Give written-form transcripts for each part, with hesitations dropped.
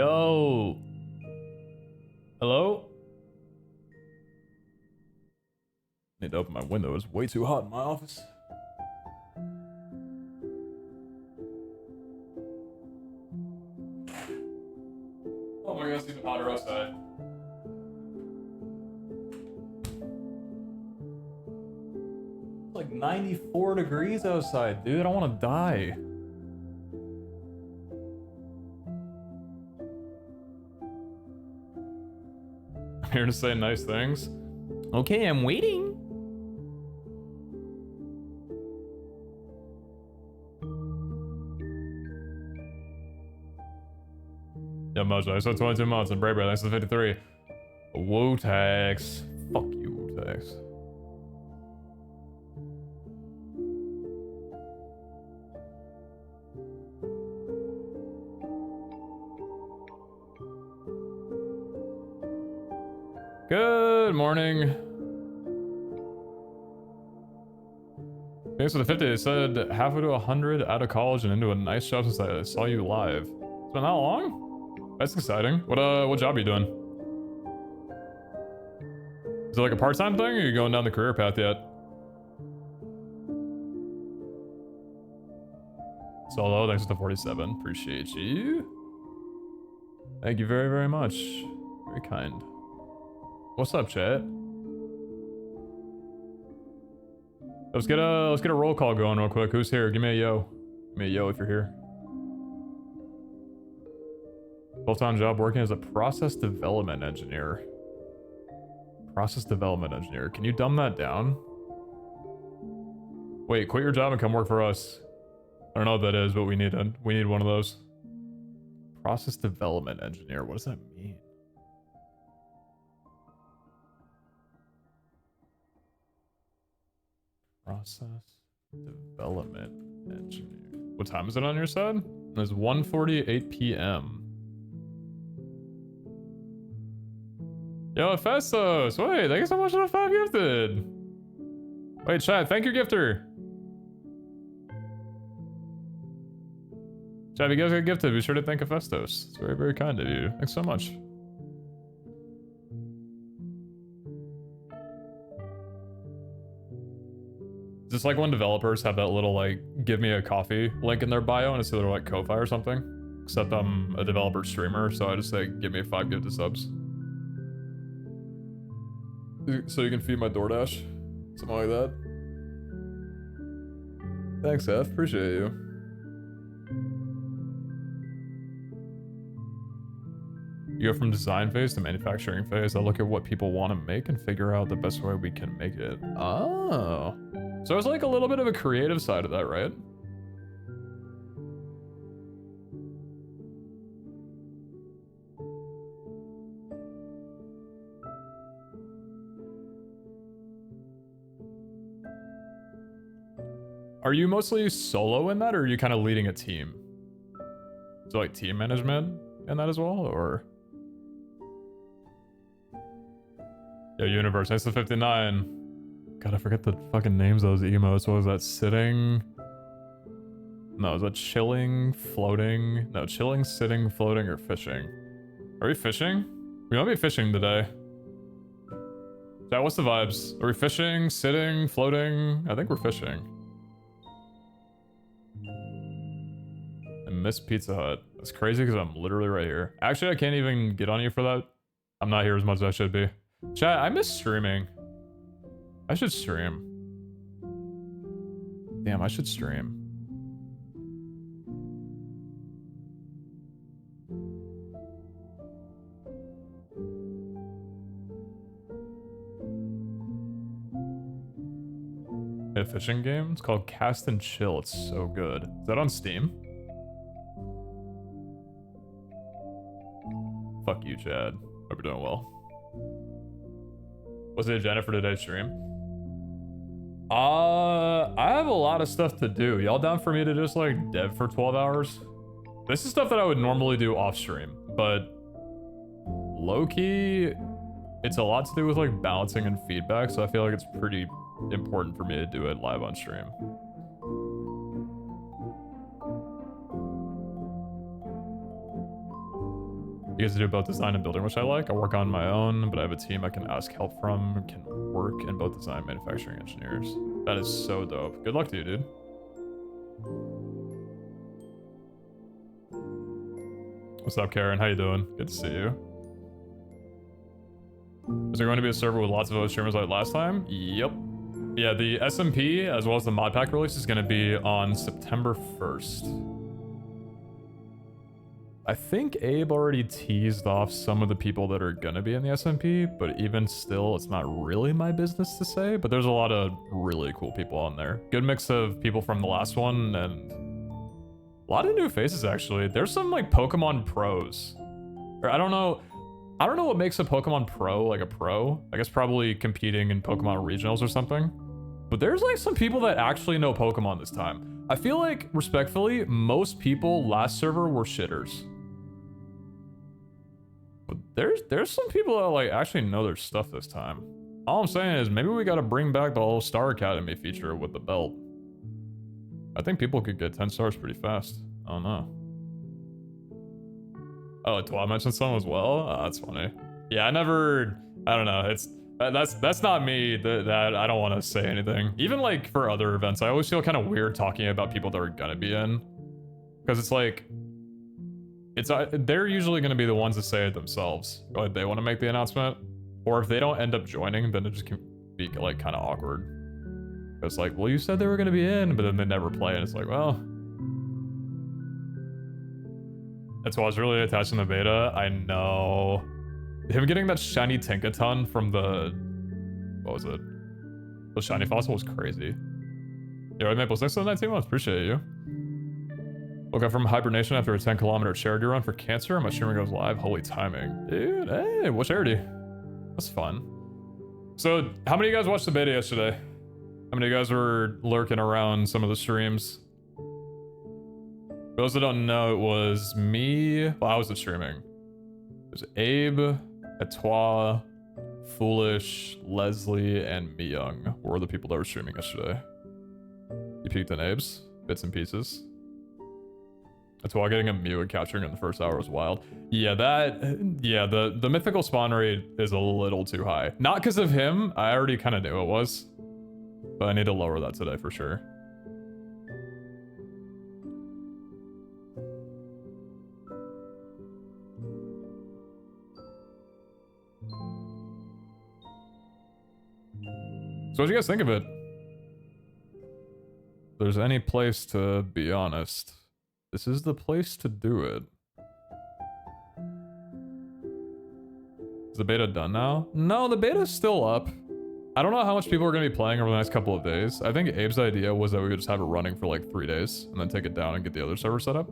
Yo. Hello? Need to open my window. It's way too hot in my office. Oh my god, it's even hotter outside. It's like 94 degrees outside, dude. I want to die. I'm here to say nice things. Okay, I'm waiting. Yeah, Mojo, I saw 22 months and Brave Bear, thanks to 53. Wotax. Fuck you, Wotax. Good morning. Thanks for the 50. It said halfway to 100 out of college and into a nice job since I saw you live. It's been that long? That's exciting. What job are you doing? Is it like a part-time thing, or are you going down the career path yet? Solo, thanks for the 47. Appreciate you. Thank you very, very much. Very kind. What's up, chat? Let's get a roll call going real quick. Who's here? Give me a yo. Give me a yo if you're here. Full-time job working as a process development engineer. Process development engineer. Can you dumb that down? Wait, quit your job and come work for us. I don't know what that is, but we need one of those. Process development engineer. What does that mean? Process development engineer. What time is it on your side? It's 1:48 p.m. Yo, Festos! Wait, thank you so much for the 5 gifted! Wait, chat, thank you, gifter! Chat, if you guys get gifted, be sure to thank Festos. It's very, very kind of you. Thanks so much. Is this like when developers have that little, like, give me a coffee link in their bio and it's either like Ko-Fi or something? Except I'm a developer streamer, so I just say, give me 5 gifted subs. So you can feed my DoorDash? Something like that. Thanks, F. Appreciate you. You go from design phase to manufacturing phase. I look at what people want to make and figure out the best way we can make it. Oh. So it's like a little bit of a creative side of that, right? Are you mostly solo in that, or are you kind of leading a team? So like team management in that as well, or? Yo, Universe, nice to 59. God, I forget the fucking names of those emotes. What was that? Sitting? No, is that chilling, floating? No, chilling, sitting, floating, or fishing? Are we fishing? We might be fishing today. Chat, what's the vibes? Are we fishing, sitting, floating? I think we're fishing. I miss PeteZahHutt. That's crazy because I'm literally right here. Actually, I can't even get on you for that. I'm not here as much as I should be. Chat, I miss streaming. I should stream. Damn, I should stream. A fishing game? It's called Cast and Chill. It's so good. Is that on Steam? Fuck you, Chad. Hope you're doing well. What's the agenda for today's stream? I have a lot of stuff to do. Y'all down for me to just like dev for 12 hours? This is stuff that I would normally do off stream, but low-key, it's a lot to do with like balancing and feedback, so I feel like it's pretty important for me to do it live on stream. You guys do both design and building, which I like. I work on my own, but I have a team I can ask help from, can work in both design, manufacturing, engineers. That is so dope. Good luck to you, dude. What's up, Karen? How you doing? Good to see you. Is there going to be a server with lots of other streamers like last time? Yep. Yeah, the SMP, as well as the mod pack release, is going to be on September 1st. I think Abe already teased off some of the people that are going to be in the SMP, but even still, it's not really my business to say, but there's a lot of really cool people on there. Good mix of people from the last one, and a lot of new faces, actually. There's some, like, Pokemon pros. Or I don't know what makes a Pokemon pro, like a pro. I guess probably competing in Pokemon regionals or something. But there's, like, some people that actually know Pokemon this time. I feel like, respectfully, most people last server were shitters. But there's some people that, like, actually know their stuff this time. All I'm saying is maybe we gotta bring back the whole Star Academy feature with the belt. I think people could get 10 stars pretty fast. I don't know. Oh, Twa mentioned some as well? Oh, that's funny. Yeah, I don't know. That's not me. That I don't want to say anything. Even, like, for other events, I always feel kind of weird talking about people that are gonna be in. Because it's like, they're usually going to be the ones that say it themselves. Like, they want to make the announcement. Or if they don't end up joining, then it just can be, like, kind of awkward. It's like, well, you said they were going to be in, but then they never play, and it's like, well. That's why I was really attached in the beta. I know. Him getting that shiny Tinkaton from the... What was it? The shiny fossil was crazy. Yo, Maple, thanks for the 19 months. Appreciate you. Woke up from hibernation after a 10-kilometer charity run for cancer. My streamer goes live. Holy timing. Dude, hey, what charity? That's fun. So, how many of you guys watched the beta yesterday? How many of you guys were lurking around some of the streams? For those that don't know, it was me. Well, I was streaming. It was Abe, Etoile, Foolish, Leslie, and Me Young were the people that were streaming yesterday. You peeked in Abe's bits and pieces. That's why getting a Mew and capturing in the first hour was wild. Yeah, the mythical spawn rate is a little too high. Not because of him, I already kind of knew it was. But I need to lower that today for sure. So what do you guys think of it? If there's any place to be honest, this is the place to do it. Is the beta done now? No, the beta's still up. I don't know how much people are going to be playing over the next couple of days. I think Abe's idea was that we would just have it running for like 3 days and then take it down and get the other server set up.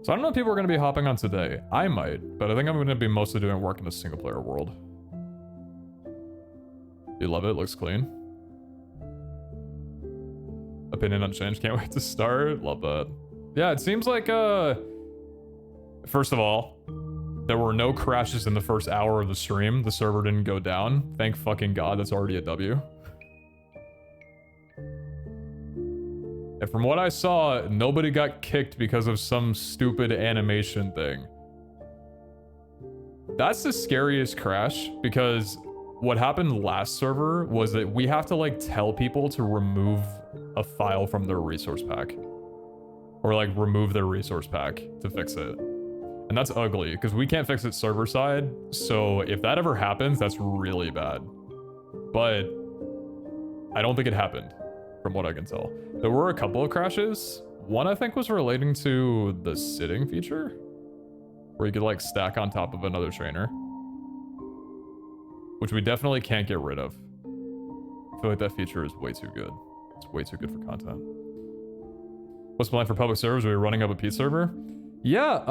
So I don't know if people are going to be hopping on today. I might, but I think I'm going to be mostly doing work in the single player world. You love it? Looks clean. Opinion unchanged. Can't wait to start. Love that. Yeah, it seems like, first of all, there were no crashes in the first hour of the stream. The server didn't go down. Thank fucking God, that's already a W. And from what I saw, nobody got kicked because of some stupid animation thing. That's the scariest crash, because what happened last server was that we have to, like, tell people to remove a file from their resource pack. Or, like, remove their resource pack to fix it. And that's ugly, because we can't fix it server side, so if that ever happens, that's really bad. But I don't think it happened, from what I can tell. There were a couple of crashes. One, I think, was relating to the sitting feature, where you could, like, stack on top of another trainer. Which we definitely can't get rid of. I feel like that feature is way too good. It's way too good for content. What's the plan for public servers? Are we running up a Pete server? Yeah,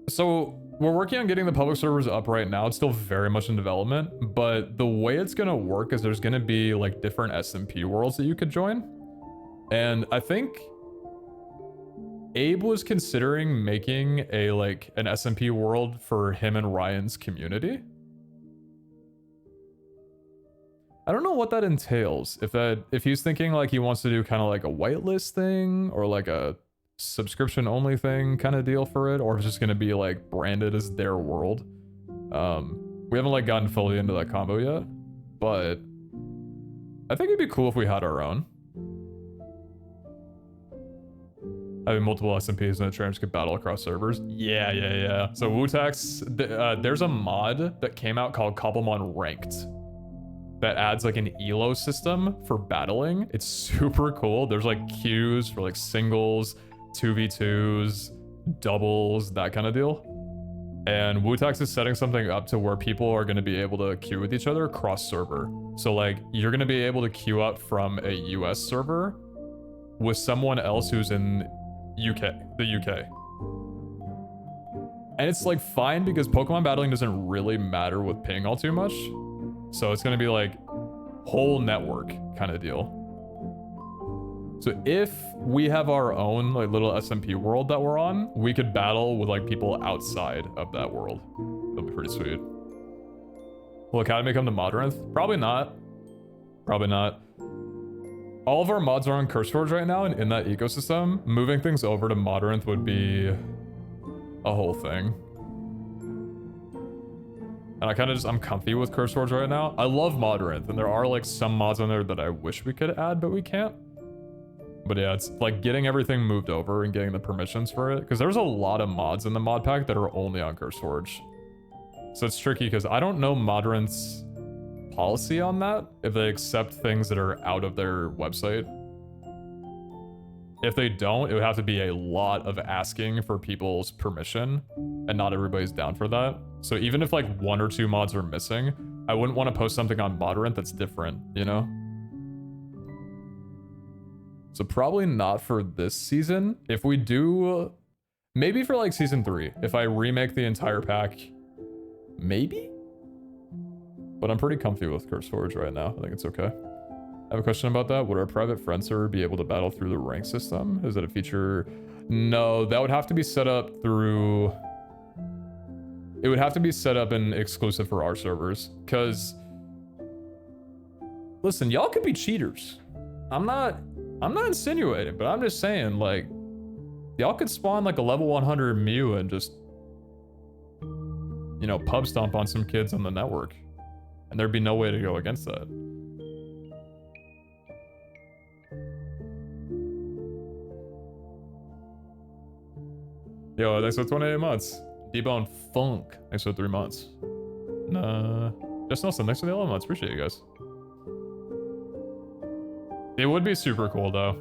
so we're working on getting the public servers up right now. It's still very much in development, but the way it's gonna work is there's gonna be like different SMP worlds that you could join. And I think Abe was considering making a like an SMP world for him and Ryan's community. I don't know what that entails. If he's thinking like he wants to do kind of like a whitelist thing or like a subscription only thing kind of deal for it, or if it's just gonna be like branded as their world. We haven't like gotten fully into that combo yet, but I think it'd be cool if we had our own. Having multiple SMPs and the trainers could battle across servers. Yeah. So Wu-Tax, there's a mod that came out called Cobblemon Ranked that adds like an elo system for battling. It's super cool. There's like queues for like singles, 2v2s, doubles, that kind of deal. And Wu-Tax is setting something up to where people are going to be able to queue with each other across server. So like you're going to be able to queue up from a US server with someone else who's in the UK. And it's like fine because Pokemon battling doesn't really matter with ping all too much. So it's going to be like whole network kind of deal. So if we have our own like little SMP world that we're on, we could battle with like people outside of that world. That'll be pretty sweet. Will Academy come to Modrinth? Probably not. Probably not. All of our mods are on CurseForge right now, and in that ecosystem, moving things over to Modrinth would be a whole thing. And I kind of just, I'm comfy with CurseForge right now. I love Modrinth, and there are like some mods on there that I wish we could add, but we can't. But yeah, it's like getting everything moved over and getting the permissions for it, because there's a lot of mods in the mod pack that are only on CurseForge. So it's tricky because I don't know Modrinth's policy on that, if they accept things that are out of their website. If they don't, it would have to be a lot of asking for people's permission, and not everybody's down for that. So even if like 1 or 2 mods are missing, I wouldn't want to post something on Modrinth that's different, you know? So probably not for this season. If we do, maybe for like season 3, if I remake the entire pack, maybe? But I'm pretty comfy with CurseForge right now. I think it's okay. I have a question about that. Would our private friend server be able to battle through the rank system? Is it a feature? No, that would have to be set up through... It would have to be set up and exclusive for our servers. Because... Listen, y'all could be cheaters. I'm not insinuating, but I'm just saying, like... Y'all could spawn like a level 100 Mew and just... You know, pub stomp on some kids on the network. And there'd be no way to go against that. Yo, thanks for 28 months. D-Bone Funk, thanks for 3 months. Nah. Just Nelson, thanks for the 11 months. Appreciate you guys. It would be super cool, though.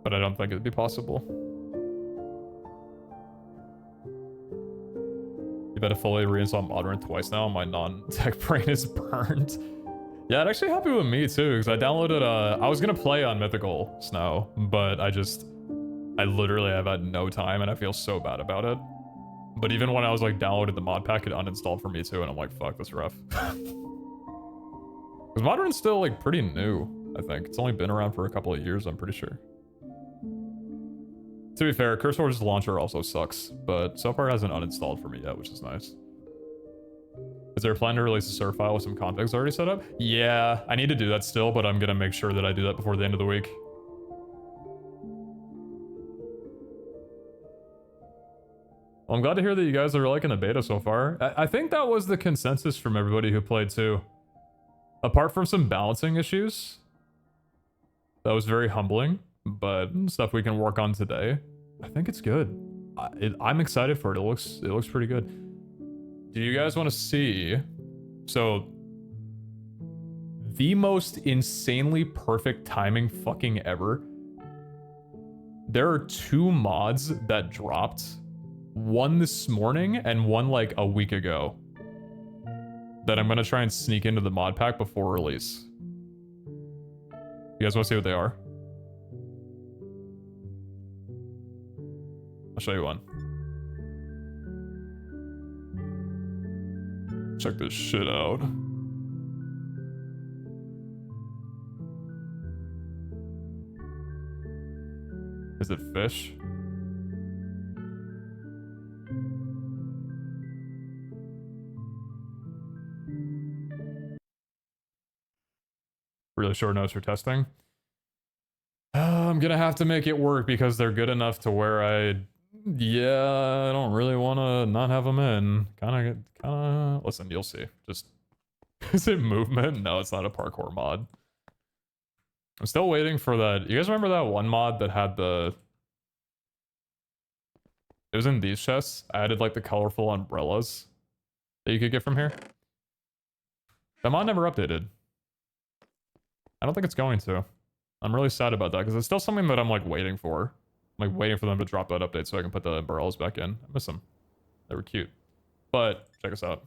But I don't think it'd be possible. You better fully reinstall Modern twice now. My non-tech brain is burned. Yeah, it actually happened with me too, because I downloaded I was gonna play on Mythical Snow, but I literally have had no time and I feel so bad about it. But even when I was like downloaded the mod pack, it uninstalled for me too, and I'm like, fuck, that's rough. Because Modern's still like pretty new, I think. It's only been around for a couple of years, I'm pretty sure. To be fair, CurseForge's launcher also sucks, but so far it hasn't uninstalled for me yet, which is nice. Is there a plan to release a surf file with some configs already set up? Yeah, I need to do that still, but I'm gonna make sure that I do that before the end of the week. Well, I'm glad to hear that you guys are liking the beta so far. I think that was the consensus from everybody who played too. Apart from some balancing issues, that was very humbling, but stuff we can work on today. I think it's good. I'm excited for it. It looks pretty good. Do you guys want to see? So, the most insanely perfect timing fucking ever. There are 2 mods that dropped. One this morning and one like a week ago. That I'm gonna try and sneak into the mod pack before release. You guys want to see what they are? I'll show you one. Check this shit out. Is it fish? Really short notes for testing. I'm gonna have to make it work because they're good enough to where I don't really want to not have them in. Kind of. Listen, you'll see. Just is it movement? No, it's not a parkour mod. I'm still waiting for that. You guys remember that one mod that had the? It was in these chests. I added like the colorful umbrellas that you could get from here. That mod never updated. I don't think it's going to. I'm really sad about that because it's still something that I'm like waiting for. I'm like waiting for them to drop that update so I can put the umbrellas back in. I miss them. They were cute. But check us out.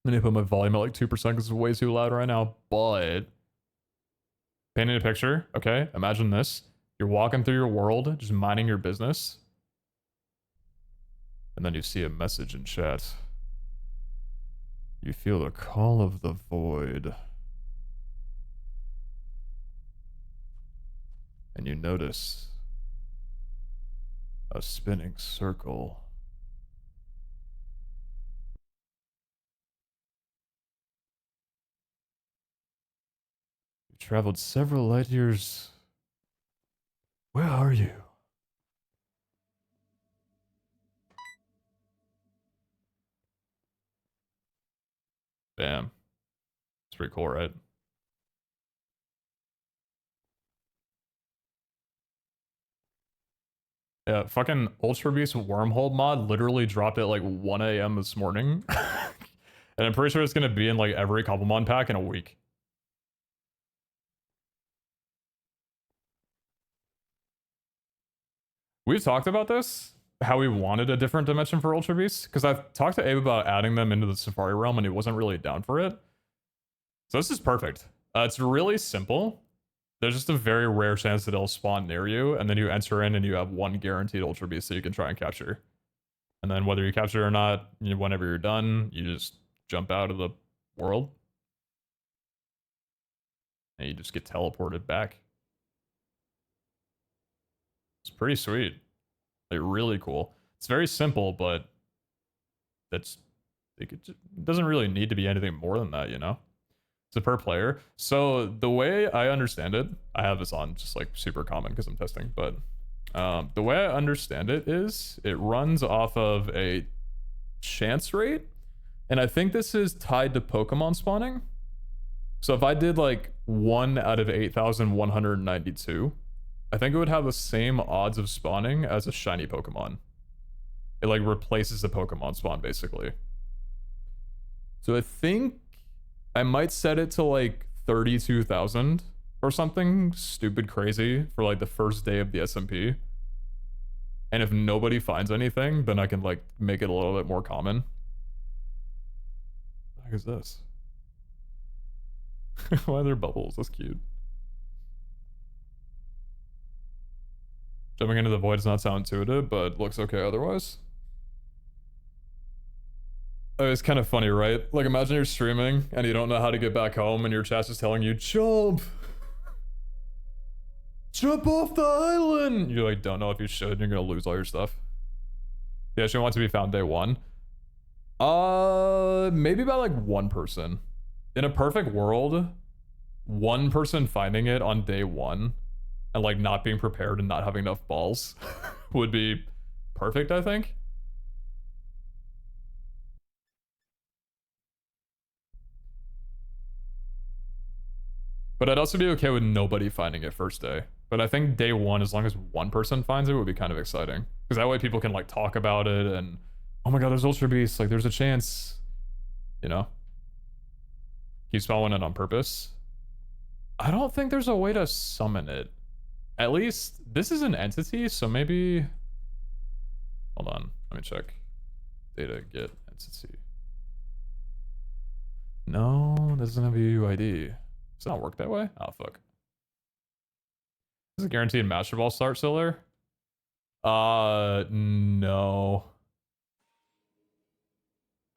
I need to put my volume at like 2% because it's way too loud right now. But painting a picture. Okay, imagine this. You're walking through your world, just minding your business. And then you see a message in chat. You feel the call of the void. And you notice a spinning circle. You traveled several light years. Where are you? Bam. It's pretty cool, right? Yeah, fucking Ultra Beast Wormhole mod literally dropped at like 1 a.m. this morning. And I'm pretty sure it's gonna be in like every cobblemon pack in a week. We've talked about this, how we wanted a different dimension for Ultra Beasts, because I've talked to Abe about adding them into the Safari realm and he wasn't really down for it. So this is perfect. It's really simple. There's just a very rare chance that it'll spawn near you, and then you enter in and you have one guaranteed Ultra Beast that you can try and capture. And then whether you capture it or not, whenever you're done, you just jump out of the world. And you just get teleported back. It's pretty sweet. Like, really cool. It's very simple, but it doesn't really need to be anything more than that, you know? It's a per player. So the way I understand it, I have this on just like super common because I'm testing, but the way I understand it is it runs off of a chance rate. And I think this is tied to Pokemon spawning. So if I did like 1 out of 8,192, I think it would have the same odds of spawning as a shiny Pokemon. It like replaces the Pokemon spawn basically. So I think I might set it to like 32,000 or something stupid crazy for like the first day of the SMP. And if nobody finds anything, then I can like make it a little bit more common. What the heck is this? Why are there bubbles? That's cute. Jumping into the void does not sound intuitive, but looks okay otherwise. Oh, it's kind of funny, right? Like, imagine you're streaming and you don't know how to get back home and your chat is telling you, jump! Jump off the island! You like don't know if you should and you're gonna lose all your stuff. Yeah, she wants to be found day 1. Maybe by like 1 person. In a perfect world, 1 person finding it on day 1 and like not being prepared and not having enough balls would be perfect, I think. But I'd also be okay with nobody finding it first day. But I think day 1, as long as 1 person finds it, would be kind of exciting. Because that way people can like talk about it and, oh my god, there's Ultra Beasts, like there's a chance, you know? Keep spawning it on purpose. I don't think there's a way to summon it. At least, this is an entity, so maybe... Hold on, let me check. Data get entity. No, this doesn't have a UID. Does it not work that way? Oh, fuck. Is it guaranteed Master Ball start still there? No.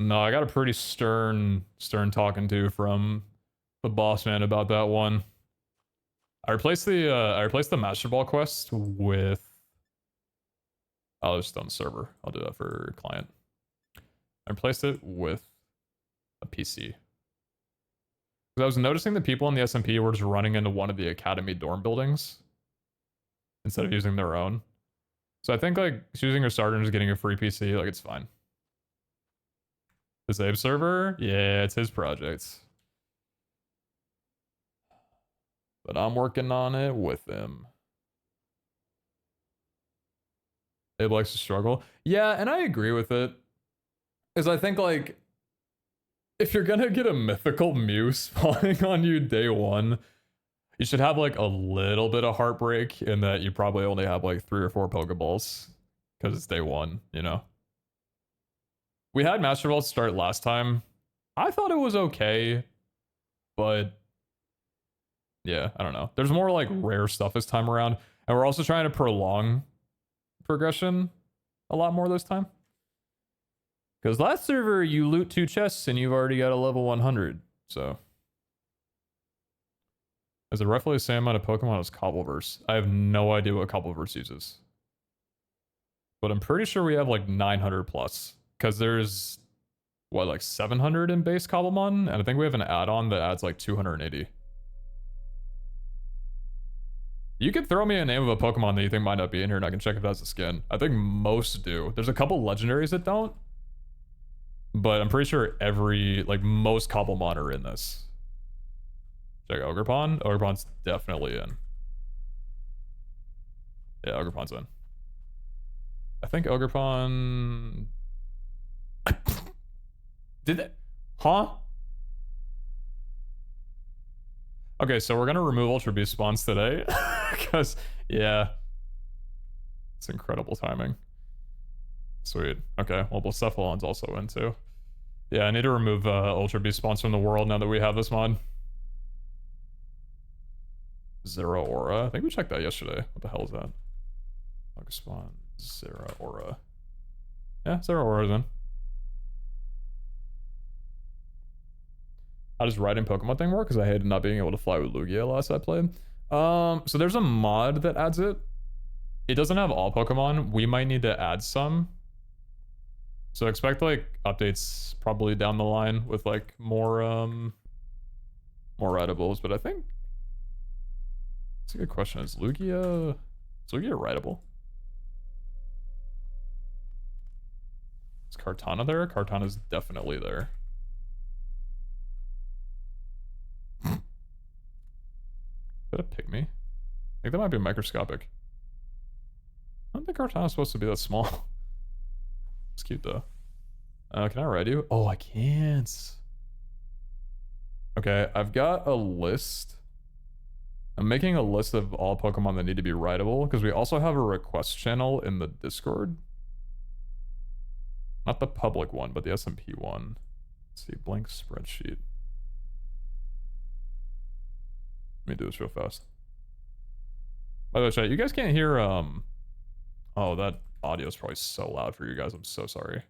No, I got a pretty stern talking to from the boss man about that one. I replaced the Master Ball quest with... I'll just on the server. I'll do that for client. I replaced it with a PC. Because I was noticing that people in the SMP were just running into one of the academy dorm buildings. instead of using their own. So I think like choosing a starter and just getting a free PC, like it's fine. The Zabe server? Yeah, it's his project. But I'm working on it with him. Abe likes to struggle. Yeah, and I agree with it. Because I think like if you're gonna get a mythical Mew spawning on you day one, you should have like a little bit of heartbreak in that you probably only have like 3 or 4 Pokeballs. Because it's day one, you know? We had Master Vault start last time. I thought it was okay, but yeah, I don't know. There's more like rare stuff this time around, and we're also trying to prolong progression a lot more this time. Because last server, you loot 2 chests and you've already got a level 100, so. Is it roughly the same amount of Pokemon as Cobbleverse? I have no idea what Cobbleverse uses. But I'm pretty sure we have like 900 plus. Because there's, what, like 700 in base Cobblemon? And I think we have an add-on that adds like 280. You could throw me a name of a Pokemon that you think might not be in here and I can check if that's a skin. I think most do. There's a couple legendaries that don't. But I'm pretty sure most Cobblemon are in this. Check Ogerpon. Ogerpon's definitely in. Yeah, Ogerpon's in. I think Ogerpon... Did it? Huh? Okay, so we're gonna remove Ultra Beast spawns today. Because, yeah. It's incredible timing. Sweet. Okay, well, Blacephalon's also in too. Yeah, I need to remove Ultra Beast spawns from the world now that we have this mod. Zero Aura. I think we checked that yesterday. What the hell is that? Focus spawn. Zero Aura. Yeah, Zero Aura's in. How does riding Pokemon thing work? Because I hated not being able to fly with Lugia last I played. So there's a mod that adds it. It doesn't have all Pokemon. We might need to add some. So expect like updates probably down the line with like more rideables, but I think that's a good question. Is Lugia rideable? Is Kartana there? Kartana's definitely there. Is that a pygmy? I think that might be microscopic. I don't think Kartana's supposed to be that small. It's cute though. Can I ride you? Oh, I can't. Okay, I've got a list. I'm making a list of all Pokemon that need to be rideable because we also have a request channel in the Discord. Not the public one, but the SMP one. Let's see, blank spreadsheet. Let me do this real fast. By the way, chat, you guys can't hear, oh, that audio is probably so loud for you guys. I'm so sorry.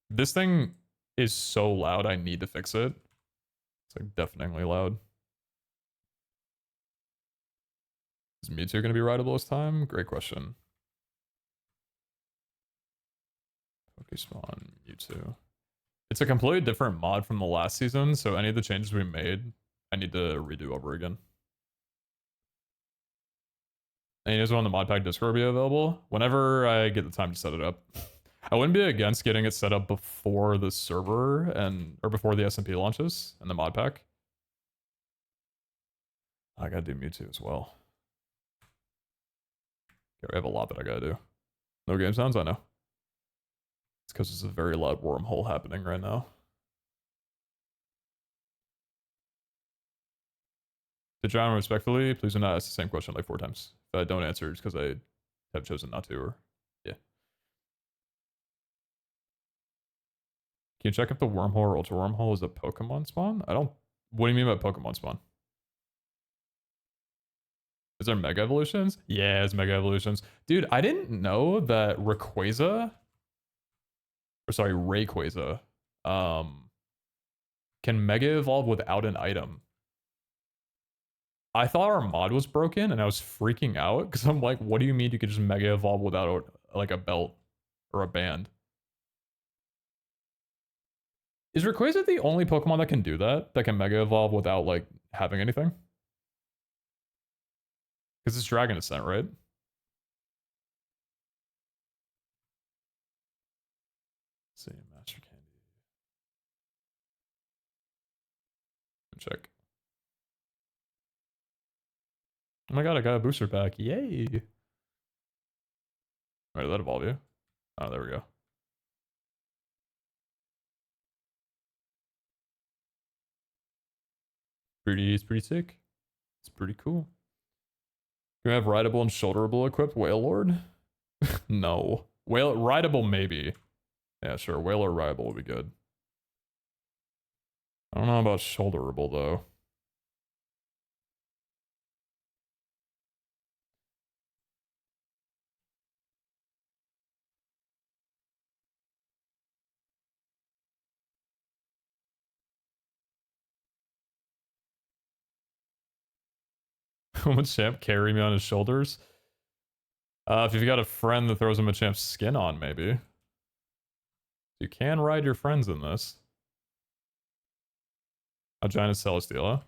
This thing is so loud, I need to fix it. It's like deafeningly loud. Is Mewtwo going to be rideable this time? Great question. Pokespawn Mewtwo. It's a completely different mod from the last season, so any of the changes we made, I need to redo over again. And you guys want the mod pack Discord be available? Whenever I get the time to set it up. I wouldn't be against getting it set up before the server or before the SMP launches and the mod pack. I gotta do Mewtwo as well. Okay, we have a lot that I gotta do. No game sounds, I know. It's because there's a very loud wormhole happening right now. To John, respectfully, please do not ask the same question like 4 times. If I don't answer, it's because I have chosen not to, or yeah. Can you check if the wormhole or ultra wormhole is a Pokemon spawn? I don't. What do you mean by Pokemon spawn? Is there Mega Evolutions? Yeah, it's Mega Evolutions. Dude, I didn't know that Rayquaza, can Mega Evolve without an item. I thought our mod was broken and I was freaking out because I'm like, what do you mean you could just Mega Evolve without like a belt or a band? Is Rayquaza the only Pokemon that can do that? That can Mega Evolve without like having anything? Because it's Dragon Descent, right? Let's see, Master Candy. Check. Oh my god, I got a booster pack. Yay! Alright, did that evolve you? Oh, there we go. It's pretty sick. It's pretty cool. Do we have rideable and shoulderable equipped Whale Lord? No. Rideable maybe. Yeah, sure. Whale or rideable would be good. I don't know about shoulderable though. Machamp carry me on his shoulders? If you've got a friend that throws a Machamp's skin on, maybe. You can ride your friends in this. A giant Celesteela.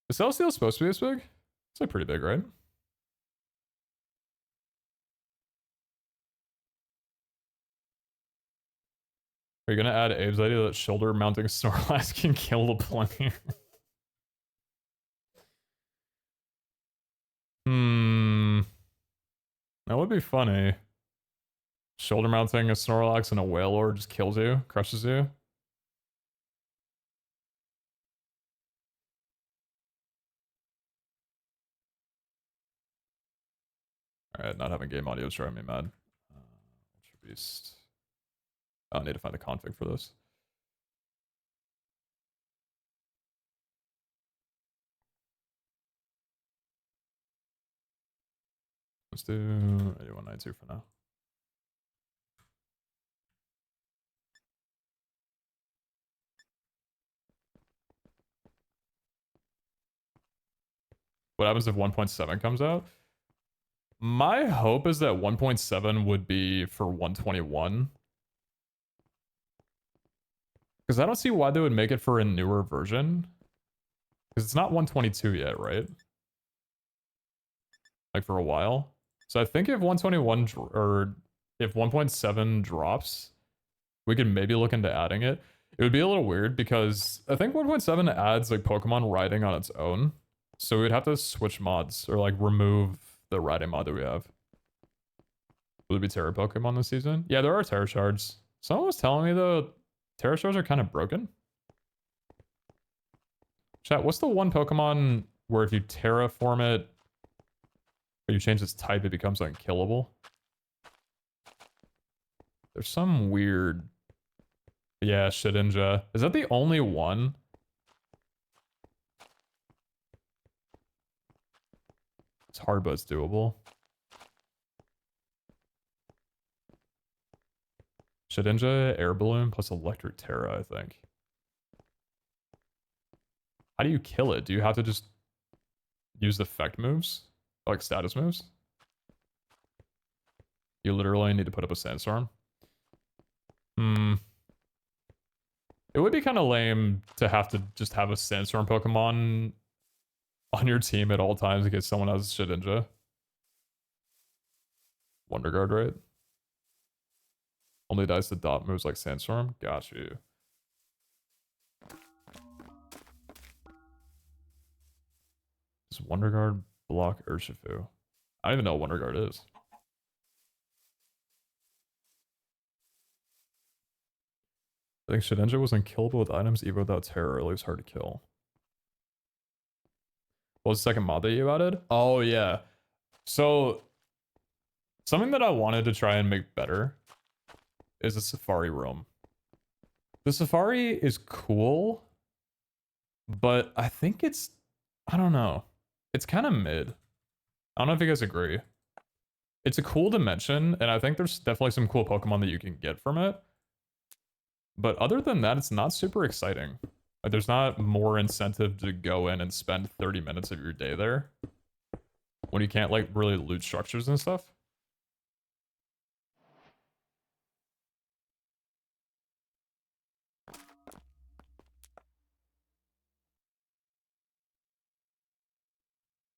Is Celesteela supposed to be this big? It's like pretty big, right? Are you gonna add Abe's idea that shoulder mounting Snorlax can kill the player? That would be funny. Shoulder mounting a Snorlax and a Wailord just kills you, crushes you. Alright, not having game audio is driving me mad. Ultra Beast. Oh, I need to find the config for this. Let's do 8192 for now. What happens if 1.7 comes out? My hope is that 1.7 would be for 121. Because I don't see why they would make it for a newer version. Because it's not 122 yet, right? Like for a while. So I think if 121 or if 1.7 drops, we could maybe look into adding it. It would be a little weird because I think 1.7 adds like Pokemon riding on its own. So we'd have to switch mods or like remove the riding mod that we have. Will there be Terra Pokemon this season? Yeah, there are Terra Shards. Someone was telling me though, Terra Shards are kind of broken. Chat, what's the one Pokemon where if you terraform it, or you change its type, it becomes unkillable? There's some weird... Yeah, Shedinja. Is that the only one? It's hard, but it's doable. Shedinja, Air Balloon, plus Electric Terra, I think. How do you kill it? Do you have to just use the effect moves? Like status moves? You literally need to put up a Sandstorm? It would be kind of lame to have to just have a Sandstorm Pokemon on your team at all times in case someone has Shedinja. Wonder Guard, right? Only dies to dot moves like Sandstorm? Got you. Does Wonder Guard block Urshifu? I don't even know what Wonder Guard is. I think Shedinja was unkillable with items even without terror, at least hard to kill. What was the second mod that you added? Oh yeah. So something that I wanted to try and make better is a Safari roam. The Safari is cool, but I think it's, I don't know. It's kind of mid. I don't know if you guys agree. It's a cool dimension, and I think there's definitely some cool Pokemon that you can get from it. But other than that, it's not super exciting. Like, there's not more incentive to go in and spend 30 minutes of your day there when you can't, like, really loot structures and stuff.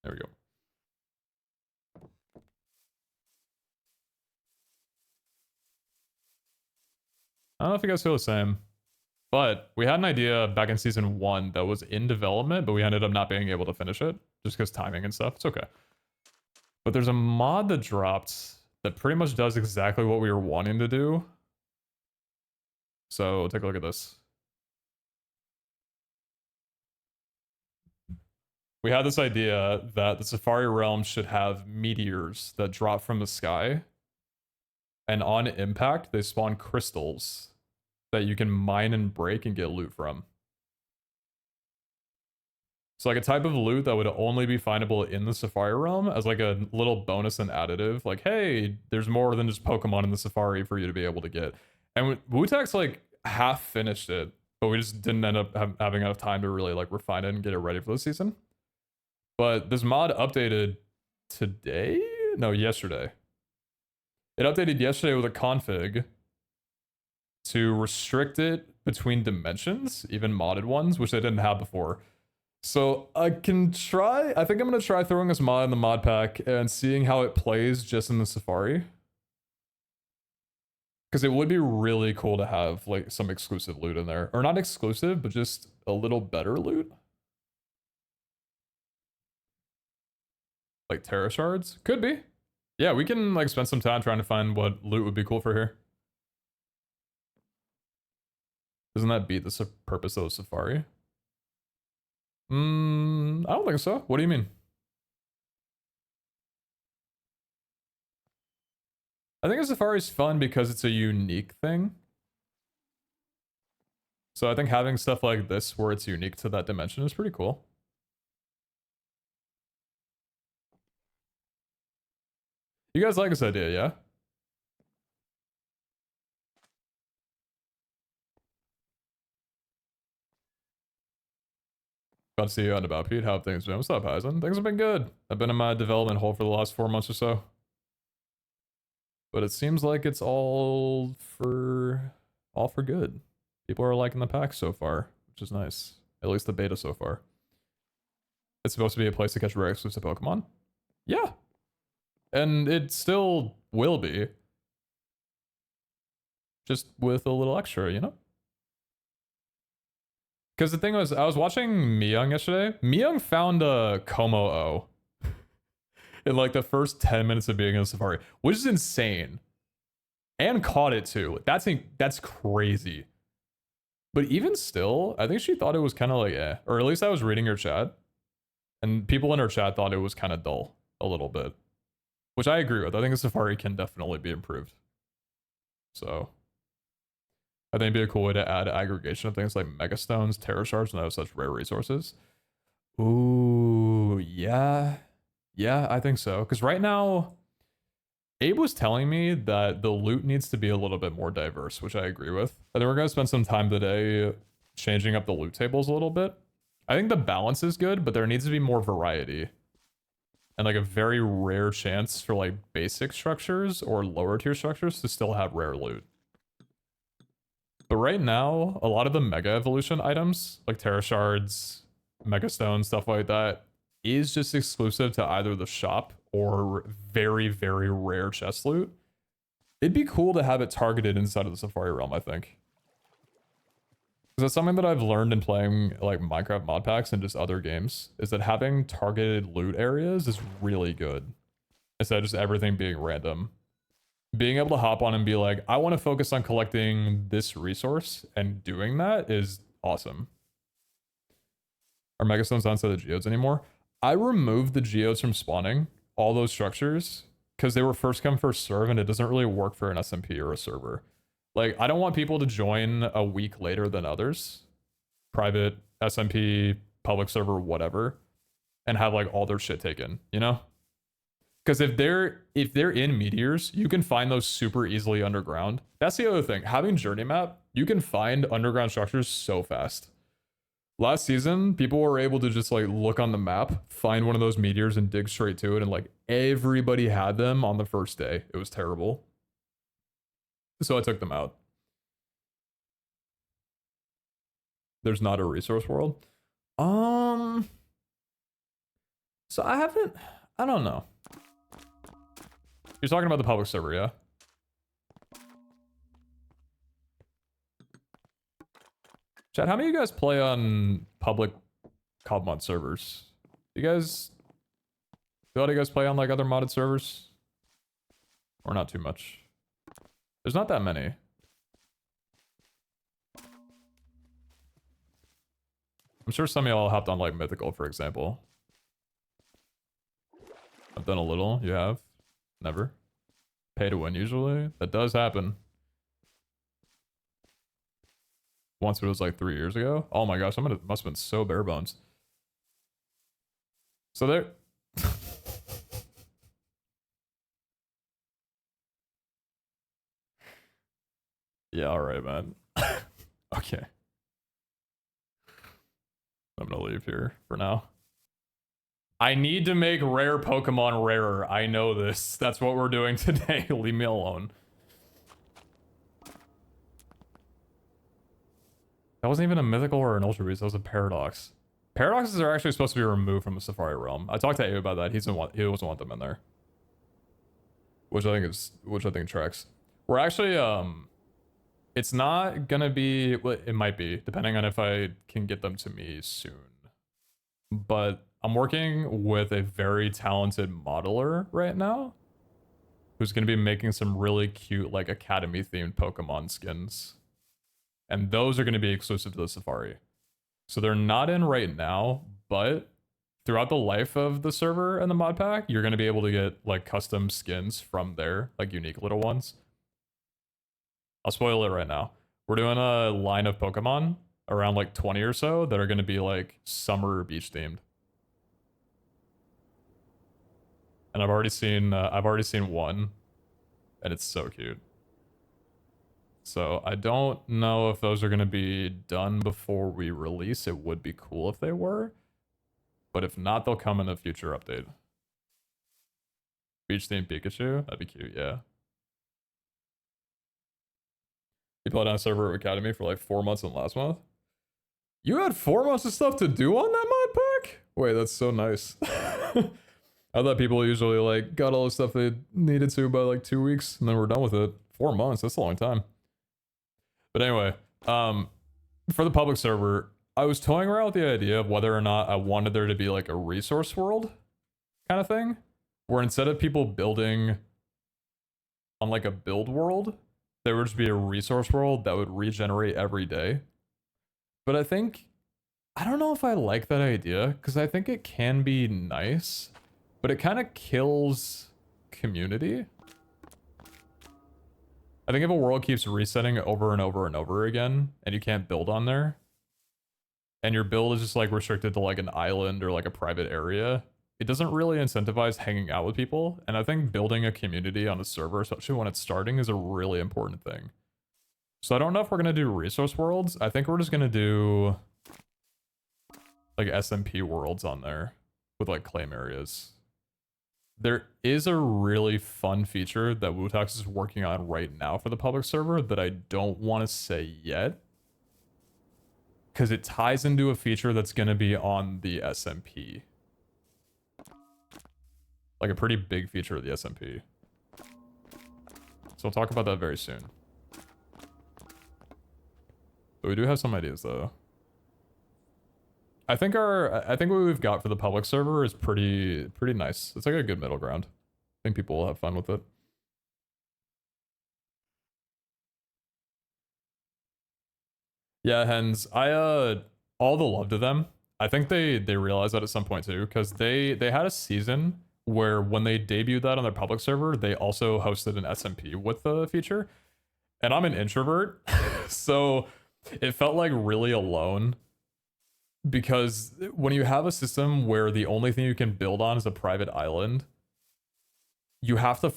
There we go. I don't know if you guys feel the same, but we had an idea back in season 1 that was in development, but we ended up not being able to finish it just because timing and stuff. It's okay. But there's a mod that dropped that pretty much does exactly what we were wanting to do. So take a look at this. We had this idea that the Safari realm should have meteors that drop from the sky, and on impact, they spawn crystals that you can mine and break and get loot from. So like a type of loot that would only be findable in the Safari realm as like a little bonus and additive. Like, hey, there's more than just Pokemon in the Safari for you to be able to get. And Wu-Tang's like half finished it, but we just didn't end up having enough time to really like refine it and get it ready for this season. But this mod updated today? No, yesterday. It updated yesterday with a config to restrict it between dimensions, even modded ones, which they didn't have before. So I can try, I think I'm going to try throwing this mod in the mod pack and seeing how it plays just in the Safari. Because it would be really cool to have like some exclusive loot in there. Or not exclusive, but just a little better loot. Like Terra Shards? Could be. Yeah, we can like spend some time trying to find what loot would be cool for here. Doesn't that beat the purpose of the Safari? I don't think so. What do you mean? I think a Safari is fun because it's a unique thing. So I think having stuff like this where it's unique to that dimension is pretty cool. You guys like this idea, yeah? Glad to see you out and about, Pete. How have things been? What's up, Heisen? Things have been good. I've been in my development hole for the last 4 months or so. But it seems like it's all for good. People are liking the pack so far, which is nice. At least the beta so far. It's supposed to be a place to catch rare exclusive Pokemon. Yeah. And it still will be. Just with a little extra, you know? Because the thing was, I was watching Miyoung yesterday. Miyoung found a Como-O in like the first 10 minutes of being in Safari, which is insane. And caught it too. That's crazy. But even still, I think she thought it was kind of like eh. Or at least I was reading her chat. And people in her chat thought it was kind of dull a little bit. Which I agree with. I think the Safari can definitely be improved. So I think it'd be a cool way to add aggregation of things like Megastones, Terra Shards, and those such rare resources. Ooh, yeah. Yeah, I think so. Because right now, Abe was telling me that the loot needs to be a little bit more diverse, which I agree with. I think we're going to spend some time today changing up the loot tables a little bit. I think the balance is good, but there needs to be more variety. And like a very rare chance for like basic structures or lower tier structures to still have rare loot. But right now, a lot of the Mega Evolution items, like Terra Shards, Mega Stones, stuff like that, is just exclusive to either the shop or very, very rare chest loot. It'd be cool to have it targeted inside of the Safari realm, I think. Because that's something that I've learned in playing like Minecraft mod packs and just other games, is that having targeted loot areas is really good. Instead of just everything being random. Being able to hop on and be like, I want to focus on collecting this resource, and doing that is awesome. Are Megastones not inside the geodes anymore? I removed the geodes from spawning, all those structures, because they were first come, first serve, and it doesn't really work for an SMP or a server. Like, I don't want people to join a week later than others. Private, SMP, public server, whatever. And have, like, all their shit taken, you know? Because if they're in meteors, you can find those super easily underground. That's the other thing. Having Journey Map, you can find underground structures so fast. Last season, people were able to just like look on the map, find one of those meteors and dig straight to it, and like everybody had them on the first day. It was terrible. So I took them out. There's not a resource world. So I don't know. You're talking about the public server, yeah? Chat, how many of you guys play on public cobblemon servers? Do a lot of you guys play on like other modded servers? Or not too much? There's not that many. I'm sure some of y'all hopped on like Mythical, for example. I've done a little. You have? Never. Pay to win usually. That does happen. Once it was like 3 years ago. Oh my gosh, must have been so bare bones. So there. Yeah, alright, man. Okay. I'm gonna leave here for now. I need to make rare Pokemon rarer. I know this. That's what we're doing today. Leave me alone. That wasn't even a mythical or an ultra beast. That was a paradox. Paradoxes are actually supposed to be removed from the Safari realm. I talked to Abe about that. He doesn't want them in there. Which I think tracks. We're actually it's not gonna be, well, it might be, depending on if I can get them to me soon. But I'm working with a very talented modeler right now who's going to be making some really cute, like, academy-themed Pokemon skins. And those are going to be exclusive to the Safari. So they're not in right now, but throughout the life of the server and the mod pack, you're going to be able to get, like, custom skins from there, like, unique little ones. I'll spoil it right now. We're doing a line of Pokemon, around, like, 20 or so, that are going to be, like, summer beach-themed. And I've already seen one, and it's so cute. So I don't know if those are gonna be done before we release. It would be cool if they were, but if not, they'll come in a future update. Beach themed Pikachu, that'd be cute. Yeah. You played on a server at Academy for like 4 months in last month. You had 4 months of stuff to do on that mod pack? Wait, that's so nice. I thought people usually like got all the stuff they needed to by like 2 weeks and then we're done with it. 4 months, that's a long time. But anyway, for the public server, I was toying around with the idea of whether or not I wanted there to be like a resource world kind of thing, where instead of people building on like a build world, there would just be a resource world that would regenerate every day. But I don't know if I like that idea, because I think it can be nice, but it kind of kills community. I think if a world keeps resetting over and over and over again, and you can't build on there, and your build is just like restricted to like an island or like a private area, it doesn't really incentivize hanging out with people. And I think building a community on a server, especially when it's starting, is a really important thing. So I don't know if we're going to do resource worlds. I think we're just going to do like SMP worlds on there with like claim areas. There is a really fun feature that Wootox is working on right now for the public server that I don't want to say yet, because it ties into a feature that's going to be on the SMP. Like a pretty big feature of the SMP. So we'll talk about that very soon. But we do have some ideas though. I think what we've got for the public server is pretty nice. It's like a good middle ground. I think people will have fun with it. Yeah, hens. All the love to them. I think they realized that at some point too, because they had a season where when they debuted that on their public server, they also hosted an SMP with the feature. And I'm an introvert, so it felt like really alone. Because when you have a system where the only thing you can build on is a private island, you have to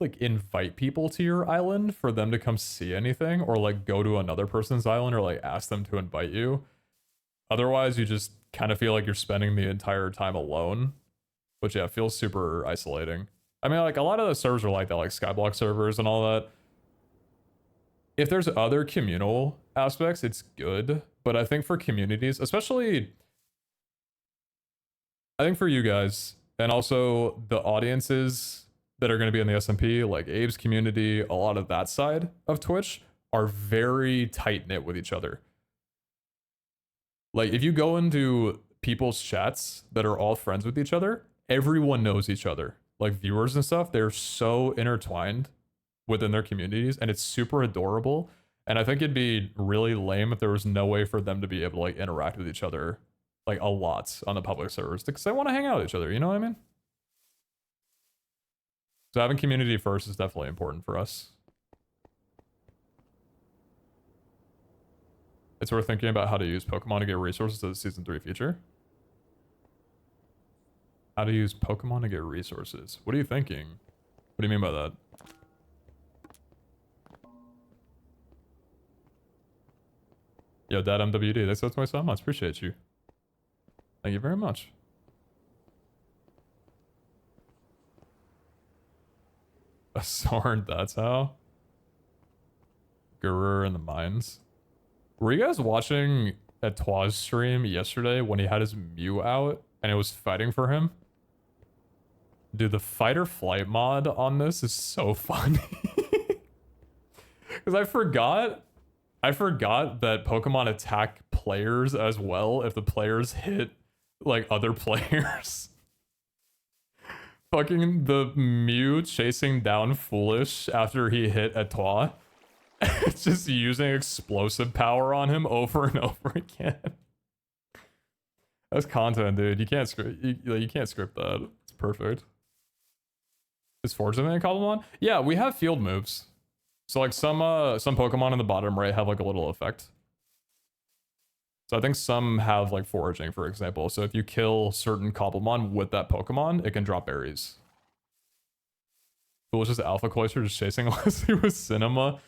like invite people to your island for them to come see anything, or like go to another person's island or like ask them to invite you. Otherwise, you just kind of feel like you're spending the entire time alone, which yeah, feels super isolating. I mean, like a lot of the servers are like that, like Skyblock servers and all that. If there's other communal aspects, it's good. But I think for communities, especially, I think for you guys, and also the audiences that are going to be in the SMP, like Abe's community, a lot of that side of Twitch, are very tight-knit with each other. Like, if you go into people's chats that are all friends with each other, everyone knows each other. Like, viewers and stuff, they're so intertwined within their communities, and it's super adorable. And I think it'd be really lame if there was no way for them to be able to, like, interact with each other, like, a lot on the public servers, because they want to hang out with each other, you know what I mean? So having community first is definitely important for us. It's worth thinking about how to use Pokemon to get resources to the Season 3 feature. How to use Pokemon to get resources. What are you thinking? What do you mean by that? Yo, Dad MWD, thanks so much so much. Appreciate you. Thank you very much. A sword, that's how? Guru in the mines. Were you guys watching Etoi's stream yesterday when he had his Mew out and it was fighting for him? Dude, the fight or flight mod on this is so funny. Because I forgot that Pokemon attack players as well if the players hit, like, other players. Fucking the Mew chasing down Foolish after he hit Etois. It's just using explosive power on him over and over again. That's content, dude. You can't script. You can't script that. It's perfect. Is Forge in cobblemon? Yeah, we have field moves. So like some Pokemon in the bottom right have like a little effect. So I think some have like foraging, for example. So if you kill certain cobblemon with that Pokemon, it can drop berries. Foolish is Alpha Cloister just chasing Leslie with Cinema.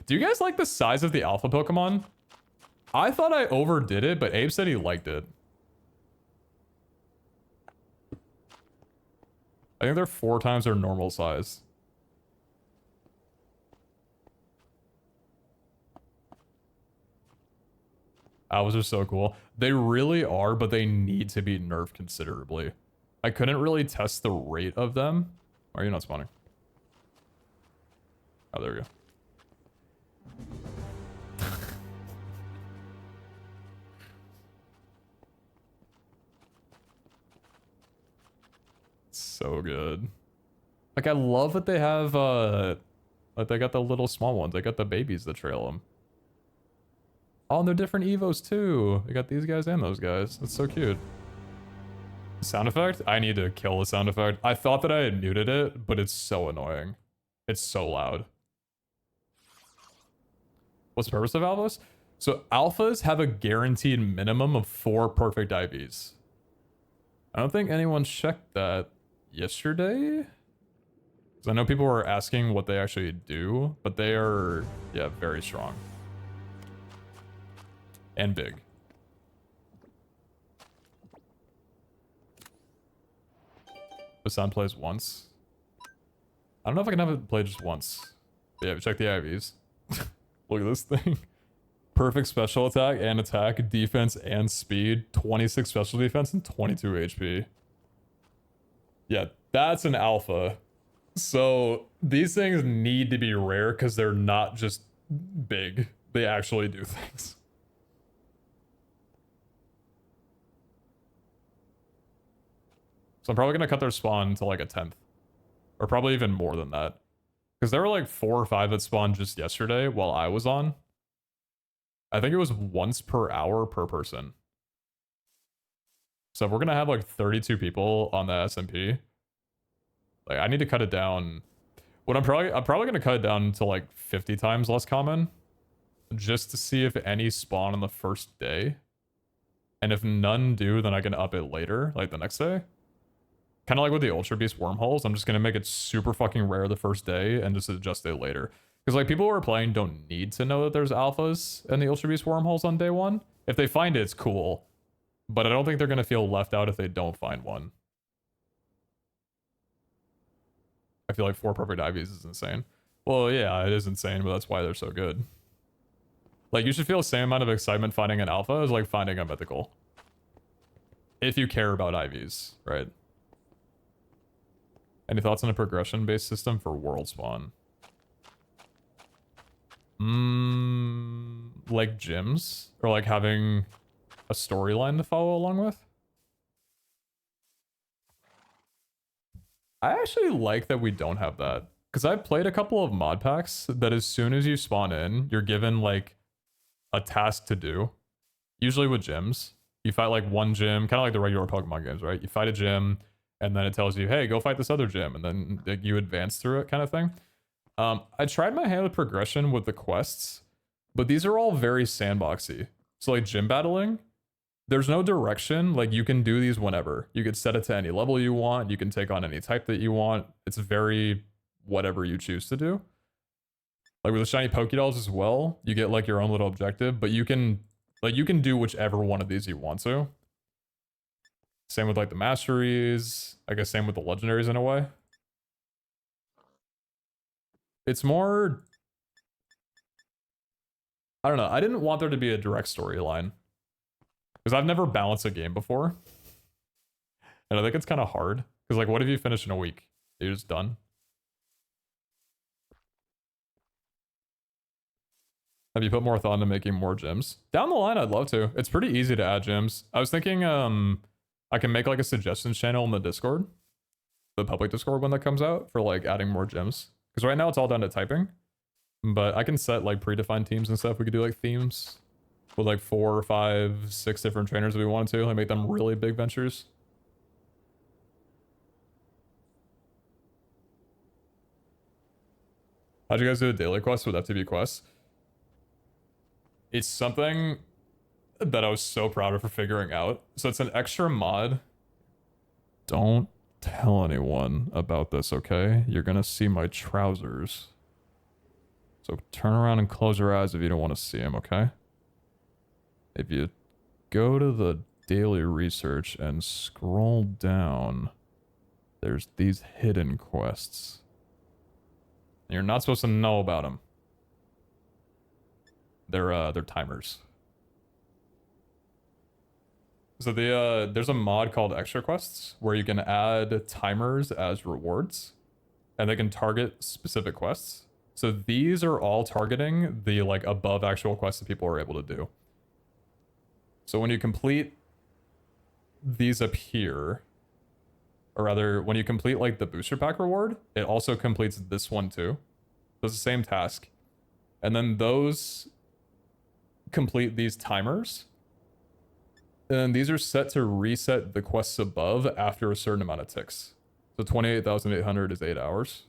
Do you guys like the size of the Alpha Pokemon? I thought I overdid it, but Abe said he liked it. I think they're 4 times their normal size. Owls are so cool. They really are, but they need to be nerfed considerably. I couldn't really test the rate of them. Or are you not spawning? Oh, there we go. So good. Like, I love that they have, like, they got the little small ones. They got the babies that trail them. Oh, and they're different Evos, too. They got these guys and those guys. That's so cute. Sound effect? I need to kill the sound effect. I thought that I had muted it, but it's so annoying. It's so loud. What's the purpose of alphas? So alphas have a guaranteed minimum of 4 perfect IVs. I don't think anyone checked that yesterday. Because I know people were asking what they actually do, but they are, yeah, very strong. And big. The sound plays once. I don't know if I can have it play just once. But yeah, check the IVs. Look at this thing. Perfect special attack and attack, defense and speed, 26 special defense and 22 HP. Yeah, that's an alpha. So these things need to be rare because they're not just big. They actually do things. So I'm probably going to cut their spawn to like a 10th. Or probably even more than that. Because there were like 4 or 5 that spawned just yesterday while I was on. I think it was once per hour per person. So if we're going to have like 32 people on the SMP, like I need to cut it down. What I'm probably going to cut it down to like 50 times less common. Just to see if any spawn on the first day. And if none do, then I can up it later, like the next day. Kind of like with the Ultra Beast wormholes, I'm just going to make it super fucking rare the first day and just adjust it later. Because like people who are playing don't need to know that there's alphas in the Ultra Beast wormholes on day 1. If they find it, it's cool. But I don't think they're going to feel left out if they don't find one. I feel like 4 perfect IVs is insane. Well, yeah, it is insane, but that's why they're so good. Like, you should feel the same amount of excitement finding an alpha as like finding a mythical. If you care about IVs, right? Any thoughts on a progression-based system for world spawn? Like gyms? Or like having a storyline to follow along with. I actually like that we don't have that. Because I've played a couple of mod packs that as soon as you spawn in, you're given like a task to do. Usually with gyms. You fight like one gym, kind of like the regular Pokemon games, right? You fight a gym, and then it tells you, hey, go fight this other gym, and then like, you advance through it kind of thing. I tried my hand with progression with the quests, but these are all very sandboxy. So like gym battling, there's no direction. Like you can do these whenever. You could set it to any level you want. You can take on any type that you want. It's very whatever you choose to do. Like with the shiny Pokédolls as well, you get like your own little objective, but you can do whichever one of these you want to. Same with like the masteries. I guess same with the legendaries in a way. It's more, I don't know. I didn't want there to be a direct storyline because I've never balanced a game before. And I think it's kind of hard because like, what if you finish in a week? You're just done. Have you put more thought into making more gyms? Down the line, I'd love to. It's pretty easy to add gyms. I was thinking I can make like a suggestions channel in the Discord. The public Discord when that comes out for like adding more gyms. Because right now it's all down to typing. But I can set like predefined teams and stuff. We could do like themes with like 4 or 5, 6 different trainers if we wanted to. Like make them really big ventures. How'd you guys do a daily quest with FTB quests? It's something that I was so proud of for figuring out. So it's an extra mod. Don't tell anyone about this, okay? You're gonna see my trousers. So turn around and close your eyes if you don't want to see them, okay? If you go to the daily research and scroll down, there's these hidden quests. You're not supposed to know about them. They're timers. So there's a mod called Extra Quests where you can add timers as rewards, and they can target specific quests. So these are all targeting the like above actual quests that people are able to do. So when you complete these up here, or rather when you complete like the booster pack reward, it also completes this one too. So it's the same task. And then those complete these timers. And these are set to reset the quests above after a certain amount of ticks. So 28,800 is 8 hours.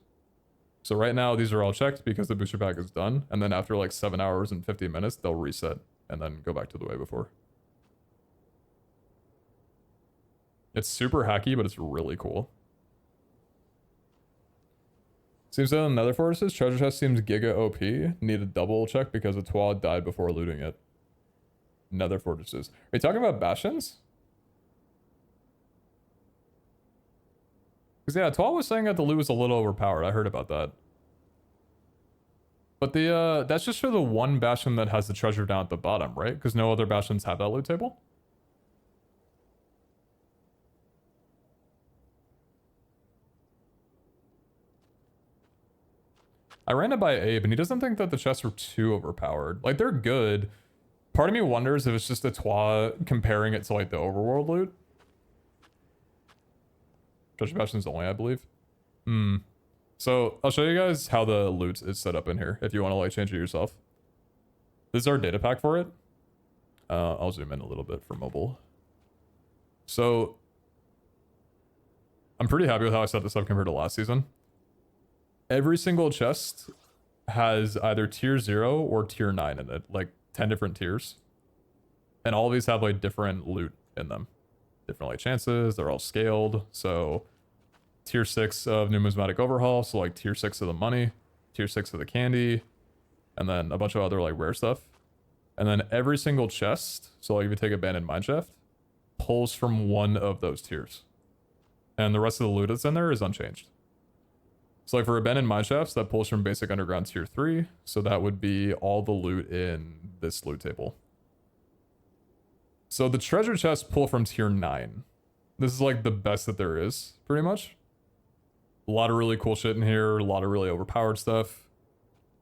So right now these are all checked because the booster pack is done. And then after like 7 hours and 50 minutes, they'll reset and then go back to the way before. It's super hacky, but it's really cool. Seems that in Nether Fortresses, treasure chest seems giga OP. Need a double check because the Twa died before looting it. Nether Fortresses. Are you talking about Bastions? Because yeah, Twa was saying that the loot was a little overpowered. I heard about that. But the that's just for the one Bastion that has the treasure down at the bottom, right? Because no other Bastions have that loot table? I ran it by Abe, and he doesn't think that the chests were too overpowered. Like, they're good. Part of me wonders if it's just a Twa comparing it to, like, the overworld loot. Treasure Bastion's only, I believe. So, I'll show you guys how the loot is set up in here, if you want to, like, change it yourself. This is our data pack for it. I'll zoom in a little bit for mobile. So, I'm pretty happy with how I set this up compared to last season. Every single chest has either tier 0 or tier 9 in it, like 10 different tiers. And all of these have like different loot in them. Different like chances, they're all scaled. So tier 6 of numismatic overhaul, so like tier 6 of the money, tier 6 of the candy, and then a bunch of other like rare stuff. And then every single chest, so like if you take abandoned mineshaft, pulls from one of those tiers. And the rest of the loot that's in there is unchanged. So like for abandoned mineshafts, that pulls from basic underground tier 3. So that would be all the loot in this loot table. So the treasure chests pull from tier 9. This is like the best that there is, pretty much. A lot of really cool shit in here, a lot of really overpowered stuff.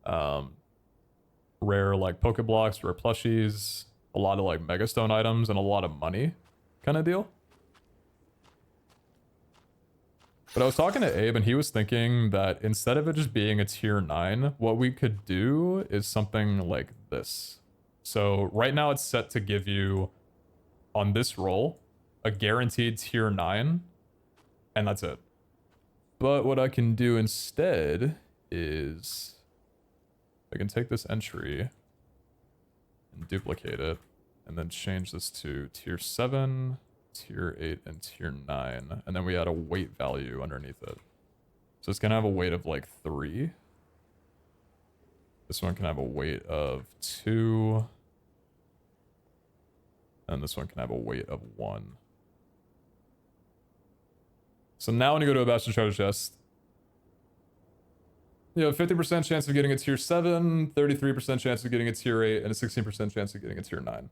Rare like Pokeblocks, rare plushies, a lot of like megastone items and a lot of money kind of deal. But I was talking to Abe and he was thinking that instead of it just being a tier 9, what we could do is something like this. So right now it's set to give you, on this roll, a guaranteed tier 9, and that's it. But what I can do instead is I can take this entry and duplicate it, and then change this to tier 7, tier 8, and tier 9, and then we add a weight value underneath it. So it's gonna have a weight of like 3. This one can have a weight of 2. And this one can have a weight of 1. So now when you go to a Bastion Treasure Chest, you have a 50% chance of getting a tier 7, 33% chance of getting a tier 8, and a 16% chance of getting a tier 9.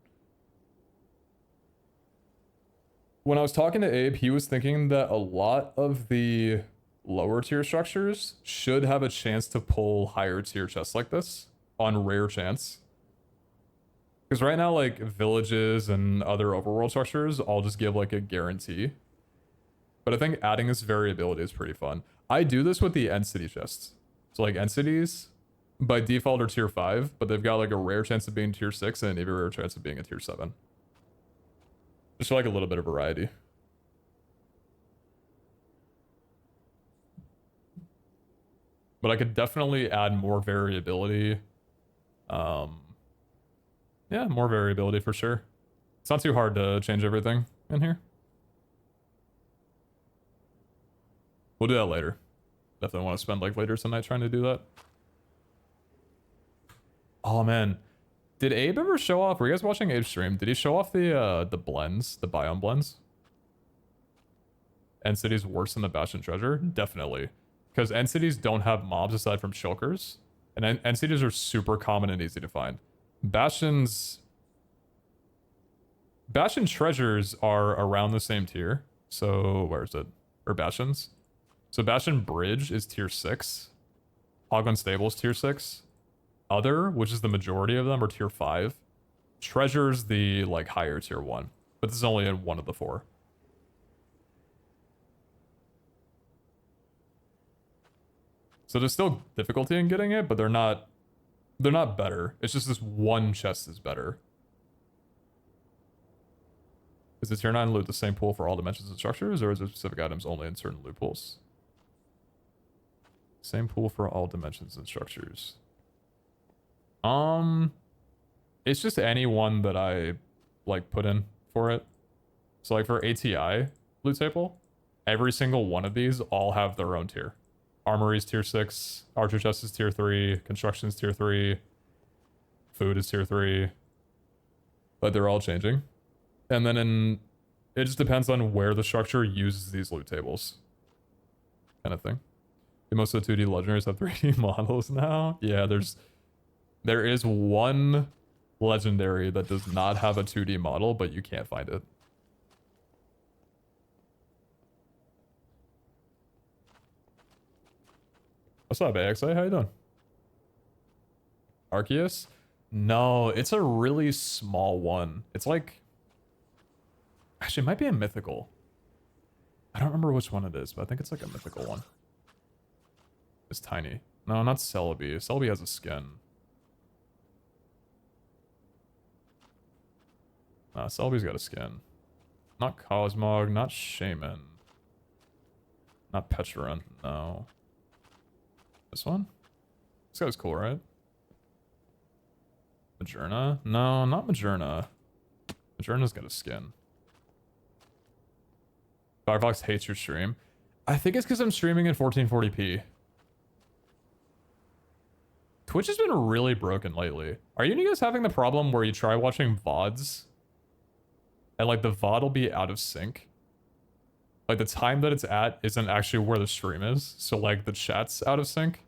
When I was talking to Abe, he was thinking that a lot of the lower tier structures should have a chance to pull higher tier chests like this on rare chance. Because right now, like, villages and other overworld structures all just give, like, a guarantee. But I think adding this variability is pretty fun. I do this with the end city chests. So, like, end cities, by default, are tier 5, but they've got, like, a rare chance of being tier 6 and an even rare chance of being a tier 7. Just for, like, a little bit of variety. But I could definitely add more variability. Yeah, more variability for sure. It's not too hard to change everything in here. We'll do that later. Definitely want to spend like later tonight trying to do that. Oh man, did Abe ever show off? Were you guys watching Abe's stream? Did he show off the blends, the biome blends? End cities worse than the Bastion Treasure? Definitely, because end cities don't have mobs aside from shulkers, and end cities are super common and easy to find. Bastion treasures are around the same tier. So where is it? Or Bastions. So Bastion Bridge is tier 6. Hogland Stables tier 6. Other, which is the majority of them, are tier 5. Treasures the like higher tier 1. But this is only in one of the 4. So there's still difficulty in getting it, but they're not better. It's just this one chest is better. Is the tier 9 loot the same pool for all dimensions and structures, or is it specific items only in certain loot pools? Same pool for all dimensions and structures. It's just any one that I like put in for it. So like for ATI loot table, every single one of these all have their own tier. Armory's tier 6, Archer Chest is tier 3, Construction's tier 3, Food is tier 3. But they're all changing. And then it just depends on where the structure uses these loot tables. Kind of thing. Do most of the 2D legendaries have 3D models now? Yeah, there is one legendary that does not have a 2D model, but you can't find it. What's up, AXA? How you doing? Arceus? No, it's a really small one. It's like... Actually, it might be a mythical. I don't remember which one it is, but I think it's like a mythical one. It's tiny. No, not Celebi. Celebi has a skin. Nah, Celebi's got a skin. Not Cosmog, not Shaman. Not Petrun, no. This one? This guy's cool, right? Majerna? No, not Majerna. Majerna's got a skin. Firefox hates your stream. I think it's because I'm streaming in 1440p. Twitch has been really broken lately. Are you guys having the problem where you try watching VODs and like the VOD will be out of sync? Like the time that it's at isn't actually where the stream is. So like the chat's out of sync.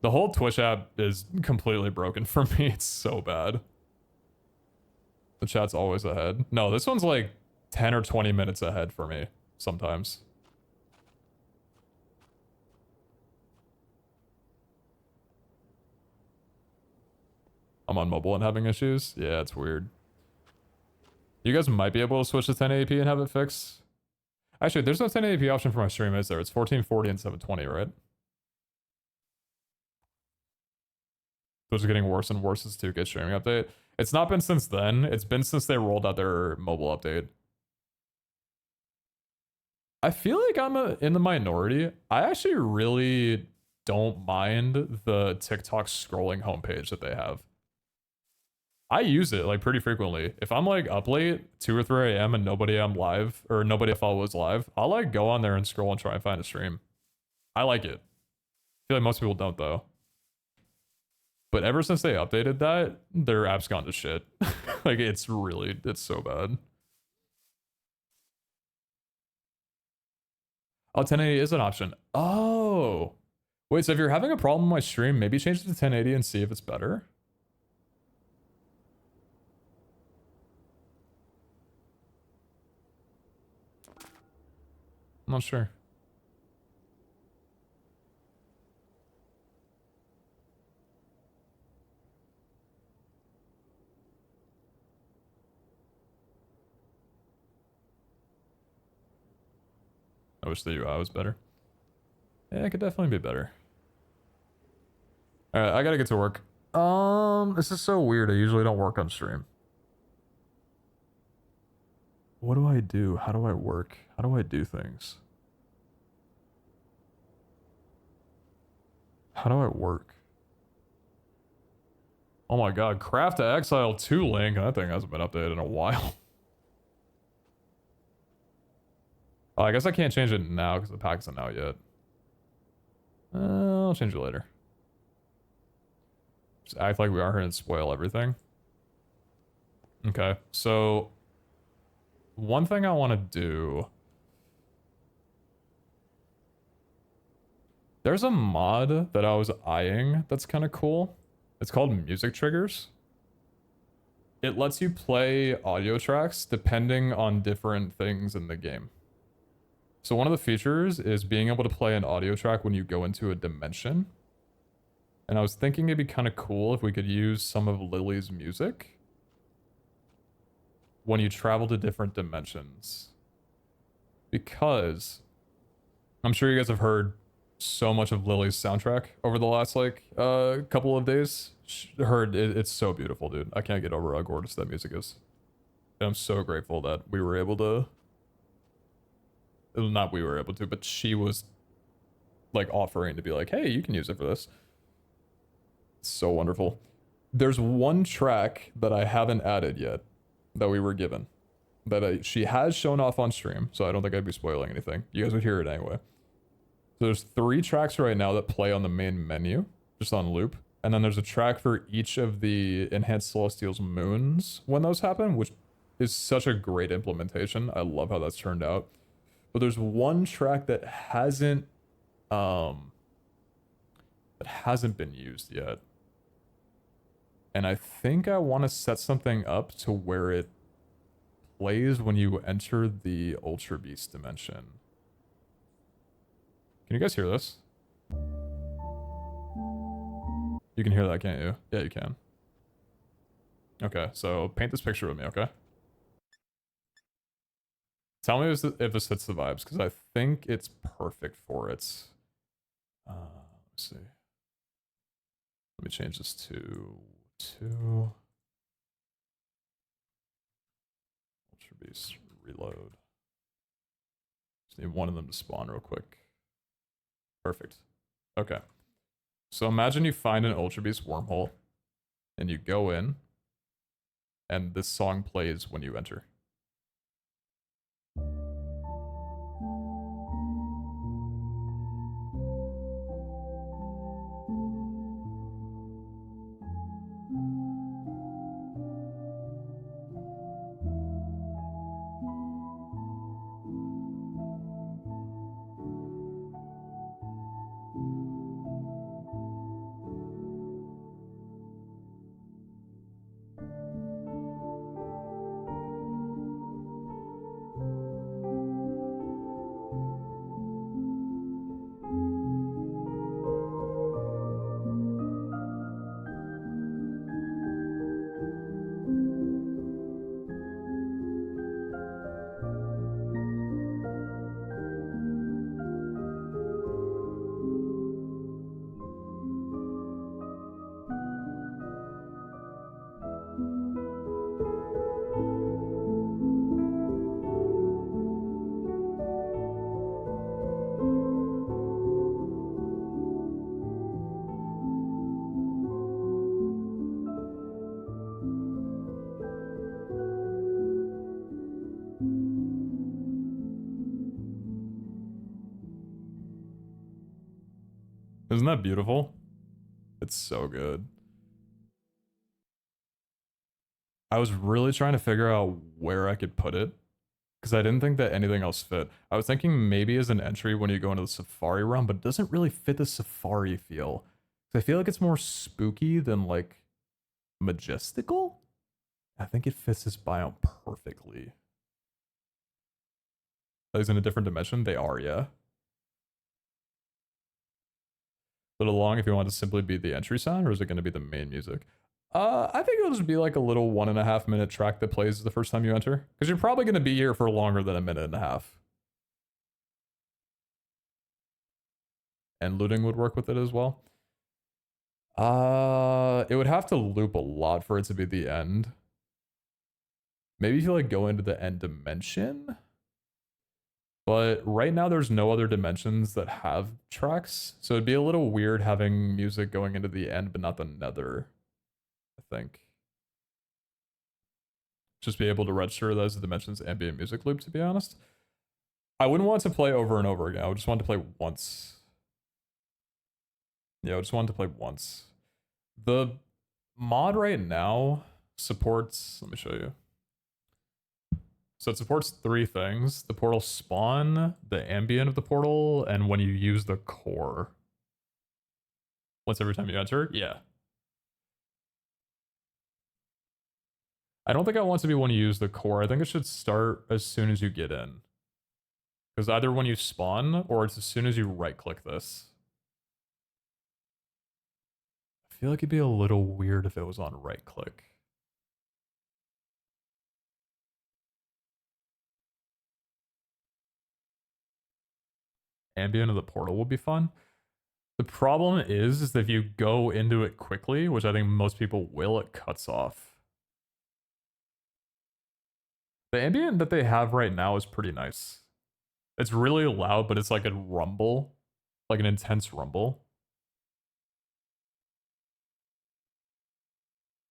The whole Twitch app is completely broken for me. It's so bad. The chat's always ahead. No, this one's like 10 or 20 minutes ahead for me sometimes. I'm on mobile and having issues. Yeah, it's weird. You guys might be able to switch to 1080p and have it fixed. Actually, there's no 1080p option for my stream, is there? It's 1440 and 720, right? Those are getting worse and worse as 2K streaming update. It's not been since then. It's been since they rolled out their mobile update. I feel like I'm in the minority. I actually really don't mind the TikTok scrolling homepage that they have. I use it like pretty frequently. If I'm like up late, 2 or 3 a.m. and nobody I'm live or nobody I follow is live, I'll like go on there and scroll and try and find a stream. I like it. I feel like most people don't though. But ever since they updated that, their app's gone to shit. Like it's so bad. Oh, 1080 is an option. Oh. Wait, so if you're having a problem with my stream, maybe change it to 1080 and see if it's better. I'm not sure. I wish the UI was better. Yeah, it could definitely be better. Alright, I gotta get to work. This is so weird. I usually don't work on stream. What do I do? How do I work? How do I do things? How do I work? Oh my god, Craft to Exile 2 link. That thing hasn't been updated in a while. Oh, I guess I can't change it now because the pack isn't out yet. I'll change it later. Just act like we are here and spoil everything. Okay, so one thing I want to do. There's a mod that I was eyeing that's kind of cool. It's called Music Triggers. It lets you play audio tracks depending on different things in the game. So one of the features is being able to play an audio track when you go into a dimension. And I was thinking it'd be kind of cool if we could use some of Lily's music when you travel to different dimensions. Because I'm sure you guys have heard so much of Lily's soundtrack over the last like couple of days. It's so beautiful, dude. I can't get over how gorgeous that music is. And I'm so grateful that we were able to, not we were able to, but she was like offering to be like, hey, you can use it for this. It's so wonderful. There's one track that I haven't added yet that we were given that she has shown off on stream, so I don't think I'd be spoiling anything. You guys would hear it anyway. So there's 3 tracks right now that play on the main menu, just on loop. And then there's a track for each of the Enhanced Celestials moons when those happen, which is such a great implementation. I love how that's turned out. But there's one track that hasn't been used yet. And I think I want to set something up to where it plays when you enter the Ultra Beast dimension. Can you guys hear this? You can hear that, can't you? Yeah, you can. Okay, so paint this picture with me, okay? Tell me if this hits the vibes, because I think it's perfect for it. Let's see. Let me change this to 2. Ultra Beast, reload. Just need one of them to spawn real quick. Perfect. Okay. So imagine you find an Ultra Beast wormhole, and you go in, and this song plays when you enter. Isn't that beautiful? It's so good. I was really trying to figure out where I could put it because I didn't think that anything else fit. I was thinking maybe as an entry when you go into the Safari realm, but it doesn't really fit the Safari feel. I feel like it's more spooky than like majestical. I think it fits this biome perfectly. Are these in a different dimension? They are, yeah. A little long if you want to simply be the entry sound, or is it going to be the main music? I think it'll just be like a little 1.5 minute track that plays the first time you enter. Because you're probably going to be here for longer than 1.5 minutes. And looting would work with it as well. It would have to loop a lot for it to be the end. Maybe if you like go into the end dimension. But right now there's no other dimensions that have tracks. So it'd be a little weird having music going into the end, but not the nether, I think. Just be able to register those dimensions ambient music loop, to be honest. I wouldn't want to play over and over again. I would just want to play once. Yeah, I just wanted to play once. The mod right now supports, let me show you. So it supports 3 things: the portal spawn, the ambient of the portal, and when you use the core. Once every time you enter? Yeah. I don't think I want to be when you use the core. I think it should start as soon as you get in. Because either when you spawn, or it's as soon as you right-click this. I feel like it'd be a little weird if it was on right-click. Ambient of the portal would be fun. The problem is that if you go into it quickly, which I think most people will, it cuts off. The ambient that they have right now is pretty nice. It's really loud, but it's like a rumble, like an intense rumble.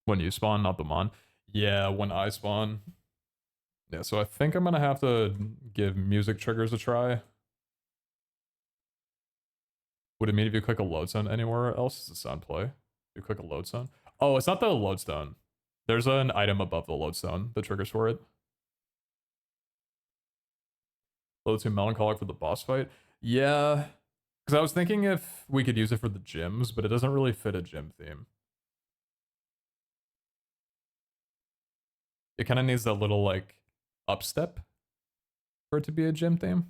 When you spawn, not the mon. Yeah, when I spawn. Yeah, so I think I'm gonna have to give music triggers a try. Would it mean if you click a lodestone anywhere else? Does the sound play? You click a lodestone? Oh, it's not the lodestone. There's an item above the lodestone that triggers for it. A little too melancholic for the boss fight. Yeah, because I was thinking if we could use it for the gyms, but it doesn't really fit a gym theme. It kind of needs that little like upstep for it to be a gym theme.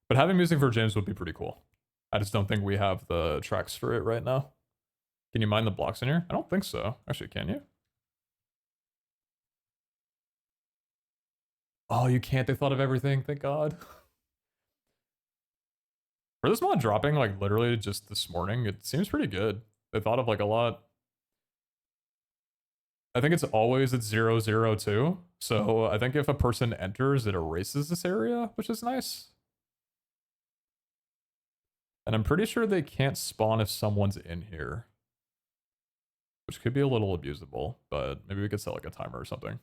But having music for gyms would be pretty cool. I just don't think we have the tracks for it right now. Can you mine the blocks in here? I don't think so. Actually, can you? Oh, you can't. They thought of everything. Thank God. For this mod dropping, like, literally just this morning, it seems pretty good. They thought of, like, a lot. I think it's always at 002. So I think if a person enters, it erases this area, which is nice. And I'm pretty sure they can't spawn if someone's in here. Which could be a little abusable, but maybe we could set, like, a timer or something.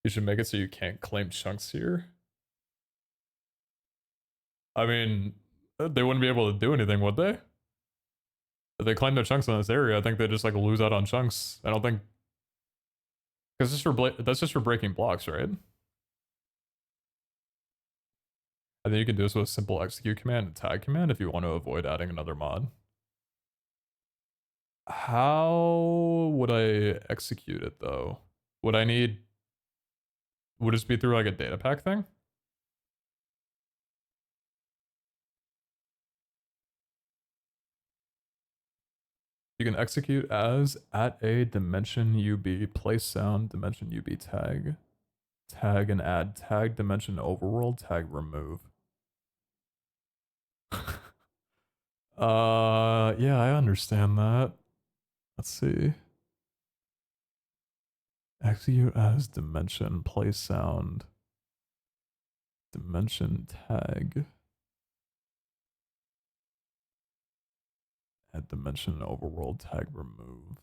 You should make it so you can't claim chunks here. I mean, they wouldn't be able to do anything, would they? If they claim their chunks in this area, I think they just like lose out on chunks. I don't think, because that's just for breaking blocks, right? I think you can do this with a simple execute command and tag command if you want to avoid adding another mod. How would I execute it though? Would I need? Would this be through like a data pack thing? You can execute as at a dimension UB place sound dimension UB tag. Tag and add tag dimension overworld tag remove. Yeah, I understand that. Let's see. Execute as dimension place sound dimension tag. Add dimension overworld tag remove.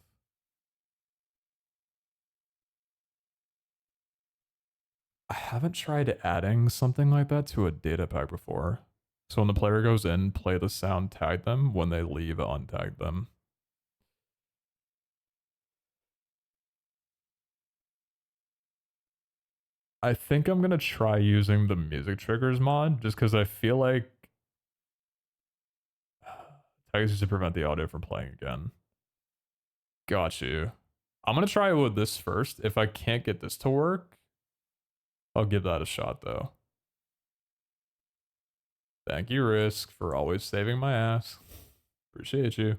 I haven't tried adding something like that to a data pack before. So when the player goes in, play the sound, tag them. When they leave, untag them. I think I'm gonna try using the music triggers mod just because I feel like tags to prevent the audio from playing again. Got you. I'm gonna try it with this first. If I can't get this to work, I'll give that a shot though. Thank you, Risk, for always saving my ass. Appreciate you.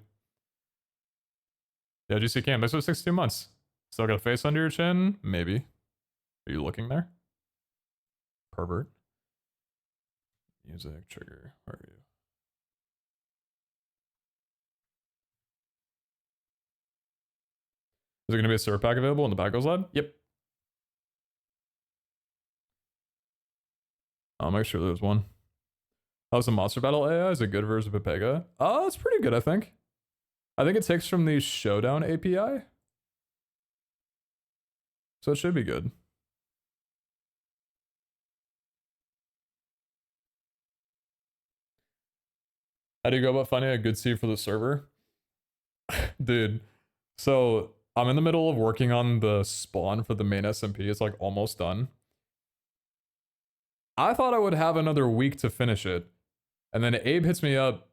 Yeah, GC Cam, this was 62 months. Still got a face under your chin? Maybe. Are you looking there? Pervert. Music trigger. Where are you? Is there going to be a server pack available in the Packos Lab? Yep. I'll make sure there's one. How's the Monster Battle AI? Is it good versus Pepega? It's pretty good, I think. I think it takes from the Showdown API. So it should be good. How do you go about finding a good seed for the server? Dude, so I'm in the middle of working on the spawn for the main SMP. It's like almost done. I thought I would have another week to finish it. And then Abe hits me up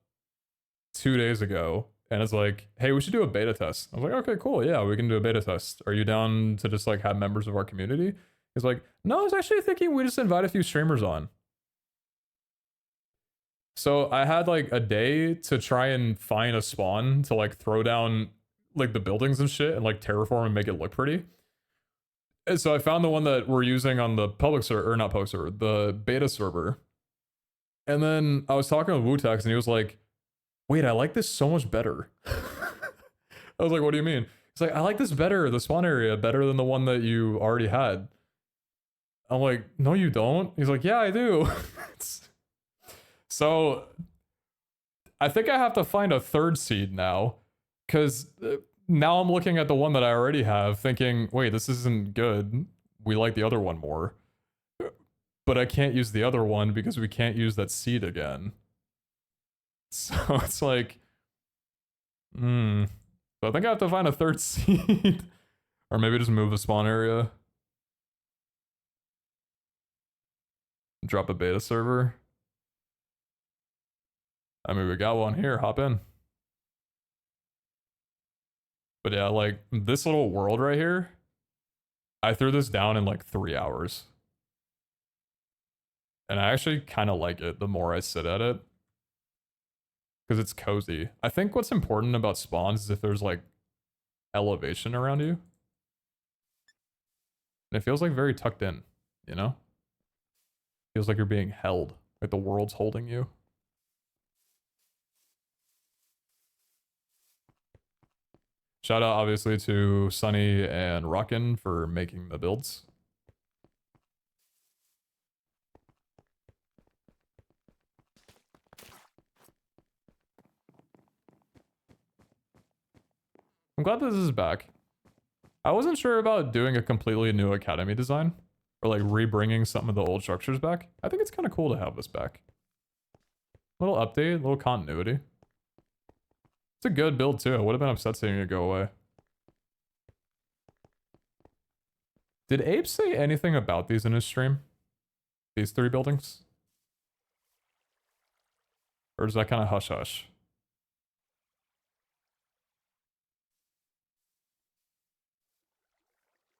2 days ago and it's like, hey, we should do a beta test. I was like, okay, cool. Yeah, we can do a beta test. Are you down to just like have members of our community? He's like, no, I was actually thinking we just invite a few streamers on. So I had like a day to try and find a spawn to like throw down like the buildings and shit and like terraform and make it look pretty. And so I found the one that we're using on the public server, or not public server, the beta server. And then I was talking with Wutex and he was like, wait, I like this so much better. I was like, what do you mean? He's like, I like this better, the spawn area, better than the one that you already had. I'm like, no, you don't. He's like, yeah, I do. So I think I have to find a third seed now, because now I'm looking at the one that I already have thinking, wait, this isn't good. We like the other one more. But I can't use the other one because we can't use that seed again. So it's like, So I think I have to find a third seed. Or maybe just move the spawn area. Drop a beta server. I mean, we got one here, hop in. But yeah, like, this little world right here, I threw this down in like 3 hours. And I actually kind of like it the more I sit at it. Because it's cozy. I think what's important about spawns is if there's like elevation around you. And it feels like very tucked in, you know? Feels like you're being held. Like the world's holding you. Shout out obviously to Sunny and Rockin for making the builds. I'm glad this is back. I wasn't sure about doing a completely new academy design or like rebringing some of the old structures back. I think it's kind of cool to have this back. Little update, little continuity. It's a good build too. I would have been upset seeing it go away. Did Abe say anything about these in his stream? These 3 buildings? Or is that kind of hush-hush?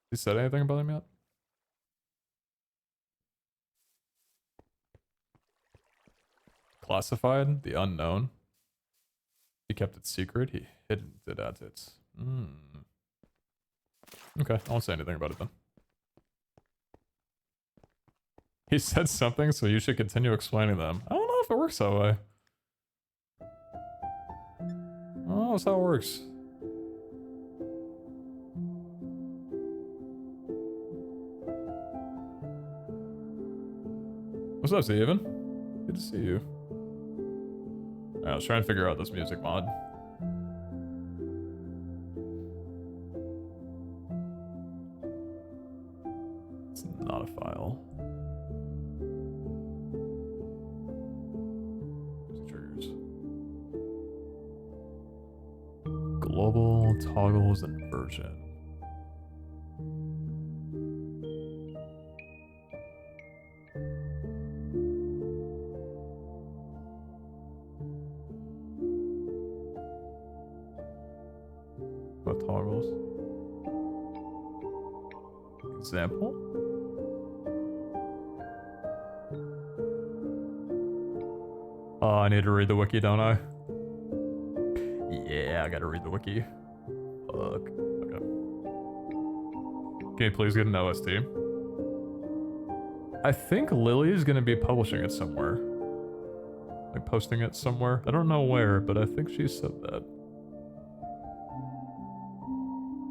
He said anything about them yet? Classified? The unknown? He kept it secret? He hid it at it. Okay, I won't say anything about it then. He said something, so you should continue explaining them. I don't know if it works that way. I don't know if that's how it works. What's up, Steven? Good to see you. I was trying to figure out this music mod. It's not a file. toggles and version. What toggles? Example? Oh, I need to read the wiki, don't I? Yeah, I gotta read the wiki. Fuck. Okay. Can you please get an OST? I think Lily is gonna be publishing it somewhere. Like posting it somewhere. I don't know where, but I think she said that.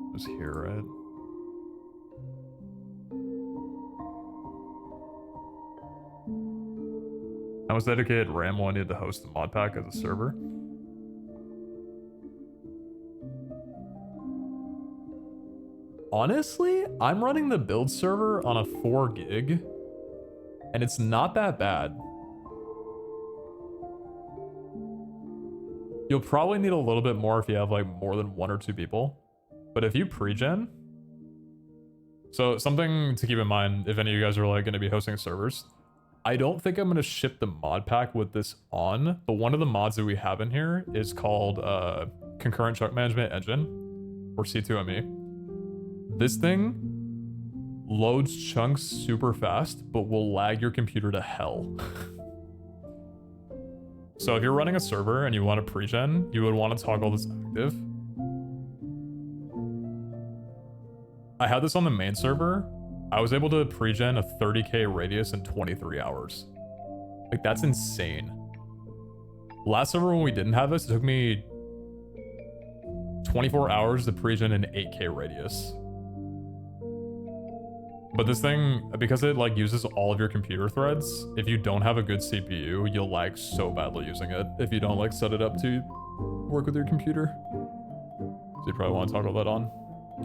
It was here, right? How much dedicated RAM will I need to host the mod pack as a server? Honestly, I'm running the build server on a 4 gig, and it's not that bad. You'll probably need a little bit more if you have like more than 1 or 2 people. But if you pre-gen, so something to keep in mind if any of you guys are like going to be hosting servers, I don't think I'm going to ship the mod pack with this on, but one of the mods that we have in here is called Concurrent Chunk Management Engine, or C2ME. This thing loads chunks super fast, but will lag your computer to hell. So if you're running a server and you want to pre-gen, you would want to toggle this active. I had this on the main server. I was able to pre-gen a 30k radius in 23 hours. Like, that's insane. Last server when we didn't have this, it took me 24 hours to pre-gen an 8k radius. But this thing, because it like uses all of your computer threads, if you don't have a good CPU, you'll lag so badly using it if you don't like set it up to work with your computer. So you probably want to toggle that on.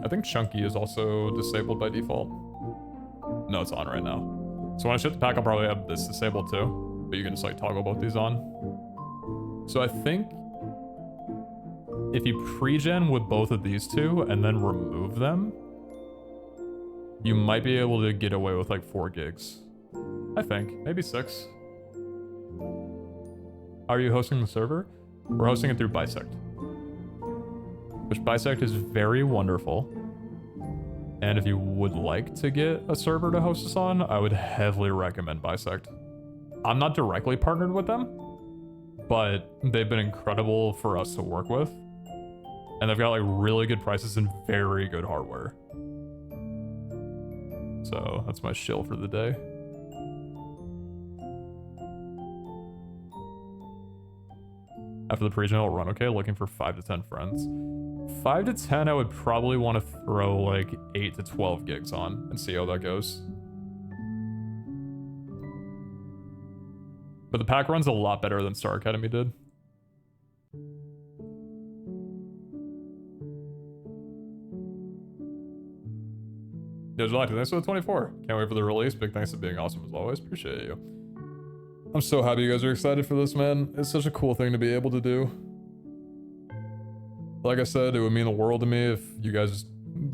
I think Chunky is also disabled by default. No, it's on right now. So when I ship the pack, I'll probably have this disabled too, but you can just like toggle both these on. So I think if you pre-gen with both of these two and then remove them, you might be able to get away with like 4 gigs. I think, maybe 6. Are you hosting the server? We're hosting it through Bisect. Which Bisect is very wonderful. And if you would like to get a server to host this on, I would heavily recommend Bisect. I'm not directly partnered with them, but they've been incredible for us to work with. And they've got like really good prices and very good hardware. So that's my shill for the day. After the pre-gen, it'll run okay, looking for 5 to 10 friends. 5 to 10, I would probably want to throw like 8 to 12 gigs on and see how that goes. But the pack runs a lot better than Star Academy did. Yo, July, thanks for the 24. Can't wait for the release. Big thanks for being awesome as always. Appreciate you. I'm so happy you guys are excited for this, man. It's such a cool thing to be able to do. Like I said, it would mean the world to me if you guys just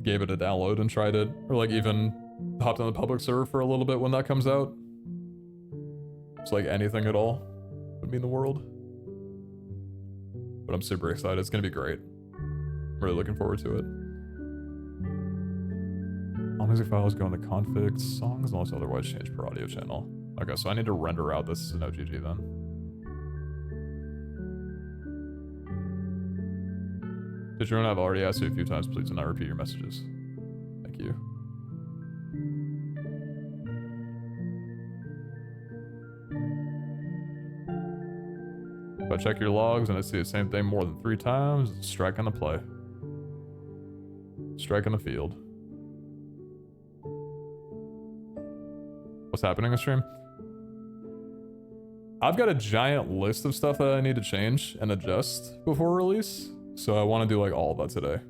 gave it a download and tried it. Or like even hopped on the public server for a little bit when that comes out. It's like anything at all would mean the world. But I'm super excited. It's going to be great. I'm really looking forward to it. All music files go in the config, songs unless otherwise changed per audio channel. Okay, so I need to render out this as an OGG then. Did you know I've already asked you a few times, please do not repeat your messages. Thank you. If I check your logs and I see the same thing more than 3 times, strike on the play. Strike on the field. What's happening on stream? I've got a giant list of stuff that I need to change and adjust before release, so I want to do like all of that today.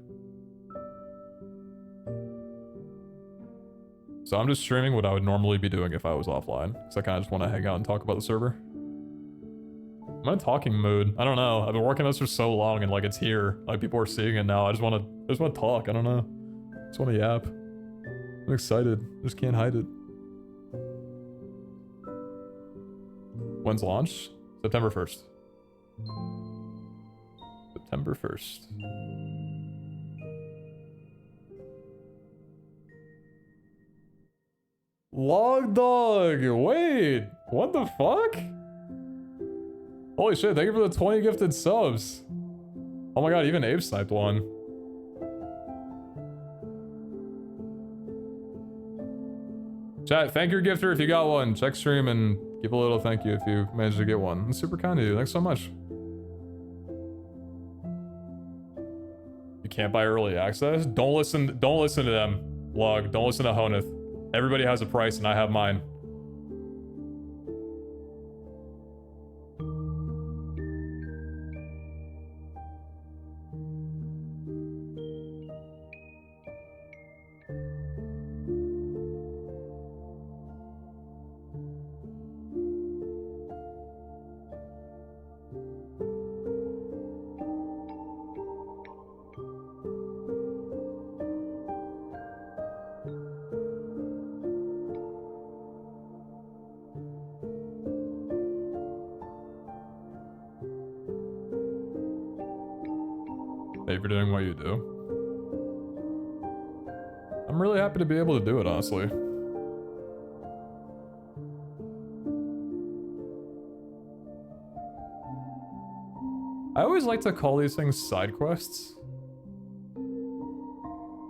So I'm just streaming what I would normally be doing if I was offline, because I kind of just want to hang out and talk about the server. I'm in a talking mood. I don't know. I've been working on this for so long and like it's here. Like people are seeing it now. I just want to talk. I don't know. I just want to yap. I'm excited. I just can't hide it. When's launch? September 1st. September 1st. Log dog, wait, what the fuck? Holy shit, thank you for the 20 gifted subs. Oh my god, even Abe sniped one. Chat, thank your gifter if you got one. Check stream and give a little thank you if you managed to get one. That's super kind of you, thanks so much. You can't buy early access? Don't listen to them, Log. Don't listen to Honeth. Everybody has a price and I have mine. Thank you for doing what you do. I'm really happy to be able to do it, honestly. I always like to call these things side quests.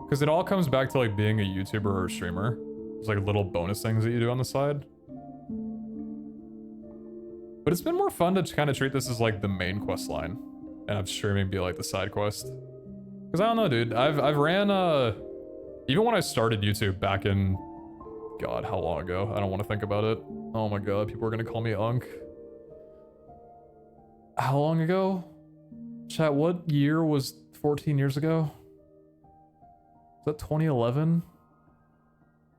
Because it all comes back to like being a YouTuber or a streamer. There's like little bonus things that you do on the side. But it's been more fun to kind of treat this as like the main quest line. And have streaming be like the side quest. Because I don't know, dude. I've ran, even when I started YouTube back in, God, how long ago? I don't want to think about it. Oh my god, people are going to call me Unk. How long ago? Chat, what year was 14 years ago? Was that 2011?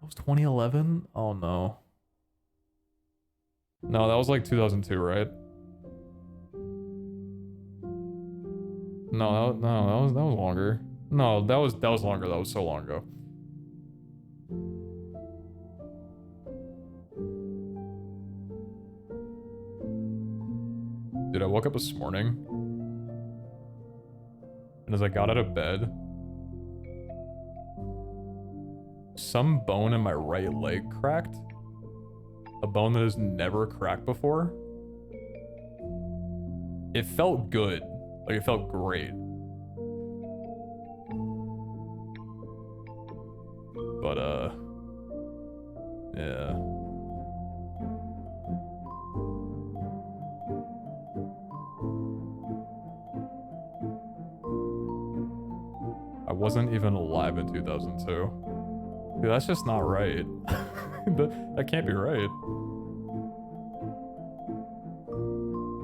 That was 2011? Oh no. No, that was like 2002, right? No, that was longer. No, that was longer. That was so long ago. Dude, I woke up this morning, and as I got out of bed, some bone in my right leg cracked. A bone that has never cracked before. It felt good. Like, it felt great. But, yeah. I wasn't even alive in 2002. Dude, that's just not right. That can't be right.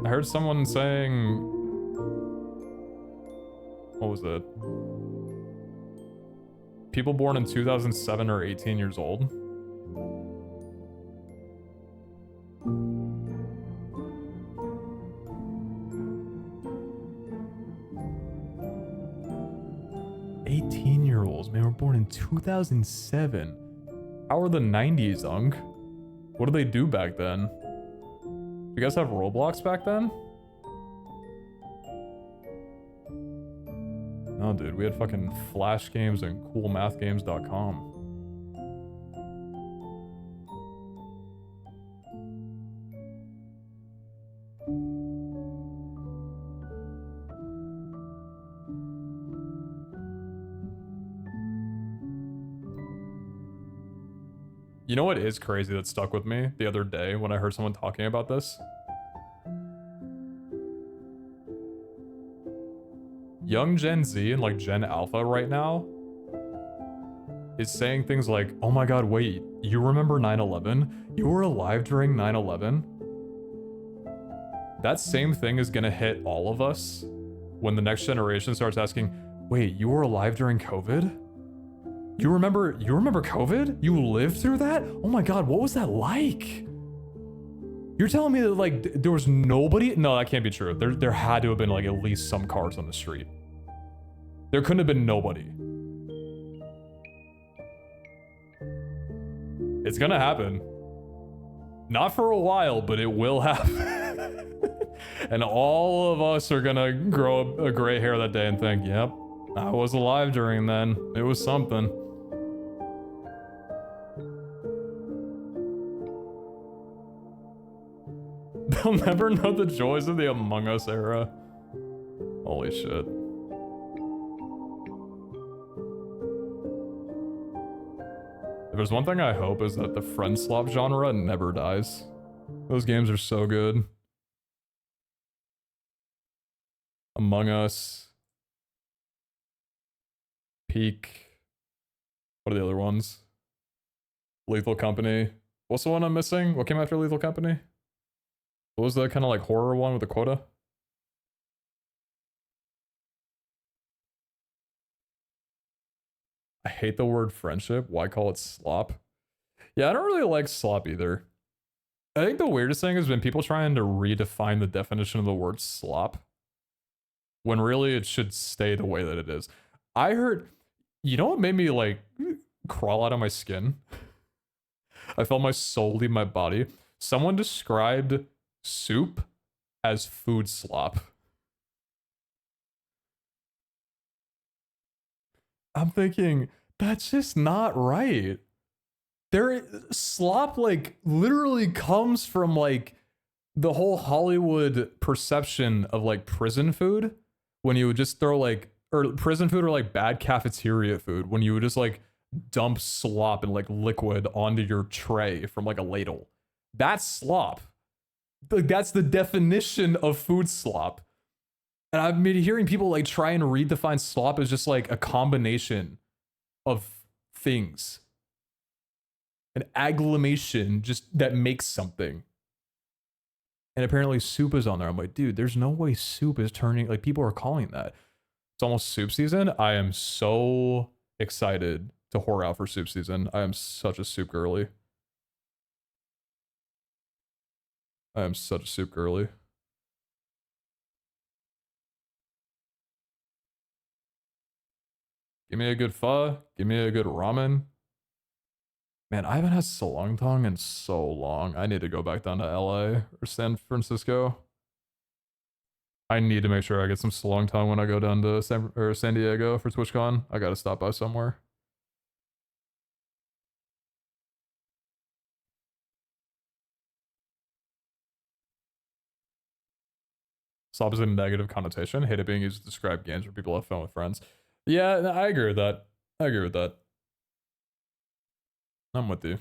I heard someone saying... What was it? People born in 2007 are 18 years old. $18-year-olds, man, were born in 2007. How are the 90s, Unk? What did they do back then? You guys have Roblox back then? No, dude, we had fucking Flash games and coolmathgames.com. You know what is crazy that stuck with me the other day when I heard someone talking about this? Young Gen Z and like Gen Alpha right now is saying things like, oh my god, wait, you remember 9/11? You were alive during 9/11? That same thing is gonna hit all of us when the next generation starts asking, wait, you were alive during COVID? You remember COVID? You lived through that? Oh my god, what was that like? You're telling me that like there was nobody? No, that can't be true. There had to have been like at least some cars on the street. There couldn't have been nobody. It's gonna happen. Not for a while, but it will happen. And all of us are gonna grow a gray hair that day and think, yep, I was alive during then. It was something. They'll never know the joys of the Among Us era. Holy shit. If there's one thing I hope is that the friend slop genre never dies. Those games are so good. Among Us. Peak. What are the other ones? Lethal Company. What's the one I'm missing? What came after Lethal Company? What was the kind of like horror one with the quota? I hate the word friendship. Why call it slop? Yeah, I don't really like slop either. I think the weirdest thing is when people trying to redefine the definition of the word slop, when really it should stay the way that it is. I heard, you know what made me like crawl out of my skin? I felt my soul leave my body. Someone described soup as food slop. I'm thinking, that's just not right. Slop like literally comes from like the whole Hollywood perception of like prison food, when you would just throw like, or prison food or like bad cafeteria food, when you would just like dump slop and like liquid onto your tray from like a ladle. That's slop. Like that's the definition of food slop. And I've been hearing people like try and redefine slop as just like a combination of things. An agglomeration just that makes something. And apparently soup is on there. I'm like, dude, there's no way soup is turning, like people are calling that. It's almost soup season. I am so excited to whore out for soup season. I am such a soup girly. I am such a soup girly. Give me a good pho. Give me a good ramen. Man, I haven't had Tong in so long. I need to go back down to LA or San Francisco. I need to make sure I get some Tong when I go down to San Diego for TwitchCon. I gotta stop by somewhere. Slop is a negative connotation. Hate it being used to describe games where people have fun with friends. Yeah, I agree with that. I agree with that. I'm with you.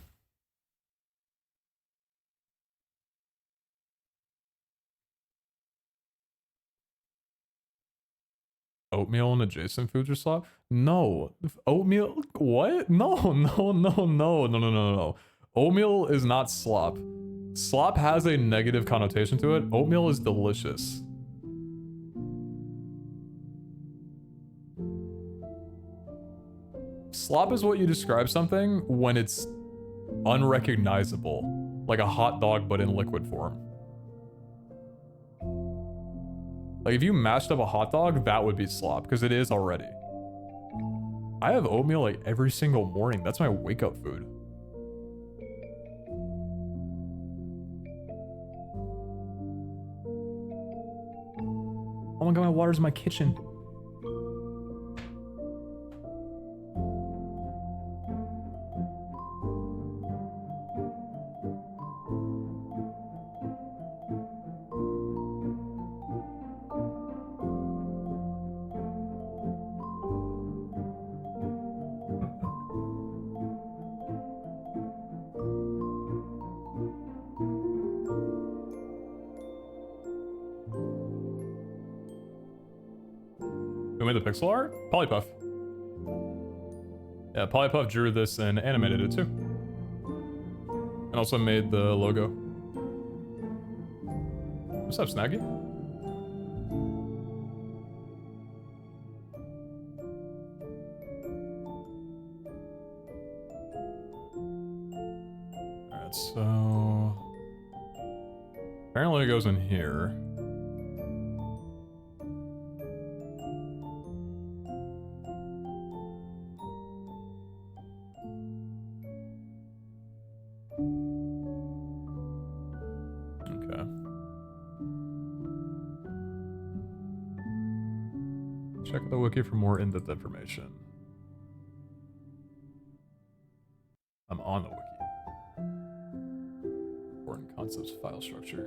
Oatmeal and adjacent foods are slop? No. Oatmeal? What? No, no, no, no, no, no, no, no. Oatmeal is not slop. Slop has a negative connotation to it. Oatmeal is delicious. Slop is what you describe something when it's unrecognizable, like a hot dog but in liquid form. Like if you mashed up a hot dog, that would be slop, because it is already. I have oatmeal like every single morning. That's my wake up food. Oh my god, my water's in my kitchen. Who made the pixel art? Polypuff. Yeah, Polypuff drew this and animated it too. And also made the logo. What's up, Snaggy? Alright, so... Apparently it goes in here. Okay. Check the wiki for more in-depth information. I'm on the wiki. Important concepts, file structure.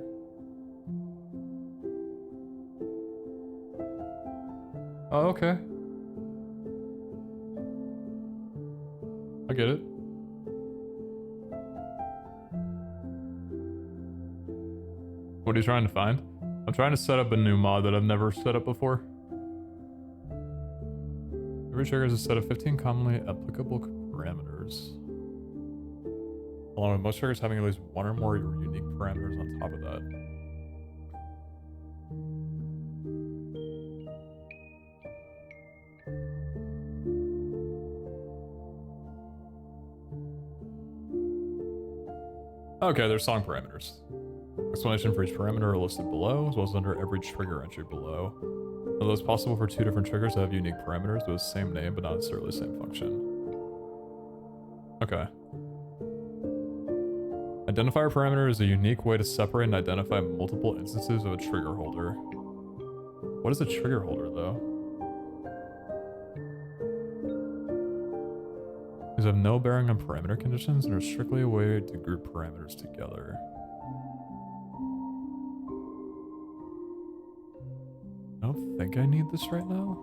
Oh, okay. I get it. What are you trying to find? I'm trying to set up a new mod that I've never set up before. Every trigger is a set of 15 commonly applicable parameters, along with most triggers having at least one or more unique parameters on top of that. Okay, there's song parameters. Explanation for each parameter are listed below, as well as under every trigger entry below. Although it's possible for two different triggers to have unique parameters with the same name but not necessarily the same function. Okay. Identifier parameter is a unique way to separate and identify multiple instances of a trigger holder. What is a trigger holder, though? These have no bearing on parameter conditions and are strictly a way to group parameters together. I don't think I need this right now.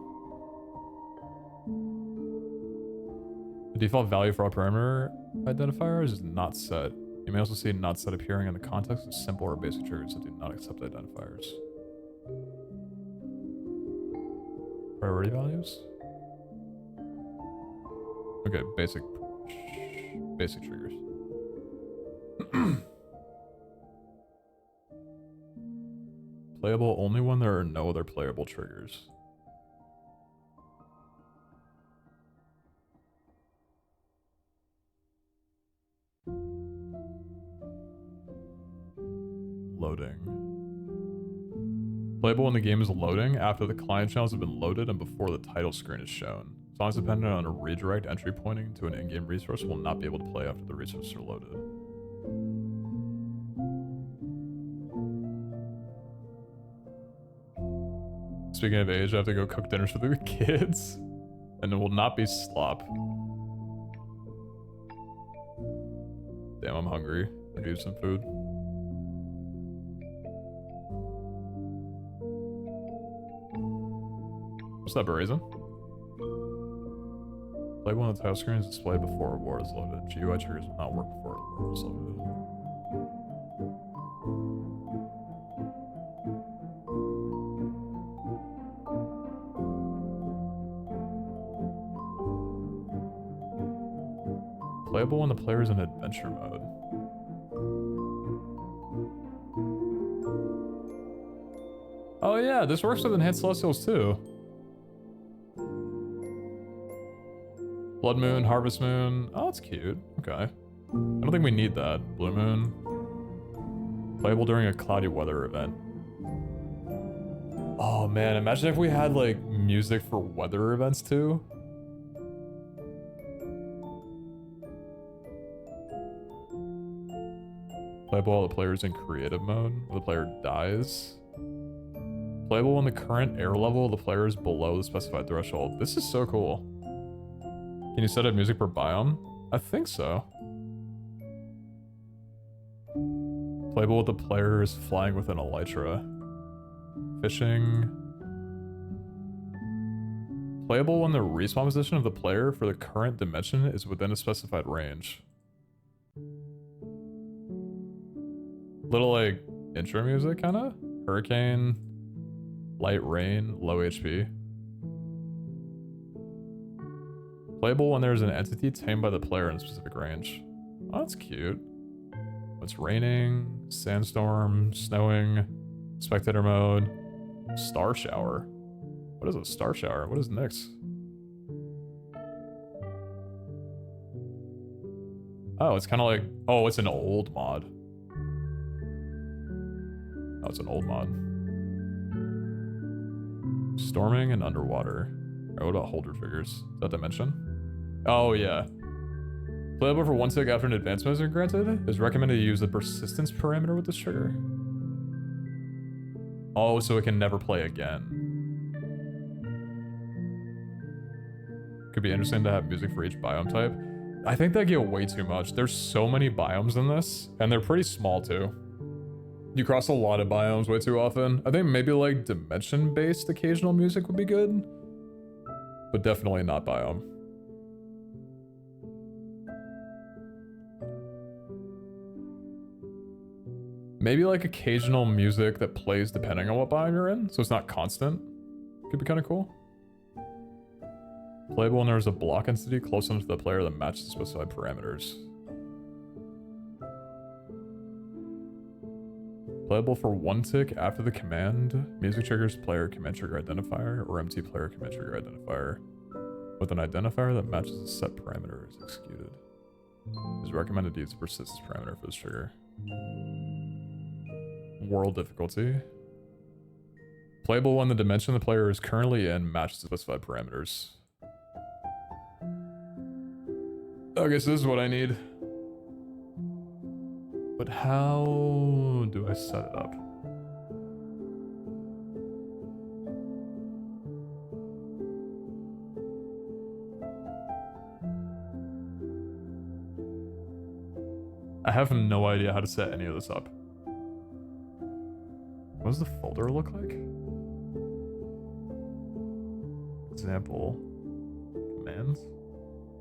The default value for all parameter identifiers is not set. You may also see not set appearing in the context of simple or basic triggers that do not accept identifiers. Priority values? Okay, basic triggers. Playable only when there are no other playable triggers. Loading. Playable when the game is loading after the client channels have been loaded and before the title screen is shown. Songs dependent on a redirect entry pointing to an in-game resource will not be able to play after the resources are loaded. Speaking of age, I have to go cook dinners for the kids. And it will not be slop. Damn, I'm hungry. I need some food. What's that, Brazen? Playable on the title screen is displayed before a reward is loaded. GUI triggers will not work before a reward is loaded. Playable when the player is in adventure mode. Oh yeah, this works with Enhanced Celestials too. Blood Moon, Harvest Moon. Oh, that's cute. Okay. I don't think we need that. Blue Moon. Playable during a cloudy weather event. Oh man, imagine if we had like music for weather events too. Playable while the player is in creative mode, when the player dies. Playable when the current air level of the player is below the specified threshold. This is so cool. Can you set up music per biome? I think so. Playable with the player is flying with an elytra. Fishing. Playable when the respawn position of the player for the current dimension is within a specified range. Little like intro music kinda? Hurricane, light rain, low HP. Playable when there's an entity tamed by the player in a specific range. Oh, that's cute. It's raining, sandstorm, snowing, spectator mode, star shower. What is a star shower? What is Nyx? Oh, it's kind of like, oh, it's an old mod. Oh, it's an old mod. Storming and underwater. Alright, what about holder figures? Is that dimension? Oh, yeah. Playable for 1 tick after an advancement is granted. It's recommended to use the persistence parameter with this trigger. Oh, so it can never play again. Could be interesting to have music for each biome type. I think they get way too much. There's so many biomes in this, and they're pretty small too. You cross a lot of biomes way too often. I think maybe like dimension-based occasional music would be good, but definitely not biome. Maybe like occasional music that plays depending on what biome you're in, so it's not constant. Could be kind of cool. Playable when there's a block entity close enough to the player that matches the specified parameters. Playable for 1 tick after the command. Music triggers player command trigger identifier or MT player command trigger identifier with an identifier that matches a set parameter is executed. It is recommended to use the persistence parameter for this trigger. World difficulty. Playable when the dimension the player is currently in matches the specified parameters. Okay, so this is what I need. But how do I set it up? I have no idea how to set any of this up. What does the folder look like? Example. Commands?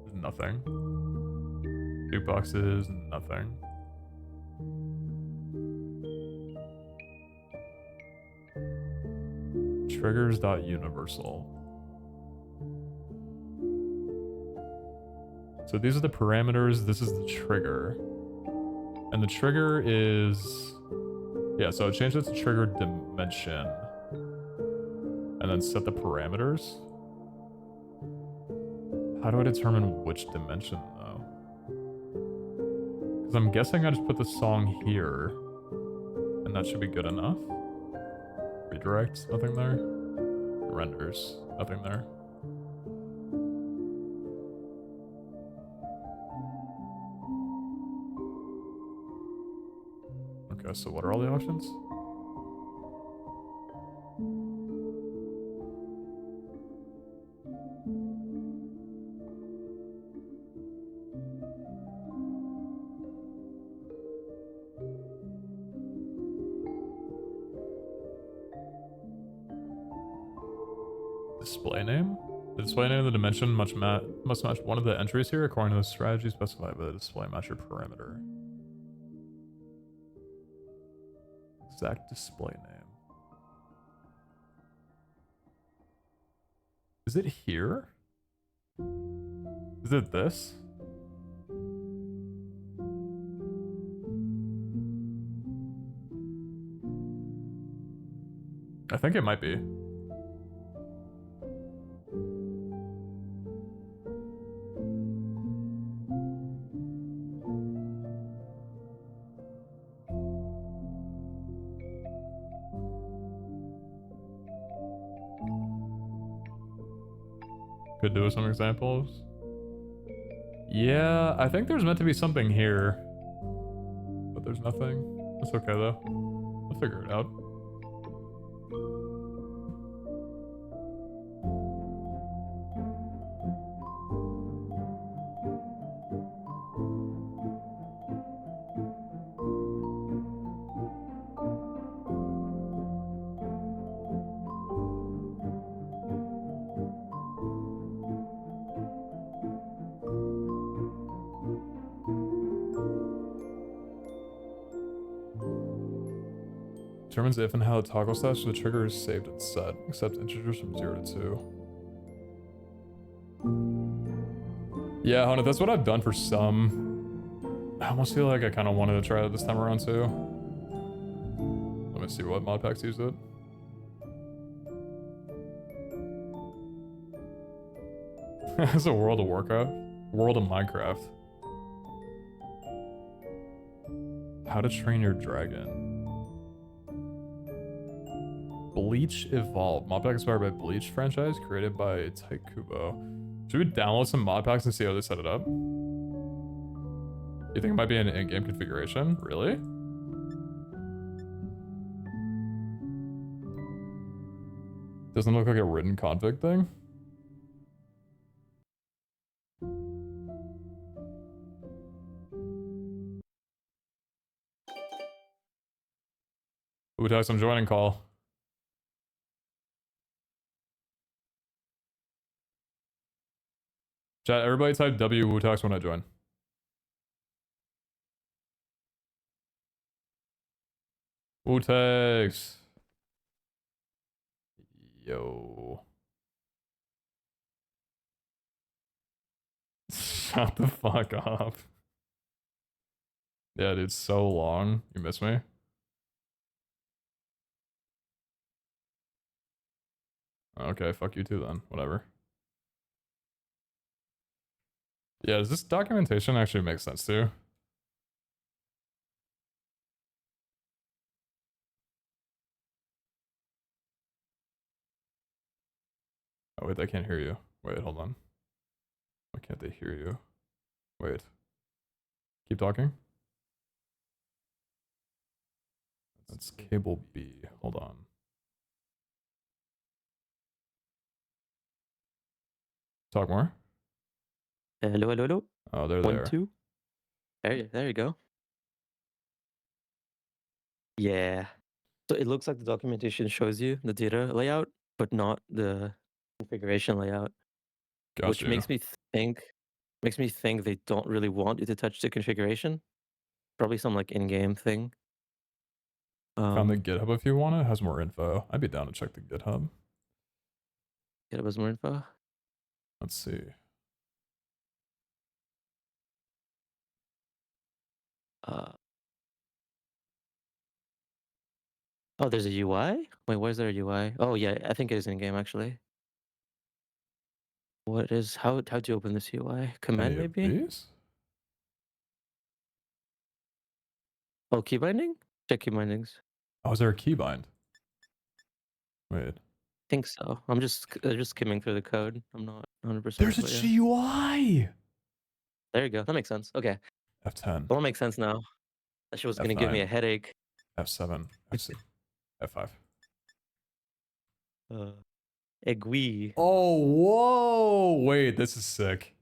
There's nothing. Jukeboxes, nothing. Triggers.universal. So these are the parameters, this is the trigger. And the trigger is... yeah, so change it to trigger dimension. And then set the parameters. How do I determine which dimension though? Because I'm guessing I just put the song here. And that should be good enough. Redirect, nothing there. Renders, nothing there. Okay, so what are all the options? Display name? The display name of the dimension must match one of the entries here according to the strategy specified by the display matcher parameter. Exact display name. Is it here? Is it this? I think it might be. Could do some examples. Yeah, I think there's meant to be something here. But there's nothing. That's okay though. I'll figure it out. Determines if and how the toggle status for the trigger is saved and set, except integers from 0 to 2. Yeah, Hunter, that's what I've done for some. I almost feel like I kind of wanted to try it this time around too. Let me see what mod packs use it. It's a World of Warcraft. World of Minecraft. How to train your dragon. Bleach Evolved. Mod pack inspired by Bleach franchise, created by Taikubo. Should we download some mod packs and see how they set it up? You think it might be an in-game configuration? Really? Doesn't look like a written config thing. Wu-Tax, I'm joining call. Chat, everybody type W Wu-Tax when I join. Wu-Tax. Yo. Shut the fuck up. Yeah, dude, so long. You miss me? Okay, fuck you too then. Whatever. Yeah, does this documentation actually make sense too? Oh wait, I can't hear you. Wait, hold on. Why can't they hear you? Wait. Keep talking. That's cable B. Hold on. Talk more. Hello, hello, hello. Oh, they're 1, there. 2. There you go. Yeah. So it looks like the documentation shows you the data layout, but not the configuration layout, Got which you. makes me think they don't really want you to touch the configuration. Probably some like in-game thing. Found the GitHub if you want it. Has more info. I'd be down to check the GitHub. GitHub has more info. Let's see. Oh, there's a UI? Wait, where's there a UI? Oh yeah, I think it is in-game actually. How'd you open this UI? Command Any of maybe? these? Oh, key binding? Check key bindings. Oh, is there a keybind? Wait. Think so. I'm just skimming through the code. I'm not 100%, There's a but yeah. GUI! There you go. That makes sense. Okay. F10. Well, that makes sense now. That shit was gonna give me a F9. headache. F7. F6. F5. Aiguille. Oh, whoa! Wait, this is sick.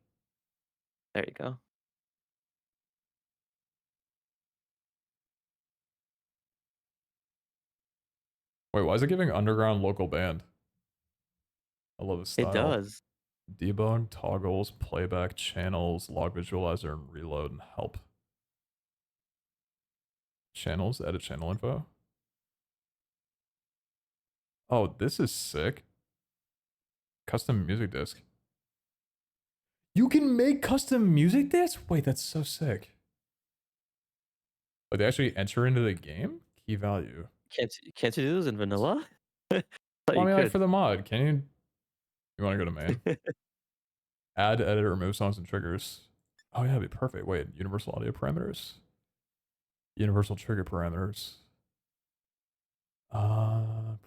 There you go. Wait, why is it giving underground local band? I love the style. It does. Debug, toggles, playback, channels, log visualizer, and reload and help. Channels, edit channel info. Oh, this is sick. Custom music disc. You can make custom music discs? Wait, that's so sick. Like they actually enter into the game? Key value. Can't you do this in vanilla? Well, I You mean, like could. for the mod, can you? You want to go to main? Add, edit, remove songs and triggers. Oh yeah, that'd be perfect. Wait, universal audio parameters. Universal trigger parameters.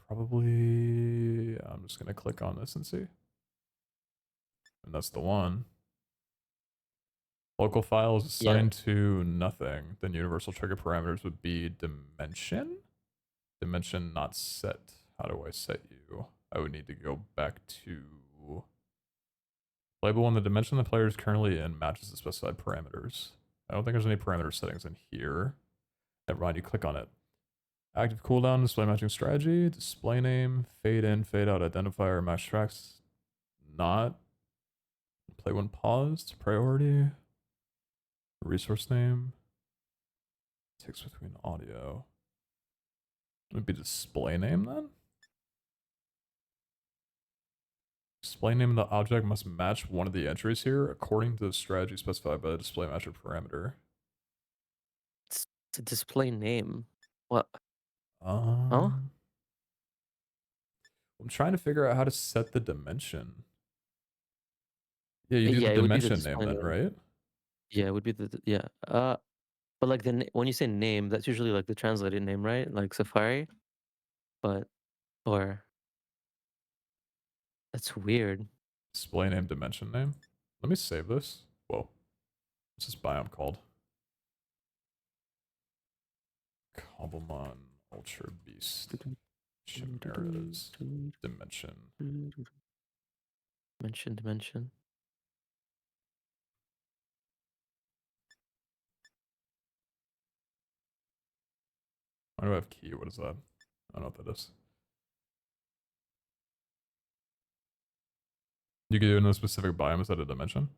Probably. I'm just gonna click on this and see. And that's the one. Local file is assigned to nothing. Then universal trigger parameters would be dimension. Dimension not set. How do I set you? I would need to go back to label when the dimension the player is currently in matches the specified parameters. I don't think there's any parameter settings in here. Never mind, you click on it. Active cooldown, display matching strategy, display name, fade in, fade out, identifier, match tracks, not. Play when paused, priority, resource name, ticks between audio. Would be display name then? Display name of the object must match one of the entries here according to the strategy specified by the display matcher parameter. It's a display name. What? I'm trying to figure out how to set the dimension. Yeah, you do Yeah, the it would be the dimension name display then, name. right? Yeah, it would be yeah. But like when you say name, that's usually like the translated name, right? Like Safari. But Or that's weird. Display name, dimension name. Let me save this. Whoa. What's this biome called? Cobblemon, Ultra Beast, Chimeras, Dimension. Dimension. Why do I have key? What is that? I don't know what that is. You can do in a specific biome instead of dimension?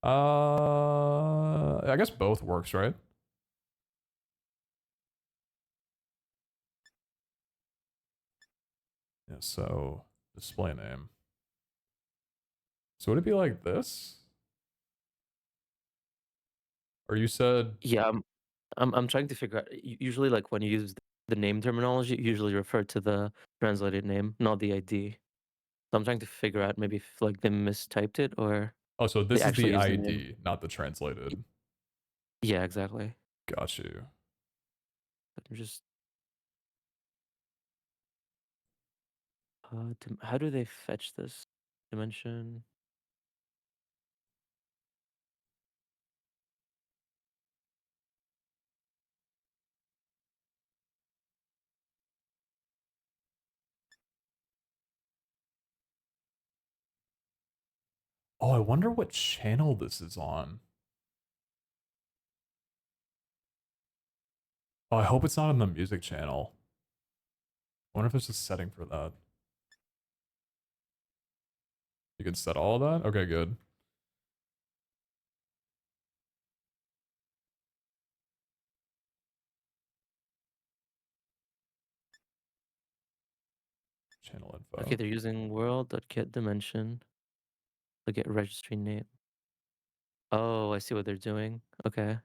I guess both works, right? Yeah, so display name. So would it be like this? Or you said, Yeah, I'm trying to figure out. Usually, like when you use the name terminology, you usually refer to the translated name, not the ID. So I'm trying to figure out maybe if like they mistyped it or oh, so they this is actually the used the name. ID, not the Y- translated. Yeah, exactly. Got you. I'm just how do they fetch this dimension? Oh, I wonder what channel this is on. Oh, I hope it's not on the music channel. I wonder if there's a setting for that. You can set all of that? Okay, good. Channel Okay, info. they're using world.getDimension to get registry name. Oh, I see what they're doing. Okay.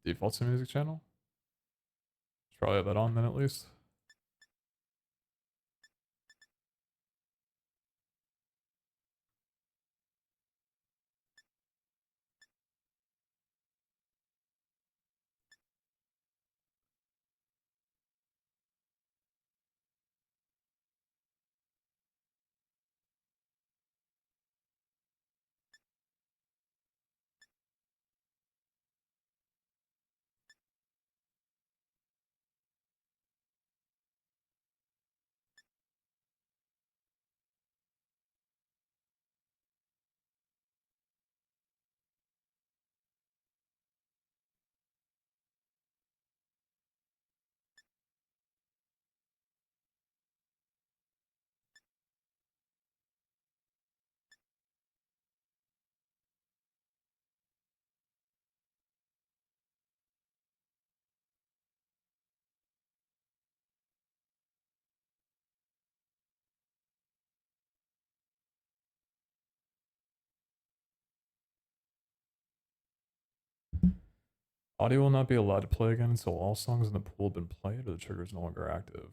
Defaults to music channel? Should probably have that on then at least. Audio will not be allowed to play again until all songs in the pool have been played or the trigger is no longer active.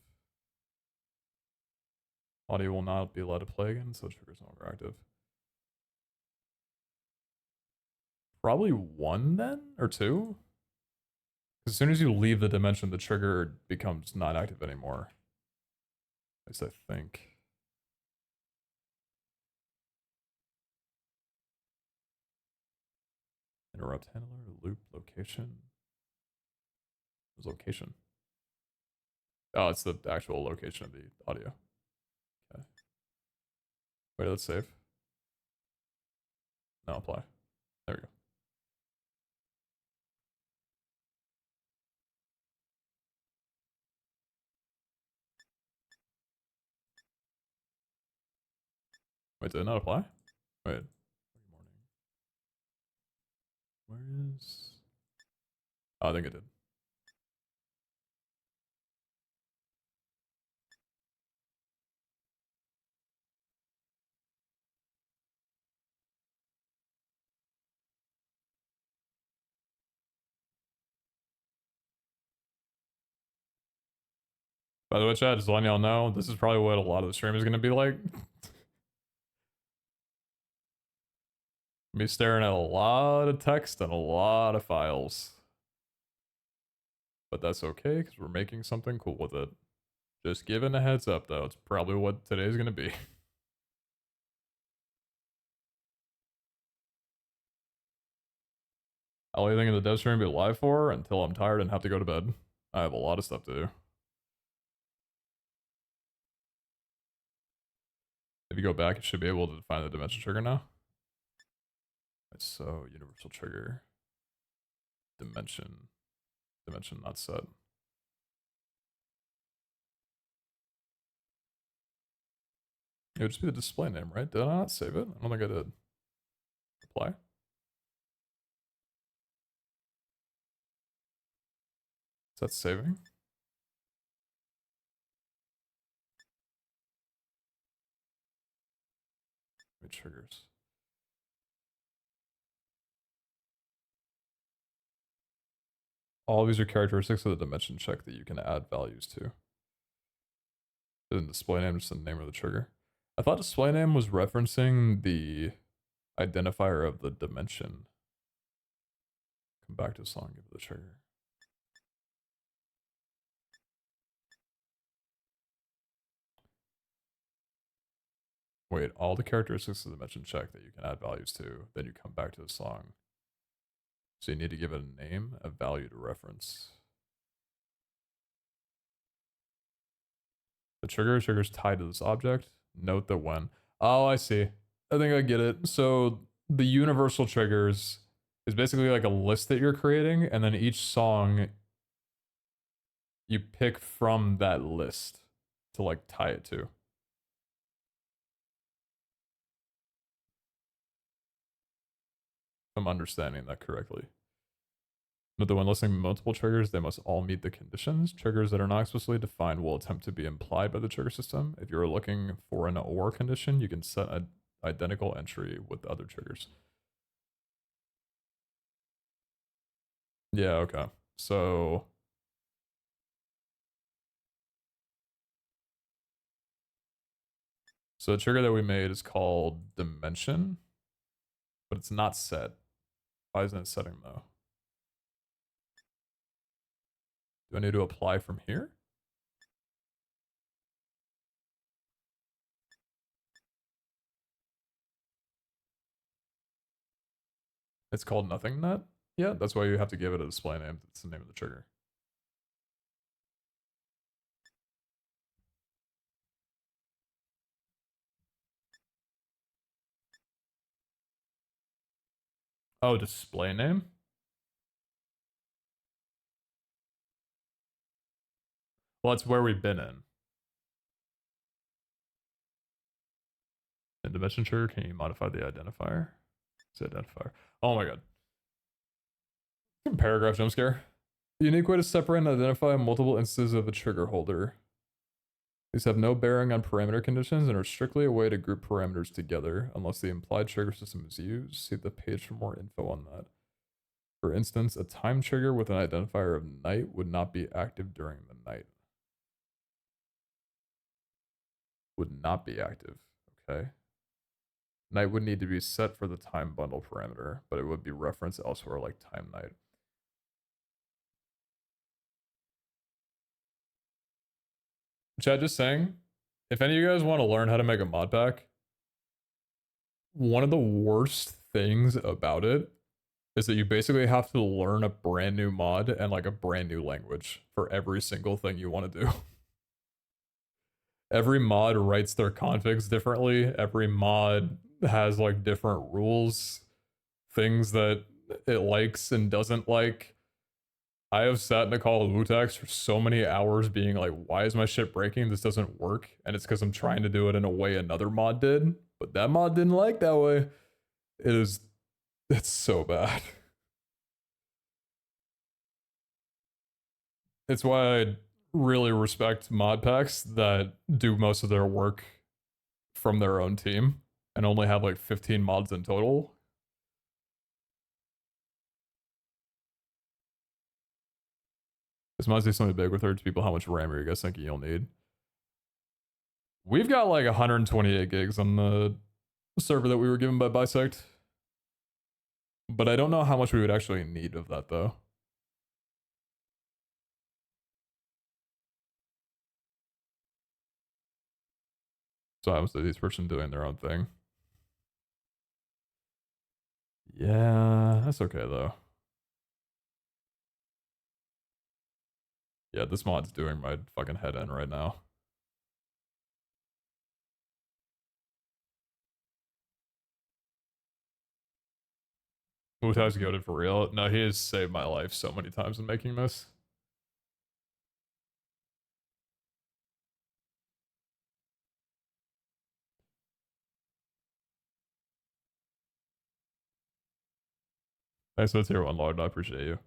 Audio will not be allowed to play again until the trigger is no longer active. Probably one then? Or two? As soon as you leave the dimension, the trigger becomes not active anymore. At least I think. Interrupt handler, loop, location. What's location? Oh, it's the actual location of the audio. Okay. Wait, let's save. No, apply. There we go. Wait, did it not apply? Wait. Morning. Where is... Oh, I think it did. By the way, chat, just letting y'all know, this is probably what a lot of the stream is going to be like. Me staring at a lot of text and a lot of files. But that's okay, because we're making something cool with it. Just giving a heads up, though. It's probably what today's going to be. How long do you think the dev stream will be live for? Until I'm tired and have to go to bed. I have a lot of stuff to do. If you go back, you should be able to define the dimension trigger now. So, universal trigger. Dimension not set. It would just be the display name, right? Did I not save it? I don't think I did. Apply. Is that saving? Wait, triggers. All of these are characteristics of the dimension check that you can add values to. Isn't display name just the name of the trigger? I thought display name was referencing the identifier of the dimension. Come back to the song, give it the trigger. Wait, all the characteristics of the dimension check that you can add values to, then you come back to the song. So you need to give it a name, a value to reference. The trigger's tied to this object. Note that when. Oh, I see. I think I get it. So the universal triggers is basically like a list that you're creating, and then each song you pick from that list to like tie it to. I'm understanding that correctly. But when listing multiple triggers, they must all meet the conditions. Triggers that are not explicitly defined will attempt to be implied by the trigger system. If you're looking for an or condition, you can set an identical entry with other triggers. Yeah, okay. So the trigger that we made is called dimension, but it's not set. Why isn't it setting though? Do I need to apply from here? It's called nothing net? Yeah, that's why you have to give it a display name. That's the name of the trigger. Oh, display name? Well, it's where we've been in. In dimension trigger, can you modify the identifier? It's the identifier. Oh my god. Paragraph jump scare. The unique way to separate and identify multiple instances of a trigger holder. These have no bearing on parameter conditions and are strictly a way to group parameters together unless the implied trigger system is used. See the page for more info on that. For instance, a time trigger with an identifier of night would not be active during the night. Would not be active. Okay. Night would need to be set for the time bundle parameter, but it would be referenced elsewhere like time night. Chad, just saying, if any of you guys want to learn how to make a mod pack, one of the worst things about it is that you basically have to learn a brand new mod and like a brand new language for every single thing you want to do. Every mod writes their configs differently. Every mod has like different rules, things that it likes and doesn't like. I have sat in a call with Wutax for so many hours being like, why is my shit breaking? This doesn't work. And it's because I'm trying to do it in a way another mod did, but that mod didn't like that way. It's so bad. It's why I really respect mod packs that do most of their work from their own team and only have like 15 mods in total. This might say something big with 30 people. How much RAM are you guys thinking you'll need? We've got like 128 gigs on the server that we were given by Bisect. But I don't know how much we would actually need of that though. So I was each person doing their own thing. Yeah, that's okay though. Yeah, this mod's doing my fucking head in right now. Mutai's goaded for real. No, he has saved my life so many times in making this. Thanks for the tier 1 Lord, I appreciate you.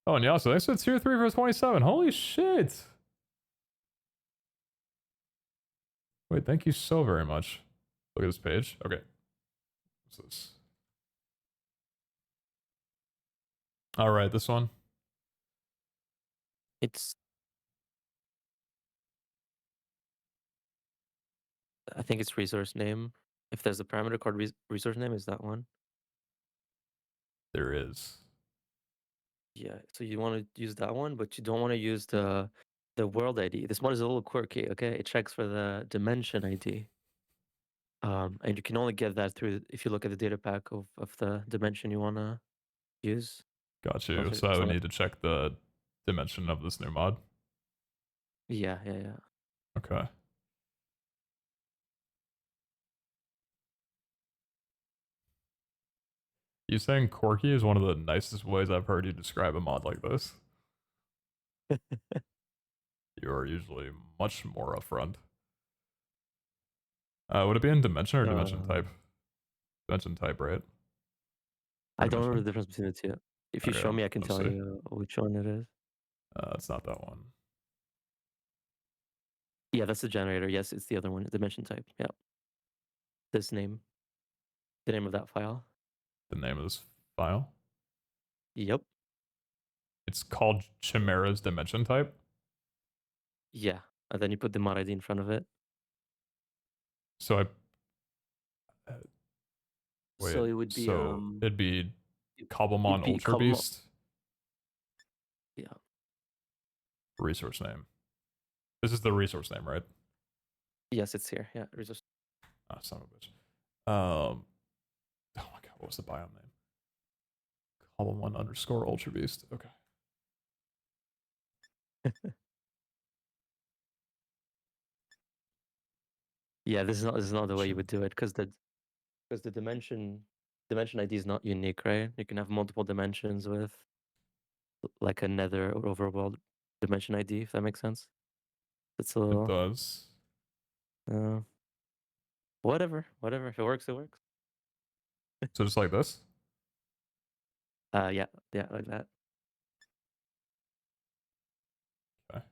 Oh, and Yasuo, thanks for the tier 3 for 27. Holy shit! Wait, thank you so very much. Look at this page. Okay. What's this? Alright, this one. It's I think it's resource name. If there's a parameter called resource name, is that one? There is. Yeah. So you want to use that one, but you don't want to use the world ID. This one is a little quirky. Okay, it checks for the dimension ID. And you can only get that through if you look at the data pack of the dimension you want to use. Got So you. if So I it's would not, need to check the dimension of this new mod. yeah. Okay. You saying quirky is one of the nicest ways I've heard you describe a mod like this. You are usually much more upfront. Would it be in dimension or dimension type? Um, Dimension type, right? Or I don't remember dimension? the difference between the two. If you Okay, show me, I can let's tell see. you which one it is. It's not that one. Yeah, that's the generator. Yes, it's the other one. Dimension type. Yeah. This name, the name of that file. The name of this file. Yep. It's called Chimera's dimension type. Yeah. And then you put the mod ID in front of it. So I So wait. it would be So it'd be it'd cobblemon be Ultra common. Beast Yeah. resource name. This is the resource name, right? Yes, it's here. Yeah. Resource. Ah, son of a bitch. Oh my god, what was the biome name? Cobblemon underscore Ultra Beast. Okay. Yeah, this is not the way you Dimension. would do it because the dimension ID is not unique, right? You can have multiple dimensions with like a nether or overworld dimension ID, if that makes sense. It's a It little does. uh, whatever. If it works, it works. So just like this. Yeah, like that. Okay.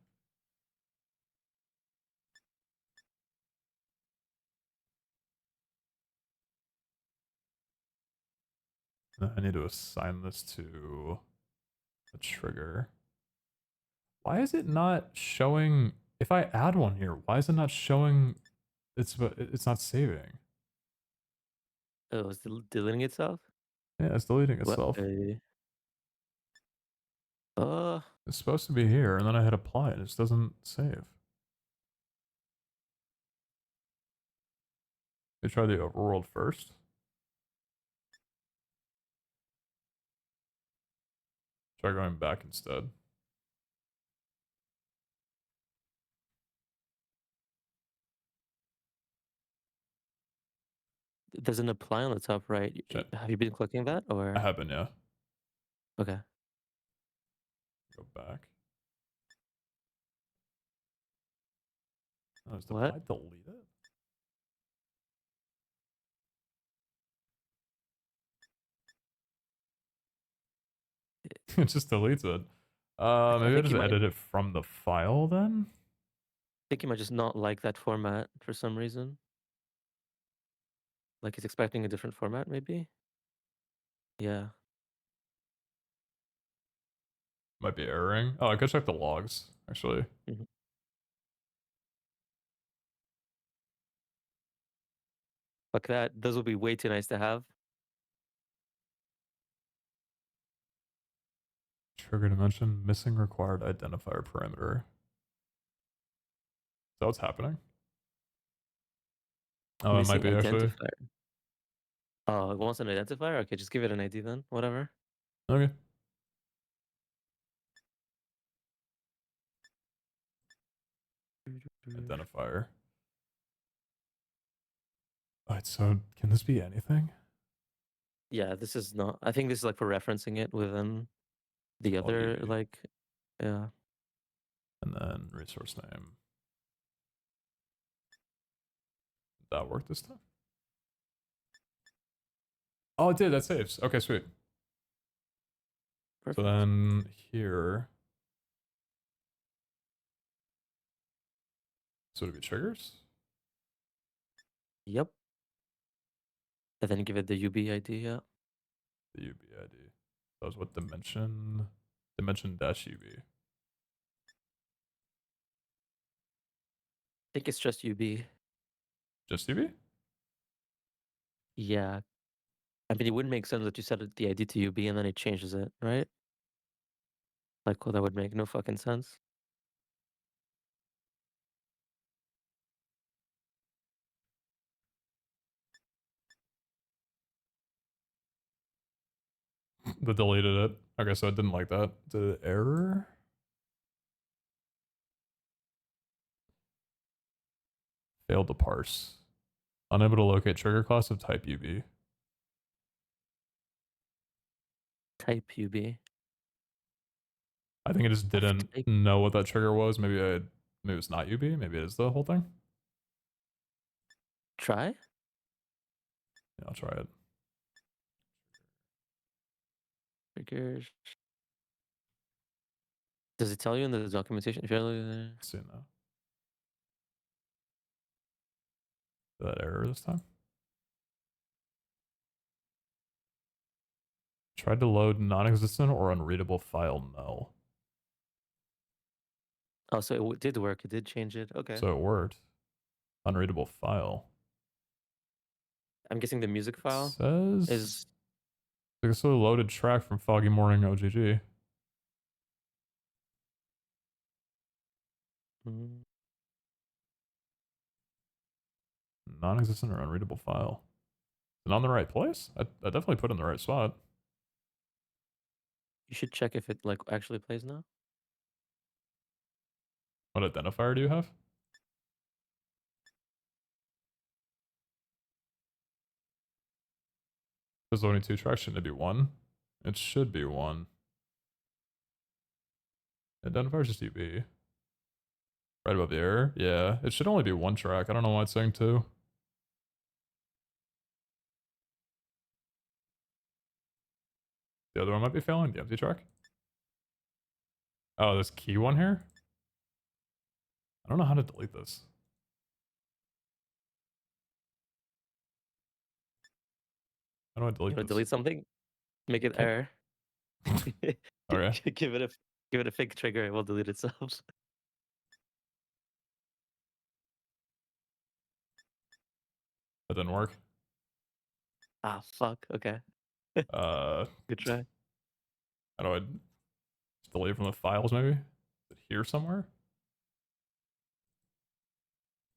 I need to assign this to a trigger. Why is it not showing? If I add one here, why is it not showing? It's not saving. Oh, it's deleting itself? Yeah, it's deleting What? itself. Uh, It's supposed to be here, and then I hit apply, and it just doesn't save. They try the overworld first. Try going back instead. there's an apply on the top right. Shit. Have you been clicking that I or? have been, yeah. Okay. Go back. Oh, is What? apply delete it? It just deletes it. I Maybe I think just you might. edit it from the file then? Think you might just not like that format for some reason. Like he's expecting a different format, maybe. Yeah. Might be erroring. Oh, I could check the logs, actually. Mhm. Like that. Those would be way too nice to have. Trigger dimension, missing required identifier parameter. Is that what's happening? Oh, it might Missing be actually. identifier. Oh, it wants an identifier? Okay, just give it an ID then. Whatever. Okay. Identifier. Alright, so can this be anything? Yeah, this is not. I think this is like for referencing it within the Log other, UV. like, yeah. And then resource name. Did that work this time? Oh, it did. That saves. Okay, sweet. So Perfect. then here. So would it be triggers? Yep. And then give it the UB ID, yeah. The UB ID. That was what dimension? Dimension dash UB. I think it's just UB. Just UB? Yeah. I mean, it wouldn't make sense that you set the ID to UB and then it changes it, right? Like, well, that would make no fucking sense. That deleted it. Okay, so it didn't like that. Did it error? Failed to parse. Unable to locate trigger class of type UB. Type UB. I think it just Of didn't type. know what that trigger was. Maybe it's not UB. Maybe it is the whole thing. Try? Yeah, I'll try it. Triggers. Does it tell you in the documentation? Fairly. Let's see now. Did that error this time? Tried to load non-existent or unreadable file null. Oh, so it did work. It did change it. Okay. So it worked. Unreadable file. I'm guessing the music It file says is. it's a loaded track from Foggy Morning OGG. Mm, Non-existent or unreadable file. Is it on the right place? I definitely put it in the right spot. you should check if it like actually plays now. What identifier do you have? There's only 2 tracks. Shouldn't it be 1? It should be 1. Identifier is just UB. Right above the error? Yeah. It should only be 1 track. I don't know why it's saying 2. The other one might be failing. The empty track. Oh, this key one here? I don't know how to delete this. How do I You delete want to this? delete something? Make it Can't. error. Okay. Give it a fake trigger. It will delete itself. That didn't work. Ah, fuck. Okay. Uh, Good try. how do I delete it from the files maybe? Is it here somewhere?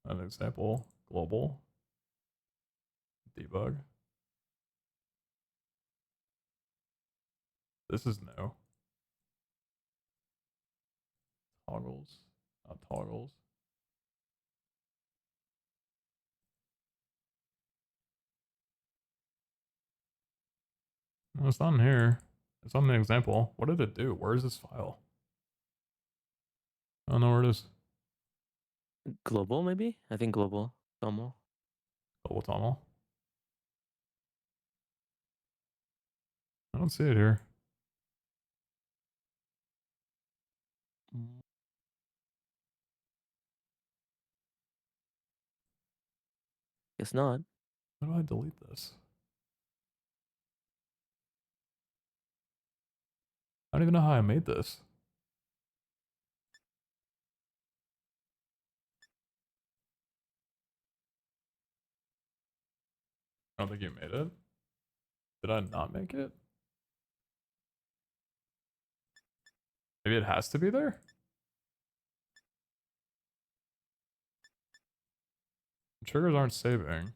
An example. Global. Debug. This is new. Toggles. Not toggles. No, it's not in here. It's on the example. What did it do? Where is this file? I don't know where it is. Global, maybe? I think global. Tomo. Global toml. I don't see it here. Mm, guess not. How do I delete this? I don't even know how I made this. I don't think you made it. Did I not make it? Maybe it has to be there? Triggers aren't saving.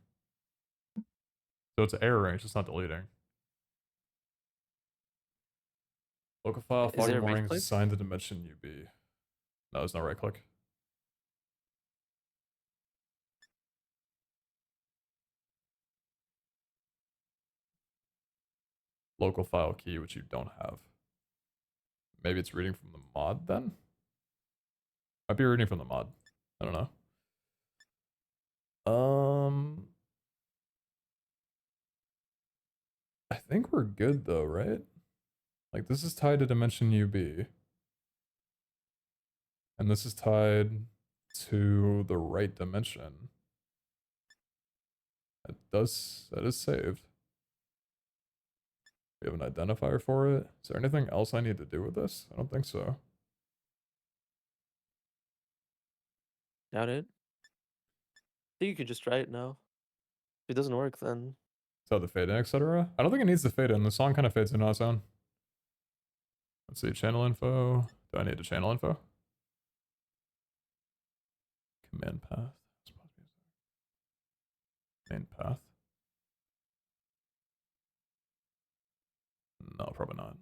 So it's erroring, it's just not deleting. Local file, Is foggy there a right mornings click? assigned to dimension UB. No, there's no right click. Local file key, which you don't have. Maybe it's reading from the mod then? Might be reading from the mod. I don't know. I think we're good though, right? Like this is tied to dimension UB. And this is tied to the right dimension. That is saved. We have an identifier for it. Is there anything else I need to do with this? I don't think so. Doubt it. I think you could just try it now. If it doesn't work, then So the fade in, etc. I don't think it needs the fade in. The song kind of fades in on its own. Let's see, channel info. Do I need a channel info? Command path. Main path. No, probably not.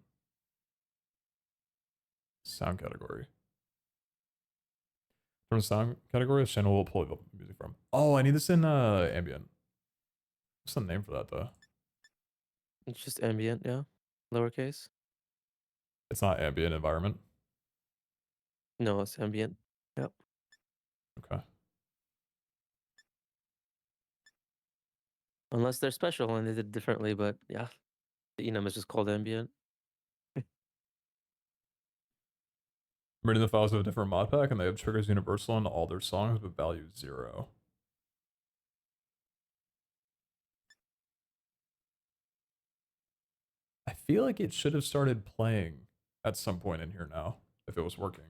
Sound category. From sound category, this channel will pull music from. Oh, I need this in ambient. What's the name for that though? it's just ambient, yeah. Lowercase. It's not ambient environment. No, it's ambient. Yep. Okay. Unless they're special and they did it differently, but yeah. The enum is just called ambient. I'm reading the files of a different mod pack and they have triggers universal in all their songs but value 0. I feel like it should have started playing at some point in here now, if it was working.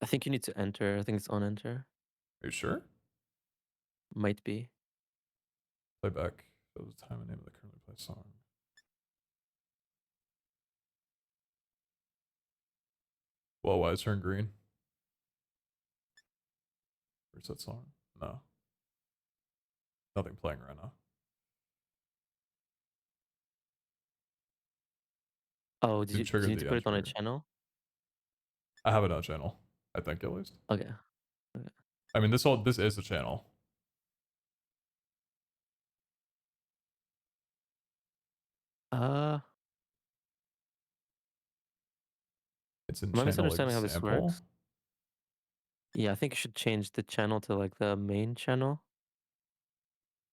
I think you need to enter. I think it's on enter. Are you sure? Might be. Playback. That was the time and name of the currently played song. Whoa, why is it turn green? Where's that song? No. Nothing playing right now. Oh, Did did trigger you need the to put end it on a trigger. channel? I have it on channel. I think at least. Okay. Okay. I mean, this is the channel. Uh, It's in am I channel misunderstanding how this example. works? Yeah, I think you should change the channel to like the main channel.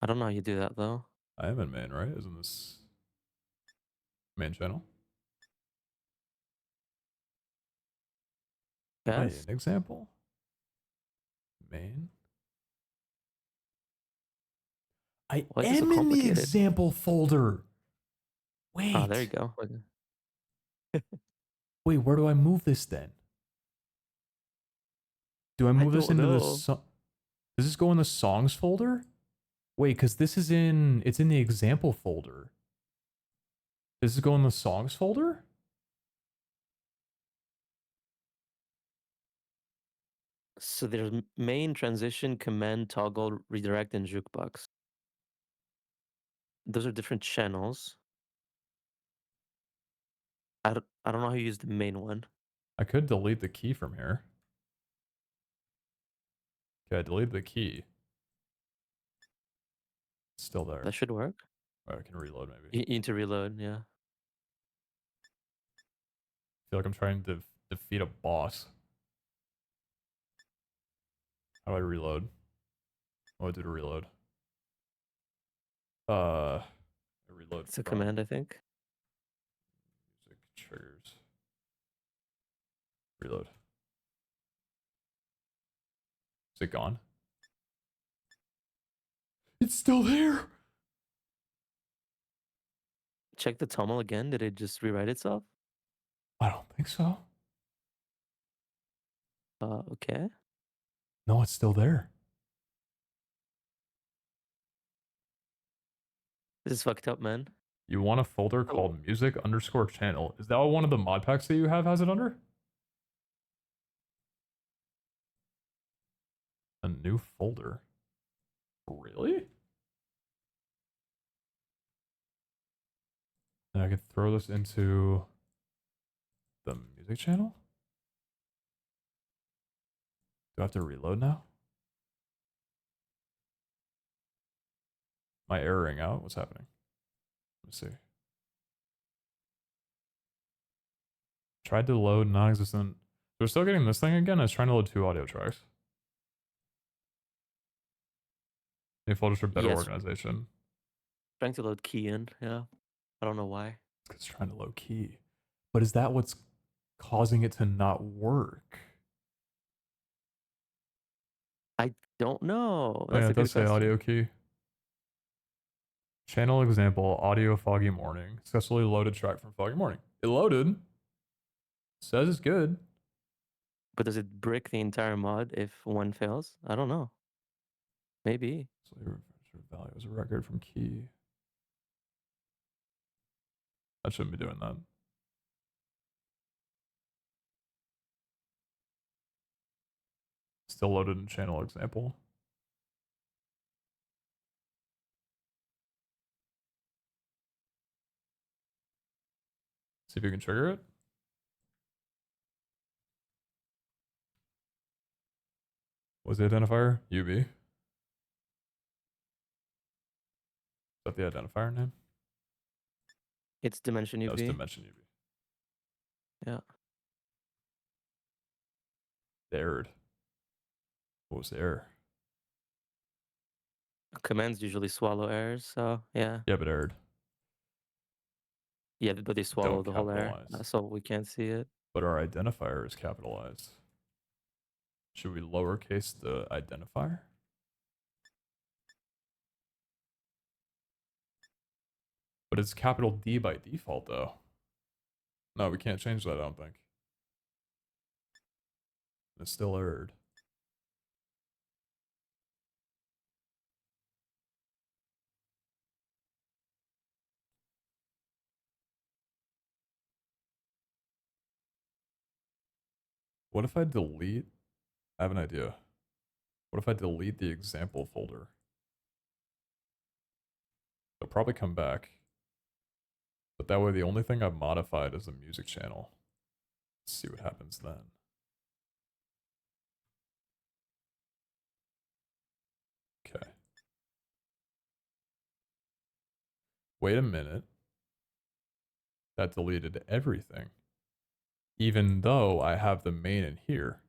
I don't know how you do that though. I am in main, right? Isn't this main channel? Am I Yes? in example? Main? I Why is this so am in the complicated? example folder. Ah, there you Wait. go. Okay. Wait, where do I move this then? Do I I move this don't into the know. Does this go in the songs folder? Wait, because it's in the example folder. Does this go in the songs folder? So there's main, transition, command, toggle, redirect, and jukebox. Those are different channels. I don't know how you use the main one. I could delete the key from here. Okay, I deleted the key. It's still there. That should work. All right, I can reload maybe. You need to reload, yeah. I feel like I'm trying to defeat a boss. How do I reload? What do I do to reload? I reload It's a from command, I think. music triggers. Reload. Is it gone? It's still there. Check the tumble again. Did it just rewrite itself? I don't think so. Okay. No, it's still there. This is fucked up, man. You want a folder Oh, called music underscore channel. Is that what one of the mod packs that you have has it under? new folder. Really? And I could throw this into the music channel? Do I have to reload now? Am I erroring out? What's happening? Let me see. Tried to load non-existent. We're still getting this thing again. I was trying to load 2 audio tracks. New folders for better Yes, organization. trying to load key in. Yeah, I don't know why. It's trying to load key. But is that what's causing it to not work? I don't know. Oh yeah, That's a it does good say question. audio key. Channel example, audio foggy morning. Successfully loaded track from foggy morning. It loaded. Says it's good. But does it break the entire mod if one fails? I don't know. Maybe. So value as a record from key. That shouldn't be doing that. Still loaded in channel example. See if you can trigger it. What's the identifier? UB. Is that the identifier name? It's dimension That was UV. dimension UB. Yeah. Errored. What was the error? Commands usually swallow errors, so yeah. Yeah, but errored. Yeah, but they swallow Don't the whole error, capitalize. so we can't see it. But our identifier is capitalized. Should we lowercase the identifier? But it's capital D by default, though. No, we can't change that, I don't think. It's still errored. What if I delete? I have an idea. What if I delete the example folder? It'll probably come back. But that way the only thing I've modified is the music channel. Let's see what happens then. Okay. Wait a minute. That deleted everything. Even though I have the main in here.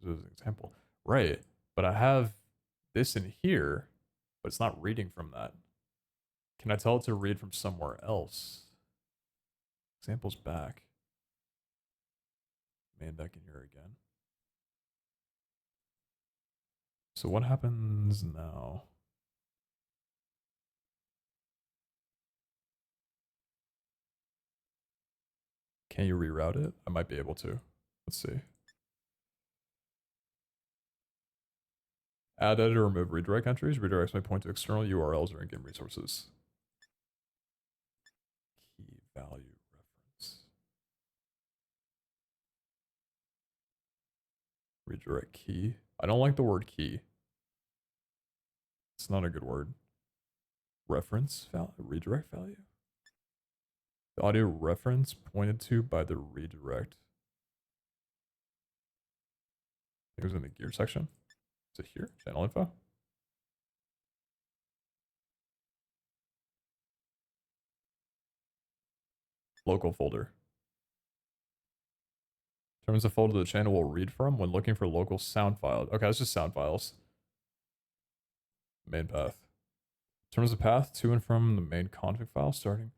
This is an example. Right. But I have this in here, but it's not reading from that. Can I tell it to read from somewhere else? Example's back. Main back in here again. So what happens now? Can you reroute it? I might be able to. Let's see. Add, edit, or remove redirect entries. Redirects may point to external URLs or in-game resources. Key value reference. Redirect key. I don't like the word key. It's not a good word. Reference value? Redirect value? The audio reference pointed to by the redirect. I think it was in the gear section. Is it here? Channel info? Local folder. Determines the folder the channel will read from when looking for local sound files. Okay, that's just sound files. Main path. Determines the path to and from the main config file starting.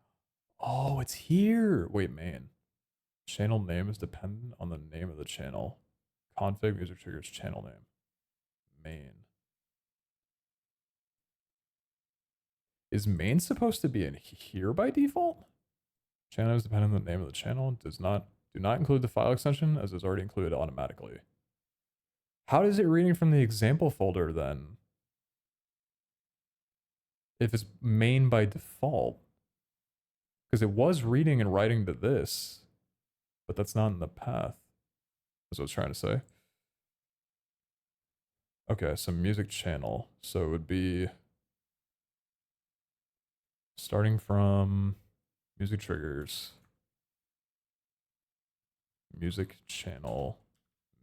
Oh, it's here. Wait, main. Channel name is dependent on the name of the channel. Config music triggers channel name. Main. Is main supposed to be in here by default? Channel is dependent on the name of the channel. Do not include the file extension as it's already included automatically. How is it reading from the example folder then? If it's main by default. Because it was reading and writing to this, but that's not in the path. That's what I was trying to say. Okay, so music channel. So it would be starting from music triggers, music channel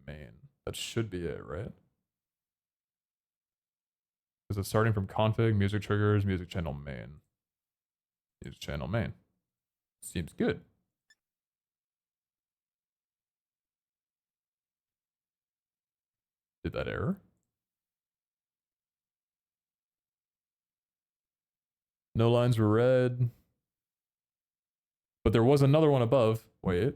main. That should be it, right? Because it's starting from config, music triggers, music channel main. Music channel main. Seems good. Did that error? No lines were read. But there was another one above. Wait.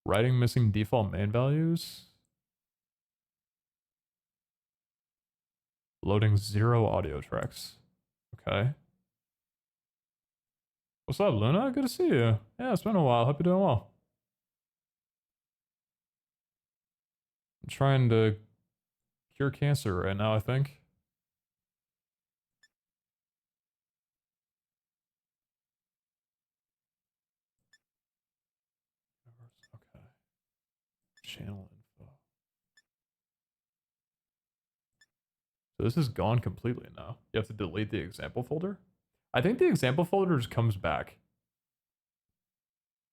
Writing missing default main values. Loading 0 audio tracks. Okay. What's up, Luna? Good to see you. Yeah, it's been a while. Hope you're doing well. I'm trying to cure cancer right now, I think. Okay. Channel info. So this is gone completely now. You have to delete the example folder? I think the example folder just comes back.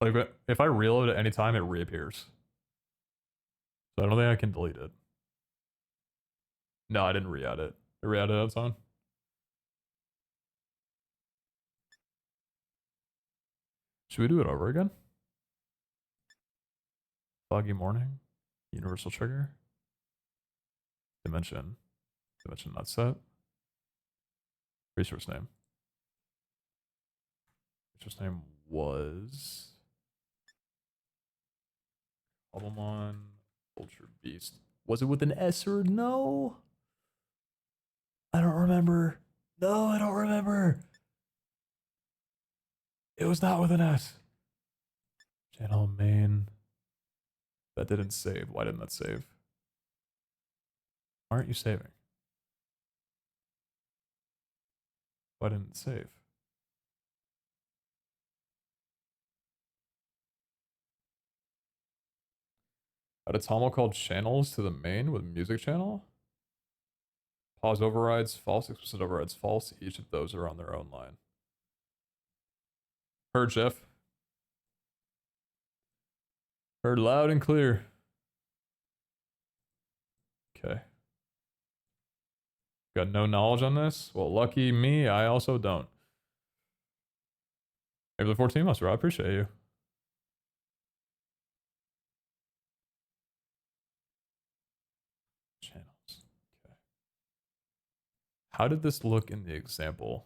Like, if I reload at any time, it reappears. So I don't think I can delete it. No, I didn't re-add it. I re-added it on its own. Should we do it over again? Foggy morning. Universal trigger. Dimension. Dimension not set. Resource name. Resource name was cobblemon ultra beast. Was it with an S or no? I don't remember. No, I don't remember. It was not with an S. Channel main. That didn't save. Why didn't that save? Why aren't you saving? Why didn't it save? Add a toml called channels to the main with music channel. Pause overrides false, explicit overrides false. Each of those are on their own line. Heard, Jeff. Heard loud and clear. Okay. Got no knowledge on this? Well, lucky me, I also don't. Maybe the 14 months, bro. I appreciate you. Channels. Okay. How did this look in the example?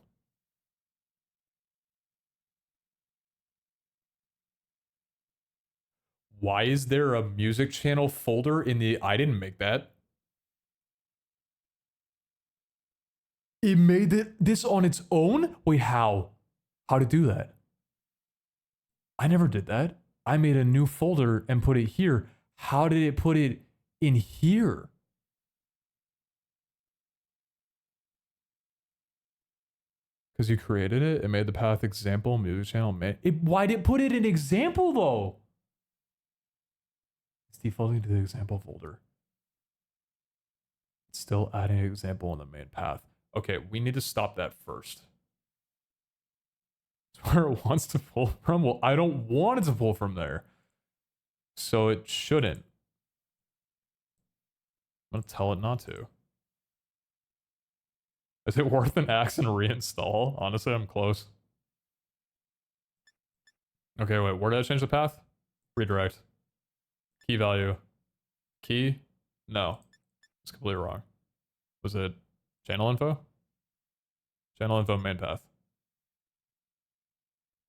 Why is there a music channel folder in the... I didn't make that. It made this on its own? Wait, how? How to do that? I never did that. I made a new folder and put it here. How did it put it in here? Because you created it. It made the path example, music channel. Why did it put it in example though? It's defaulting to the example folder. It's still adding an example in the main path. Okay, we need to stop that first. It's where it wants to pull from. Well, I don't want it to pull from there. So it shouldn't. I'm going to tell it not to. Is it worth an axe and reinstall? Honestly, I'm close. Okay, wait, where did I change the path? Redirect. Key value. Key? No. It's completely wrong. Was it channel info? Channel info main path.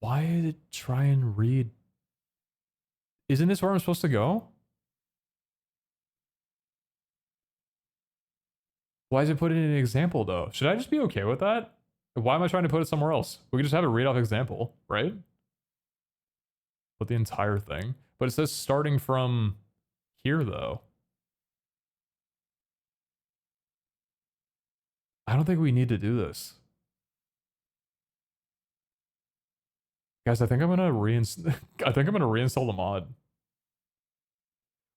Why did it try and read? Isn't this where I'm supposed to go? Why is it put in an example though? Should I just be okay with that? Why am I trying to put it somewhere else? We could just have it read off example, right? Put the entire thing. But it says starting from here though. I don't think we need to do this. Guys, I think I'm gonna reinstall the mod.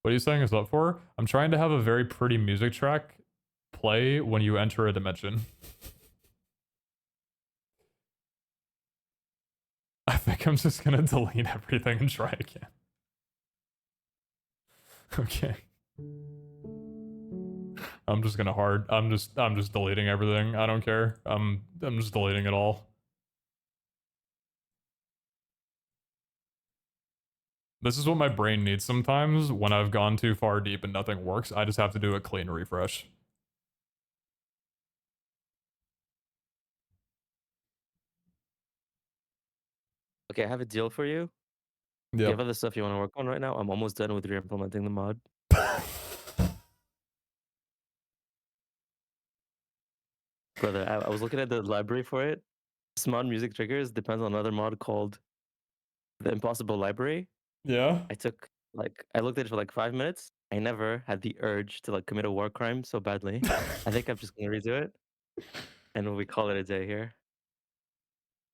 What are you saying is up for? I'm trying to have a very pretty music track play when you enter a dimension. I think I'm just gonna delete everything and try again. Okay. I'm just gonna I'm just deleting everything. I don't care. I'm just deleting it all. This is what my brain needs sometimes when I've gone too far deep and nothing works. I just have to do a clean refresh. Okay, I have a deal for you. Do you Yep. have other stuff you want to work on right now? I'm almost done with re-implementing the mod. Brother, I was looking at the library for it. Smart music triggers depends on another mod called the Impossible Library. Yeah? I looked at it for like 5 minutes. I never had the urge to like commit a war crime so badly. I think I'm just gonna redo it, and we call it a day here.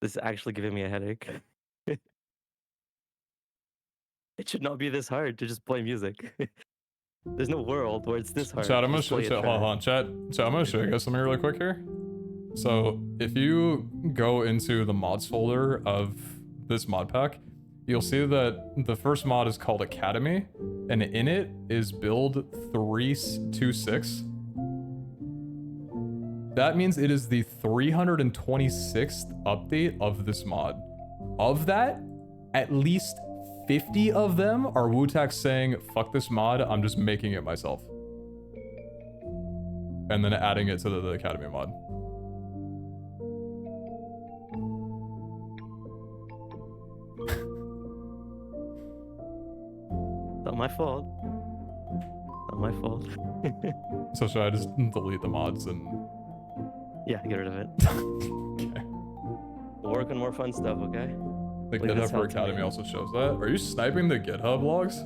This is actually giving me a headache. It should not be this hard to just play music. There's no world where it's this hard Chat, to I'm gonna just show play a hold track. on, chat, I'm gonna show you guys something really quick here. So if you go into the mods folder of this mod pack, you'll see that the first mod is called Academy, and in it is build 326. That means it is the 326th update of this mod. Of that, at least 50 of them are Wu-Tak saying, fuck this mod, I'm just making it myself. And then adding it to the Academy mod. Not my fault. Not my fault. So should I just delete the mods and... Yeah, get rid of it. Okay. We'll work on more fun stuff, okay? The Leave this GitHub for out to me. Academy also shows that. Are you sniping the GitHub logs?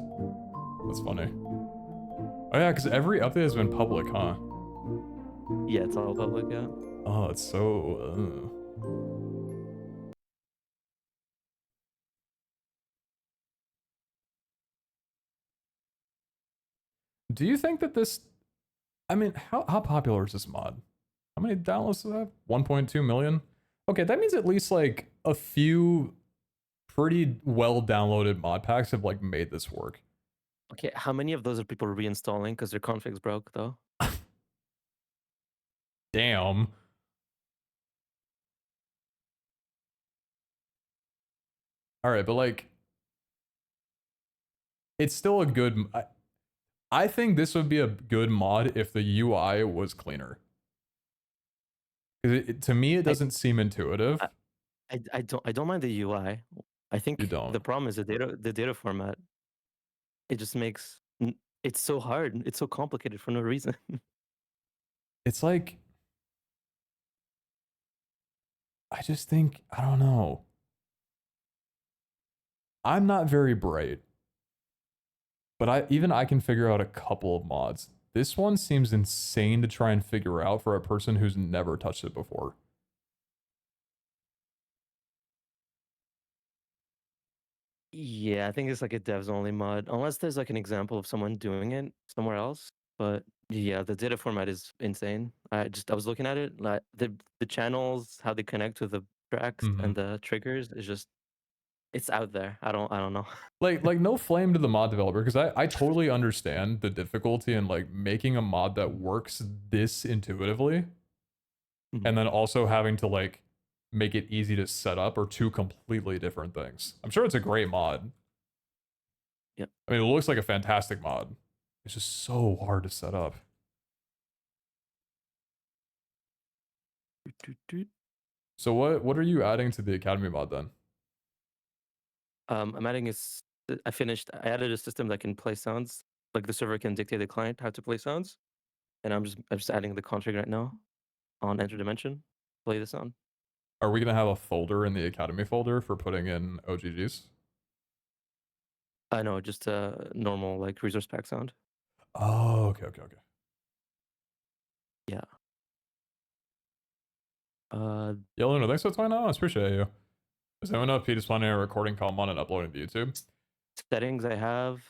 That's funny. Oh yeah, because every update has been public, huh? Yeah, it's all public, yeah. Oh, it's so... Do you think that this... I mean, how popular is this mod? How many downloads does it have? 1.2 million? Okay, that means at least like a few pretty well downloaded mod packs have like made this work. Okay, how many of those are people reinstalling because their configs broke, though? Damn. All right, but like, it's still a good... I think this would be a good mod if the UI was cleaner. To me, it doesn't seem intuitive. I don't mind the UI. I You think don't. the problem is the data format. It just makes it's so hard. It's so complicated for no reason. It's like... I just think... I don't know. I'm not very bright. But I can figure out a couple of mods. This one seems insane to try and figure out for a person who's never touched it before. Yeah, I think it's like a devs only mod, unless there's like an example of someone doing it somewhere else. But yeah, the data format is insane. I was looking at it, like the channels, how they connect to the tracks and the triggers is just it's out there. I don't know. Like no flame to the mod developer, because I totally understand the difficulty in like making a mod that works this intuitively, and then also having to like make it easy to set up are two completely different things. I'm sure it's a great mod. Yeah. I mean, it looks like a fantastic mod. It's just so hard to set up. So what are you adding to the Academy mod then? I'm adding I added a system that can play sounds. Like the server can dictate the client how to play sounds. And I'm just adding the config right now on Enter Dimension. Play the sound. Are we gonna have a folder in the Academy folder for putting in OGGs? I know, just a normal like resource pack sound. Oh, okay. Yeah. Yeah, Luna, thanks for 29 hours. Appreciate you. Does anyone know if Pete is planning a recording cobblemon and uploading to YouTube? Settings I have.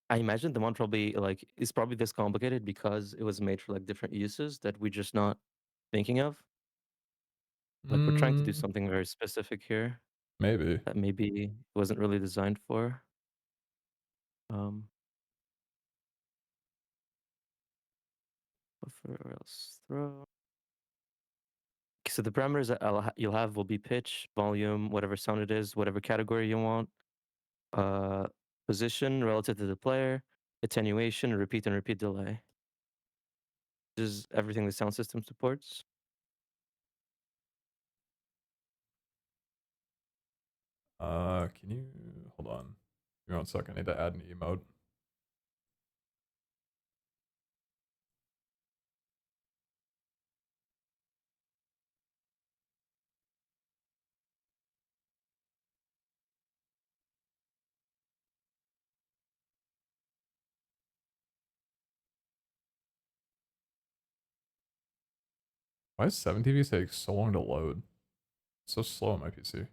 I imagine the mod probably like is probably this complicated because it was made for like different uses that we're just not thinking of. Like we're trying to do Mm, something very specific here maybe. that maybe wasn't really designed for. Um, buffer or else throw. So the parameters that you'll have will be pitch, volume, whatever sound it is, whatever category you want, uh, position relative to the player, attenuation, repeat and repeat delay. This is everything the sound system supports. Can you hold on? Give me 1 second. I need to add an emote. Why does 7TV take so long to load? It's so slow on my PC.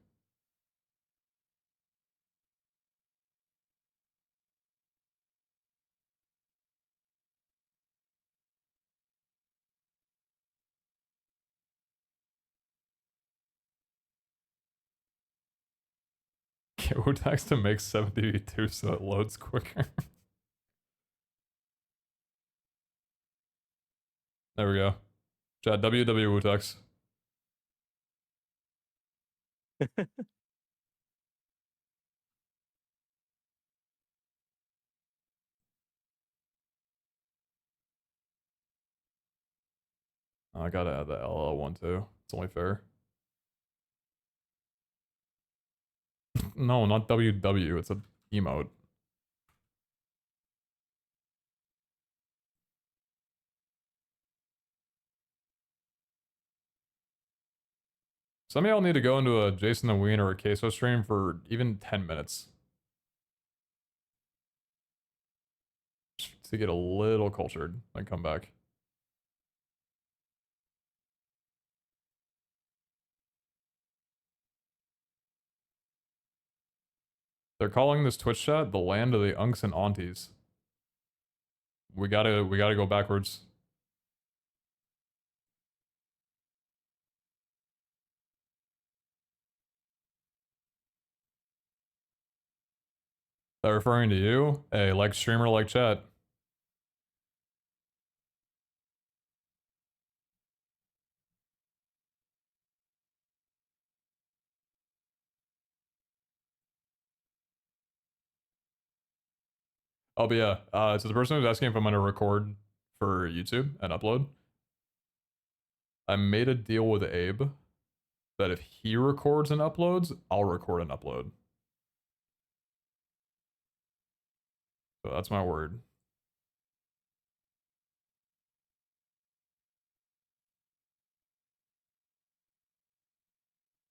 Get Wotax to make 7TV2 so it loads quicker. There we go. Chat WW Wotax. I gotta add the LL one too. It's only fair. No, not WW. It's a emote. Some of y'all need to go into a Jason the Ween or a Queso stream for even 10 minutes. Just to get a little cultured, then come back. They're calling this Twitch chat the land of the unks and aunties. We gotta go backwards. They're referring to you? Hey, like streamer, like chat. Oh, but yeah, so the person who's asking if I'm gonna record for YouTube and upload, I made a deal with Abe that if he records and uploads, I'll record and upload. So that's my word.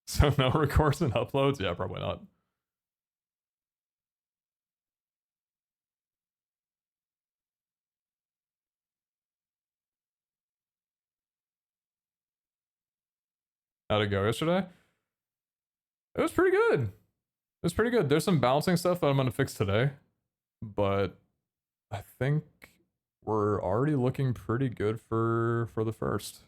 So no records and uploads? Yeah, probably not. How'd it go yesterday? It was pretty good. It was pretty good. There's some balancing stuff that I'm gonna fix today, but I think we're already looking pretty good for the first.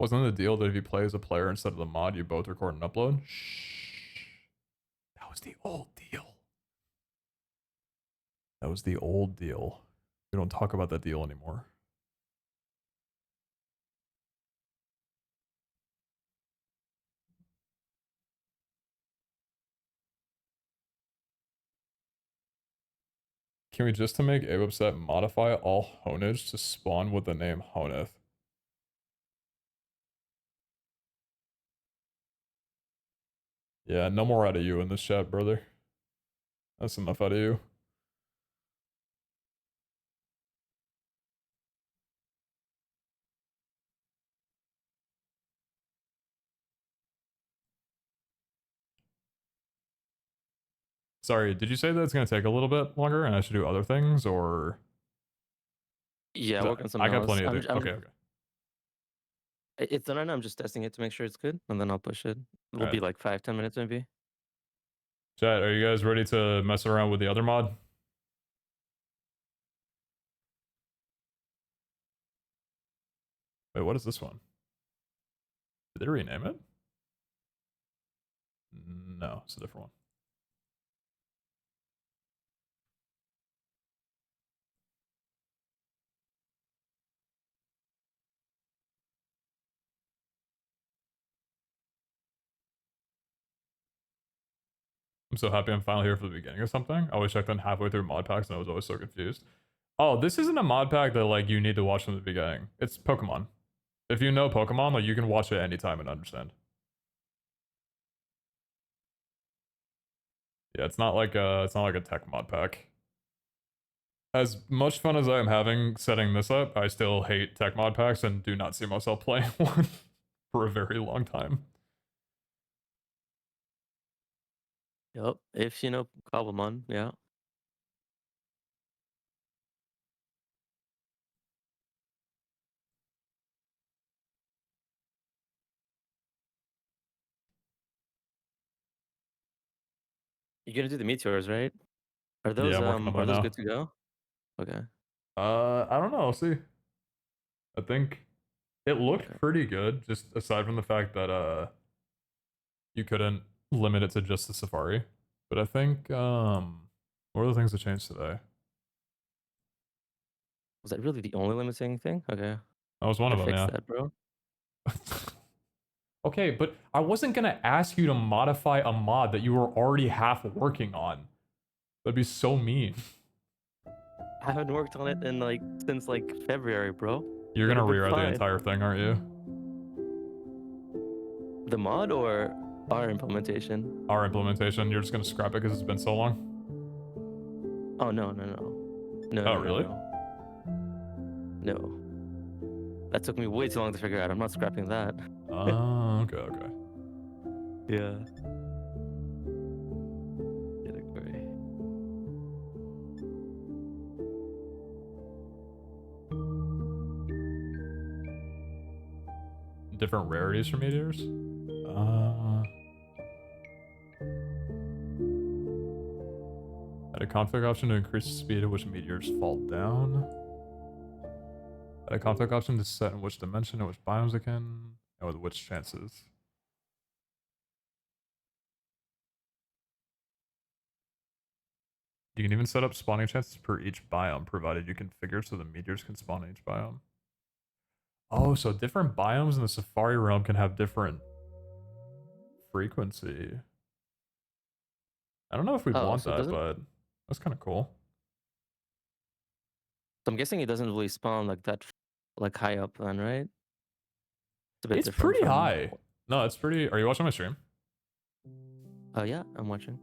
Wasn't the deal that if you play as a player instead of the mod, you both record and upload? Shh. That was the old deal. That was the old deal. We don't talk about that deal anymore. Can we just to make Abe upset modify all honage to spawn with the name Honeth? Yeah, no more out of you in this chat, brother. That's enough out of you. Sorry, did you say that it's gonna take a little bit longer and I should do other things, or? Yeah, 'Cause work on I something got else. plenty of the. Okay, I'm okay. it's done right now. I'm just testing it to make sure it's good, and then I'll push it. All It'll right. be like 5-10 minutes maybe. Chat, are you guys ready to mess around with the other mod? Wait, what is this one? Did they rename it? No, it's a different one. I'm so happy I'm finally here for the beginning of something. I always checked on halfway through mod packs and I was always so confused. Oh, this isn't a mod pack that like you need to watch from the beginning. It's Pokemon. If you know Pokemon, like you can watch it anytime and understand. Yeah, it's not like a tech mod pack. As much fun as I am having setting this up, I still hate tech mod packs and do not see myself playing one for a very long time. Yep. If you know cobblemon, yeah. You're gonna do the meteors, right? Yeah, I'm working on Are that those now. good to go? Okay. I don't know. I'll see. I think it looked Okay. pretty good, just aside from the fact that you couldn't limit it to just the Safari. But I think what are the things that changed today? Was that really the only limiting thing? Okay. That was one of Gotta them, fix yeah. that, bro. Okay, but I wasn't gonna ask you to modify a mod that you were already half working on. That'd be so mean. I haven't worked on it in like since like February, bro. You're It'll gonna be rewrite the fine. entire thing, aren't you? The mod or our implementation? Our implementation, you're just gonna scrap it because it's been so long? Oh no, no, no. No, Oh, no, no, really? no. No. That took me way too long to figure out. I'm not scrapping that. Oh, okay, okay. Yeah. Get it great. Different rarities for meteors? Add a config option to increase the speed at which meteors fall down. Add a config option to set in which dimension and which biomes it can, and with which chances. You can even set up spawning chances per each biome, provided you configure so the meteors can spawn in each biome. Oh, so different biomes in the Safari realm can have different frequency. I don't know if we'd Oh, want so it that, doesn't. but that's kind of cool. So I'm guessing it doesn't really spawn like that, like high up then, right? It's a bit It's different pretty from. high. No, it's pretty. Are you watching my stream? Oh yeah, I'm watching.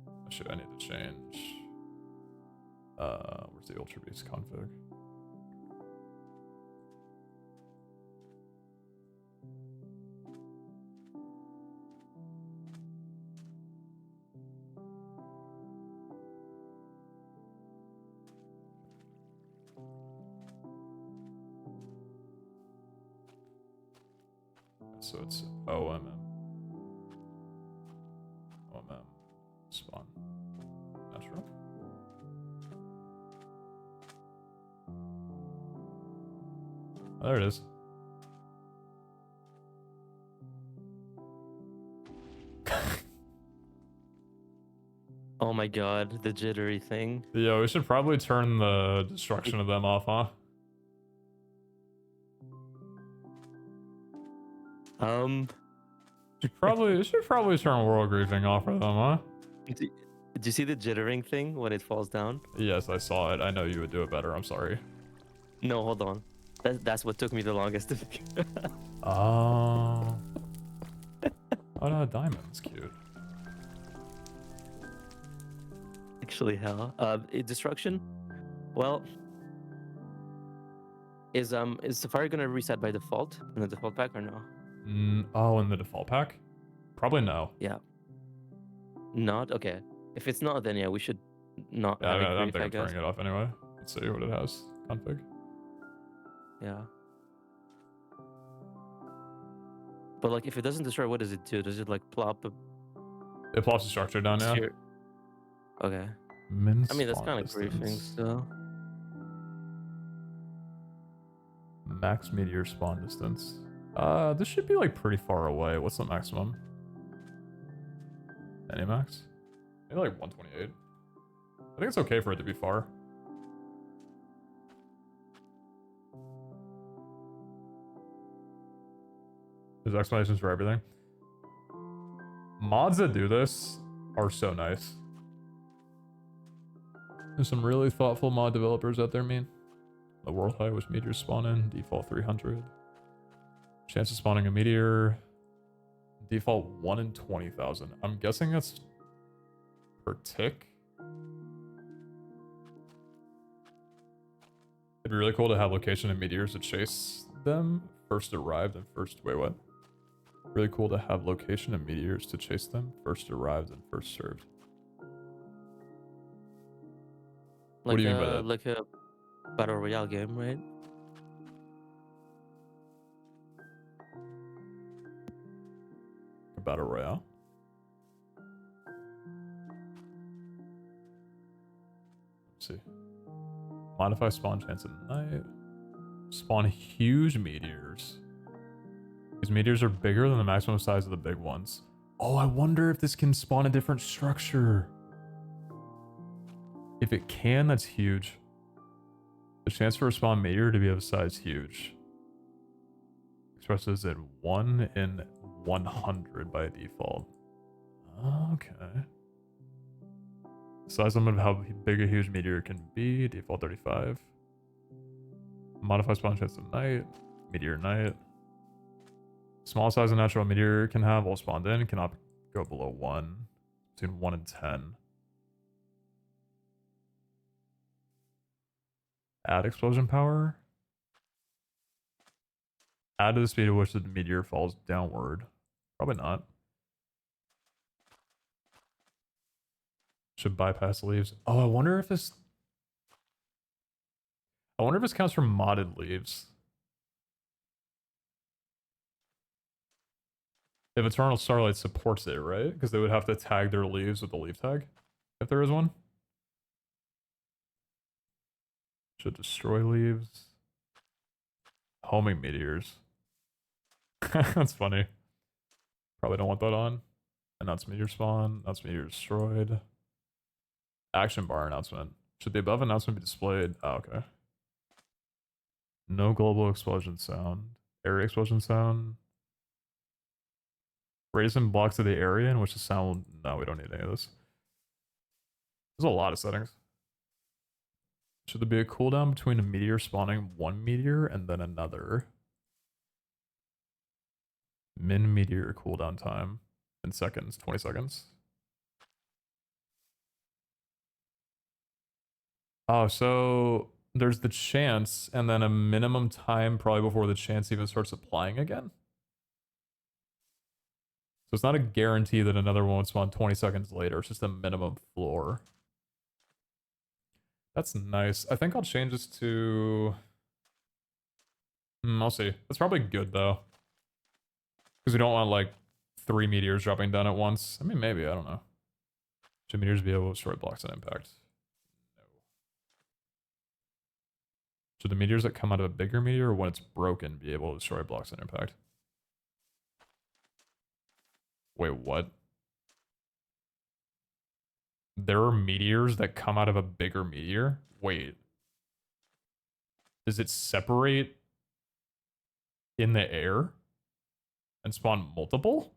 Oh, shit, I need to change. Where's the Ultra Beast config? So it's OMM. OMM. Spawn. Natural. Oh, there it is. Oh my god, the jittery thing. Yo, we should probably turn the destruction of them off, huh? Um, We should probably turn world griefing off for them, huh? do, do you see the jittering thing when it falls down? Yes, I saw it. I know you would do it better. I'm sorry. No, hold on. That's what took me the longest to figure out. Oh. Oh no, diamond's cute. Actually, hell. Destruction. Well, is Safari gonna reset by default in the default pack or no? Oh, in the default pack? Probably no. Yeah. not? Okay. If it's not, then yeah, we should not Yeah, have a I'm grief, thinking I of guess. turning it off anyway. Let's see what it has. Config. Yeah. But like, if it doesn't destroy, what does it do? Does it like plop a It plops the structure down, yeah. sphere? Okay. Min I mean, that's spawn kind of griefing distance. still. Max meteor spawn distance. This should be like pretty far away. What's the maximum? Any max? Maybe like 128. I think it's okay for it to be far. There's explanations for everything. Mods that do this are so nice. There's some really thoughtful mod developers out there, man. The world height which meteors spawn in, default 300. Chance of spawning a meteor, default 1 in 20,000. I'm guessing that's per tick. It'd be really cool to have location and meteors to chase them. First arrived and first... Wait, what? Really cool to have location and meteors to chase them. First arrived and first served. Like What do you mean by that? like a battle royale game, right? A battle royale? Let's see. Modify spawn chance at night. Spawn huge meteors. These meteors are bigger than the maximum size of the big ones. Oh, I wonder if this can spawn a different structure. If it can, that's huge. The chance for a spawn meteor to be of size huge. Expresses at 1 in 100 by default. Okay. Size limit of how big a huge meteor can be. Default 35. Modify spawn chance at night. Meteor night. Small size a natural meteor can have while spawned in cannot go below 1. Between 1 and 10. Add explosion power. Add to the speed at which the meteor falls downward. Probably not. Should bypass leaves. Oh, I wonder if this... I wonder if this counts for modded leaves. If Eternal Starlight supports it, right? Because they would have to tag their leaves with the leaf tag. If there is one. Should destroy leaves. Homing meteors. That's funny. Probably don't want that on. Announce meteor spawn. Announce meteor destroyed. Action bar announcement. Should the above announcement be displayed? Oh, okay. No global explosion sound. Area explosion sound. Raise and blocks of the area in which the sound... No, we don't need any of this. There's a lot of settings. Should there be a cooldown between a meteor spawning one meteor and then another? Min meteor cooldown time in seconds, 20 seconds. Oh, so there's the chance and then a minimum time probably before the chance even starts applying again. So it's not a guarantee that another one won't spawn 20 seconds later. It's just a minimum floor. That's nice. I think I'll change this to... I'll see. That's probably good, though. Because we don't want, like, 3 meteors dropping down at once. I mean, maybe. I don't know. Should meteors be able to destroy blocks and impact? No. Should the meteors that come out of a bigger meteor, or when it's broken, be able to destroy blocks and impact? Wait, what? There are meteors that come out of a bigger meteor? Wait. Does it separate in the air and spawn multiple?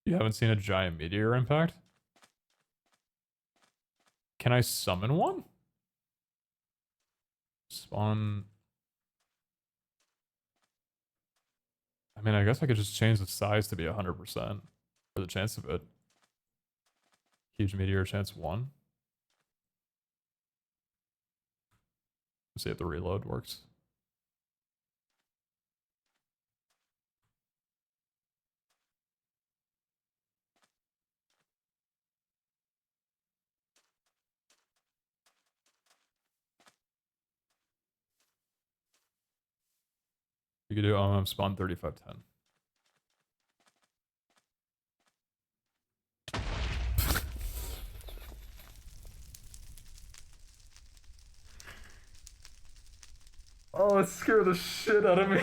You haven't seen a giant meteor impact? Can I summon one? Spawn... I mean, I guess I could just change the size to be 100% for the chance of it. Huge meteor chance 1. Let's see if the reload works. You could do spawn 3510. Oh, it scared the shit out of me.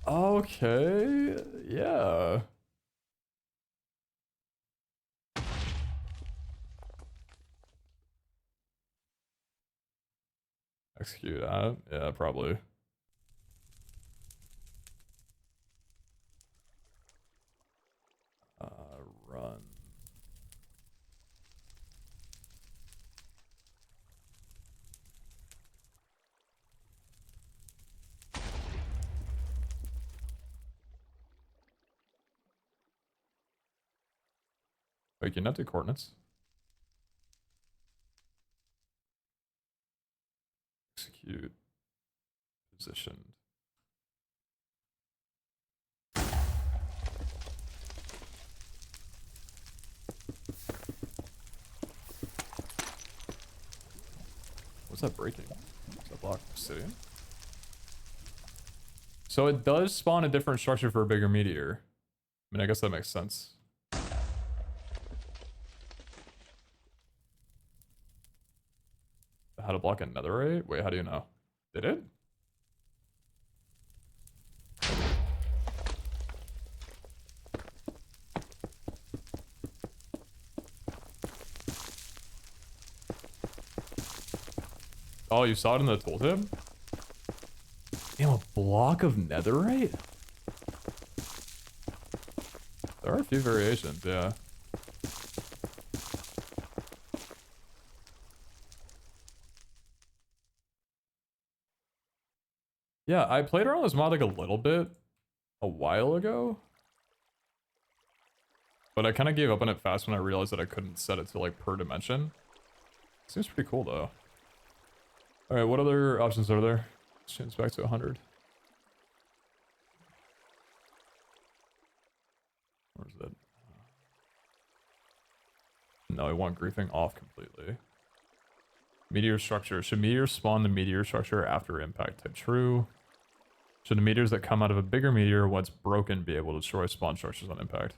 Okay, yeah. Execute that? Yeah, probably. Run. Wait, can you not do coordinates? Execute. Positioned. What's that breaking? Is that block obsidian? So it does spawn a different structure for a bigger meteor. I mean, I guess that makes sense. How to block a netherite? Wait, how do you know? Did it? Oh, you saw it in the tooltip? Damn, a block of netherite? There are a few variations, yeah. Yeah, I played around with this mod like a little bit a while ago. But I kind of gave up on it fast when I realized that I couldn't set it to like per dimension. Seems pretty cool though. Alright, what other options are there? Let's change back to 100. Where's that? No, I want griefing off completely. Meteor structure. Should meteors spawn the meteor structure after impact? Type true. Should the meteors that come out of a bigger meteor once broken be able to destroy spawn structures on impact?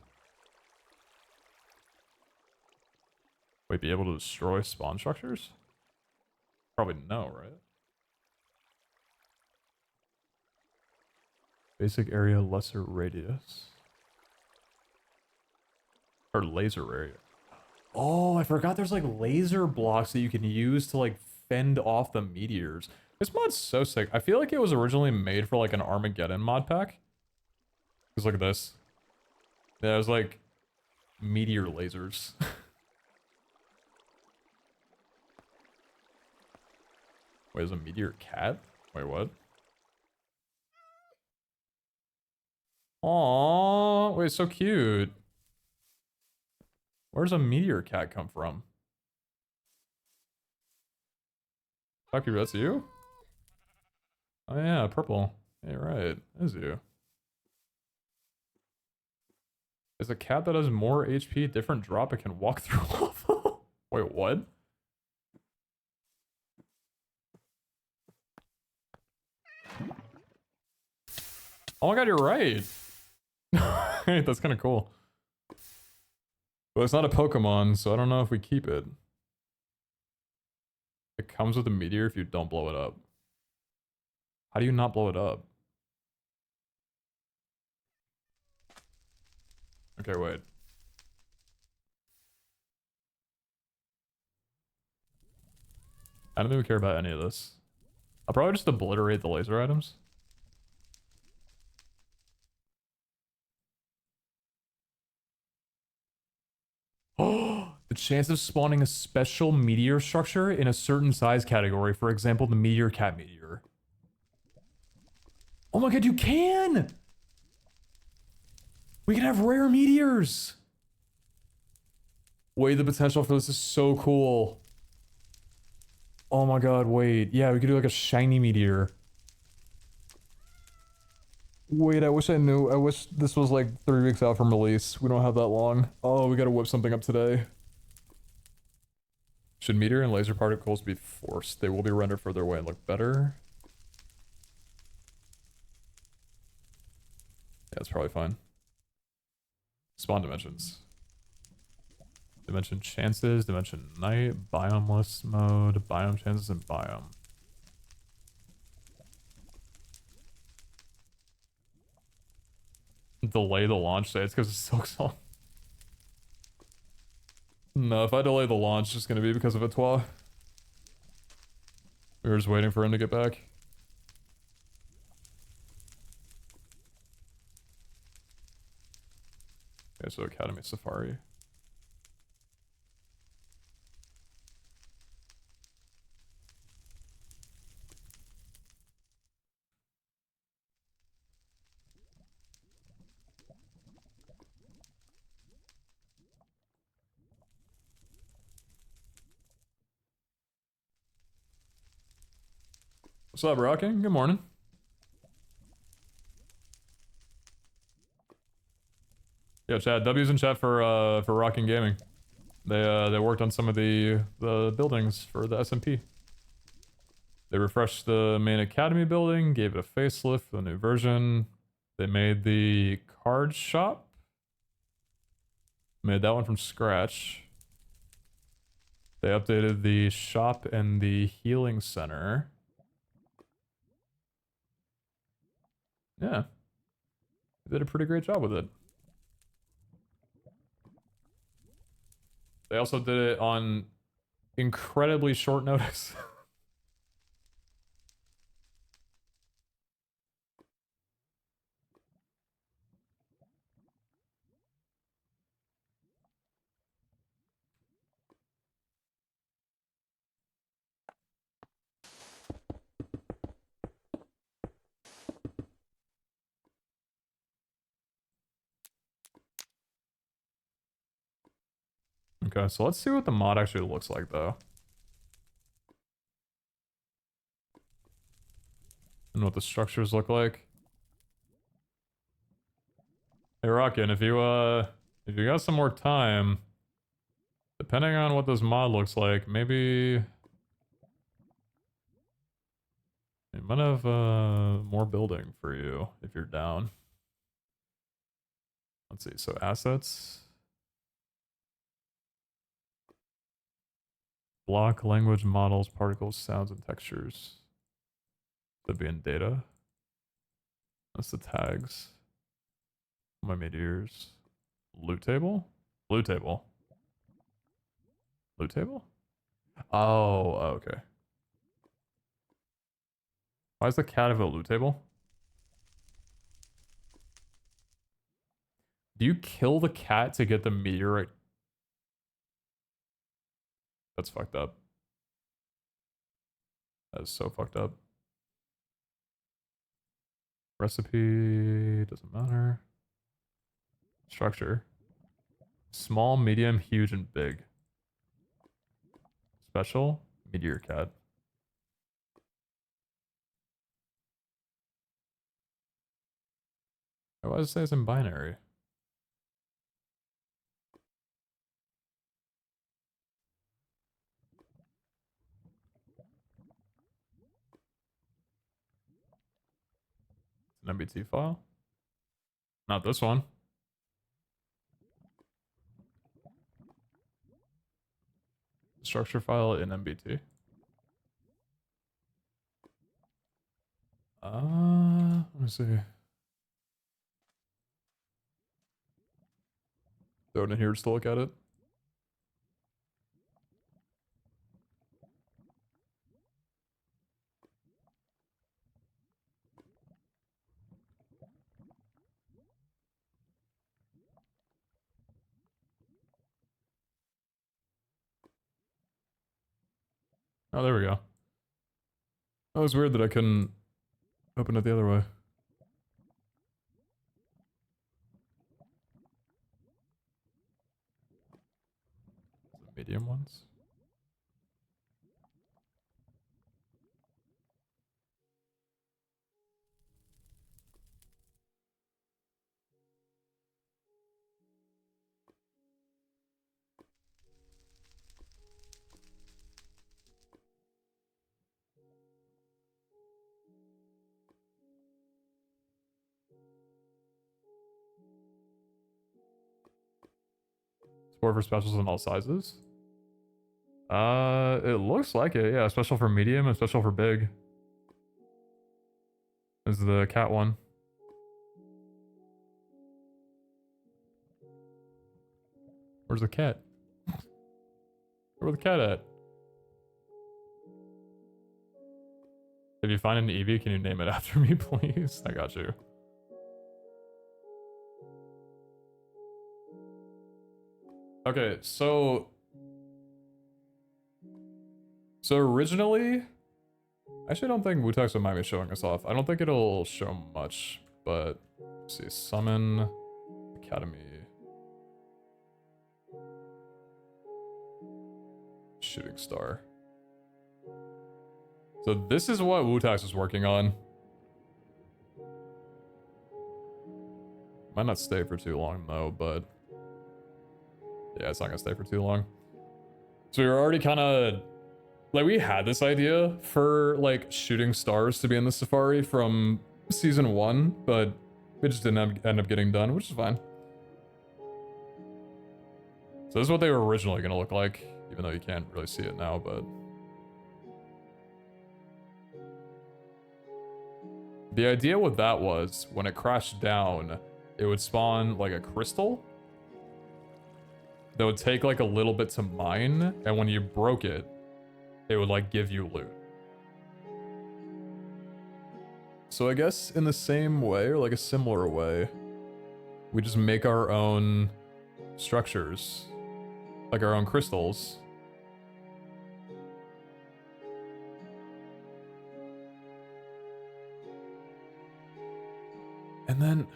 Wait, be able to destroy spawn structures? Probably no, right? Basic area, lesser radius. Or laser area. Oh, I forgot there's like laser blocks that you can use to like fend off the meteors. This mod's so sick. I feel like it was originally made for like an Armageddon mod pack. Just look at this. Yeah, it was like meteor lasers. Wait, is a meteor cat? Wait, what? Aww, wait, so cute. Where's a meteor cat come from? Fuck you, that's you? Oh yeah, purple. Yeah, right. That is you. Is a cat that has more HP, different drop, it can walk through lava? Wait, what? Oh my god, you're right. Hey, that's kind of cool. But it's not a Pokemon, so I don't know if we keep it. It comes with a meteor if you don't blow it up. How do you not blow it up? Okay, wait. I don't even care about any of this. I'll probably just obliterate the laser items. Oh, the chance of spawning a special meteor structure in a certain size category, for example, the meteor cat meteor. Oh my god, you can! We can have rare meteors! Wait, the potential for this is so cool. Oh my god, wait. Yeah, we could do like a shiny meteor. Wait, I wish I knew. I wish this was like 3 weeks out from release. We don't have that long. Oh, we gotta whip something up today. Should meteor and laser particles be forced? They will be rendered further away and look better. Yeah, that's probably fine. Spawn dimensions. Dimension chances, dimension night, biomeless mode, biome chances, and biome. Delay the launch day. It's because it's so long. No, if I delay the launch, it's just gonna be because of Etoile. We were just waiting for him to get back. Okay, so Academy Safari. What's up, Rocking? Good morning. Yeah, chat. W's in chat for Rocking Gaming. They worked on some of the buildings for the SMP. They refreshed the main Academy building, gave it a facelift, a new version. They made the card shop. Made that one from scratch. They updated the shop and the healing center. Yeah. They did a pretty great job with it. They also did it on incredibly short notice. Okay, so let's see what the mod actually looks like, though. And what the structures look like. Hey, Rockin', if you got some more time, depending on what this mod looks like, maybe we might have more building for you if you're down. Let's see, so assets. Block, language, models, particles, sounds, and textures. That'd be in data. That's the tags. My meteors. Loot table? Loot table. Loot table? Oh, okay. Why is the cat of a loot table? Do you kill the cat to get the meteorite? That's fucked up. That is so fucked up. Recipe doesn't matter. Structure. Small, medium, huge, and big. Special, meteor cat. Why does it say it's in binary? It's an MBT file? Not this one. Structure file in MBT. Let me see. Throw it in here just to look at it. Oh, there we go. Oh, it was weird that I couldn't open it the other way. The medium ones. Support for specials in all sizes. It looks like it. Yeah, special for medium and special for big. This is the cat one. Where's the cat? Where's the cat at? If you find an Eevee, can you name it after me, please? I got you. Okay, so originally, I actually don't think Wutex would mind me showing us off. I don't think it'll show much, but let's see, summon Academy. Shooting star. So this is what Wutex is working on. Might not stay for too long though, but yeah, it's not gonna stay for too long. So we were already kind of like, we had this idea for like shooting stars to be in the Safari from season 1, but it just didn't end up getting done, which is fine. So this is what they were originally gonna look like, even though you can't really see it now, but the idea with that was when it crashed down, it would spawn like a crystal that would take like a little bit to mine, and when you broke it, it would like give you loot. So I guess in the same way, or like a similar way, we just make our own structures, like our own crystals. And then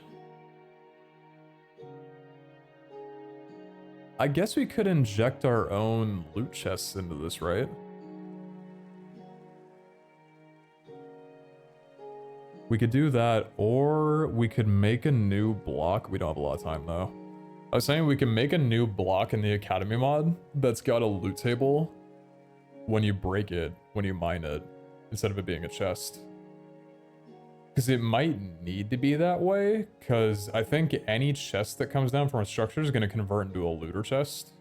I guess we could inject our own loot chests into this, right? We could do that, or we could make a new block. We don't have a lot of time though. I was saying we can make a new block in the Academy mod that's got a loot table when you break it, when you mine it, instead of it being a chest. Because it might need to be that way, because I think any chest that comes down from a structure is going to convert into a looter chest.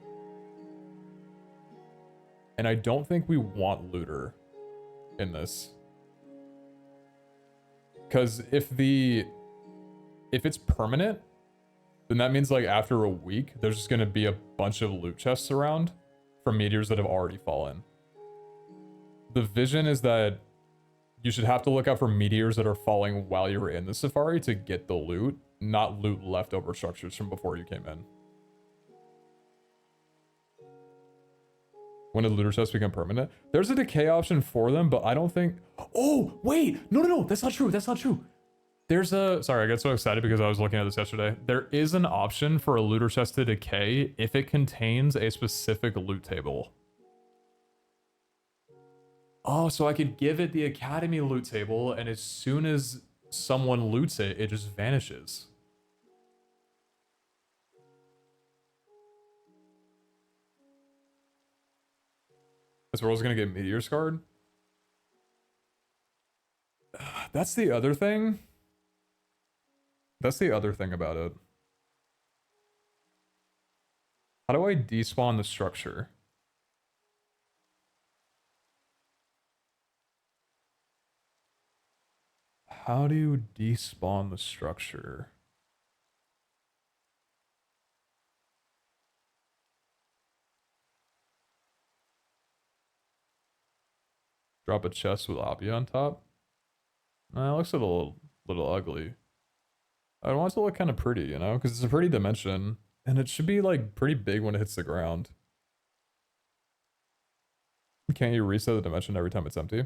And I don't think we want looter in this. Because if it's permanent, then that means like after a week, there's just going to be a bunch of loot chests around from meteors that have already fallen. The vision is that you should have to look out for meteors that are falling while you're in the Safari to get the loot, not loot leftover structures from before you came in. When did looter chests become permanent? There's a decay option for them, but I don't think... Oh, wait! No, that's not true, that's not true. There's a... Sorry, I got so excited because I was looking at this yesterday. There is an option for a looter chest to decay if it contains a specific loot table. Oh, so I could give it the Academy loot table, and as soon as someone loots it, it just vanishes. This world's gonna get meteor scarred? That's the other thing. That's the other thing about it. How do I despawn the structure? How do you despawn the structure? Drop a chest with Obby on top? It looks a little ugly. I want it to look kind of pretty, you know? Because it's a pretty dimension. And it should be like pretty big when it hits the ground. Can't you reset the dimension every time it's empty?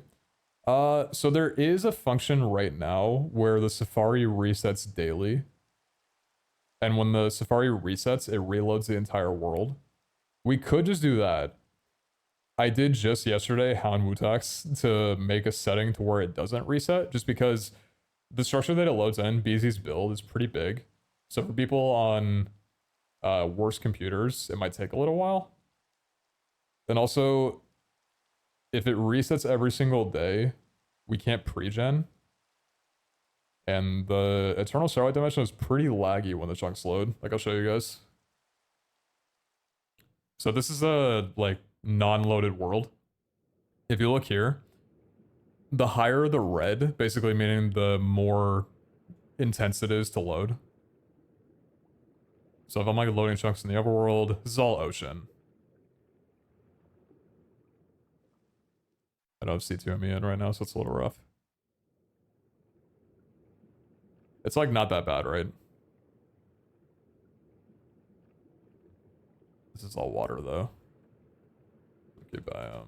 So there is a function right now where the Safari resets daily. And when the Safari resets, it reloads the entire world. We could just do that. I did just yesterday hound Wutex to make a setting to where it doesn't reset, just because the structure that it loads in, BZ's build, is pretty big. So for people on worse computers, it might take a little while. Then also, if it resets every single day, we can't pre-gen. And the Eternal, Eternal Starlight Dimension is pretty laggy when the chunks load. Like, I'll show you guys. So this is a like non-loaded world. If you look here, the higher the red, basically meaning the more intense it is to load. So if I'm like loading chunks in the overworld, this is all ocean. I don't have C2ME in right now, so it's a little rough. It's like not that bad, right? This is all water though. Okay, biome.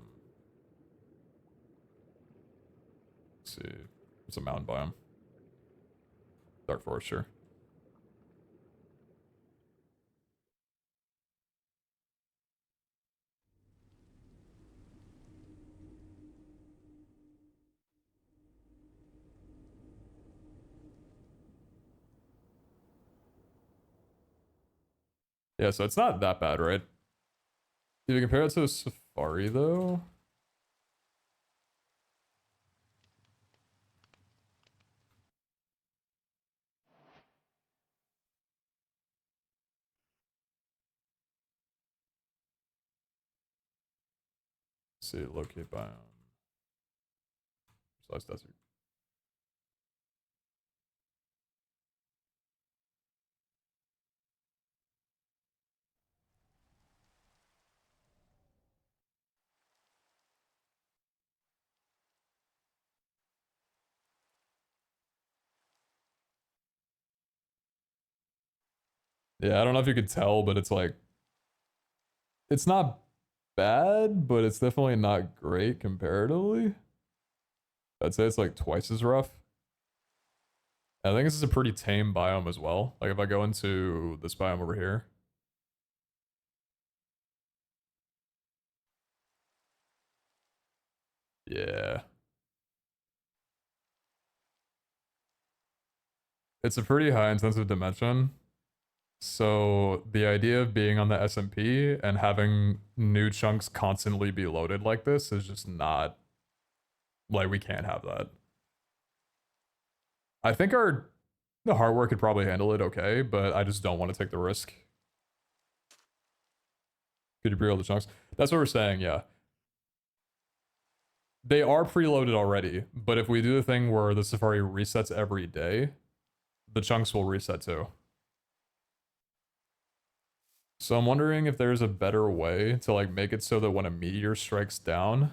Let's see. It's a mountain biome. Dark forest, sure. Yeah, so it's not that bad, right? If you compare it to Safari though, let's see, locate biome. Size desert. Yeah, I don't know if you could tell, but it's like, it's not bad, but it's definitely not great comparatively. I'd say it's like twice as rough. I think this is a pretty tame biome as well. Like if I go into this biome over here. Yeah. It's a pretty high intensive dimension. So the idea of being on the SMP and having new chunks constantly be loaded like this is just not, like, we can't have that. I think the hardware could probably handle it okay, but I just don't want to take the risk. Could you pre-load the chunks? That's what we're saying, yeah. They are preloaded already, but if we do the thing where the Safari resets every day, the chunks will reset too. So I'm wondering if there's a better way to like make it so that when a meteor strikes down,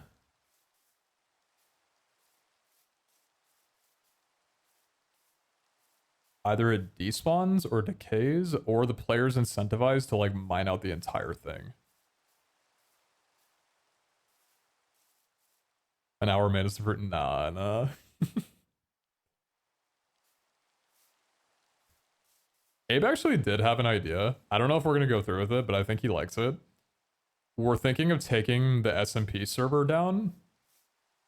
either it despawns or decays, or the player's incentivized to like mine out the entire thing. An hour man is for nah. Abe actually did have an idea. I don't know if we're gonna go through with it, but I think he likes it. We're thinking of taking the SMP server down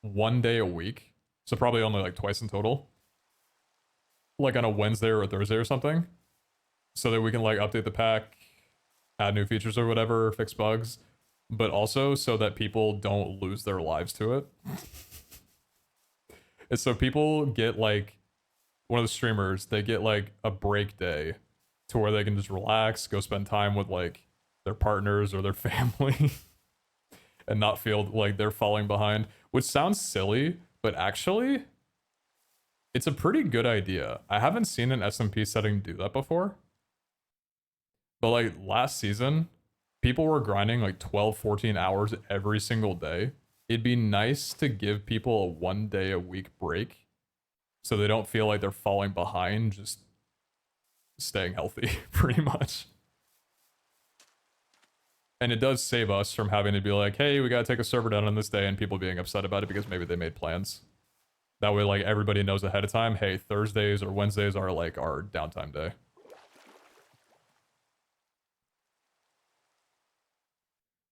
1 day a week. So probably only like twice in total. Like on a Wednesday or a Thursday or something. So that we can like update the pack, add new features or whatever, fix bugs. But also so that people don't lose their lives to it. And so people get like, one of the streamers, they get like a break day to where they can just relax, go spend time with like their partners or their family and not feel like they're falling behind, which sounds silly, but actually it's a pretty good idea. I haven't seen an SMP setting do that before. But like last season, people were grinding like 12, 14 hours every single day. It'd be nice to give people a 1 day a week break so they don't feel like they're falling behind, just staying healthy, pretty much. And it does save us from having to be like, hey, we gotta take a server down on this day, and people being upset about it because maybe they made plans. That way, like, everybody knows ahead of time, hey, Thursdays or Wednesdays are like our downtime day.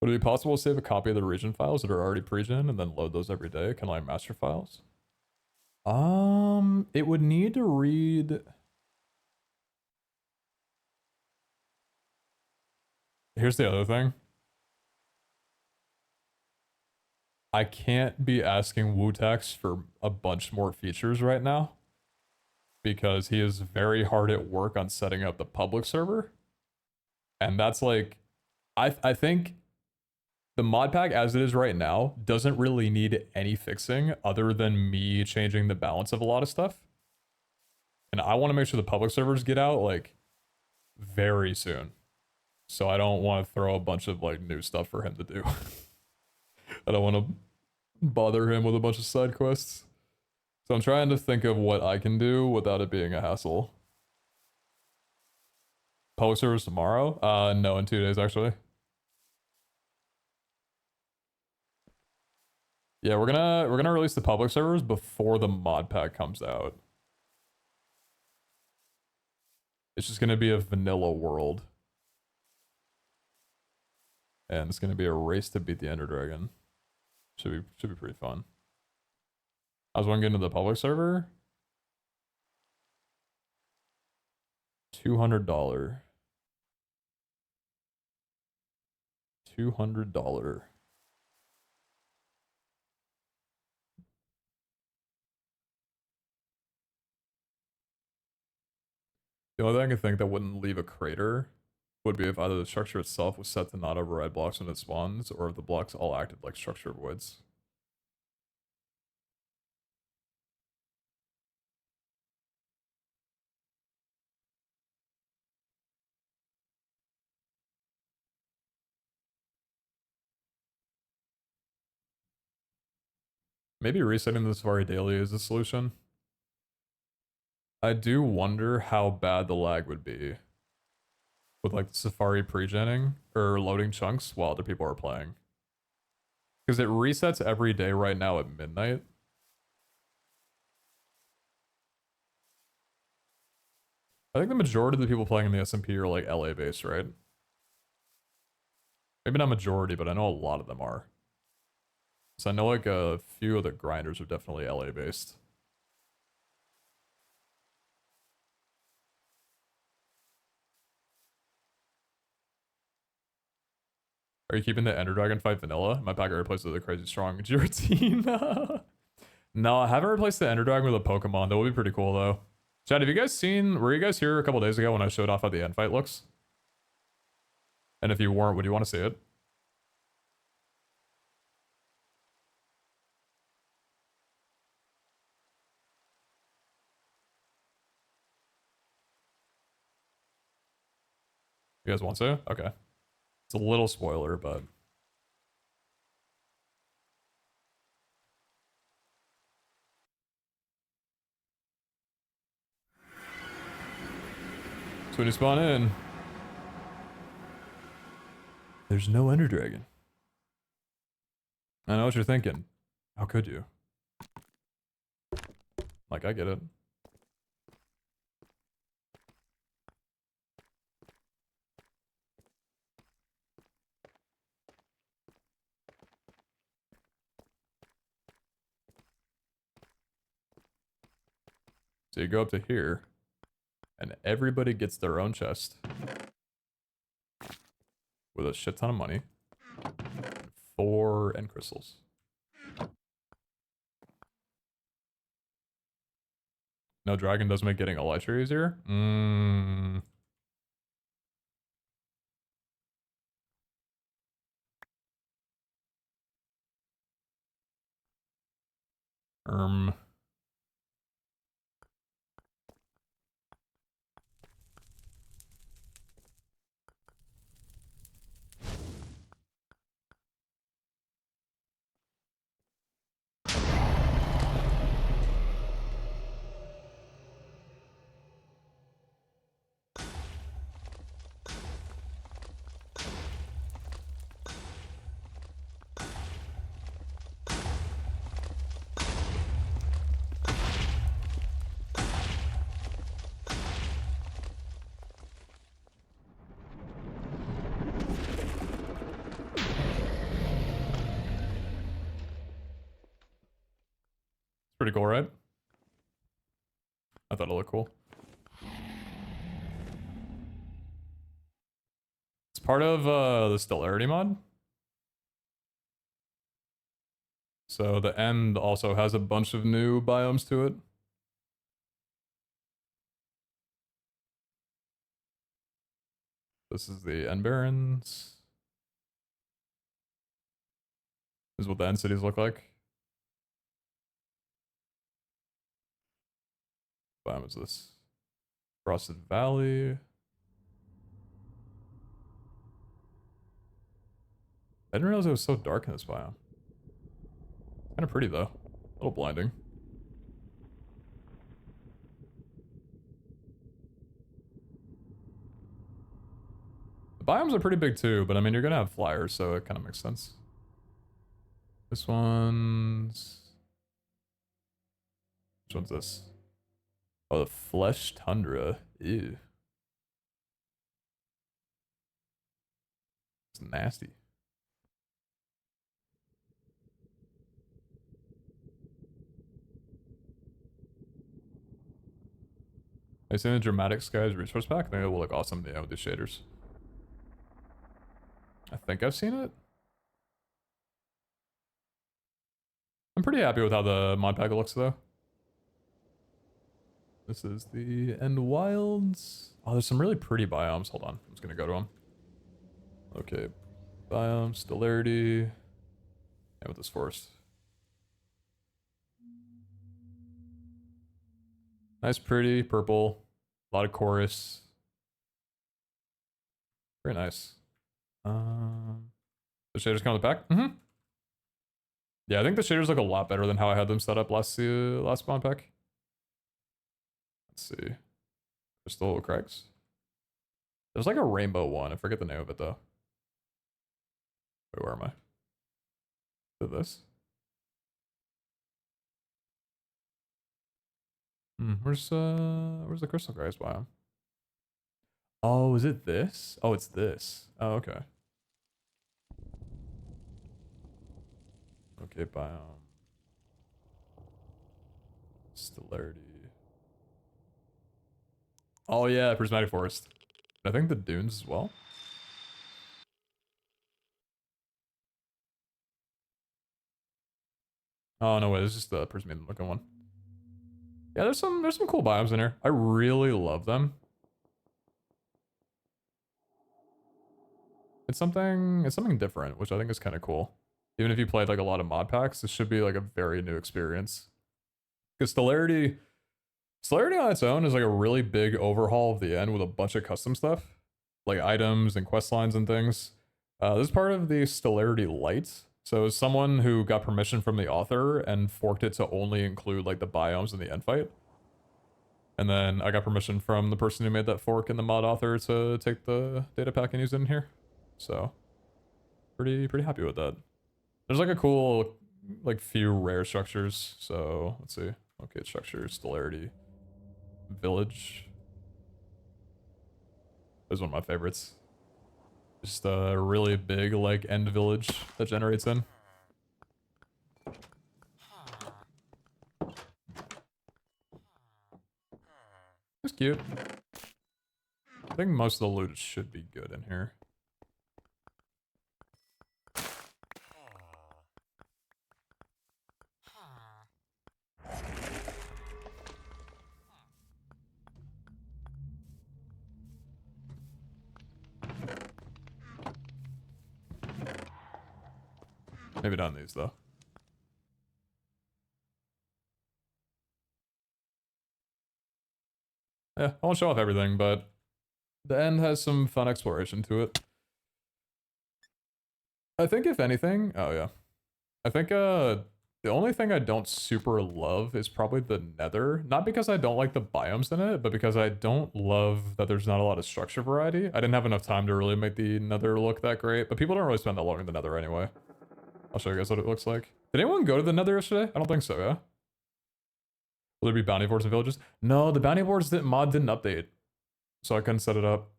Would it be possible to save a copy of the region files that are already pre-gen and then load those every day, kind of like master files? It would need to read. Here's the other thing. I can't be asking Wutax for a bunch more features right now because he is very hard at work on setting up the public server. And that's like, I think The mod pack as it is right now doesn't really need any fixing other than me changing the balance of a lot of stuff. And I want to make sure the public servers get out like very soon. So I don't want to throw a bunch of like new stuff for him to do. I don't want to bother him with a bunch of side quests. So I'm trying to think of what I can do without it being a hassle. Public servers tomorrow? No, in 2 days actually. Yeah, we're gonna release the public servers before the mod pack comes out. It's just gonna be a vanilla world. And it's gonna be a race to beat the Ender Dragon. Should be pretty fun. I was want to get into the public server. $200. $200. The only thing I can think that wouldn't leave a crater would be if either the structure itself was set to not override blocks when it spawns, or if the blocks all acted like structure voids. Maybe resetting the Safari daily is the solution. I do wonder how bad the lag would be with like the Safari pre-genning or loading chunks while other people are playing. Because it resets every day right now at midnight. I think the majority of the people playing in the SMP are like LA based, right? Maybe not majority, but I know a lot of them are. So I know like a few of the grinders are definitely LA based. Are you keeping the Ender Dragon fight vanilla? My pack replaced with a crazy strong Giratina. No, I haven't replaced the Ender Dragon with a Pokemon. That would be pretty cool though. Chad, have you guys seen, were you guys here a couple days ago when I showed off how the end fight looks? And if you weren't, would you want to see it? You guys want to? Okay. It's a little spoiler, but... So when you spawn in, there's no Ender Dragon. I know what you're thinking. How could you? Like, I get it. So you go up to here, and everybody gets their own chest with a shit ton of money. 4 end crystals. No dragon does make getting elytra easier? Mmm. Um. Pretty cool, right? I thought it looked cool. It's part of the Stellarity mod. So the end also has a bunch of new biomes to it. This is the End Barrens. Is what the end cities look like. What biome is this? Frosted Valley. I didn't realize it was so dark in this biome. Kind of pretty though. A little blinding. The biomes are pretty big too, but I mean, you're gonna have flyers, so it kind of makes sense. This one's... Which one's this? Oh, the Flesh Tundra. Ew. It's nasty. I seen the Dramatic Skies resource pack. I think it will look awesome, yeah, with these shaders. I think I've seen it. I'm pretty happy with how the mod pack looks, though. This is the End Wilds. Oh, there's some really pretty biomes. Hold on. I'm just gonna go to them. Okay. Biome, Stellarity. And with this forest. Nice, pretty, purple. A lot of chorus. Very nice. The shaders come with the pack? Mm-hmm. Yeah, I think the shaders look a lot better than how I had them set up last spawn pack. Let's see. Crystal Crags. There's like a rainbow one. I forget the name of it though. Wait, where am I? Is it this? Where's the Crystal Crags biome? Oh, is it this? Oh, it's this. Oh, okay. Okay, biome. Stellarity. Oh yeah, Prismatic Forest. I think the dunes as well. Oh no, wait, it's just the prismatic looking one. Yeah, there's some cool biomes in here. I really love them. It's something different, which I think is kind of cool. Even if you played like a lot of mod packs, this should be like a very new experience. Because Stellarity on its own is like a really big overhaul of the end with a bunch of custom stuff, like items and quest lines and things. This is part of the Stellarity Light. So as someone who got permission from the author and forked it to only include like the biomes in the end fight. And then I got permission from the person who made that fork and the mod author to take the data pack and use it in here. So pretty happy with that. There's like a cool like few rare structures. So let's see. Okay, structure, Stellarity, Village. This is one of my favorites. Just a really big like end village that generates in. It's cute. I think most of the loot should be good in here. Maybe not in these though. Yeah, I won't show off everything, but the end has some fun exploration to it. I think if anything, oh yeah. I think the only thing I don't super love is probably the nether. Not because I don't like the biomes in it, but because I don't love that there's not a lot of structure variety. I didn't have enough time to really make the nether look that great, but people don't really spend that long in the nether anyway. I'll show you guys what it looks like. Did anyone go to the nether yesterday? I don't think so, yeah? Will there be bounty boards in villages? No, the bounty boards mod didn't update. So I couldn't set it up.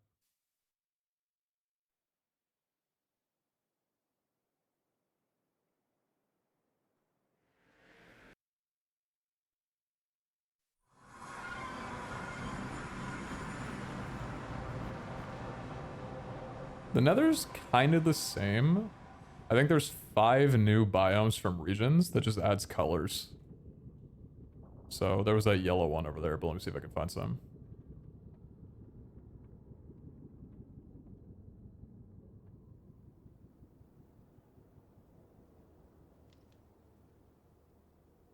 The nether's kind of the same. I think there's 5 new biomes from regions that just adds colors. So there was that yellow one over there, but let me see if I can find some.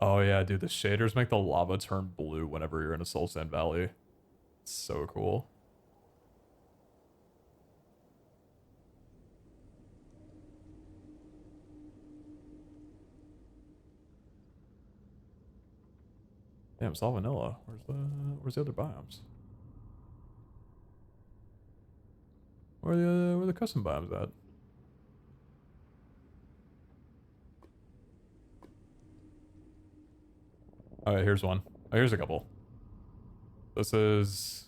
Oh yeah, dude, the shaders make the lava turn blue whenever you're in a Soul Sand Valley. It's so cool. Damn, it's all vanilla. Where's the other biomes? Where the custom biomes at? Alright, here's one. Oh, here's a couple. This is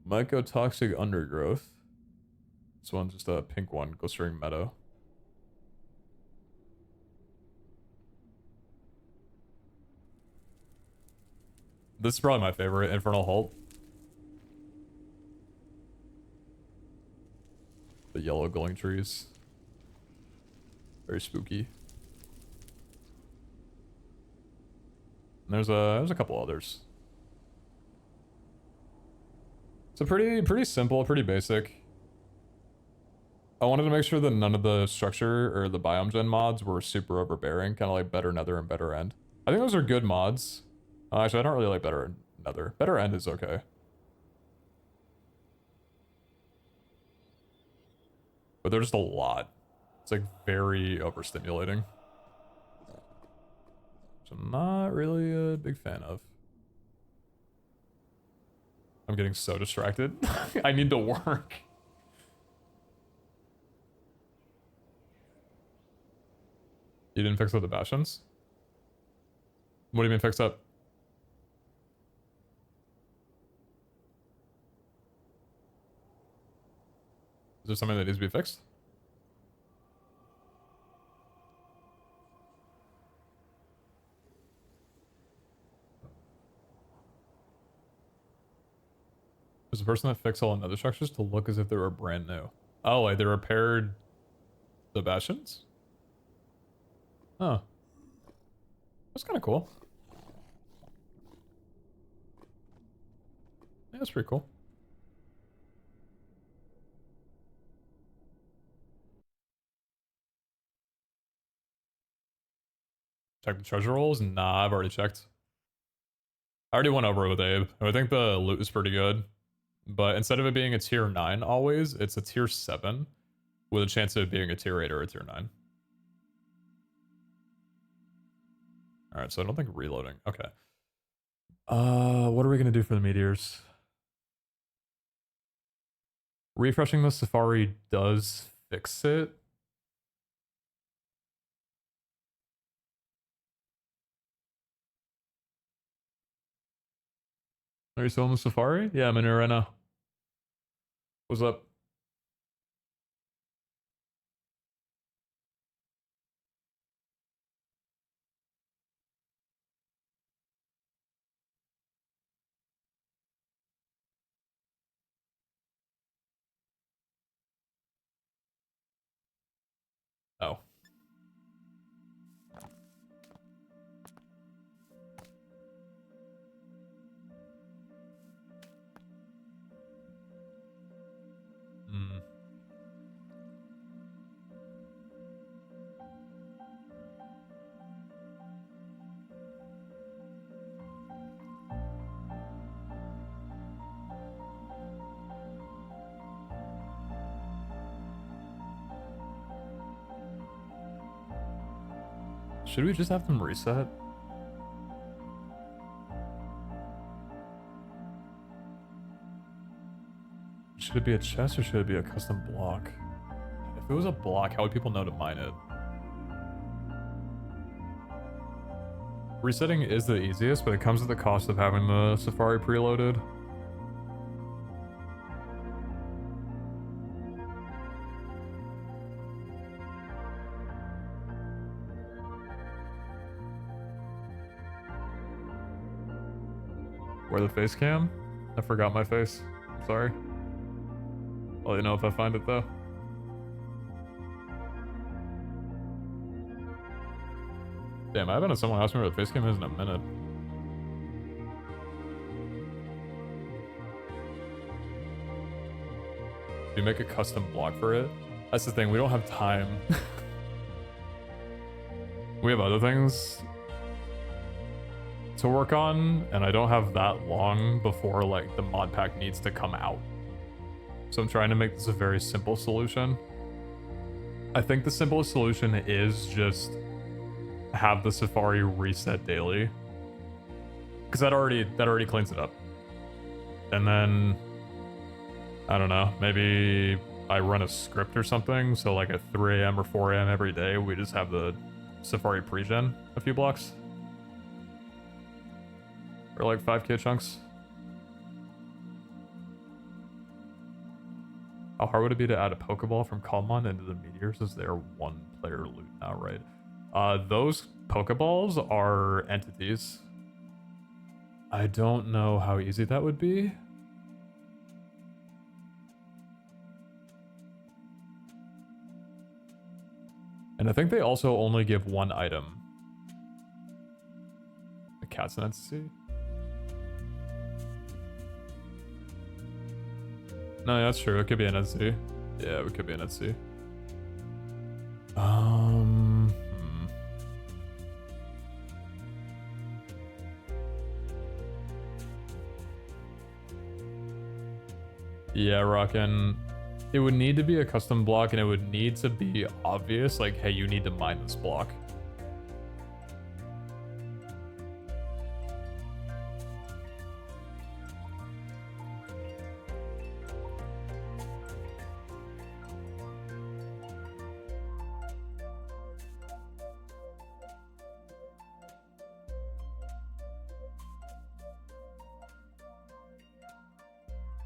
Mycotoxic Undergrowth. This one's just a pink one, Glistering Meadow. This is probably my favorite, Infernal Halt. The yellow glowing trees. Very spooky. And there's a couple others. So pretty simple, pretty basic. I wanted to make sure that none of the structure or the biome gen mods were super overbearing, kind of like Better Nether and Better End. I think those are good mods. Actually, I don't really like Better Nether. Better End is okay. But they're just a lot. It's like very overstimulating. Which I'm not really a big fan of. I'm getting so distracted. I need to work. You didn't fix up the bastions? What do you mean fix up? Is there something that needs to be fixed? There's a person that fixed all another structures to look as if they were brand new. Oh, like they repaired the bastions? Oh. That's kind of cool. Yeah, that's pretty cool. Check the treasure rolls? Nah, I've already checked. I already went over it with Abe. I think the loot is pretty good. But instead of it being a tier 9 always, it's a tier 7 with a chance of it being a tier 8 or a tier 9. Alright, so I don't think reloading. Okay. What are we gonna do for the meteors? Refreshing the Safari does fix it. Are you still on the Safari? Yeah, I'm in here right now. What's up? Oh. Hmm. Should we just have them reset? Should it be a chest or should it be a custom block? If it was a block, how would people know to mine it? Resetting is the easiest, but it comes at the cost of having the Safari preloaded. Wear the face cam? I forgot my face. I'm sorry. I'll let you know if I find it though. Damn, I haven't had someone ask me where the face cam is in a minute. Do you make a custom block for it? That's the thing, we don't have time. We have other things to work on, and I don't have that long before like the mod pack needs to come out. So I'm trying to make this a very simple solution. I think the simplest solution is just have the Safari reset daily, because that already cleans it up. And then I don't know, maybe I run a script or something, so like at 3 a.m. or 4 a.m. every day, we just have the Safari pre-gen a few blocks. Or like 5k chunks. How hard would it be to add a Pokeball from cobblemon into the meteors as they are one player loot now, right? Those Pokeballs are entities. I don't know how easy that would be. And I think they also only give one item. The cat's an entity? No, that's true. It could be an entity. Yeah, it could be an entity. Yeah, Rockin'. It would need to be a custom block, and it would need to be obvious, like, hey, you need to mine this block.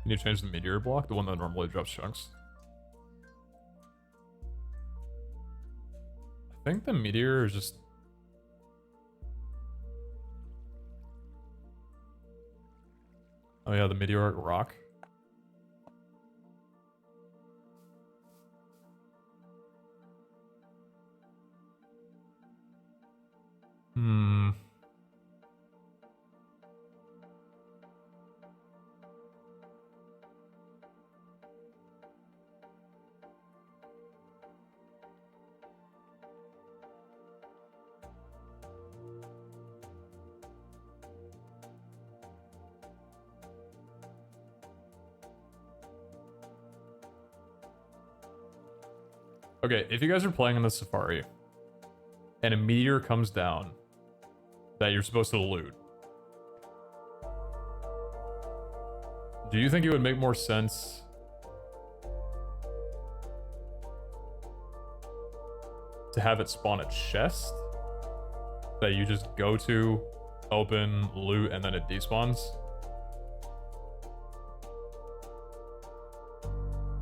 Can you change the meteor block? The one that normally drops chunks? I think the meteor is just... Oh yeah, the meteoric rock. Okay, if you guys are playing on the Safari and a meteor comes down that you're supposed to loot, do you think it would make more sense to have it spawn a chest that you just go to, open, loot, and then it despawns?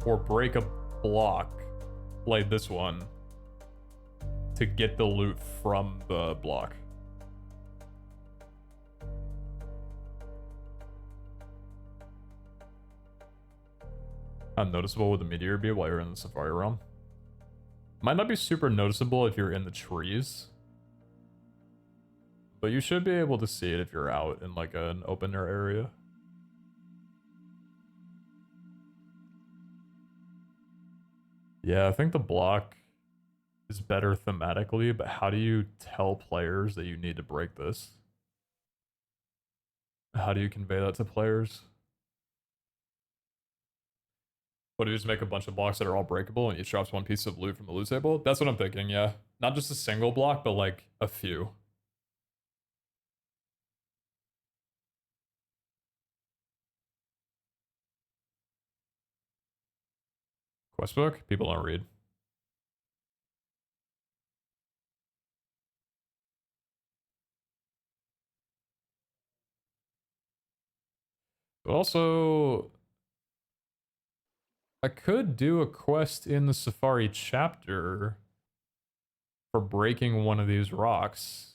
Or break a block like this one to get the loot from the block? How noticeable would the meteor be while you're in the Safari realm? Might not be super noticeable if you're in the trees, but you should be able to see it if you're out in like an open air area. Yeah, I think the block is better thematically, but how do you tell players that you need to break this? How do you convey that to players? What, do you just make a bunch of blocks that are all breakable and each drops one piece of loot from the loot table? That's what I'm thinking, yeah. Not just a single block, but like a few. Questbook? People don't read. But also, I could do a quest in the Safari chapter for breaking one of these rocks.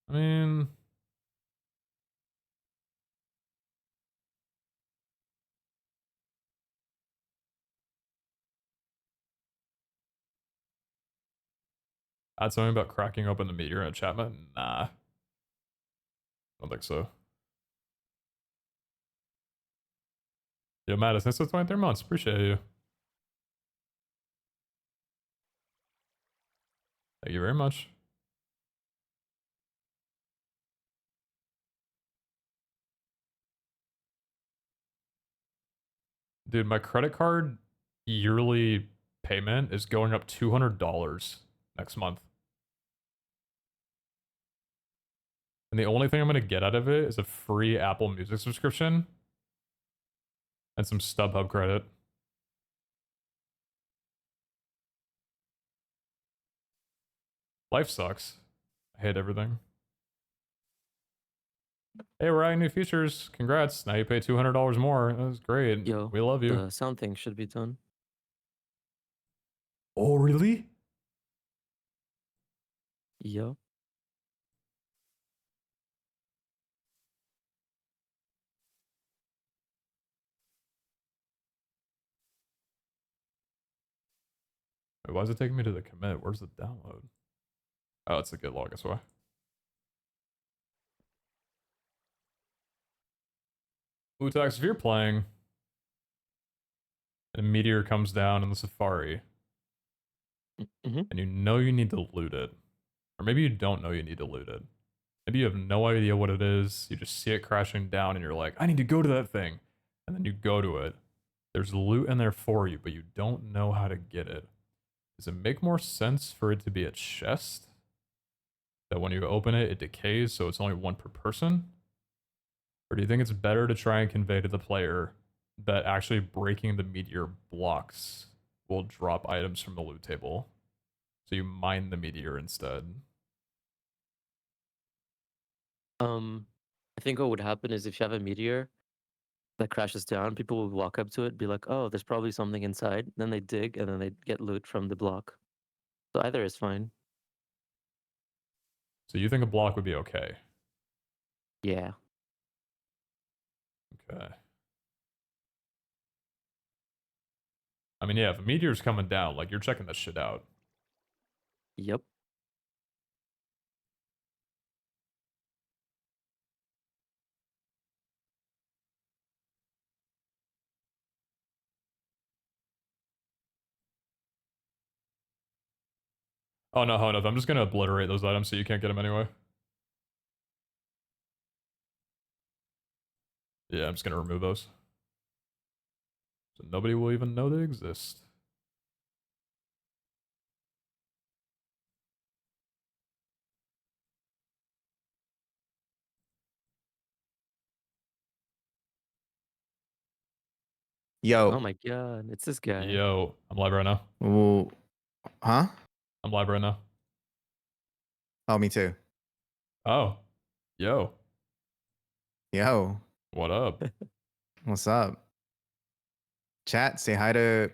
I mean... add something about cracking open the meteor in a chatbot? Nah. I don't think so. Yo, Mattis, thanks for 23 months. Appreciate you. Thank you very much. Dude, my credit card yearly payment is going up $200 next month. And the only thing I'm going to get out of it is a free Apple Music subscription and some StubHub credit. Life sucks. I hate everything. Hey, we're adding new features. Congrats. Now you pay $200 more. That was great. Yo, We love you. the sound thing should be done. Oh, really? Yo. Wait, why is it taking me to the commit? Where's the download? Oh, it's a git log, that's why. Utax, if you're playing and a meteor comes down in the Safari Mm-hmm. and you know you need to loot it, or maybe you don't know you need to loot it. Maybe you have no idea what it is. You just see it crashing down and you're like, I need to go to that thing. And then you go to it. There's loot in there for you, but you don't know how to get it. Does it make more sense for it to be a chest? That when you open it, it decays, so it's only one per person? Or do you think it's better to try and convey to the player that actually breaking the meteor blocks will drop items from the loot table? So you mine the meteor instead. I think what would happen is if you have a meteor that crashes down, people would walk up to it, be like, "Oh, there's probably something inside." Then they dig, and then they get loot from the block. So either is fine. So you think a block would be okay? Yeah. Okay. I mean, yeah, if a meteor's coming down, like, you're checking that shit out. Yep. Oh, no, hold up. I'm just gonna obliterate those items so you can't get them anyway. Yeah, I'm just gonna remove those. So nobody will even know they exist. Oh Yo. my god, it's this guy. Yo, I'm live right now. Ooh. Huh? I'm live right now. Oh, me too. Oh. Yo. Yo. What up? What's up? Chat, say hi to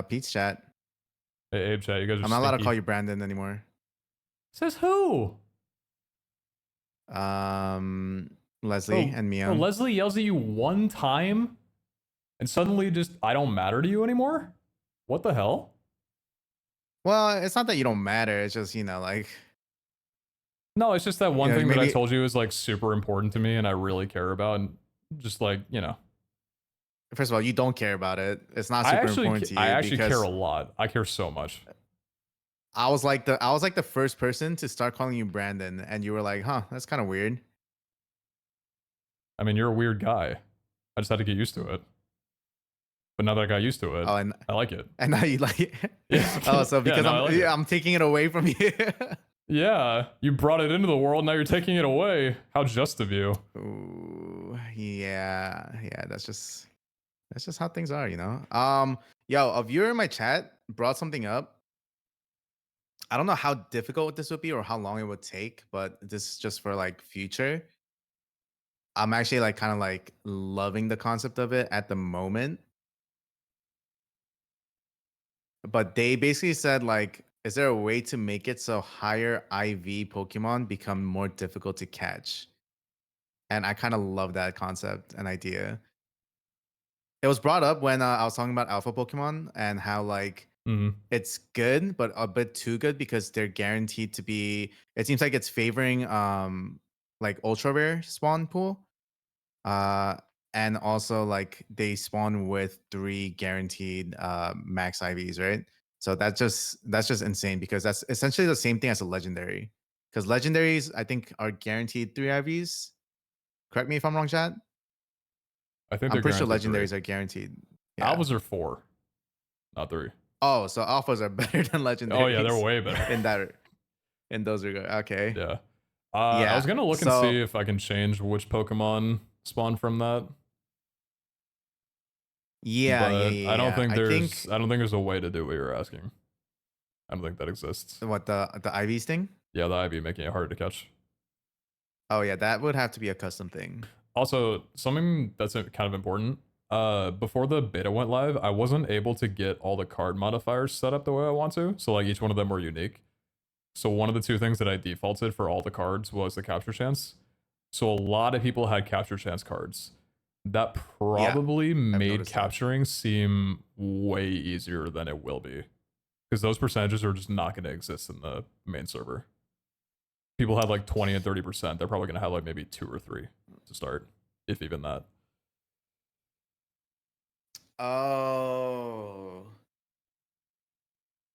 Pete's chat. Hey, Abe chat, you guys are I'm not allowed to stinky. call you Brandon anymore. Says who? Leslie and Bro, Mio. Leslie yells at you one time and suddenly just, I don't matter to you anymore? What the hell? Well, it's not that you don't matter. It's just, like, No, it's just that one thing that I maybe. told you is like super important to me and I really care about, and just like, First of all, you don't care about it. It's not I super actually important to you I actually because care a lot. I care so much. I was like the first person to start calling you Brandon, and you were like, huh, that's kind of weird. I mean, you're a weird guy. I just had to get used to it. But now that I got used to it, Oh, and I like it. now you like it. Yeah. Oh, so Yeah, because no, I like it. I'm taking it away from you. Yeah, you brought it into the world, now you're taking it away. How just of you. Ooh, yeah, that's just how things are, Yo, a viewer in my chat brought something up. I don't know how difficult this would be or how long it would take, but this is just for like future. I'm actually like kind of like loving the concept of it at the moment. But they basically said like, is there a way to make it so higher IV Pokemon become more difficult to catch? And I kind of love that concept and idea. It was brought up when I was talking about Alpha Pokemon and how like it's good, but a bit too good because they're guaranteed to be. It seems like it's favoring like ultra rare spawn pool, and also like they spawn with 3 guaranteed max IVs, right? So that's just insane because that's essentially the same thing as a legendary. Because legendaries, I think, are guaranteed 3 IVs. Correct me if I'm wrong, chat. I think I'm they're pretty sure guaranteed 3. legendaries are guaranteed. Yeah. Alphas are 4, not 3. Oh, so alphas are better than legendaries. Oh yeah, they're way better. in those regards. Okay. Yeah. Yeah. I was gonna look and So see if I can change which Pokemon spawn from that, but I don't yeah. think I think there's a way to do what you're asking. I don't think that exists. what the IVs thing? Yeah, the IV making it harder to catch. Oh yeah, that would have to be a custom thing. Also, something that's kind of important. Before the beta went live, I wasn't able to get all the card modifiers set up the way I want to. So like each one of them were unique. So one of the 2 things that I defaulted for all the cards was the capture chance. So a lot of people had capture chance cards. That probably made noticed that. capturing seem way easier than it will be. Because those percentages are just not going to exist in the main server. People had like 20 and 30%. They're probably going to have like maybe 2 or 3 to start, if even that. Oh.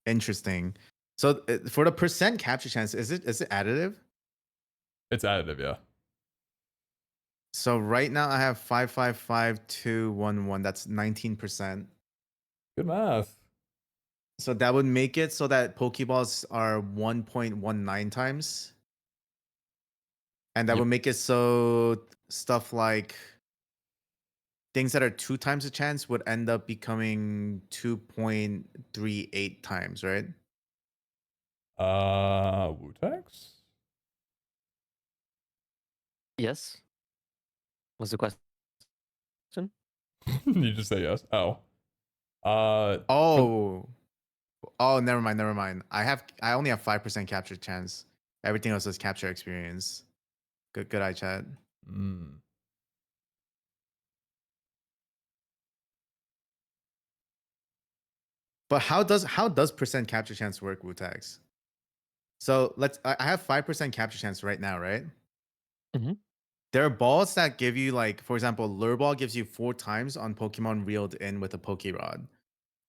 Interesting. So for the percent capture chance, is it additive? It's additive, yeah. So right now I have 555,211. That's 19%. Good math. So that would make it so that Pokeballs are 1.19 times. And that Yep. would make it so stuff like things that are 2 times the chance would end up becoming 2.38 times, right? Wutex? Yes. What's the question? You just say yes. Oh. Oh, never mind. I only have 5% capture chance. Everything else is capture experience. Good eye, chat. Mm. But how does percent capture chance work, Wu-Tax? So I have 5% capture chance right now, right? Mm-hmm. There are balls that give you, like, for example, Lure Ball gives you 4 times on Pokemon reeled in with a Poke Rod.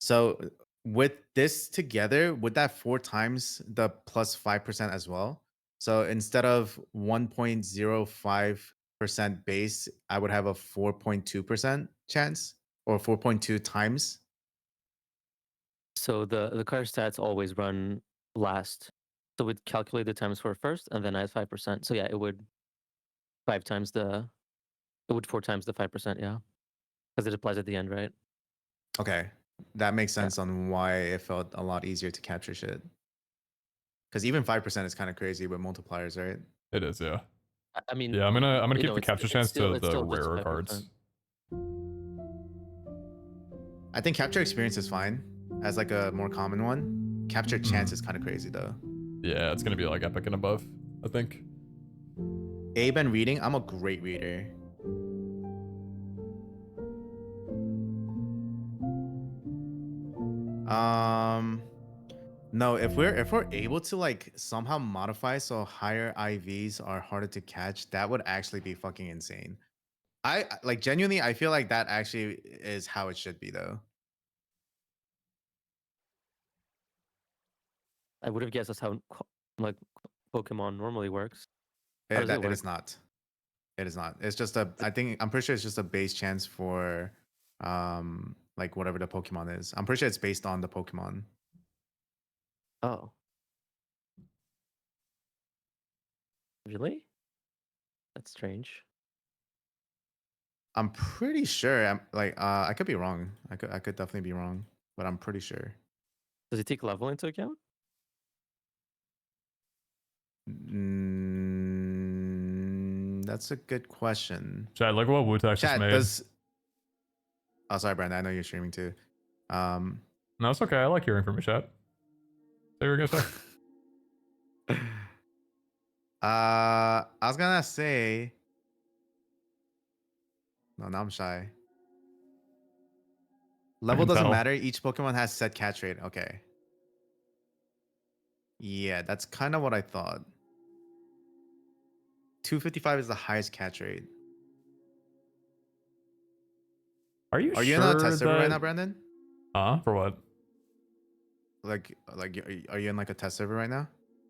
So with this together, would that 4 times the plus 5% as well? So instead of 1.05% base, I would have a 4.2% chance, or 4.2 times. So the card stats always run last. So we'd calculate the times for first and then add 5%. So yeah, it would 4 times the 5%, yeah. Because it applies at the end, right? Okay, that makes Yeah. sense on why it felt a lot easier to capture shit. Because even 5% is kind of crazy with multipliers, right? It is, yeah. I mean, Yeah, I'm gonna you keep know, the capture chance to it's the still just rarer 5%. cards. I think capture experience is fine as like a more common one. Capture chance is kind of crazy though. Yeah, it's gonna be like epic and above, I think. Abe and reading, I'm a great reader. No, if we're able to like somehow modify so higher IVs are harder to catch, that would actually be fucking insane. I like genuinely, I feel like that actually is how it should be though. I would have guessed that's how like Pokemon normally works. How does That it it work? is not. It is not. It's just I'm pretty sure it's just a base chance for like whatever the Pokemon is. I'm pretty sure it's based on the Pokemon. Oh. Really? That's strange. I'm pretty sure. I'm like I could be wrong. I could definitely be wrong, but I'm pretty sure. Does it take level into account? That's a good question. Chat, look what Wutex just Chat made. does. Oh, sorry, Brandon. I know you're streaming too. No, it's okay. I like hearing from you, chat. Say what you're gonna say. I was gonna say. No, now I'm shy. I Level can doesn't tell. matter. Each Pokemon has set catch rate. Okay. Yeah, that's kind of what I thought. 255 is the highest catch rate. Are you Are you in a sure test server right now, that... Brandon? For what? are you in like a test server right now,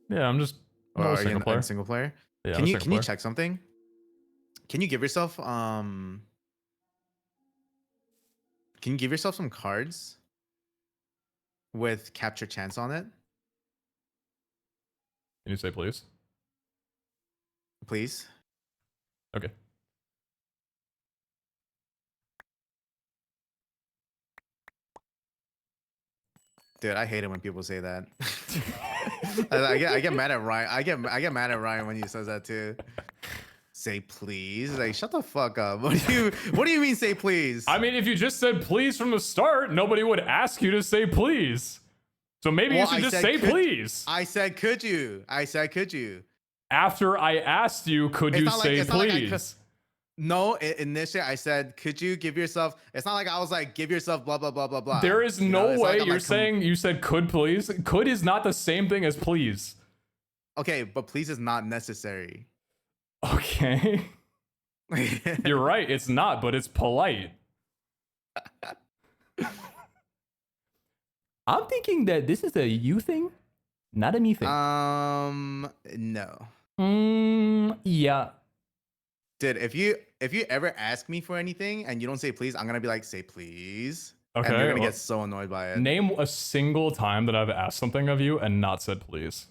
Yeah, I'm just or no are you single player. in single player? Yeah, I'm Can a you single player. check something? Can you give yourself some cards with capture chance on it, Can you say please? please? Okay. Dude, I hate it when people say that. I get mad at Ryan. I get mad at Ryan when he says that too. Say please. Like, shut the fuck up. What do you mean say please? I mean, if you just said please from the start, nobody would ask you to say please. So maybe you should just say please. I said could you? I said could you? After I asked you, could you say please? No, initially I said, could you give yourself? It's not like I was like, give yourself blah blah blah blah blah. There is no way like you're saying you said could please. Could is not the same thing as please. Okay, but please is not necessary. Okay. You're right. It's not, but it's polite. I'm thinking that this is a you thing, not a me thing. No. Yeah. Dude, if you ever ask me for anything and you don't say please, I'm gonna be like, say please. Okay. And you're gonna get so annoyed by it. Name a single time that I've asked something of you and not said please.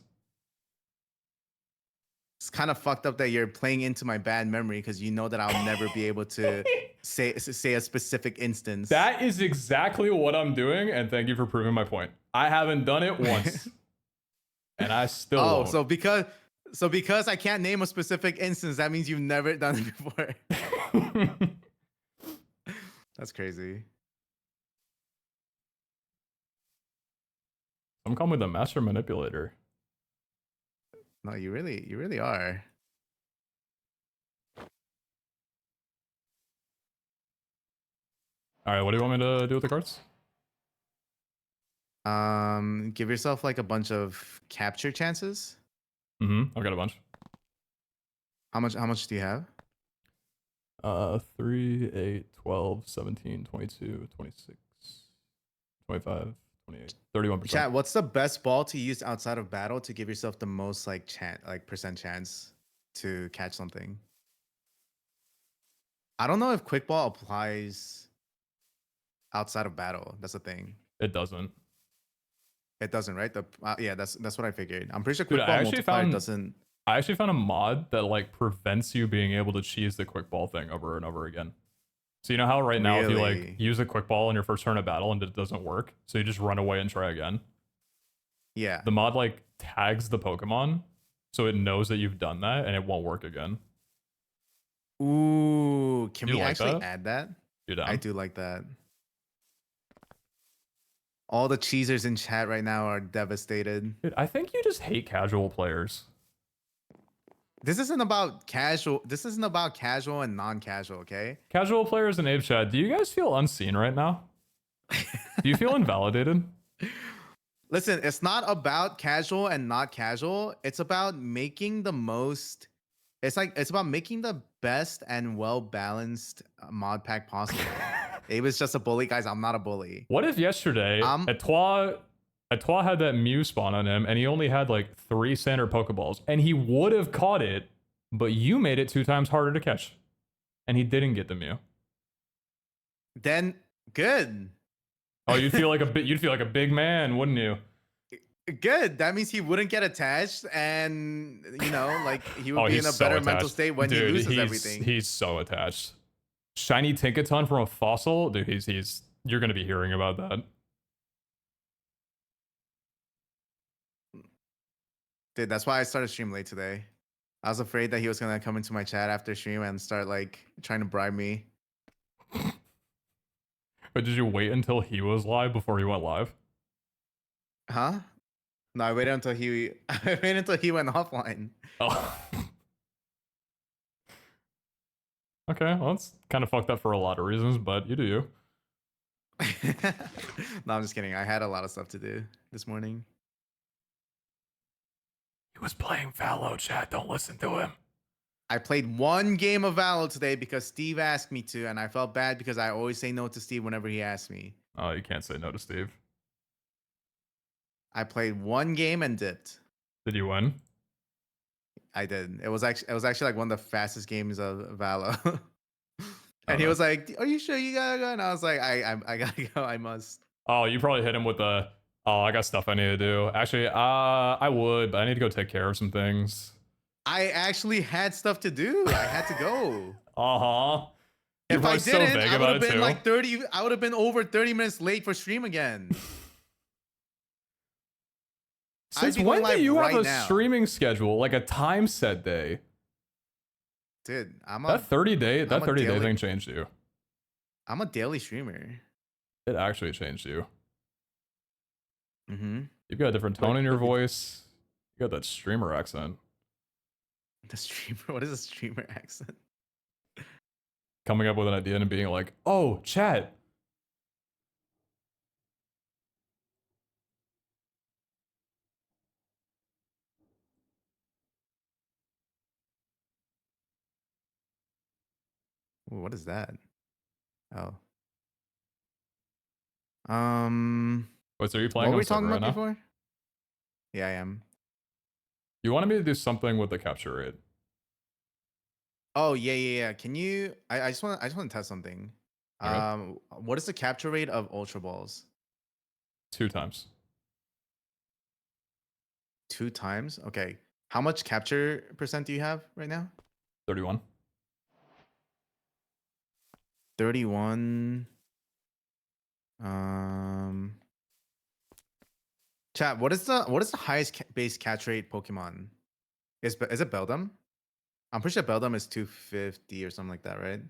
It's kind of fucked up that you're playing into my bad memory because you know that I'll never be able to say a specific instance. That is exactly what I'm doing, and thank you for proving my point. I haven't done it once, and I still won't. So because I can't name a specific instance, that means you've never done it before. That's crazy. I'm calling me the master manipulator. No, you really are. All right, what do you want me to do with the cards? Give yourself like a bunch of capture chances. I've got a bunch. How much do you have? 3, 8, 12, 17, 22, 26, 25, 28, 31%. Chat, what's the best ball to use outside of battle to give yourself the most percent chance to catch something? I don't know if quick ball applies outside of battle. That's the thing. It doesn't. It doesn't, right? Yeah, that's what I figured. I'm pretty sure Dude, quick ball multiplier doesn't. I actually found a mod that like prevents you being able to cheese the quick ball thing over and over again. So you know how right now if you like use a quick ball in your first turn of battle and it doesn't work, so you just run away and try again. Yeah. The mod like tags the Pokemon so it knows that you've done that and it won't work again. Ooh, can we like actually that? add that? You're down. I do like that. All the cheesers in chat right now are devastated. Dude, I think you just hate casual players. This isn't about casual. This isn't about casual and non-casual, okay? Casual players in Ape Chat, do you guys feel unseen right now? Do you feel invalidated? Listen, it's not about casual and not casual. It's about making the most. It's about making the best and well-balanced mod pack possible. It was just a bully, guys. I'm not a bully. What if yesterday Etoile had that Mew spawn on him and he only had like 3 standard Pokeballs and he would have caught it, but you made it 2 times harder to catch and he didn't get the Mew? Then good. Oh, you'd feel like a big man, wouldn't you? Good. That means he wouldn't get attached, and like he would be in a better mental state when he loses everything. He's so attached. Shiny Tinkaton from a fossil, dude. You're gonna be hearing about that. Dude, that's why I started stream late today. I was afraid that he was gonna come into my chat after stream and start like trying to bribe me. But did you wait until he was live before he went live? Huh? No, I waited until he went offline. Oh. Okay, well, that's kind of fucked up for a lot of reasons, but you do you. No, I'm just kidding. I had a lot of stuff to do this morning. He was playing Valo, chat. Don't listen to him. I played 1 game of Valo today because Steve asked me to, and I felt bad because I always say no to Steve whenever he asks me. Oh, you can't say no to Steve. I played one game and dipped. Did you win? I did. It was actually like one of the fastest games of Valo. And he no. was like, "Are you sure you gotta go?" And I was like, I gotta go. I must." Oh, you probably hit him with the, oh, I got stuff I need to do. Actually, I would, but I need to go take care of some things. I actually had stuff to do. I had to go. Uh-huh. You're If I probably so didn't, vague I would about have it been too. like 30. I would have been over 30 minutes late for stream again. Since be going when do live you have right a now. streaming schedule, like a time set day? Dude, That 30 day I'm a thing daily- changed you. I'm a daily streamer. It actually changed you. Mm-hmm. You've got a different tone But- in your but did- voice. You got that streamer accent. The streamer. What is a streamer accent? Coming up with an idea and being like, oh, chat. Ooh, what is that? Oh. Wait, so are you What playing were on we talking server right about now? before? Yeah, I am. You wanted me to do something with the capture rate. Oh yeah. Can you? I just want to test something. Okay. What is the capture rate of Ultra Balls? 2 times. 2 times. Okay. How much capture percent do you have right now? 31. 31. Chat. What is the highest base catch rate Pokemon? Is it Beldum? I'm pretty sure Beldum is 250 or something like that, right?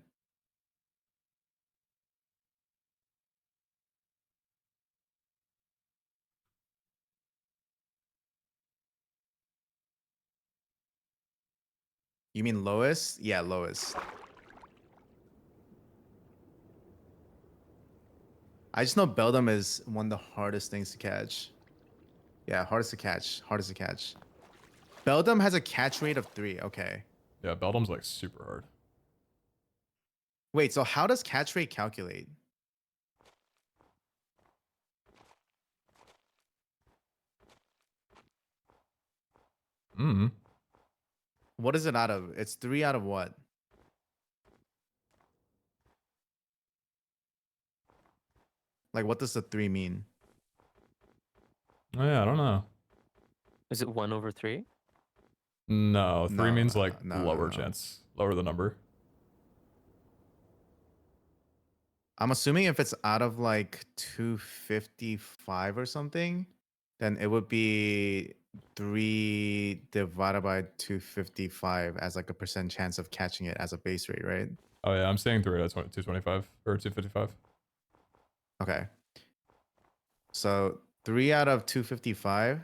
You mean lowest? Yeah, lowest. I just know Beldum is one of the hardest things to catch. Yeah, hardest to catch. Hardest to catch. Beldum has a catch rate of 3. Okay. Yeah, Beldum's like super hard. Wait, so how does catch rate calculate? Mm. What is it out of? It's 3 out of what? Like, what does the 3 mean? Oh, yeah, I don't know. Is it 1/3? No, 3 means No, like no, lower no. chance. Lower the number. I'm assuming if it's out of like 255 or something, then it would be 3 divided by 255 as like a percent chance of catching it as a base rate, right? Oh yeah, I'm saying 3 out of 225 or 255. Okay. So 3 out of 255.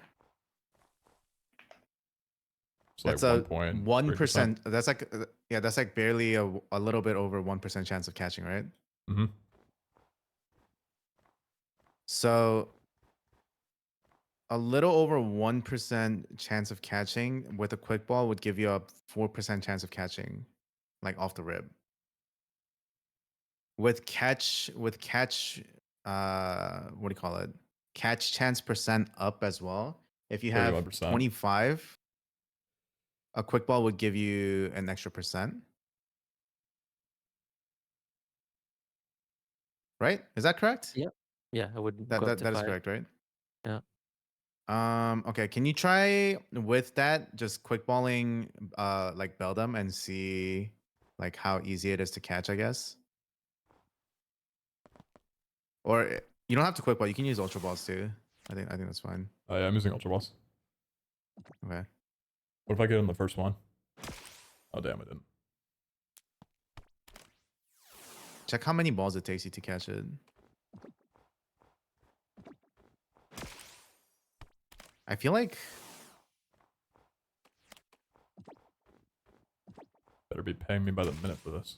It's like That's a 1.3%. 1%. That's like yeah, that's like barely a little bit over 1% chance of catching, right? Mm-hmm. So a little over 1% chance of catching with a quick ball would give you a 4% chance of catching, like off the rib. With catch, what do you call it? Catch chance percent up as well. If you have 31%. 25, a quick ball would give you an extra percent. Right? Is that correct? Yeah. Yeah, I would That go up to that is 5. correct, right? Yeah. Okay, can you try with that just quick balling like Beldum and see like how easy it is to catch, I guess? Or you don't have to quick ball, you can use ultra balls too. I think that's fine. Oh yeah, I'm using Ultra Balls. Okay. What if I get in the first one? Oh damn, I didn't. Check how many balls it takes you to catch it. I feel like Better be paying me by the minute for this.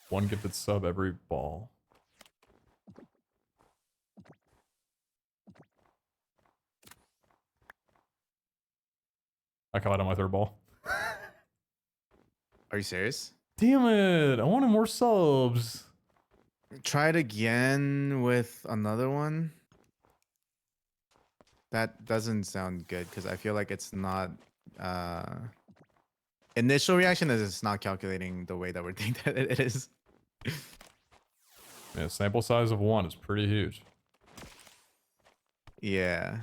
1 gifted sub every ball. I caught on my 3rd ball. Are you serious? Damn it! I wanted more subs. Try it again with another one. That doesn't sound good because I feel like it's not. Initial reaction is it's not calculating the way that we're thinking that it is. Yeah, sample size of 1 is pretty huge. Yeah.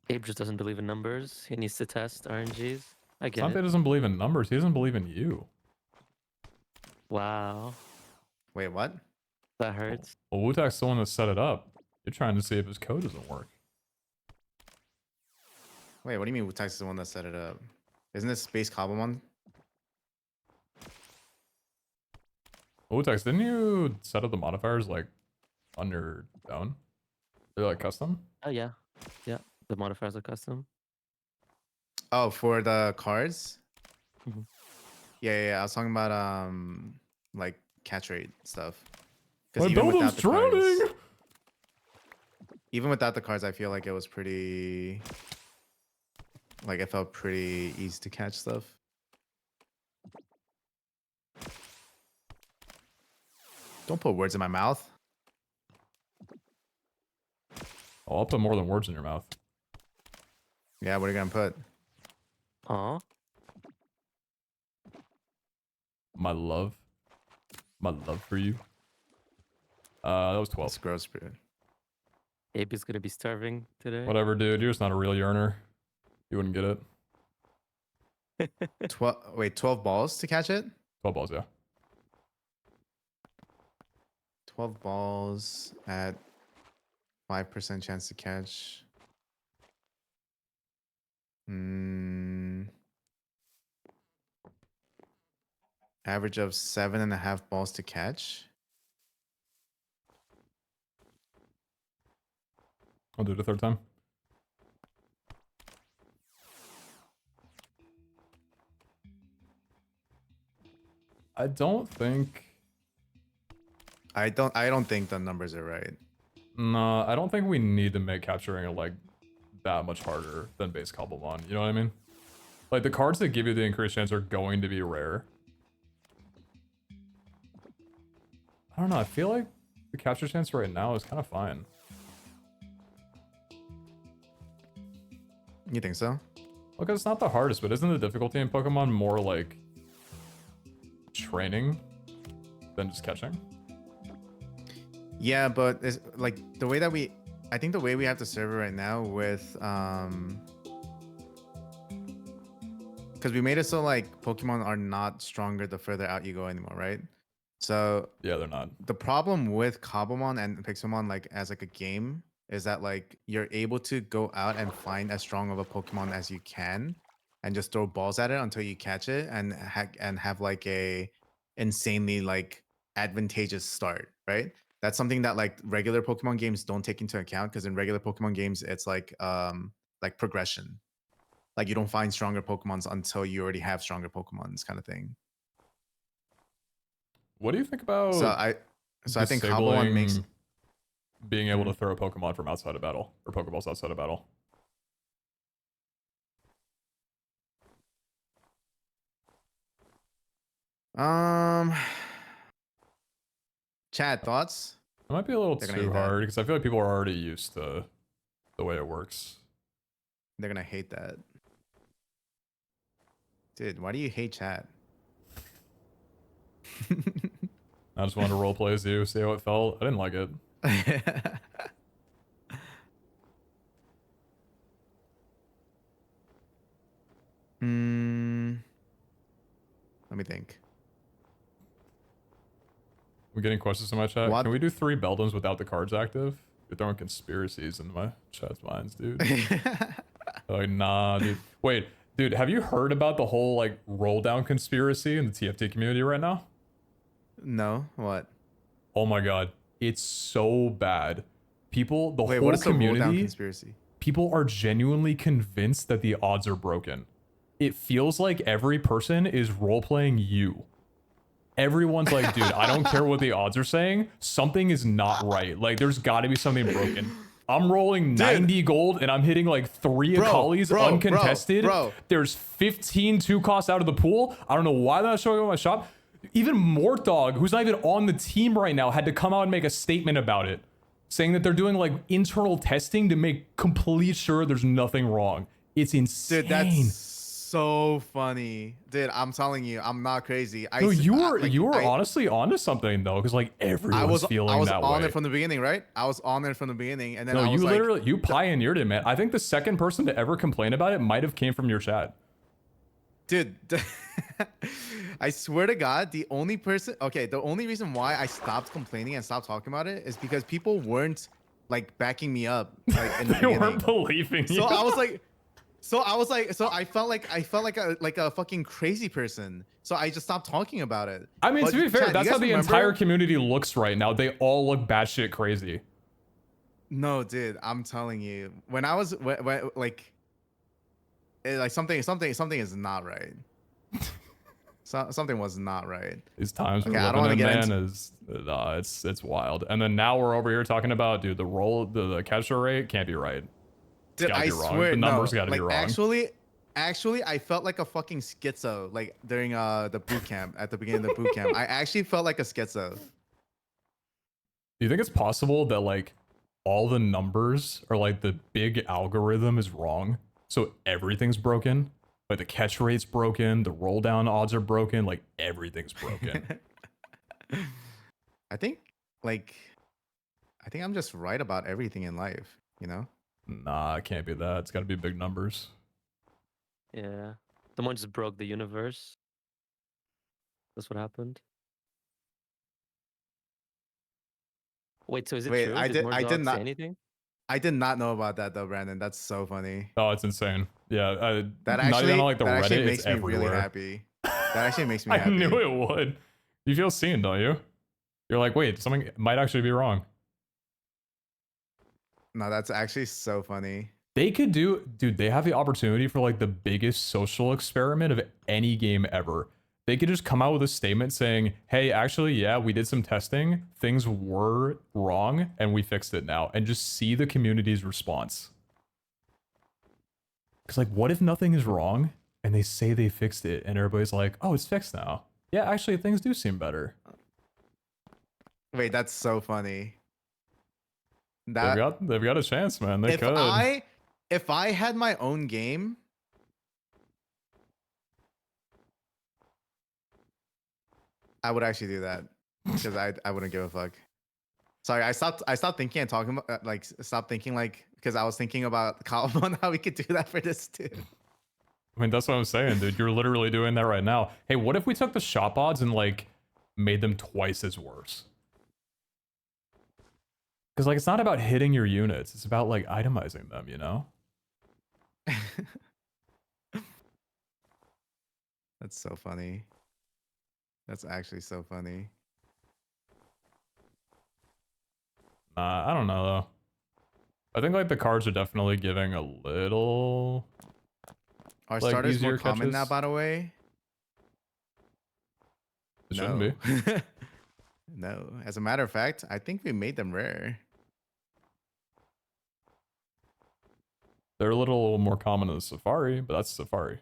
Abe just doesn't believe in numbers. He needs to test RNGs. I get Sante it. doesn't believe in numbers. He doesn't believe in you. Wow, Wait, what? that hurts. Well, Wu-Tang's the one that set it up. You're trying to see if his code doesn't work. Wait, what do you mean Wu-Tang's is the one that set it up? Isn't this Space Cobblemon? Wu-Tang, didn't you set up the modifiers like on your own? They're like custom? Oh yeah, yeah. The modifiers are custom. Oh, for the cards? Mhm. Yeah. I was talking about like catch rate stuff. My Even building's without the drowning! cards, even without the cards, I feel like it was pretty. Like it felt pretty easy to catch stuff. Don't put words in my mouth. Oh, I'll put more than words in your mouth. Yeah, what are you gonna put? Aw, My love. My love for you. That was 12. That's gross, bro. Abe is gonna be starving today. Whatever, dude. You're just not a real yearner. You wouldn't get it. 12 balls to catch it? 12 balls, yeah. 12 balls at 5% chance to catch. Average of 7.5 balls to catch. I'll do it a third time. I don't think I don't think the numbers are right. No, I don't think we need to make capturing it like that much harder than base cobblemon. You know what I mean? Like the cards that give you the increased chance are going to be rare. I don't know. I feel like the capture chance right now is kind of fine. You think so? Look, it's not the hardest, but isn't the difficulty in Pokemon more like training than just catching? Yeah, but it's like the way that I think the way we have to serve it right now with because we made it so like Pokemon are not stronger the further out you go anymore, right? So Yeah, they're not. the problem with Cobblemon and Pixelmon like as like a game is that like you're able to go out and find as strong of a Pokemon as you can and just throw balls at it until you catch it and have like a insanely like advantageous start, right? That's something that like regular Pokemon games don't take into account because in regular Pokemon games it's like progression. Like you don't find stronger Pokemons until you already have stronger Pokemons kind of thing. What do you think about So I think Cobblemon makes being able to throw a Pokemon from outside of battle or Pokeballs outside of battle? Chad, thoughts? It might be a little They're gonna too hate that. hard because I feel like people are already used to the way it works. They're gonna hate that. Dude, why do you hate Chad? I just wanted to roleplay as you, see how it felt. I didn't like it. Let me think. We're getting questions in my chat. What? Can we do 3 Beldums without the cards active? You're throwing conspiracies into my chat's minds, dude. Like, nah, dude. Wait, dude, have you heard about the whole, like, roll-down conspiracy in the TFT community right now? No, what? Oh my god. It's so bad. People, the Wait, whole what is the roll down community, conspiracy? people are genuinely convinced that the odds are broken. It feels like every person is role-playing you. Everyone's like, dude, I don't care what the odds are saying. Something is not right. Like, there's got to be something broken. I'm rolling 90 gold and I'm hitting like 3 Akalis uncontested. Bro. There's 15 2 costs out of the pool. I don't know why they're not showing up in my shop. Even Mort Dog, who's not even on the team right now, had to come out and make a statement about it, saying that they're doing like internal testing to make complete sure there's nothing wrong. It's insane. Dude, that's so funny. Dude, I'm telling you, I'm not crazy. No, you were honestly onto something though, because like everyone's feeling that way. I was on it from the beginning, right? I was on it from the beginning, and then no, I was you pioneered it, man. I think the second person to ever complain about it might have came from your chat. Dude, I swear to God, the only reason why I stopped complaining and stopped talking about it is because people weren't like backing me up. Like in the They weren't believing you. So I felt like a fucking crazy person. So I just stopped talking about it. I mean, But to be fair, Chad, that's you how guys the remember? entire community looks right now. They all look batshit crazy. No, dude, I'm telling you, when I was like something is not right. Something was not right. These times we're Okay, I don't living wanna in, get man, into- it's wild. And then now we're over here talking about, dude, the capture rate can't be right. It's Dude, gotta I be wrong. swear, The numbers no. gotta be Like, wrong. actually, I felt like a fucking schizo, like during the boot camp at the beginning of the boot camp. I actually felt like a schizo. Do you think it's possible that like all the numbers or like the big algorithm is wrong, so everything's broken? Like the catch rate's broken, the roll down odds are broken, like everything's broken. I think I'm just right about everything in life, you know? Nah, it can't be that. It's gotta be big numbers. Yeah. Someone just broke the universe. That's what happened. Wait, so is it Wait, true? I Did did Murdoch not say anything? I did not know about that though, Brandon. That's so funny. Oh, it's insane. Yeah, That not even on like the that actually Reddit, makes it's me everywhere. really happy. That actually makes me I happy. knew it would. You feel seen, don't you? You're like, wait, something might actually be wrong. No, that's actually so funny. They could do, dude, they have the opportunity for like the biggest social experiment of any game ever. They could just come out with a statement saying, hey, actually, yeah, we did some testing. Things were wrong and we fixed it now. And just see the community's response. Because like, what if nothing is wrong and they say they fixed it and everybody's like, oh, it's fixed now. Yeah, actually, things do seem better. Wait, that's so funny. They've got a chance, man. They could. If I had my own game, I would actually do that because I wouldn't give a fuck. Sorry, I stopped thinking and talking about stopped thinking because I was thinking about cobblemon, how we could do that for this too. I mean, that's what I'm saying, dude. You're literally doing that right now. Hey, what if we took the shop odds and like made them twice as worse? Because like it's not about hitting your units, it's about like itemizing them, you know? That's so funny. That's actually so funny. I don't know though. I think like the cards are definitely giving a little. Are like, starters easier more common now, catches. by the way? It shouldn't be. No. As a matter of fact, I think we made them rare. They're a little more common in the Safari, but that's Safari.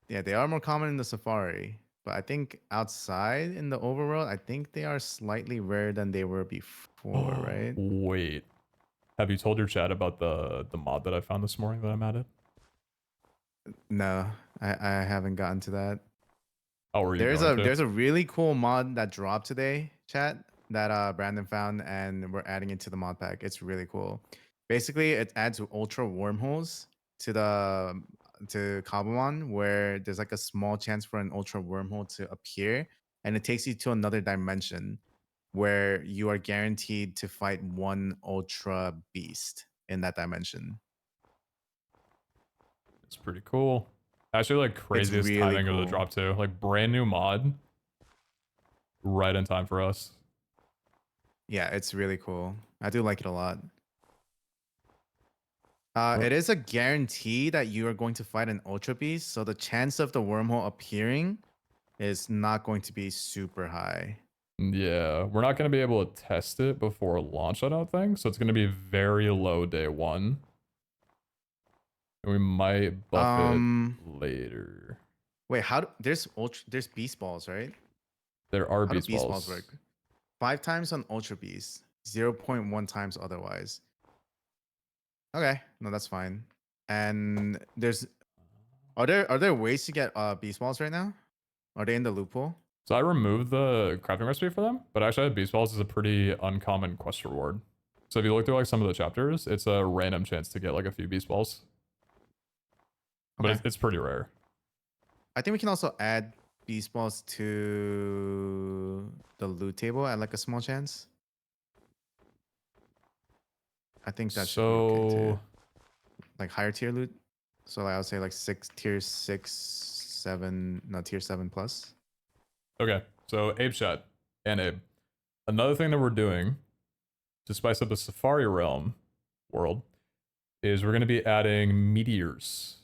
Yeah, they are more common in the Safari. But I think outside in the overworld, I think they are slightly rarer than they were before, right? Wait. Have you told your chat about the mod that I found this morning that I'm added? No, I haven't gotten to that. Oh, were you There's going to? there's a really cool mod that dropped today, chat, that Brandon found, and we're adding it to the mod pack. It's really cool. Basically, it adds ultra wormholes to cobblemon, where there's like a small chance for an ultra wormhole to appear, and it takes you to another dimension where you are guaranteed to fight one ultra beast in that dimension. It's pretty cool. Actually, like craziest really timing of the cool. drop too. Like brand new mod. Right in time for us. Yeah, it's really cool. I do like it a lot. It is a guarantee that you are going to fight an ultra beast, so the chance of the wormhole appearing is not going to be super high. Yeah, we're not going to be able to test it before launch, I don't think. So it's going to be very low day one. And we might buff it later. Wait, there's beast balls, right? There are How do beast beast balls. balls work? 5 times on ultra beast, 0.1 times otherwise. Okay, no, that's fine. And are there ways to get beast balls right now? Are they in the loophole? So I removed the crafting recipe for them, but actually beast balls is a pretty uncommon quest reward. So if you look through like some of the chapters, it's a random chance to get like a few beast balls. But Okay. it's pretty rare. I think we can also add beast balls to the loot table at like a small chance. I think that should be okay too. Like higher tier loot. So like, I would say like tier 6, 7, no, tier 7 plus. Okay, so Abe Chat and Abe. Another thing that we're doing to spice up the Safari Realm world is we're going to be adding meteors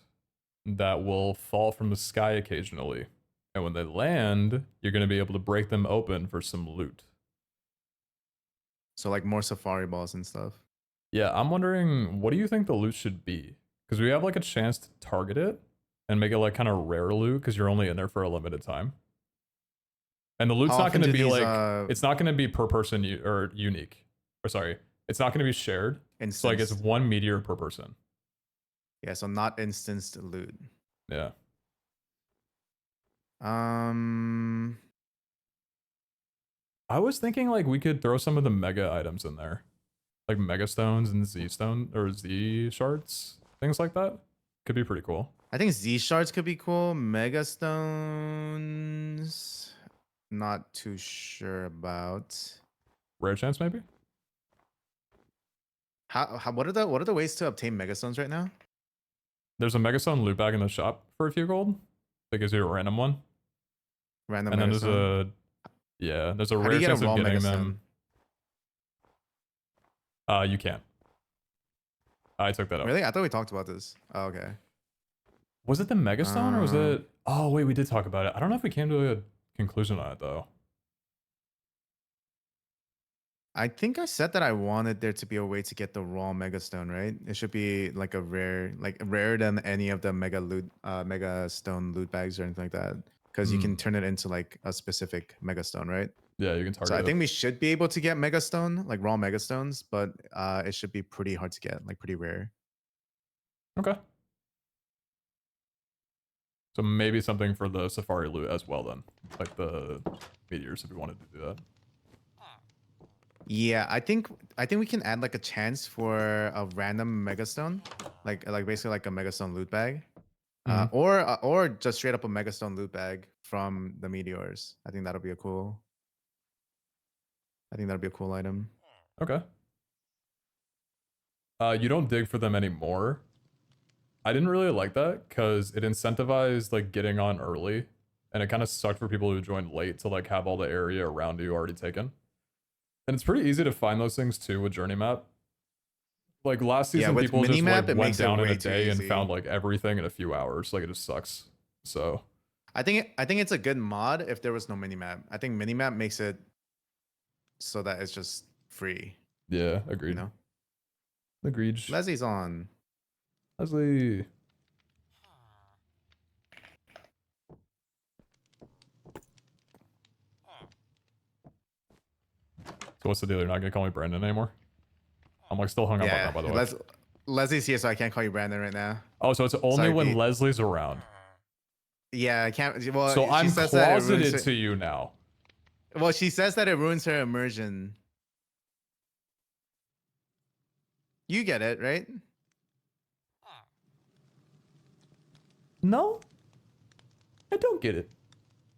that will fall from the sky occasionally. And when they land, you're going to be able to break them open for some loot. So like more safari balls and stuff. Yeah, I'm wondering, what do you think the loot should be? Because we have like a chance to target it and make it like kind of rare loot because you're only in there for a limited time. And the loot's How not going often to do be these, like, it's not going to be per person or unique. Or sorry, it's not going to be shared. So like it's instanced? one meteor per person. Yeah, so not instanced loot. Yeah. I was thinking like we could throw some of the mega items in there. Like mega stones and Z stone or Z shards, things like that. Could be pretty cool. I think Z shards could be cool. Mega stones, not too sure about. Rare chance maybe? What are the ways to obtain mega stones right now? There's a megastone loot bag in the shop for a few gold. That gives you a random one. Random And then mega there's stone. a How do rare you get a chance of raw getting mega them. stone? You can't. I took that out. Really? I thought we talked about this. Oh, okay. Was it the megastone or was Um, it? Oh wait, we did talk about it. I don't know if we came to a conclusion on it though. I think I said that I wanted there to be a way to get the raw mega stone, right? It should be like a rare, like rarer than any of the mega stone loot bags or anything like that. Because you can turn it into like a specific mega stone, right? Yeah, you can target So I it. think we should be able to get mega stone, like raw mega stones, but it should be pretty hard to get, like pretty rare. Okay. So maybe something for the safari loot as well then. Like the meteors if we wanted to do that. Yeah, I think we can add like a chance for a random megastone, like basically like a megastone loot bag, or just straight up a megastone loot bag from the meteors. I think that'll be a cool. I think that'll be a cool item. Okay. You don't dig for them anymore. I didn't really like that because it incentivized like getting on early, and it kind of sucked for people who joined late to like have all the area around you already taken. And it's pretty easy to find those things too with journey map. Like last season, with people just minimap, like it went makes it down in way a too day and easy. found like everything in a few hours. Like it just sucks. So I think it's a good mod if there was no minimap. I think minimap makes it so that it's just free. yeah, agreed. You know, Agreed. Leslie's on. Leslie. So what's the deal? You're not gonna call me Brandon anymore? I'm like still hung up on that, by the way. Leslie's here, so I can't call you Brandon right now. Oh, so it's only Sorry, when Pete. Leslie's around. Yeah, I can't. Well, So she I'm says that it ruins closeted her- to you now. Well, she says that it ruins her immersion. You get it, right? No, I don't get it.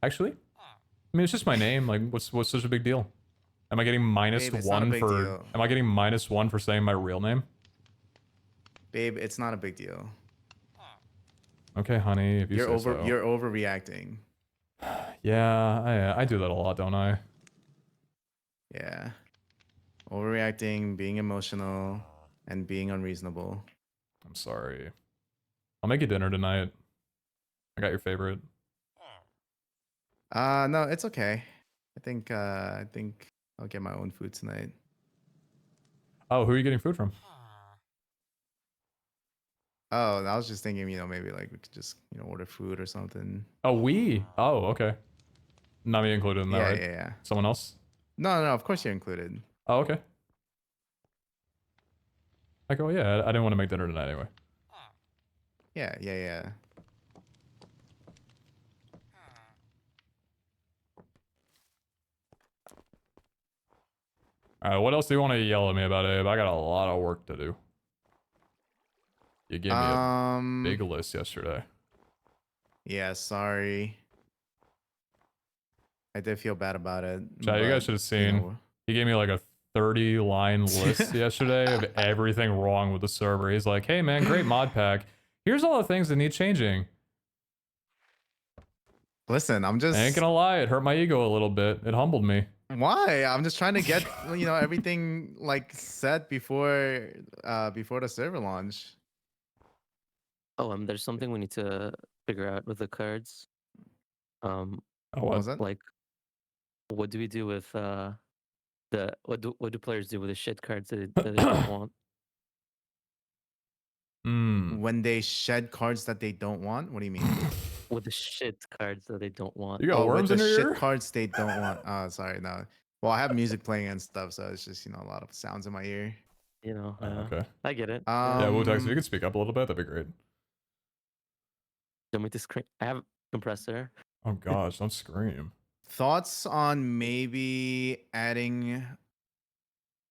Actually, I mean it's just my name. Like, what's such a big deal? Am I getting minus Babe, it's not a one big for? deal. Am I getting minus one for saying my real name? Babe, it's not a big deal. Okay, honey, if you say so. You're overreacting. Yeah, I do that a lot, don't I? Yeah. Overreacting, being emotional, and being unreasonable. I'm sorry. I'll make you dinner tonight. I got your favorite. No, it's okay. I think I'll get my own food tonight. Oh, who are you getting food from? Oh, I was just thinking, maybe like we could just, order food or something. Oh, we. Oh, okay. Not me included in that, Yeah, right? yeah, yeah. Someone else? No, of course you're included. Oh, okay. I go, yeah, I didn't want to make dinner tonight anyway. Yeah, yeah, yeah. Alright, what else do you want to yell at me about, Abe? I got a lot of work to do. You gave me a big list yesterday. Yeah, sorry. I did feel bad about it. Chat, you guys but, should have seen. He gave me like a 30-line list yesterday of everything wrong with the server. He's like, hey man, great mod pack. Here's all the things that need changing. Listen, I'm just... I ain't gonna lie, it hurt my ego a little bit. It humbled me. Why? I'm just trying to get, everything like set before the server launch. Oh, there's something we need to figure out with the cards. Oh, What what? was that? Like, what do we do with what do players do with the shit cards that they don't want? When they shed cards that they don't want? What do you mean? With the shit cards that they don't want. You got With worms the in your shit ear? cards they don't want. Oh, sorry, no. Well, I have music playing and stuff, so it's just, a lot of sounds in my ear. Okay. I get it. Yeah, Wu-Tax, if you could speak up a little bit, that'd be great. Don't make this screen. I have a compressor. Oh gosh, don't scream. Thoughts on maybe adding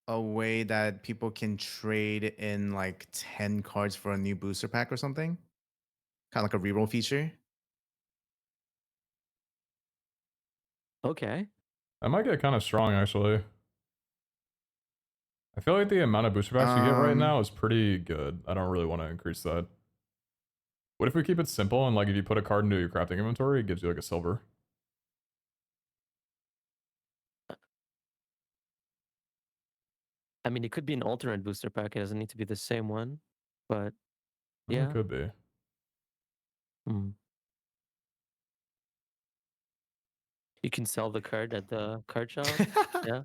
a way that people can trade in like 10 cards for a new booster pack or something? Kind of like a reroll feature. Okay. That might get kind of strong, actually. I feel like the amount of booster packs you get right now is pretty good. I don't really want to increase that. What if we keep it simple and like if you put a card into your crafting inventory, it gives you like a silver? I mean, it could be an alternate booster pack. It doesn't need to be the same one, but Yeah. yeah. It could be. You can sell the card at the card shop. Yeah.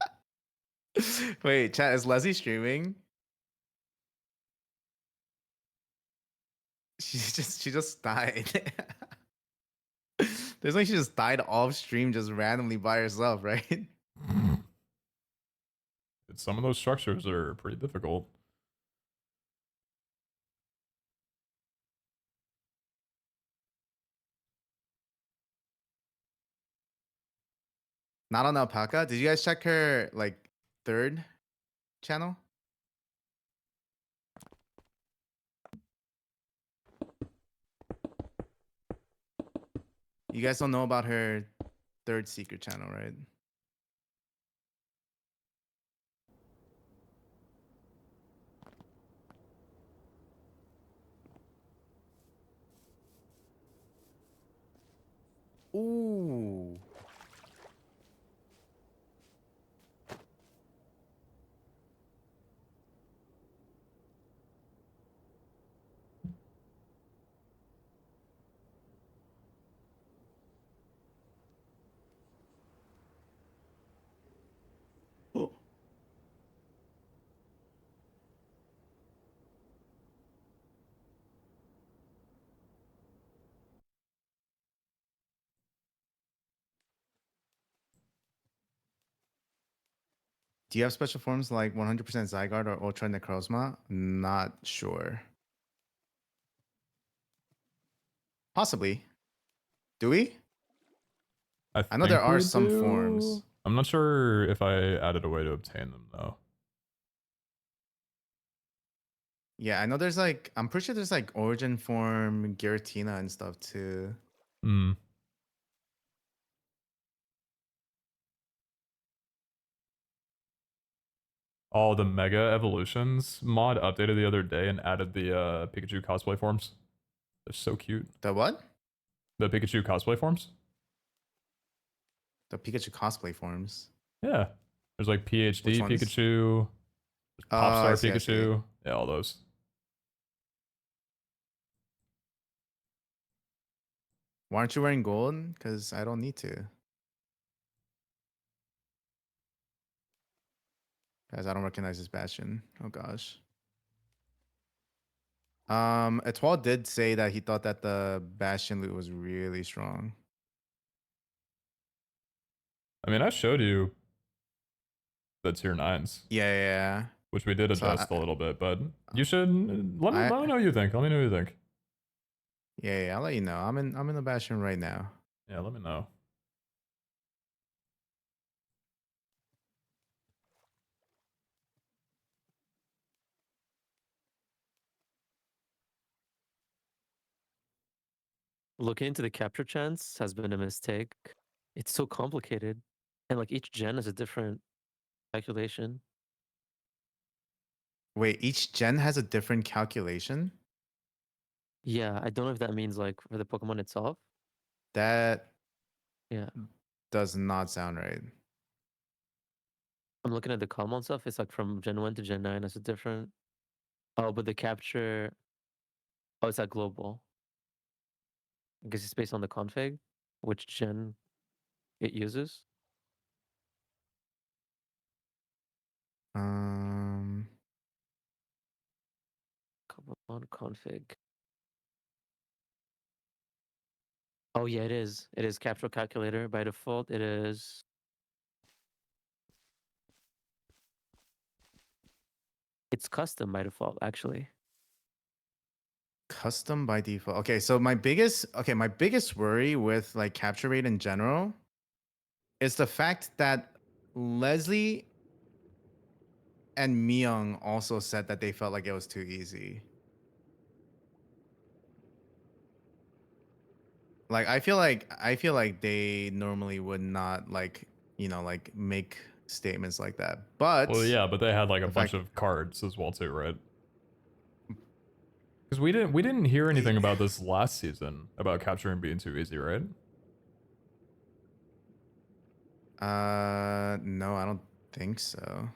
Wait, chat, is Leslie streaming? She just died. There's like she just died off stream just randomly by herself, right? Some of those structures are pretty difficult. Not on Alpaca. Did you guys check her like third channel? You guys don't know about her third secret channel, right? Ooh. Do you have special forms like 100% Zygarde or Ultra Necrozma? Not sure. Possibly. Do we? I know there are some forms. I'm not sure if I added a way to obtain them though. Yeah, I know there's like, I'm pretty sure there's like Origin form, Giratina and stuff too. Oh, the Mega Evolutions mod updated the other day and added the Pikachu cosplay forms. They're so cute. The what? The Pikachu cosplay forms? The Pikachu cosplay forms. Yeah. There's like PhD Which ones? Pikachu, I Popstar see, I see. Pikachu. Yeah, all those. Why aren't you wearing gold? Because I don't need to. Guys, I don't recognize this Bastion. Oh gosh. Etoile did say that he thought that the Bastion loot was really strong. I mean, I showed you the tier 9s, Yeah. which we did So adjust a little bit, but you should let me know what you think. Let me know what you think. Yeah, I'll let you know. I'm in the Bastion right now. Yeah, let me know. Looking into the capture chance has been a mistake. It's so complicated. And like each gen is a different calculation. Wait, each gen has a different calculation? Yeah, I don't know if that means like for the Pokemon itself. That Yeah. does not sound right. I'm looking at the common stuff. It's like from Gen 1 to Gen 9 is a different. Oh, but the capture. Oh, it's at global. I guess it's based on the config, which gen it uses. Um, Cobblemon config. Oh yeah, it is. It is capture calculator by default. It is. It's custom by default, actually. custom by default. Okay, so my biggest worry with like capture rate in general is the fact that Leslie and Myung also said that they felt like it was too easy. Like I feel like they normally would not like, like make statements like that. But Well, yeah, but they had like a the bunch fact of cards as well too, right? Because we didn't hear anything about this last season about capturing being too easy, right? no, I don't think so.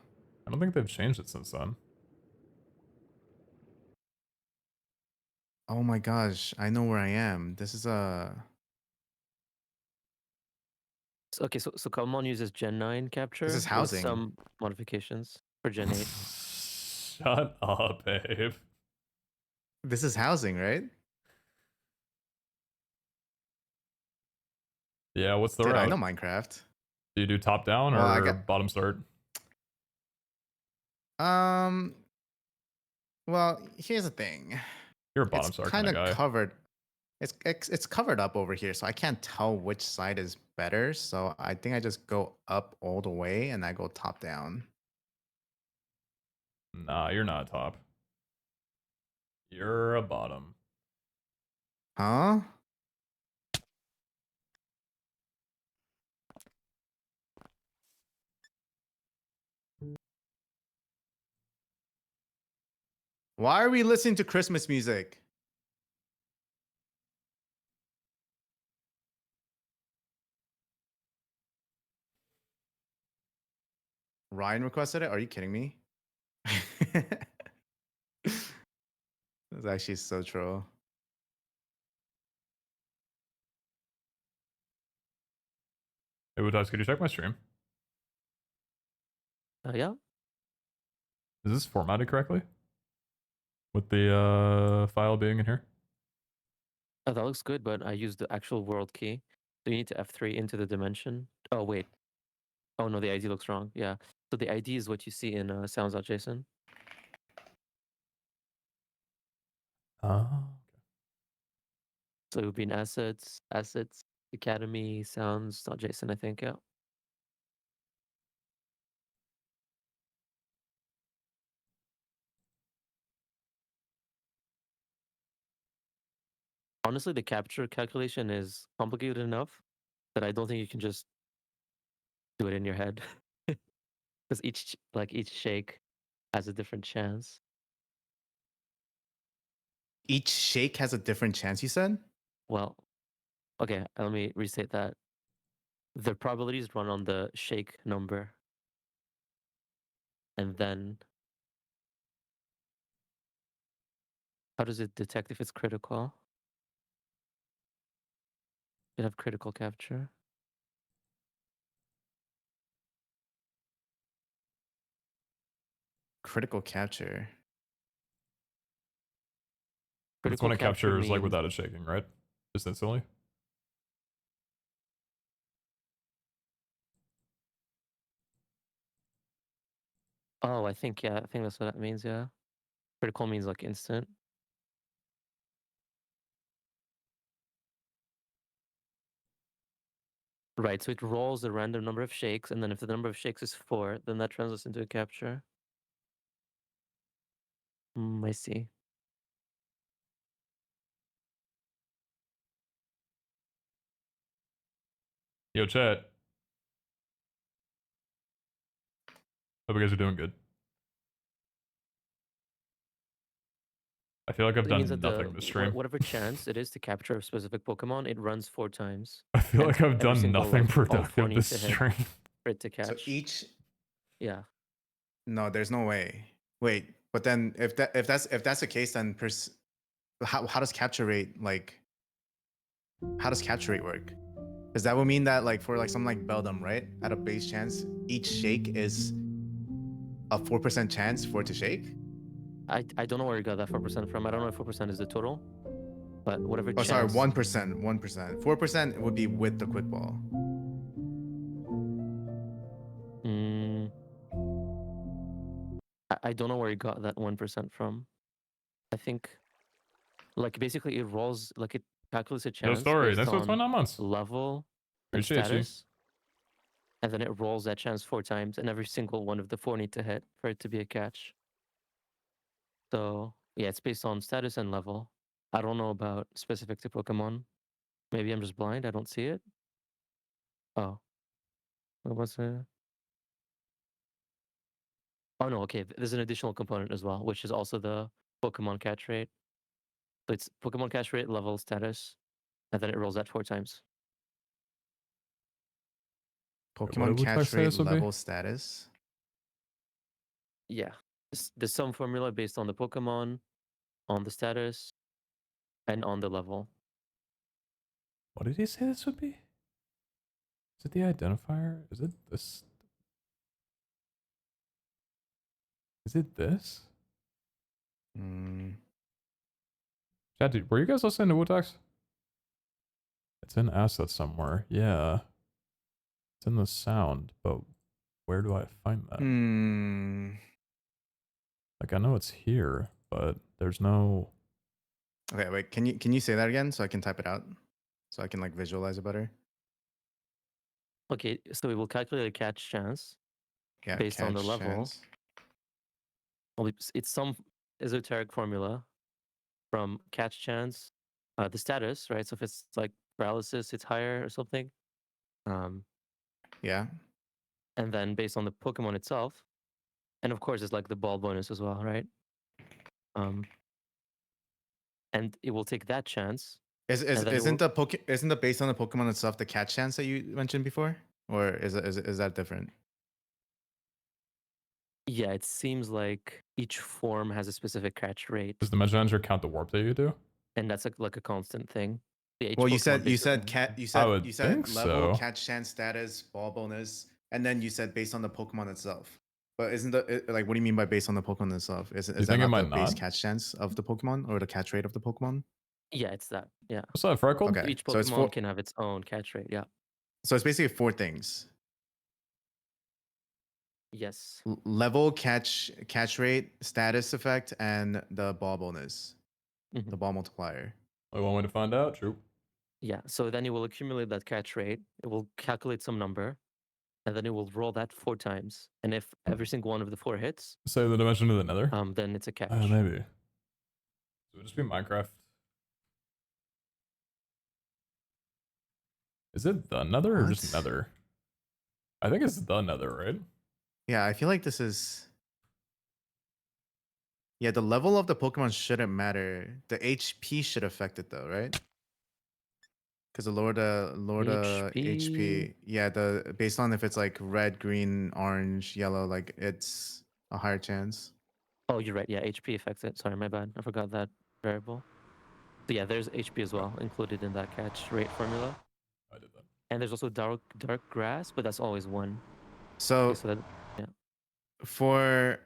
I don't think they've changed it since then. Oh my gosh, I know where I am. This is Okay, so Common uses Gen 9 capture with housing. some modifications for Gen 8. Shut up, babe. This is housing, right? Yeah, what's the Dude, I route? know Minecraft. Do you do top down Well, I or got bottom start? um well, here's the thing. You're a It's bottom start kind kind of of guy. covered. It's covered up over here, so I can't tell which side is better. So I think I just go up all the way and I go top down. Nah, you're not top. You're a bottom. Huh? Why are we listening to Christmas music? Ryan requested it? Are you kidding me? That's actually so troll. Hey, Wutas, could you check my stream? Yeah. Is this formatted correctly? With the file being in here? Oh, that looks good, but I used the actual world key. So you need to F3 into the dimension. Oh, wait. Oh, no, the ID looks wrong. Yeah. So the ID is what you see in sounds.json. Oh. So it would be in assets, academy, sounds.json, I think. Yeah. Honestly, the capture calculation is complicated enough that I don't think you can just do it in your head. Because each shake has a different chance. Each shake has a different chance, you said? Well, okay, let me restate that. The probabilities run on the shake number. And then how does it detect if it's critical? You have critical capture. critical capture? It's Critical when it capture captures like means without it shaking, right? Just instantly. oh, I think that's what that means. Yeah, critical means like instant. Right, so it rolls a random number of shakes, and then if the number of shakes is 4, then that translates into a capture. I see. Yo, chat. Hope you guys are doing good. I feel like I've It means done that nothing this stream. whatever chance it is to capture a specific Pokemon, it runs 4 times. I feel And like I've every done single, nothing like, all 4 productive need this to hit stream. for it to So catch. each Yeah. no, there's no way. Wait, but then if that's the case, then how does capture rate like? How does capture rate work? Because that would mean that like for like something like Beldum, right? At a base chance, each shake is a 4% chance for it to shake. I don't know where you got that 4% from. I don't know if 4% is the total, but whatever Oh, sorry, chance. 1%. 1%. 4% would be with the quick ball. Mm, I don't know where you got that 1% from. I think, like, basically it rolls, like, it calculates a No chance story. based That's what's on 29 months. level and Appreciate you. status, and then it rolls that chance 4 times, and every single one of the 4 need to hit for it to be a catch. So yeah, it's based on status and level. I don't know about specific to Pokemon. Maybe I'm just blind. I don't see it. Oh, what was it? Oh no, okay. There's an additional component as well, which is also the Pokemon catch rate. So it's Pokemon catch rate, level, status, and then it rolls that 4 times. What Pokemon would I catch say rate this would be? level status. Yeah, there's some formula based on the Pokemon, on the status, and on the level. What did he say this would be? Is it the identifier? Is it this? Is it this? Mm, Chat, were you guys listening to Wutex? It's in assets somewhere. Yeah. It's in the sound, but where do I find that? Like I know it's here, but there's no. Okay, wait. Can you say that again so I can type it out, so I can like visualize it better? Okay, so we will calculate a catch chance Yeah, based on the catch level. chance. Well, it's some esoteric formula from catch chance, the status, right? So if it's like paralysis, it's higher or something. Yeah. And then based on the Pokemon itself, and of course it's like the ball bonus as well, right? And it will take that chance. Isn't the based on the Pokemon itself the catch chance that you mentioned before, or is that different? Yeah, it seems like each form has a specific catch rate, Does the Measure Manager count the warp that you do? and that's like a constant thing. Yeah, each Well, you Pokemon said basically- I would you said think level, so. catch chance, status, ball bonus, and then you said based on the Pokemon itself. But isn't like what do you mean by based on the Pokemon itself? Is You that think it not the might base not? catch chance of the Pokemon or the catch rate of the Pokemon? Yeah, it's that. Yeah. What's that, Freckled? Okay, Each so it's Pokemon can have its own catch rate. Yeah. So it's basically 4 things: Yes. level, catch rate, status effect, and the ball bonus, Mhm. the ball multiplier. Only one way to find out. True. Yeah. So then it will accumulate that catch rate. It will calculate some number, and then it will roll that 4 times. And if every single one of the 4 hits, Say the dimension to the Nether. then it's a catch. Maybe. So it would just be Minecraft. Is it the Nether or just What? Nether? I think it's the Nether, right? Yeah, I feel like this is. Yeah, the level of the Pokemon shouldn't matter. The HP should affect it though, right? Because the lower the HP, yeah, the based on if it's like red, green, orange, yellow, like it's a higher chance. Oh, you're right. Yeah, HP affects it. Sorry, my bad. I forgot that variable. So yeah, there's HP as well included in that catch rate formula. I did that. And there's also dark grass, but that's always 1. So Okay, so that, yeah. for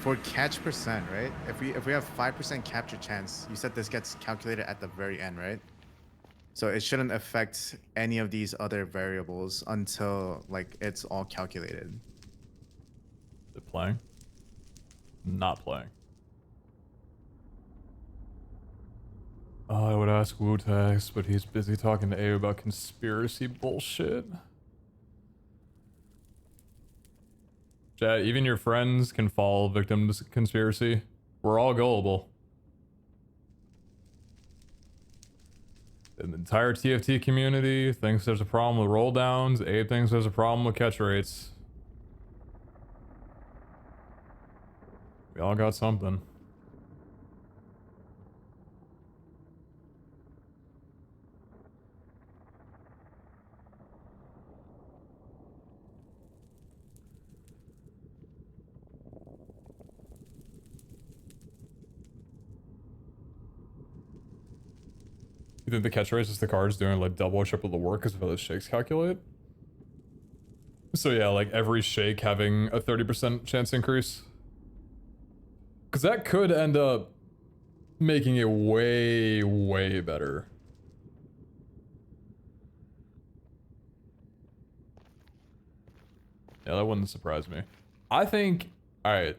for catch percent, right? If we have 5% capture chance, you said this gets calculated at the very end, right? So it shouldn't affect any of these other variables until like it's all calculated. Is it playing? Not playing. I would ask Wu-Tax, but he's busy talking to A about conspiracy bullshit. Chat, even your friends can fall victim to conspiracy. We're all gullible. The entire TFT community thinks there's a problem with roll downs. Abe thinks there's a problem with catch rates. We all got something. You think the catch rate is just the cards doing like double or triple the work because of how the shakes calculate? So yeah, like every shake having a 30% chance increase. Because that could end up making it way, way better. Yeah, that wouldn't surprise me. I think, alright.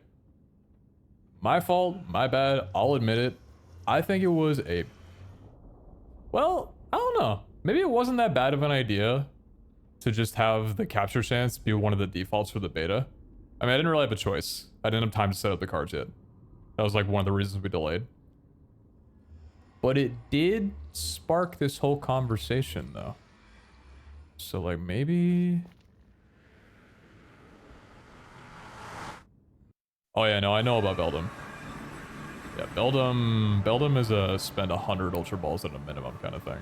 My fault, my bad, I'll admit it. I think it was a... Well, I don't know. Maybe it wasn't that bad of an idea to just have the capture chance be one of the defaults for the beta. I mean, I didn't really have a choice. I didn't have time to set up the cards yet. That was like one of the reasons we delayed. But it did spark this whole conversation though. So like maybe... Oh yeah, no, I know about Beldum. Yeah, Beldum is a spend 100 Ultra Balls at a minimum kind of thing.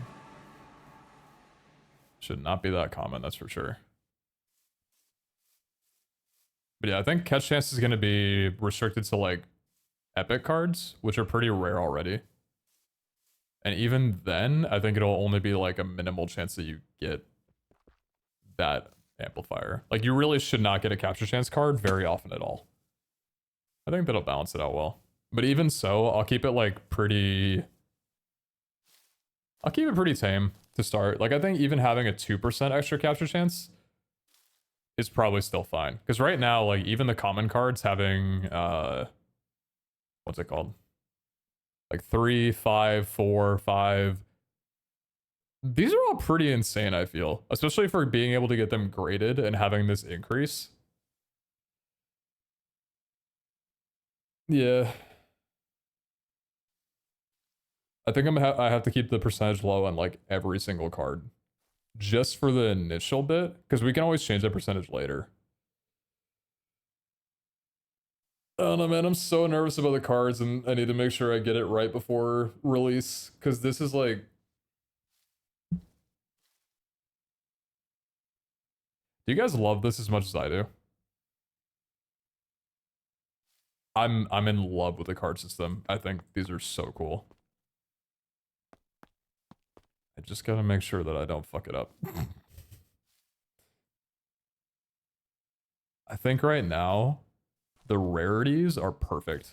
Should not be that common, that's for sure. But yeah, I think catch chance is going to be restricted to like epic cards, which are pretty rare already. And even then, I think it'll only be like a minimal chance that you get that amplifier. Like you really should not get a capture chance card very often at all. I think that'll balance it out well. But even so, I'll keep it like pretty... I'll keep it pretty tame to start. Like I think even having a 2% extra capture chance is probably still fine. Because right now, like even the common cards having... what's it called? Like 3, 5, 4, 5. These are all pretty insane, I feel. Especially for being able to get them graded and having this increase. Yeah. I think I have to keep the percentage low on like every single card. Just for the initial bit. Because we can always change that percentage later. I don't know, man. I'm so nervous about the cards and I need to make sure I get it right before release. Because this is like... Do you guys love this as much as I do? I'm in love with the card system. I think these are so cool. I just gotta make sure that I don't fuck it up. I think right now, the rarities are perfect.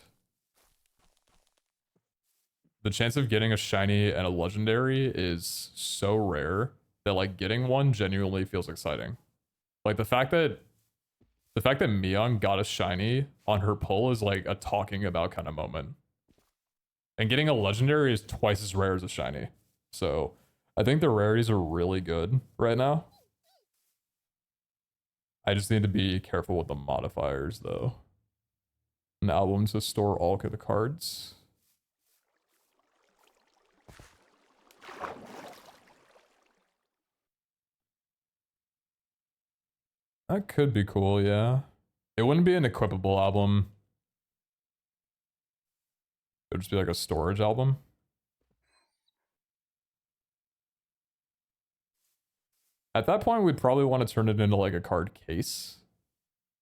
The chance of getting a shiny and a legendary is so rare that like getting one genuinely feels exciting. Like the fact that Miyoung got a shiny on her pull is like a talking about kind of moment. And getting a legendary is twice as rare as a shiny. So I think the rarities are really good right now. I just need to be careful with the modifiers though. An album to store all of the cards. That could be cool, yeah. It wouldn't be an equipable album. It would just be like a storage album. At that point, we'd probably want to turn it into like a card case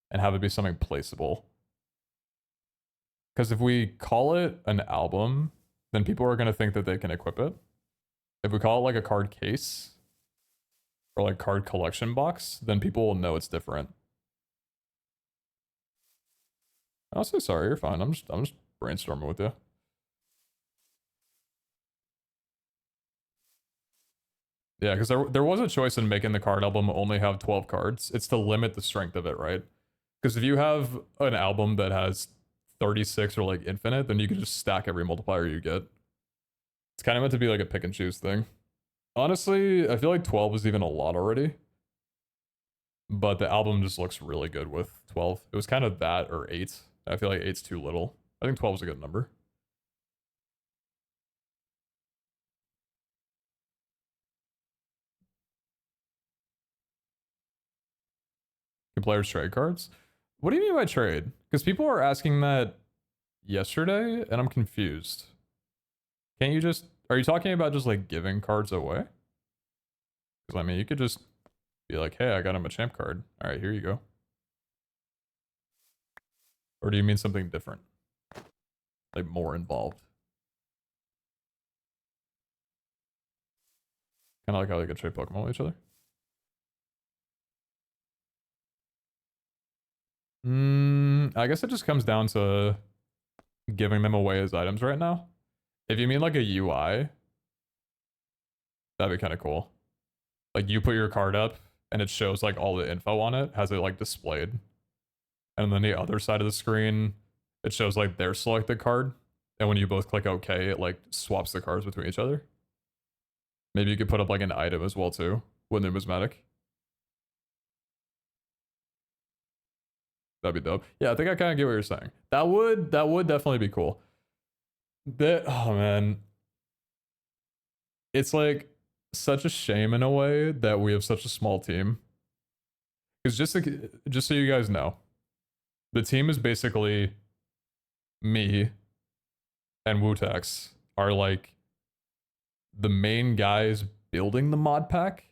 and have it be something placeable. Because if we call it an album, then people are going to think that they can equip it. If we call it like a card case or like card collection box, then people will know it's different. I'll say sorry. You're fine. I'm just brainstorming with you. Yeah, because there was a choice in making the card album only have 12 cards. It's to limit the strength of it, right? Because if you have an album that has 36 or like infinite, then you can just stack every multiplier you get. It's kind of meant to be like a pick and choose thing. Honestly, I feel like 12 is even a lot already. But the album just looks really good with 12. It was kind of that or 8. I feel like 8's too little. I think 12 is a good number. Can players trade cards? What do you mean by trade? Because people are asking that yesterday, and I'm confused. Can't you just... Are you talking about just, like, giving cards away? Because, I mean, you could just be like, hey, I got him a champ card. Alright, here you go. Or do you mean something different? Like, more involved? Kind of like how they could trade Pokemon with each other. I guess it just comes down to giving them away as items right now. If you mean like a UI, that'd be kind of cool. Like you put your card up and it shows like all the info on it, has it like displayed. And then the other side of the screen, it shows like their selected card. And when you both click OK, it like swaps the cards between each other. Maybe you could put up like an item as well too, with numismatic. That'd be dope. Yeah, I think I kind of get what you're saying. That would definitely be cool. Oh man. It's like such a shame in a way that we have such a small team. Because just so you guys know, the team is basically me and Wutex are like the main guys building the mod pack.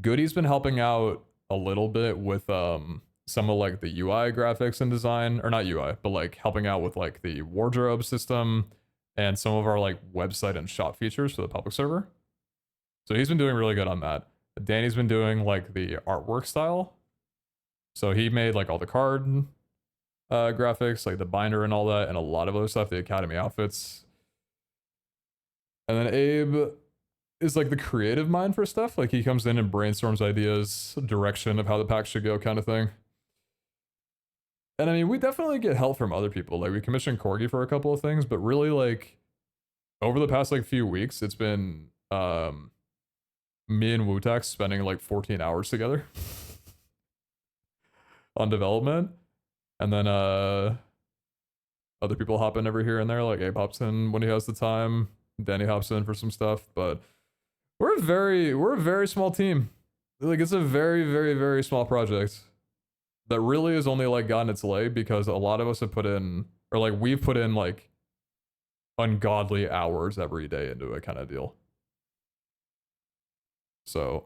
Goody's been helping out a little bit with some of like the UI graphics and design, or not UI, but like helping out with like the wardrobe system and some of our like website and shop features for the public server. So he's been doing really good on that. Danny's been doing like the artwork style. So he made like all the card graphics, like the binder and all that, and a lot of other stuff, the Academy outfits. And then Abe is like the creative mind for stuff. Like he comes in and brainstorms ideas, direction of how the pack should go kind of thing. And I mean, we definitely get help from other people. Like we commissioned Corgi for a couple of things, but really like over the past like few weeks, it's been me and Wutex spending like 14 hours together on development. And then other people hop in every here and there, like Abe hops in when he has the time. Danny hops in for some stuff, but we're a very small team. Like it's a very, very, very small project that really has only like gotten its leg because a lot of us have put in, or like we've put in like ungodly hours every day into it kind of deal. So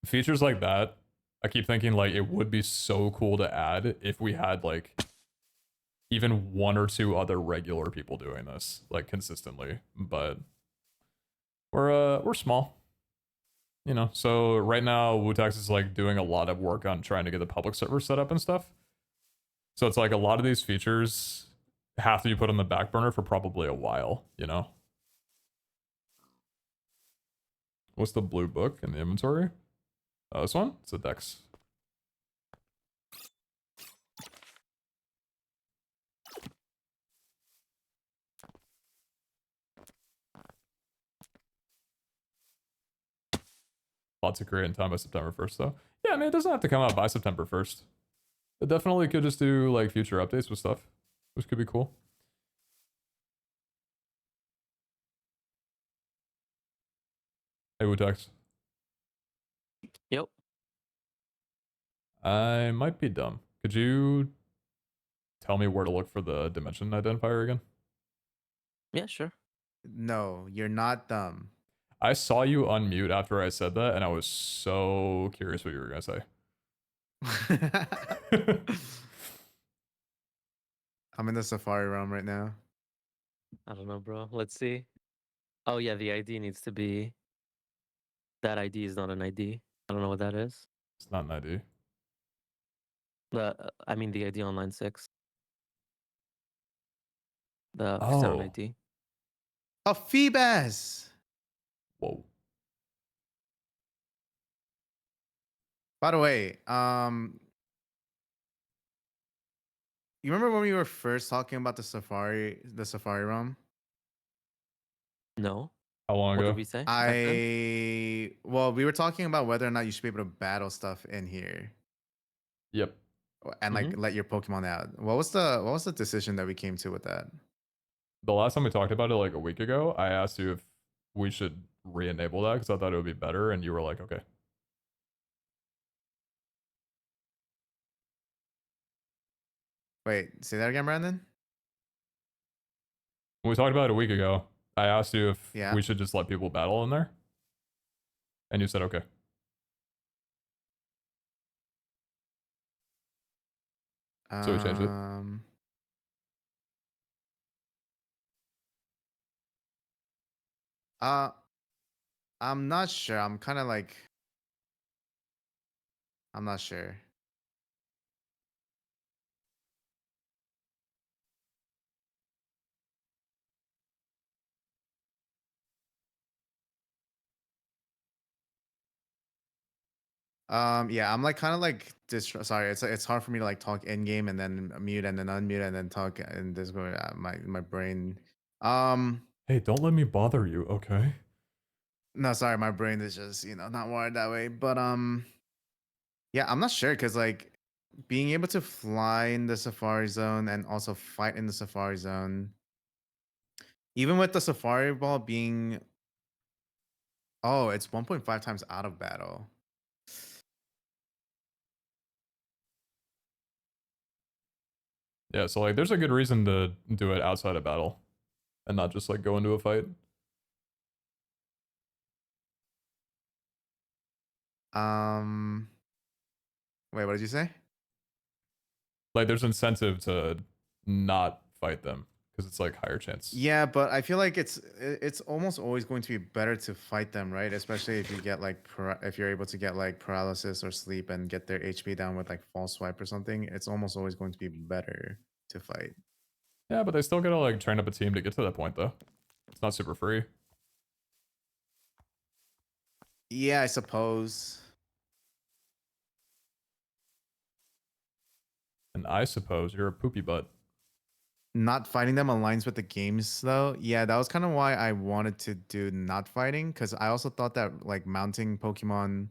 features like that, I keep thinking like it would be so cool to add if we had like even one or two other regular people doing this like consistently, but we're small, you know. So right now Wutex is like doing a lot of work on trying to get the public server set up and stuff. So it's like a lot of these features have to be put on the back burner for probably a while, you know. What's the blue book in the inventory? This one? It's a Dex. Lots to create in time by September 1st, though. Yeah, I mean, it doesn't have to come out by September 1st. It definitely could just do, like, future updates with stuff, which could be cool. Hey, Wutex. Yep. I might be dumb. Could you tell me where to look for the dimension identifier again? Yeah, sure. No, you're not dumb. I saw you unmute after I said that, and I was so curious what you were going to say. I'm in the Safari realm right now. I don't know, bro. Let's see. Oh yeah, the ID needs to be. That ID is not an ID. I don't know what that is. It's not an ID. I mean the ID Online 6. The 57 Oh, ID. Oh, Phoebus. whoa. By the way, you remember when we were first talking about the Safari ROM? No. How long What did ago? we say back then? Well, we were talking about whether or not you should be able to battle stuff in here Yep. and like Mhm. let your Pokemon out. What was the decision that we came to with that? The last time we talked about it like a week ago, I asked you if we should re-enable that because I thought it would be better, and you were like, okay. Wait, say that again, Brandon. When we talked about it a week ago, I asked you if Yeah. we should just let people battle in there, and you said okay. So we changed it. Um. Uh, I'm not sure. I'm kind of like I'm not sure. Yeah, I'm like kind of like sorry, it's hard for me to like talk in game and then mute and then unmute and then talk and this going my brain. Um, Hey, don't let me bother you, okay? no, sorry, my brain is just not wired that way. But yeah, I'm not sure because like being able to fly in the Safari Zone and also fight in the Safari Zone, even with the Safari Ball being it's 1.5 times out of battle. Yeah, so like there's a good reason to do it outside of battle and not just like go into a fight. Um, wait, what did you say? Like there's incentive to not fight them because it's like higher chance. Yeah, but I feel like it's almost always going to be better to fight them, right? Especially if you get like if you're able to get like paralysis or sleep and get their HP down with like false swipe or something, it's almost always going to be better to fight. Yeah, but they still gotta like train up a team to get to that point though. It's not super free. Yeah, I suppose. And I suppose you're a poopy butt. Not fighting them aligns with the games though. Yeah, that was kind of why I wanted to do not fighting because I also thought that like mounting Pokemon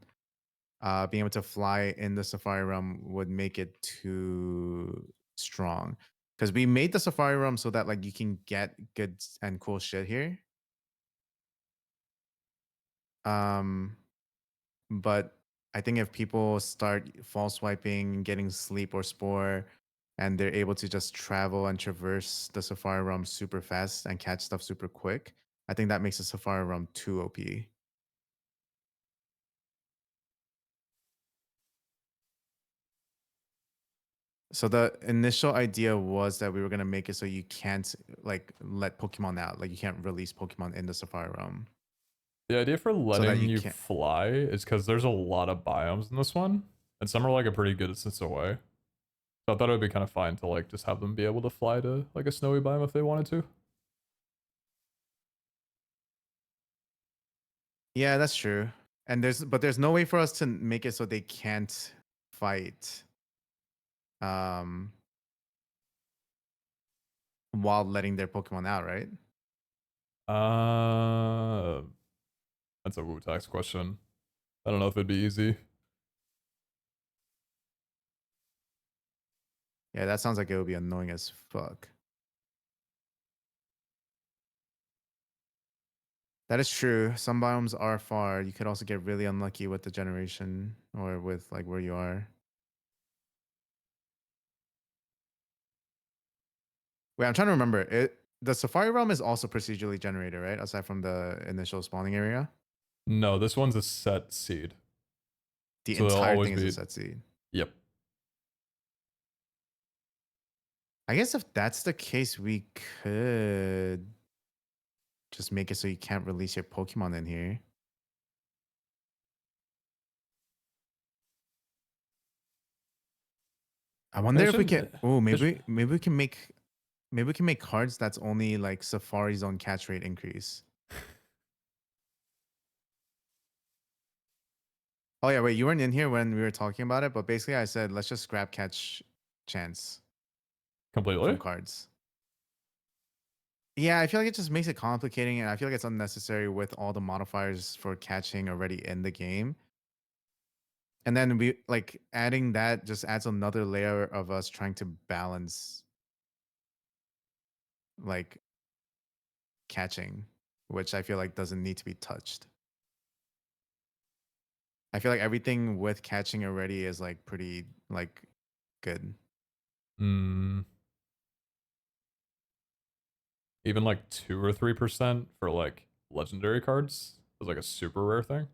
being able to fly in the Safari Realm would make it too strong. Because we made the Safari Realm so that like you can get good and cool shit here. Um, but I think if people start false swiping, getting sleep or spore, and they're able to just travel and traverse the Safari Realm super fast and catch stuff super quick, I think that makes the Safari Realm too OP. So the initial idea was that we were gonna make it so you can't like let Pokemon out, like you can't release Pokemon in the Safari Realm, The idea for so that letting you you can't. fly is because there's a lot of biomes in this one, and some are like a pretty good distance away. So I thought it would be kind of fine to like just have them be able to fly to like a snowy biome if they wanted to. Yeah, that's true. And there's no way for us to make it so they can't fight um while letting their Pokemon out, right? Uh, that's a Wu-Tax question. I don't know if it'd be easy. Yeah, that sounds like it would be annoying as fuck. That is true. Some biomes are far. You could also get really unlucky with the generation or with like where you are. Wait, I'm trying to remember. The Safari Realm is also procedurally generated, right? Aside from the initial spawning area. No, this one's a set seed. The So they'll entire always thing is a be, set seed. yep. I guess if that's the case, we could just make it so you can't release your Pokemon in here. I wonder if we can. shouldn't- Oh, it sh- maybe we can make cards that's only like Safari Zone catch rate increase. Oh yeah, wait, you weren't in here when we were talking about it, but basically I said let's just scrap catch chance completely. from cards. Yeah, I feel like it just makes it complicating, and I feel like it's unnecessary with all the modifiers for catching already in the game. And then we like adding that just adds another layer of us trying to balance like catching, which I feel like doesn't need to be touched. I feel like everything with catching already is like pretty like good. Mm, even like 2 or 3% for like legendary cards is like a super rare thing.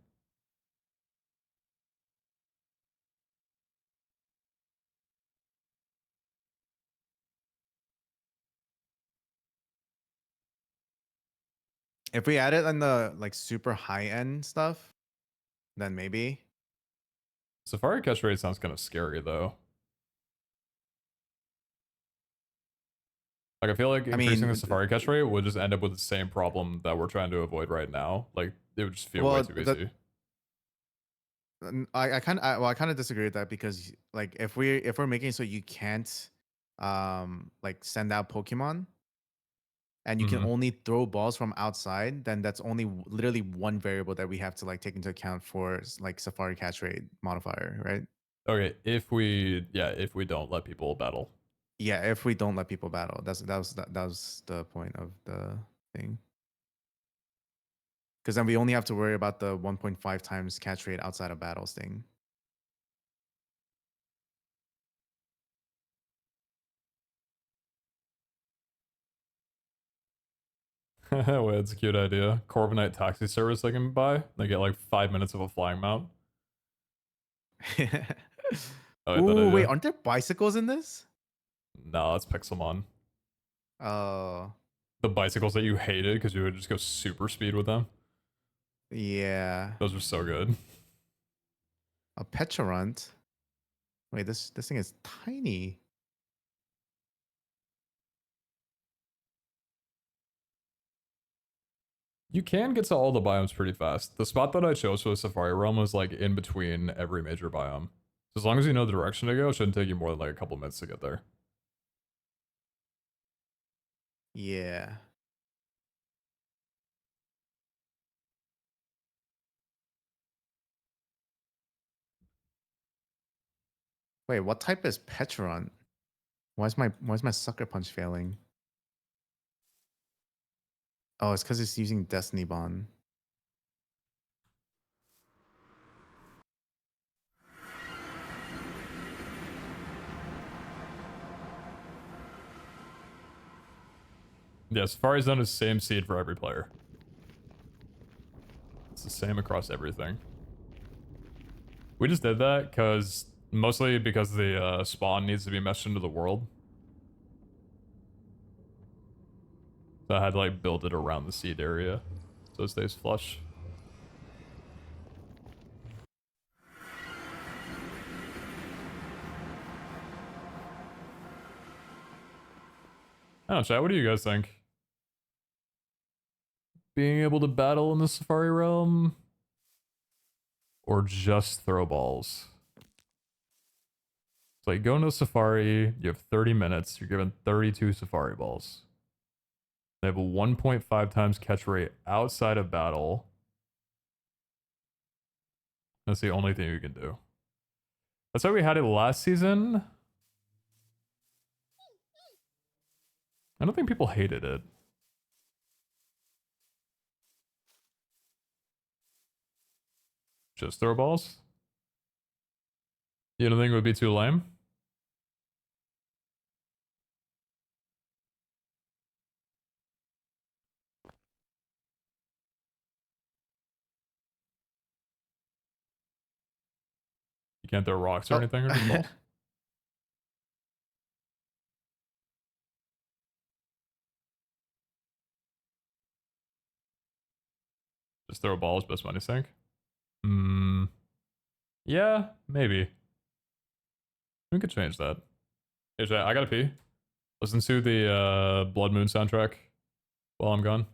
If we add it on the like super high end stuff, then maybe. Safari catch rate sounds kind of scary though. Like I feel like I increasing the mean, Safari catch rate would just end up with the same problem that we're trying to avoid right now. Like it would just feel way well, too easy. I kind of I kind of disagree with that because like if we're making it so you can't like send out Pokemon and you can Mhm. only throw balls from outside, then that's only literally one variable that we have to like take into account for like Safari catch rate modifier, right? Okay, if we don't let people battle. Yeah, if we don't let people battle, that was the point of the thing. Because then we only have to worry about the 1.5 times catch rate outside of battles thing. Wait, that's a cute idea. Corviknight taxi service they can buy. They get like 5 minutes of a flying mount. I like that Ooh, wait, idea. aren't there bicycles in this? No, that's Pixelmon. Oh, The bicycles that you hated because you would just go super speed with them. yeah. Those are so good. A Pecharunt. Wait, this thing is tiny. You can get to all the biomes pretty fast. The spot that I chose for the Safari Realm was like in between every major biome. So as long as you know the direction to go, it shouldn't take you more than like a couple minutes to get there. Yeah. Wait, what type is Pecharunt? Why is my sucker punch failing? Oh, it's because it's using Destiny Bond. Yeah, Safari Zone is same seed for every player. It's the same across everything. We just did that mostly because the spawn needs to be meshed into the world. So I had to like build it around the seed area so it stays flush. I don't know, chat, what do you guys think? Being able to battle in the Safari Realm? Or just throw balls? So you go into Safari, you have 30 minutes, you're given 32 Safari balls. They have a 1.5 times catch rate outside of battle. That's the only thing you can do. That's why we had it last season. I don't think people hated it. Just throw balls? You don't think it would be too lame? You can't throw rocks or Oh. anything or just balls? Just throw balls, best money sink? Hmm. Yeah, maybe. We could change that. Hey, Jay, I gotta pee. Listen to the Blood Moon soundtrack while I'm gone.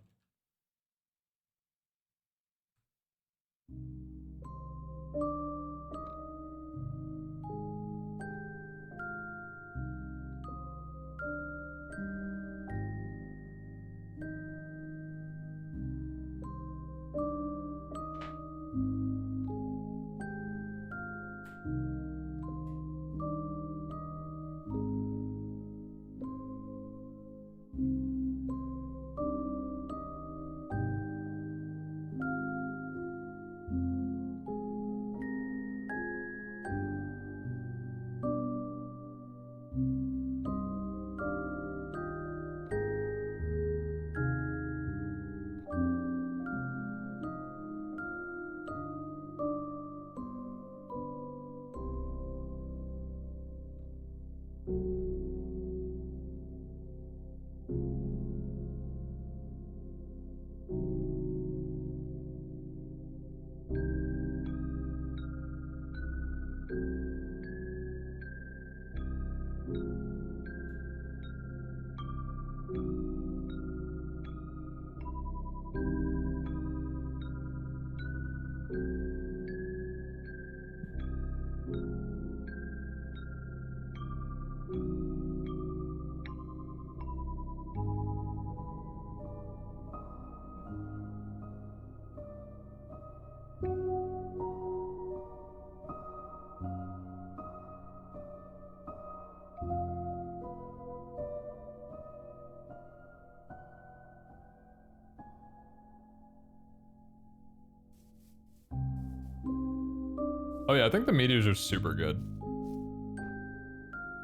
Oh yeah, I think the meteors are super good.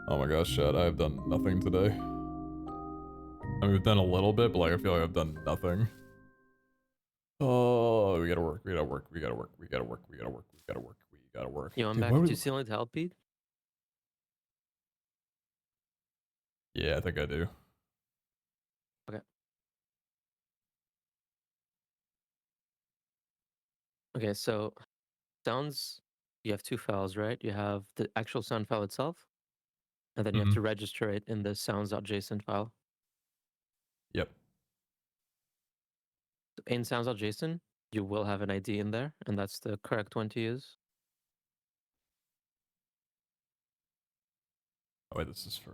Oh my gosh, Chad, I have done nothing today. I mean, we've done a little bit, but like I feel like I've done nothing. Oh, we gotta work, we gotta work, we gotta work, we gotta work, we gotta work, we gotta work, we gotta work. Yo, I'm Dude, back. why Do would... you still need help, Pete? Yeah, I think I do. Okay. Okay, so sounds, you have two files, right? You have the actual sound file itself, and then you have to register it in the sounds.json file. Yep. In sounds.json, you will have an ID in there, and that's the correct one to use. Oh wait, this is for...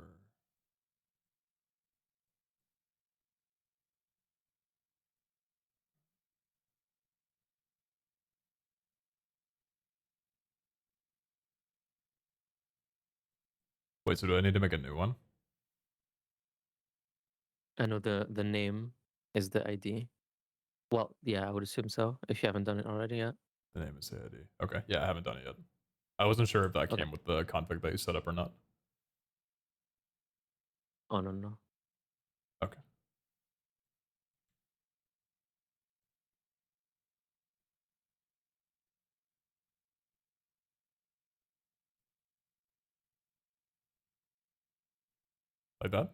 Wait, so do I need to make a new one? I know the name is the ID. Well, yeah, I would assume so, if you haven't done it already yet. The name is the ID. Okay, yeah, I haven't done it yet. I wasn't sure if that Okay. came with the config that you set up or not. Oh, no. Okay. Like that?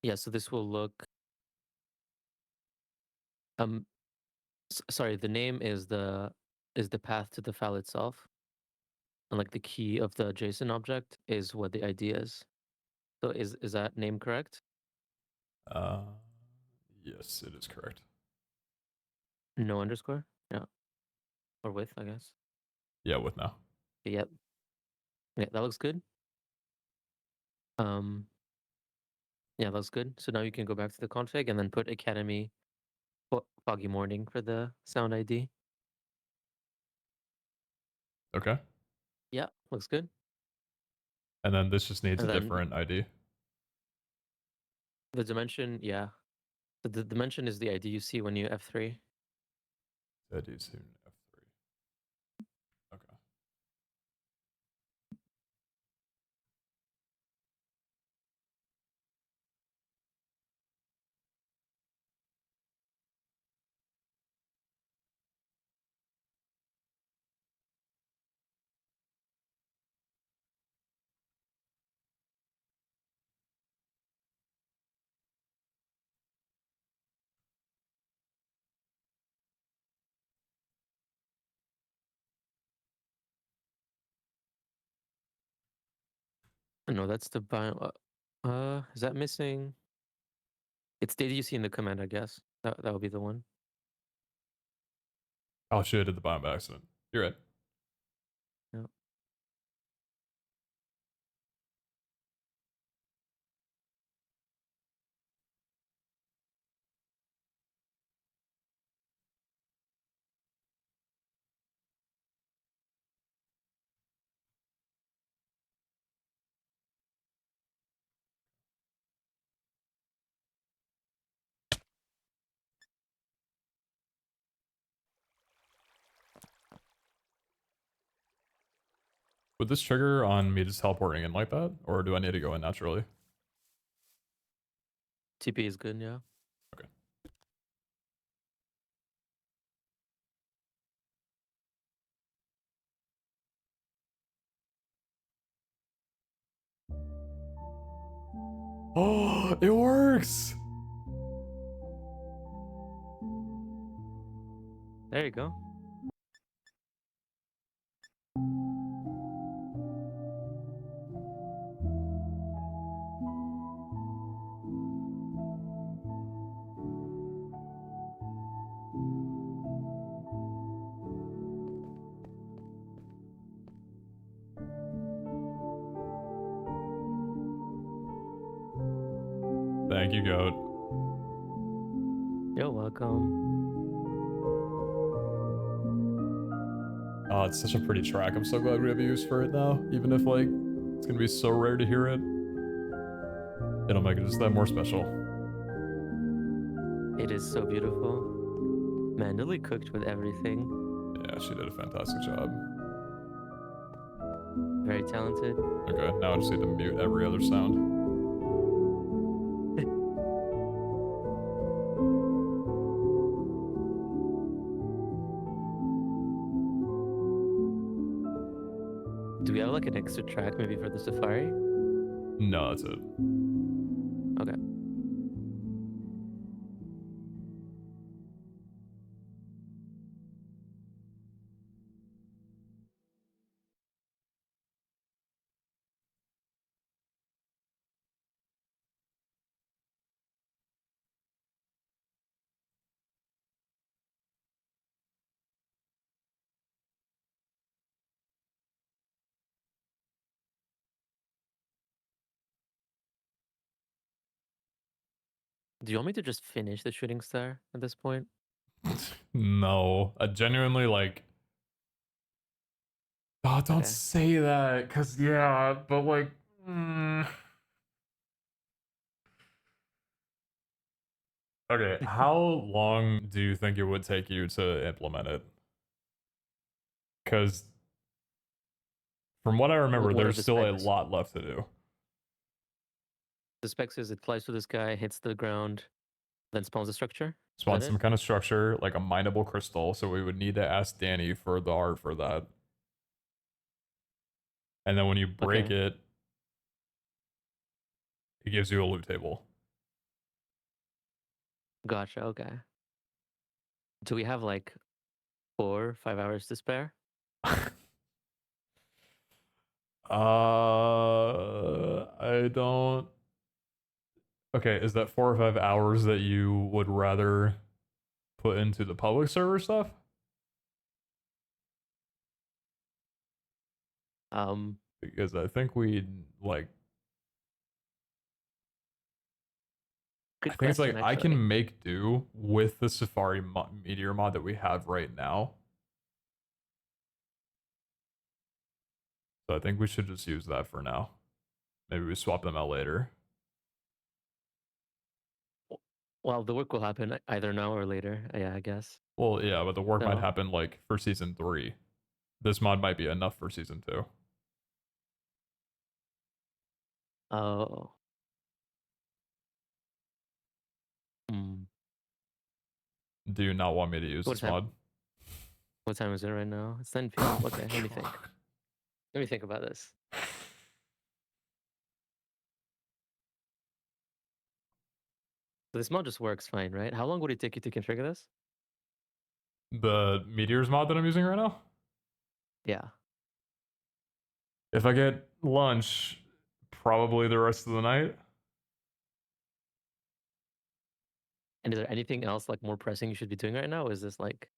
Yeah, so this will look... sorry, the name is the path to the file itself, and like the key of the JSON object is what the ID is. So is that name correct? Uh, yes, it is correct. No underscore? Yeah. Or with, I guess. Yeah, with now. Yep. Yeah, that looks good. Yeah, that's good. So now you can go back to the config and then put Academy Foggy Morning for the sound ID. Okay. Yeah, looks good. And then this just needs And a then different ID. the dimension, yeah. The dimension is the ID you see when you F3. ID soon F3. Okay. No, that's the bio. Is that missing? It's data you see in the command, I guess. That would be the one. Oh shit, I did the biome by accident. You're right. Yeah. Would this trigger on me just teleporting in like that? Or do I need to go in naturally? TP is good, yeah. Okay. Oh, it works! There you go. Thank you, Goat. You're welcome. Oh, it's such a pretty track. I'm so glad we have a use for it now. Even if, like, it's gonna be so rare to hear it. It'll make it just that more special. It is so beautiful. Man, Lily cooked with everything. Yeah, she did a fantastic job. Very talented. Okay, now I just need to mute every other sound. Do we have like an extra track maybe for the Safari? No, that's it. Okay. Do you want me to just finish the shooting star at this point? No, I genuinely, like... Oh, don't Okay. say that, because, yeah, but, like... mm. Okay, how long do you think it would take you to implement it? Because from what I remember, What are there's the still a specs? lot left to do. The specs is it flies to the sky, hits the ground, then spawns a structure. Is Spawn that some it? kind of structure, like a mineable crystal, so we would need to ask Danny for the art for that. And then when you break Okay. it, it gives you a loot table. Gotcha. Okay. Do we have like 4 or 5 hours to spare? I don't... Okay, is that 4 or 5 hours that you would rather put into the public server stuff? Um, Because I think we like... I Good think it's like question, I actually. can make do with the Safari Meteor mod that we have right now. So I think we should just use that for now. Maybe we swap them out later. Well, the work will happen either now or later. Yeah, I guess. Well, yeah, but the work might So, happen like for season 3. This mod might be enough for season 2. oh, mm. Do you not want me to use What this time? mod? What time is it right now? It's 10 p.m. Oh Okay, my let me god. think. Let me think about this. So this mod just works fine, right? How long would it take you to configure this? The Meteors mod that I'm using right now? Yeah. If I get lunch, probably the rest of the night. And is there anything else like more pressing you should be doing right now? Or is this like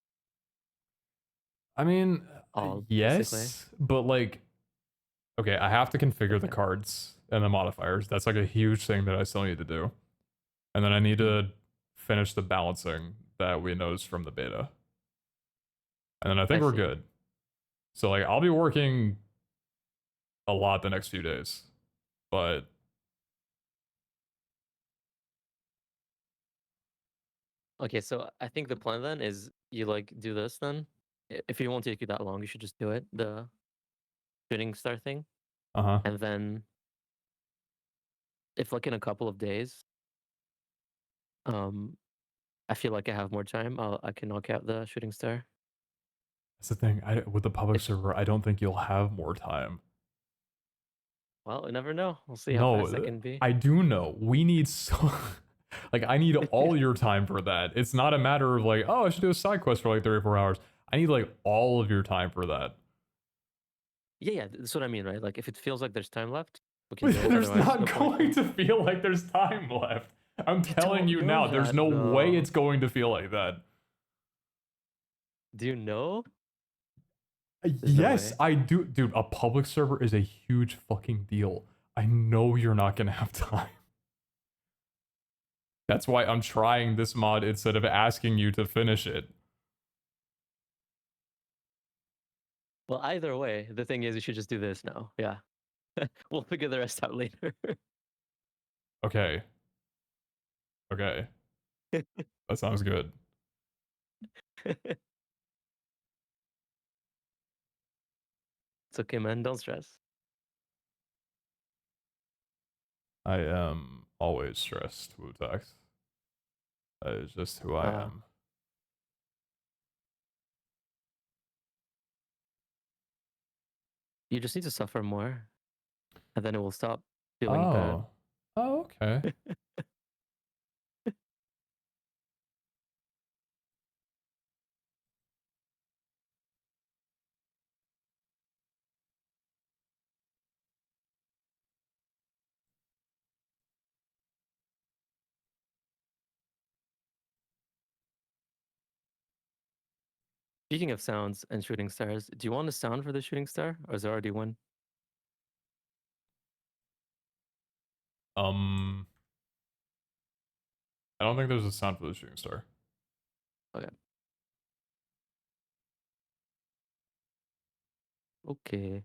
I mean, all basically? yes, but like, okay, I have to configure the Okay. cards and the modifiers. That's like a huge thing that I still need to do. And then I need to finish the balancing that we noticed from the beta. And then I think I we're see. good. So like I'll be working a lot the next few days. But Okay, so I think the plan then is you like do this then. If it won't take you that long, you should just do it, the shooting star thing. uh-huh. And then if like in a couple of days, um I feel like I have more time, I can knock out the shooting star. That's the thing. With the public If server, I don't think you'll have more time. well, we never know. We'll see how fast I No, can be. I do know. We need so like I need all your time for that. It's not a matter of like, oh, I should do a side quest for like 3 or 4 hours. I need like all of your time for that. Yeah, that's what I mean, right? Like if it feels like there's time left, we can do it. There's Otherwise, not no point. going to feel like there's time left. I'm You telling don't you know now, there's that no way though. it's going to feel like that. Do you know? There's no Yes, way. I do. Dude, a public server is a huge fucking deal. I know you're not going to have time. That's why I'm trying this mod instead of asking you to finish it. Well, either way, the thing is you should just do this now. Yeah. We'll figure the rest out later. Okay. Okay. That sounds good. It's okay, man. Don't stress. I am always stressed, Wutax. That is just who I Uh, am. you just need to suffer more, and then it will stop feeling bad. Oh. Oh, okay. Speaking of sounds and shooting stars, do you want a sound for the shooting star, or is there already one? Um, I don't think there's a sound for the shooting star. Okay. Okay.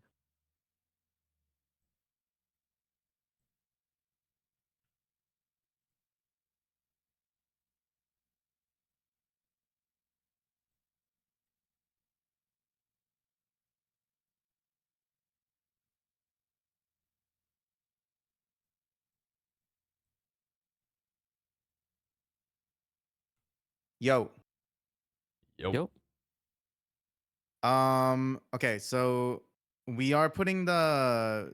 Yo. Yo. Yep. Okay, so we are putting the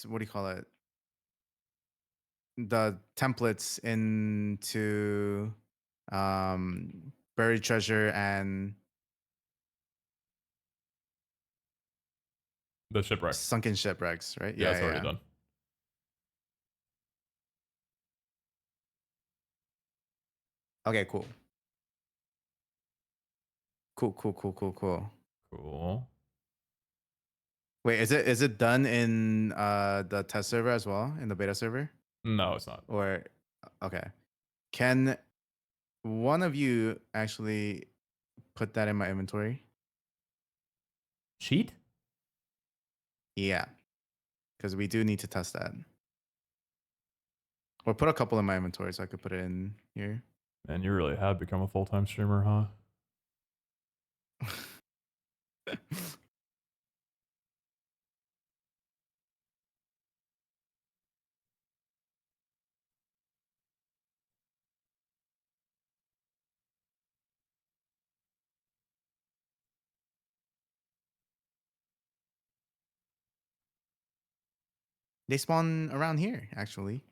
what do you call it? The templates into buried treasure and The shipwreck. sunken shipwrecks, right? Yeah, Yeah, it's yeah, already yeah. done. Okay, cool. Cool. Cool. Wait, is it done in the test server as well, in the beta server? No, it's not. Or okay. Can one of you actually put that in my inventory? Cheat? Yeah. Because we do need to test that. Or put a couple in my inventory so I could put it in here. Man, you really have become a full-time streamer, huh? They spawn around here, actually.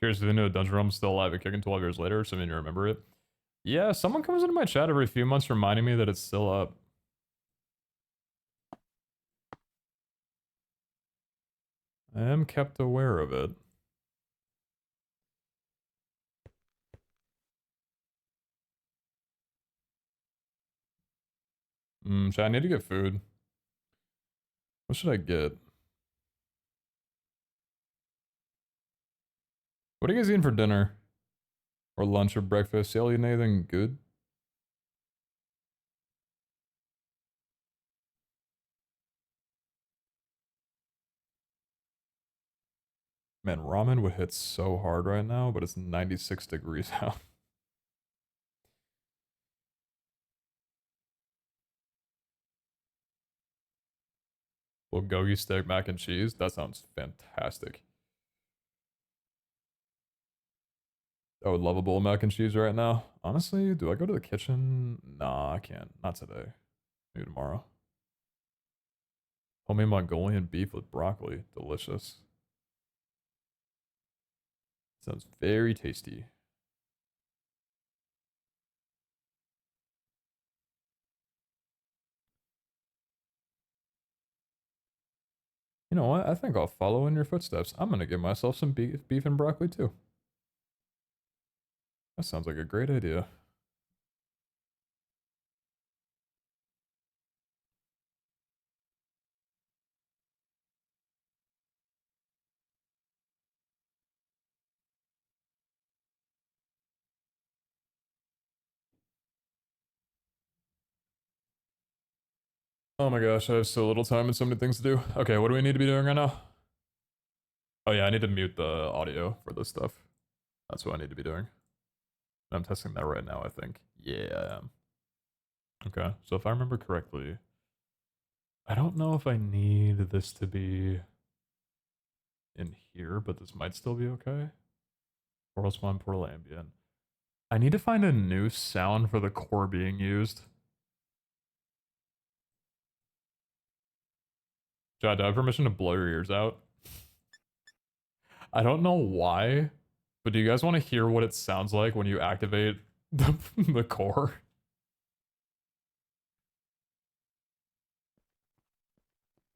Curious if they know Dungeon Realm's still alive and kicking 12 years later, so I mean you remember it. Yeah, someone comes into my chat every few months reminding me that it's still up. I am kept aware of it. Chat, I need to get food. What should I get? What are you guys eating for dinner? Or lunch or breakfast? Y'all eating anything good? Man, ramen would hit so hard right now, but it's 96 degrees out. Bulgogi steak mac and cheese? That sounds fantastic. I would love a bowl of mac and cheese right now. Honestly, do I go to the kitchen? Nah, I can't. Not today. Maybe tomorrow. Homemade Mongolian beef with broccoli. Delicious. Sounds very tasty. You know what? I think I'll follow in your footsteps. I'm gonna get myself some beef and broccoli too. That sounds like a great idea. Oh my gosh, I have so little time and so many things to do. Okay, what do we need to be doing right now? Oh yeah, I need to mute the audio for this stuff. That's what I need to be doing. I'm testing that right now, I think. Yeah, I am. Okay, so if I remember correctly, I don't know if I need this to be in here, but this might still be okay. Portal spawn, portal ambient. I need to find a new sound for the core being used. Jad, do I have permission to blow your ears out? I don't know why, but do you guys want to hear what it sounds like when you activate the core?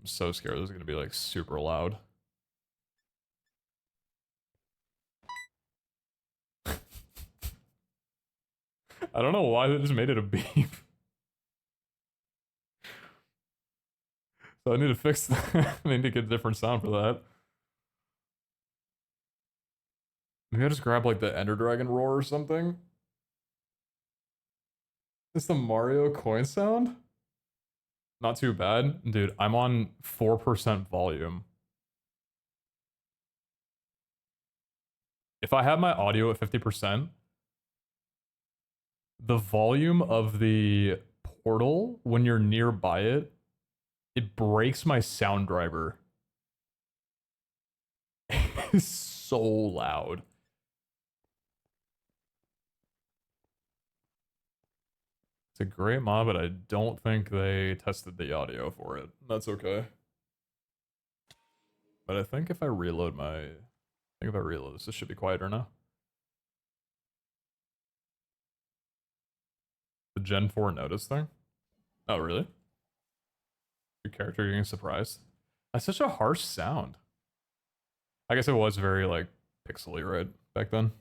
I'm so scared this is going to be like super loud. I don't know why they just made it a beep. So I need to fix that. I need to get a different sound for that. Maybe I just grab like the Ender Dragon roar or something. It's the Mario coin sound? Not too bad. Dude, I'm on 4% volume. If I have my audio at 50%, the volume of the portal when you're nearby it, it breaks my sound driver. It's so loud. It's a great mod, but I don't think they tested the audio for it. That's okay. But I think if I reload this should be quieter now. The Gen 4 notice thing? Oh, really? Your character getting surprised? That's such a harsh sound. I guess it was very, like, pixely, right? Back then.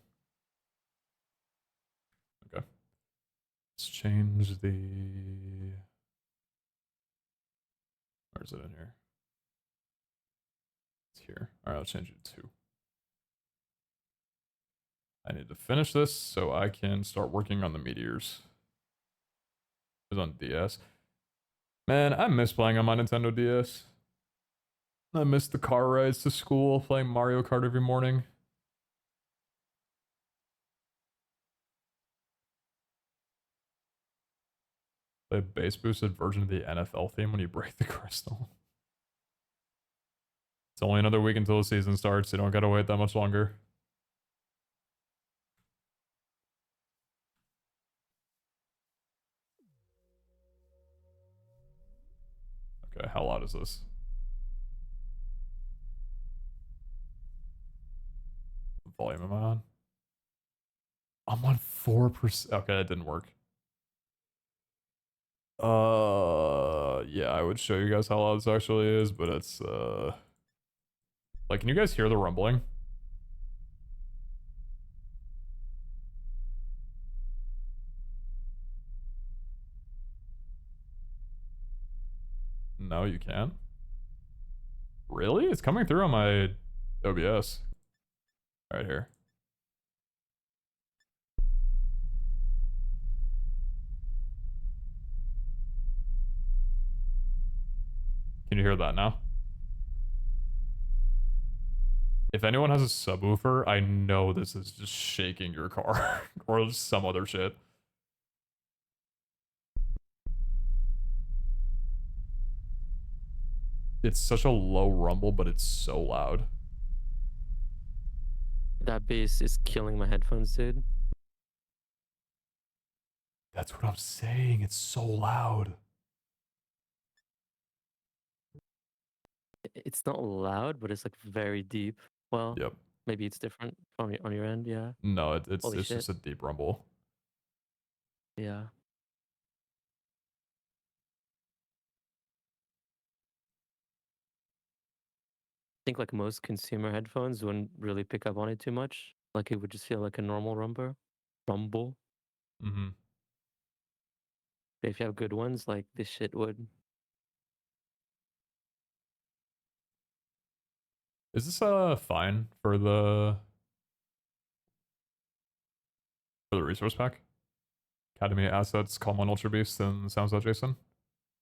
Okay. Let's change the... Where is it in here? It's here. Alright, I'll change it to 2. I need to finish this so I can start working on the meteors. It was on DS. Man, I miss playing on my Nintendo DS. I miss the car rides to school, playing Mario Kart every morning. Play a bass boosted version of the NFL theme when you break the crystal. It's only another week until the season starts. You don't gotta wait that much longer. Okay, how loud is this? volume am I on? I'm on 4%. Okay, that didn't work. Yeah, I would show you guys how loud this actually is, but it's, like, can you guys hear the rumbling? No, you can't. Really? It's coming through on my OBS. Right here. Can you hear that now? If anyone has a subwoofer, I know this is just shaking your car or some other shit. It's such a low rumble, but it's so loud. That bass is killing my headphones, dude. That's what I'm saying. It's so loud. It's not loud, but it's like very deep. Well, Yep. maybe it's different from on your end, yeah. No, it's Holy shit. just a deep rumble. Yeah. I think like most consumer headphones wouldn't really pick up on it too much. Like it would just feel like a normal rumble. Mm-hmm. But if you have good ones, like this shit would. Is this fine for the resource pack? Academy assets, common ultra beast, and sounds.json?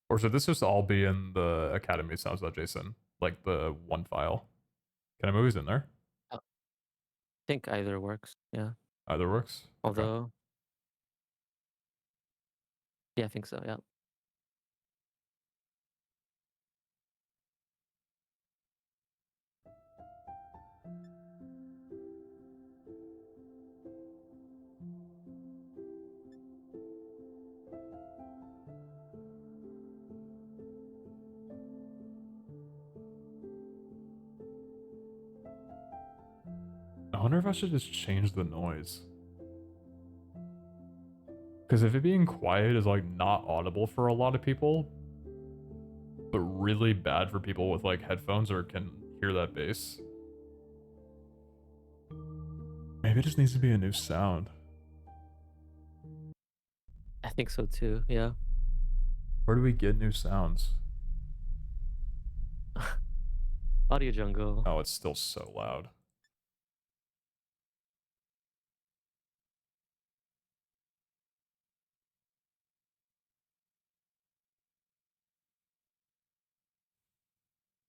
Or should this just all be in the Academy sounds.json? Like the one file? Can I move these in there? I think either works. Yeah. Either works. Okay. Although. Yeah, I think so. Yeah. I wonder if I should just change the noise. Because if it being quiet is like not audible for a lot of people, but really bad for people with like headphones or can hear that bass. Maybe it just needs to be a new sound. I think so too. Yeah. Where do we get new sounds? Audio Jungle. Oh, it's still so loud.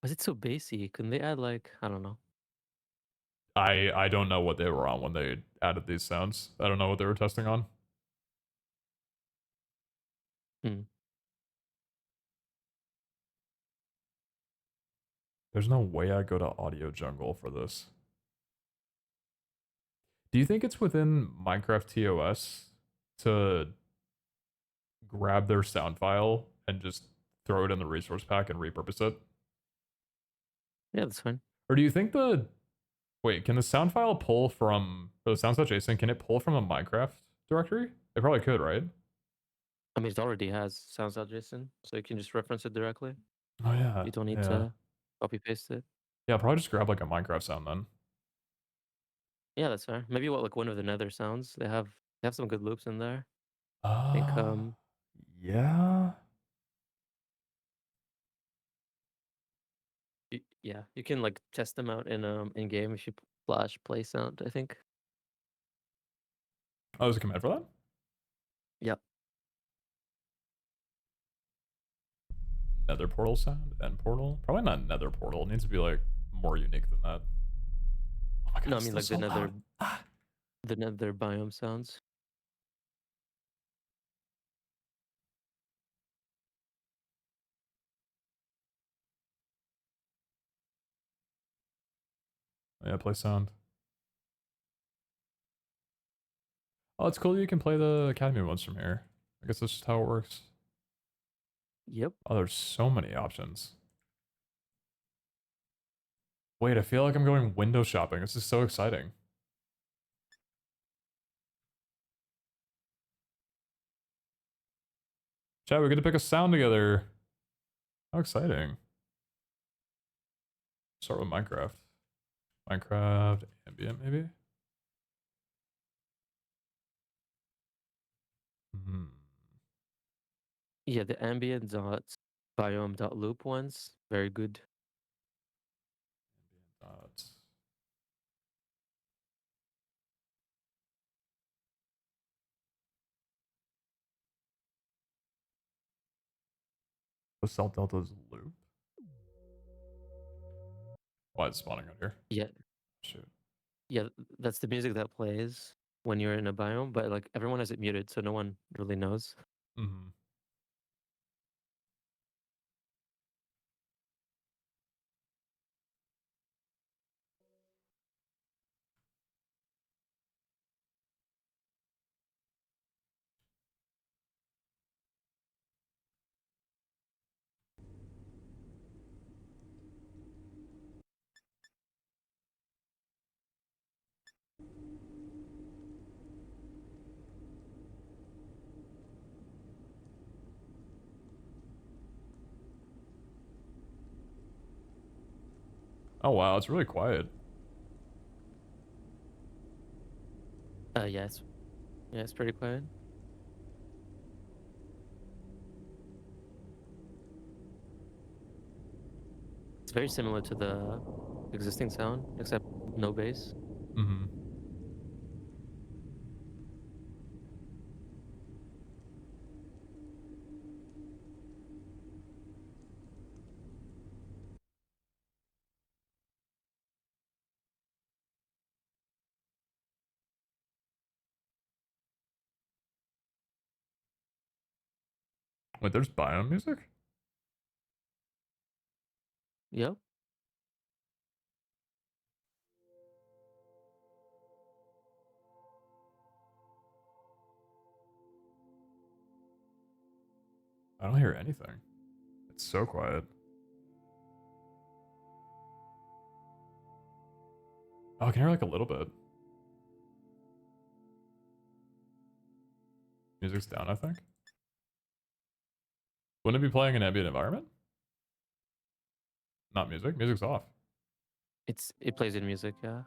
Was it so bassy? Couldn't they add like, I don't know. I don't know what they were on when they added these sounds. I don't know what they were testing on. Hmm. There's no way I go to Audio Jungle for this. Do you think it's within Minecraft TOS to grab their sound file and just throw it in the resource pack and repurpose it? Yeah, that's fine. Or do you think the... Wait, can the sound file pull from... Or the sounds.json, can it pull from a Minecraft directory? It probably could, right? I mean, it already has sounds.json, so you can just reference it directly. Oh, yeah. You don't need yeah. to copy paste it. Yeah, probably just grab like a Minecraft sound then. Yeah, that's fair. Maybe what like one of the Nether sounds. They have some good loops in there. I think Yeah. yeah, you can like test them out in game if you flash play sound, I think. Oh, there's a command for that? Yep. Nether portal sound? End portal? Probably not nether portal. It needs to be like more unique than that. Oh my god, No, I it's mean still like so loud. Ah. the Nether biome sounds. Yeah, play sound. Oh, it's cool you can play the Academy ones from here. I guess that's just how it works. Yep. Oh, there's so many options. Wait, I feel like I'm going window shopping. This is so exciting. Chat, we get to pick a sound together. How exciting. Start with Minecraft. Minecraft ambient, maybe? Yeah, the ambient dot biome dot loop ones, very good. Dots. The Cell Delta's loop? Why it's spawning out here? Yeah, Shoot. yeah, that's the music that plays when you're in a biome, but like everyone has it muted, so no one really knows. Mm-hmm. Oh wow, it's really quiet. Yeah, it's pretty quiet. It's very similar to the existing sound, except no bass. Mm-hmm. Wait, there's biome music? Yep. I don't hear anything. It's so quiet. Oh, I can hear like a little bit. Music's down, I think. Wouldn't it be playing in ambient environment? Not music. Music's off. It plays in music, yeah.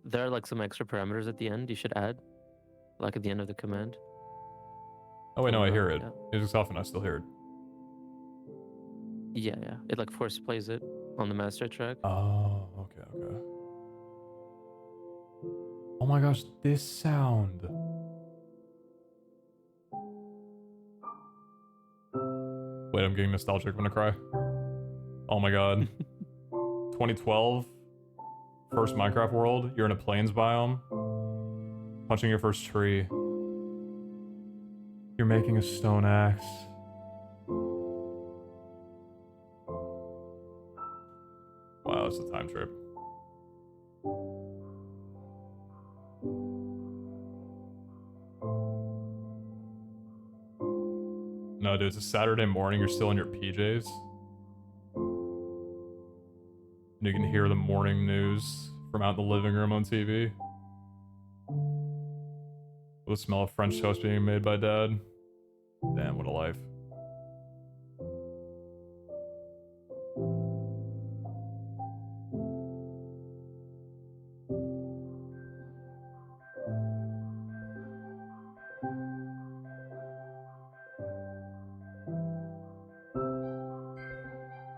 There are like some extra parameters at the end you should add, like at the end of the command. Oh wait, no, I hear it. Yeah. Music's off and I still hear it. Yeah. It like force plays it on the master track. Oh, okay. Oh my gosh, this sound. Wait, I'm getting nostalgic. I'm gonna cry. Oh my god. 2012, first Minecraft world. You're in a plains biome. Punching your first tree. You're making a stone axe. Wow, it's a time trip. No, dude, it's a Saturday morning. You're still in your PJs. And you can hear the morning news from out in the living room on TV. With the smell of French toast being made by Dad. Damn, what a life.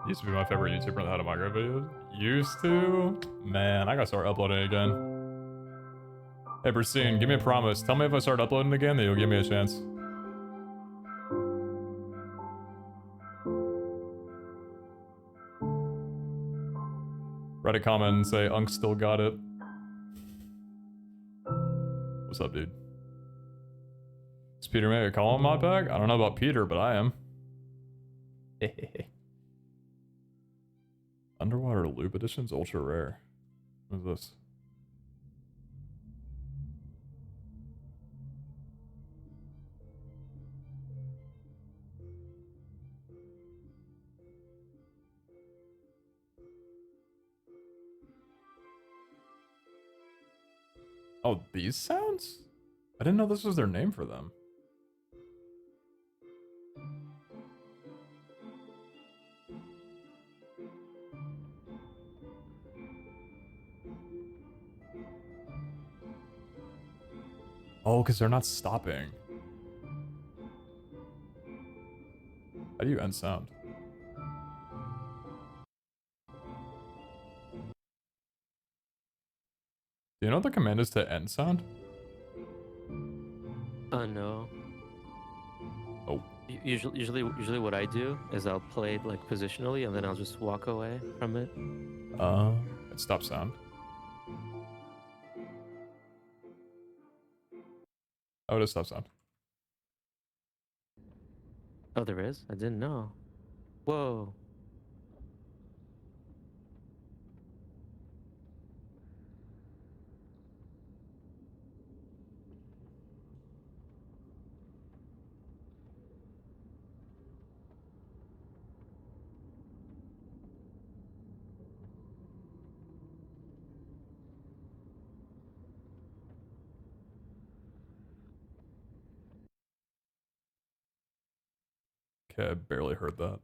Used to be my favorite YouTuber that had a Minecraft videos. Used to? Man, I gotta start uploading again. Hey, Bristine, give me a promise. Tell me if I start uploading again that you'll give me a chance. Write a comment and say, Unk still got it. What's up, dude? Is Peter make a call on mod pack? I don't know about Peter, but I am. Underwater Loop Edition's ultra rare. What is this? Oh, these sounds? I didn't know this was their name for them. Oh, because they're not stopping. How do you end sound? Do you know what the command is to end sound? No. Oh. Usually what I do is I'll play it like positionally and then I'll just walk away from it. It's stop sound. Oh, it is stop sound. Oh, there is? I didn't know. Whoa. Okay, I barely heard that.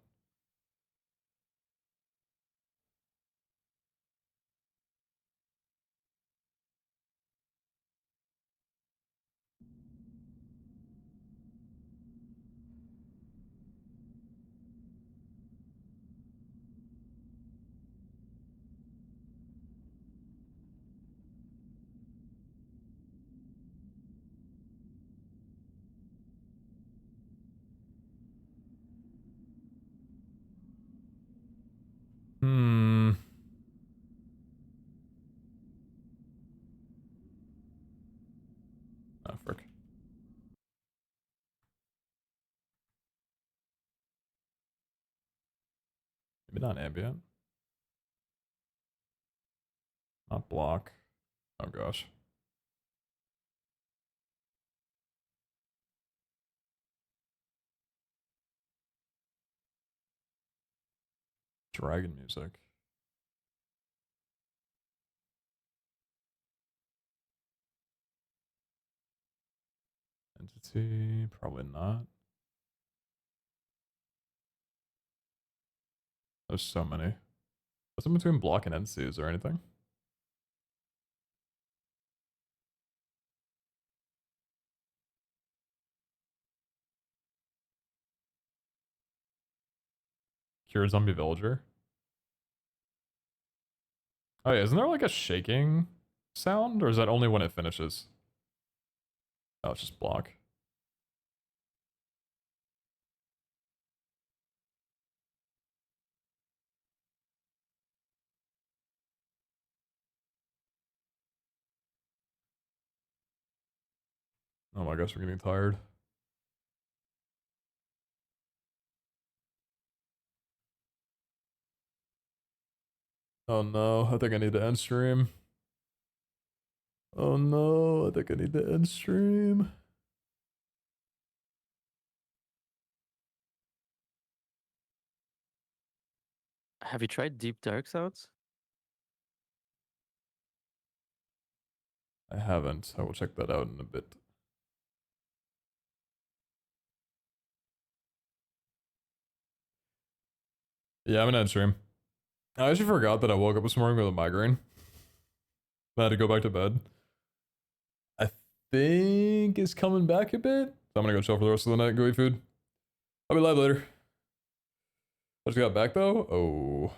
Hmm. Oh, frick. Maybe not ambient. Not block. Oh gosh. Dragon music. Entity, probably not. There's so many. What's in between block and entity? Is there anything? Cure zombie villager. Oh yeah, isn't there like a shaking sound? Or is that only when it finishes? Oh, it's just block. Oh my gosh, we're getting tired. Oh no, I think I need to end stream. Oh no, I think I need to end stream. Have you tried deep dark sounds? I haven't. I will check that out in a bit. Yeah, I'm gonna end stream. I actually forgot that I woke up this morning with a migraine. I had to go back to bed. I think it's coming back a bit. So I'm gonna go chill for the rest of the night and go eat food. I'll be live later. I just got back though. Oh.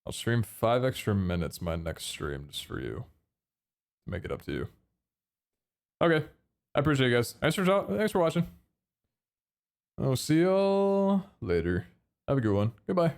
I'll stream 5 extra minutes my next stream just for you. To make it up to you. Okay. I appreciate you guys. Thanks for watching. I'll see y'all later. Have a good one. Goodbye.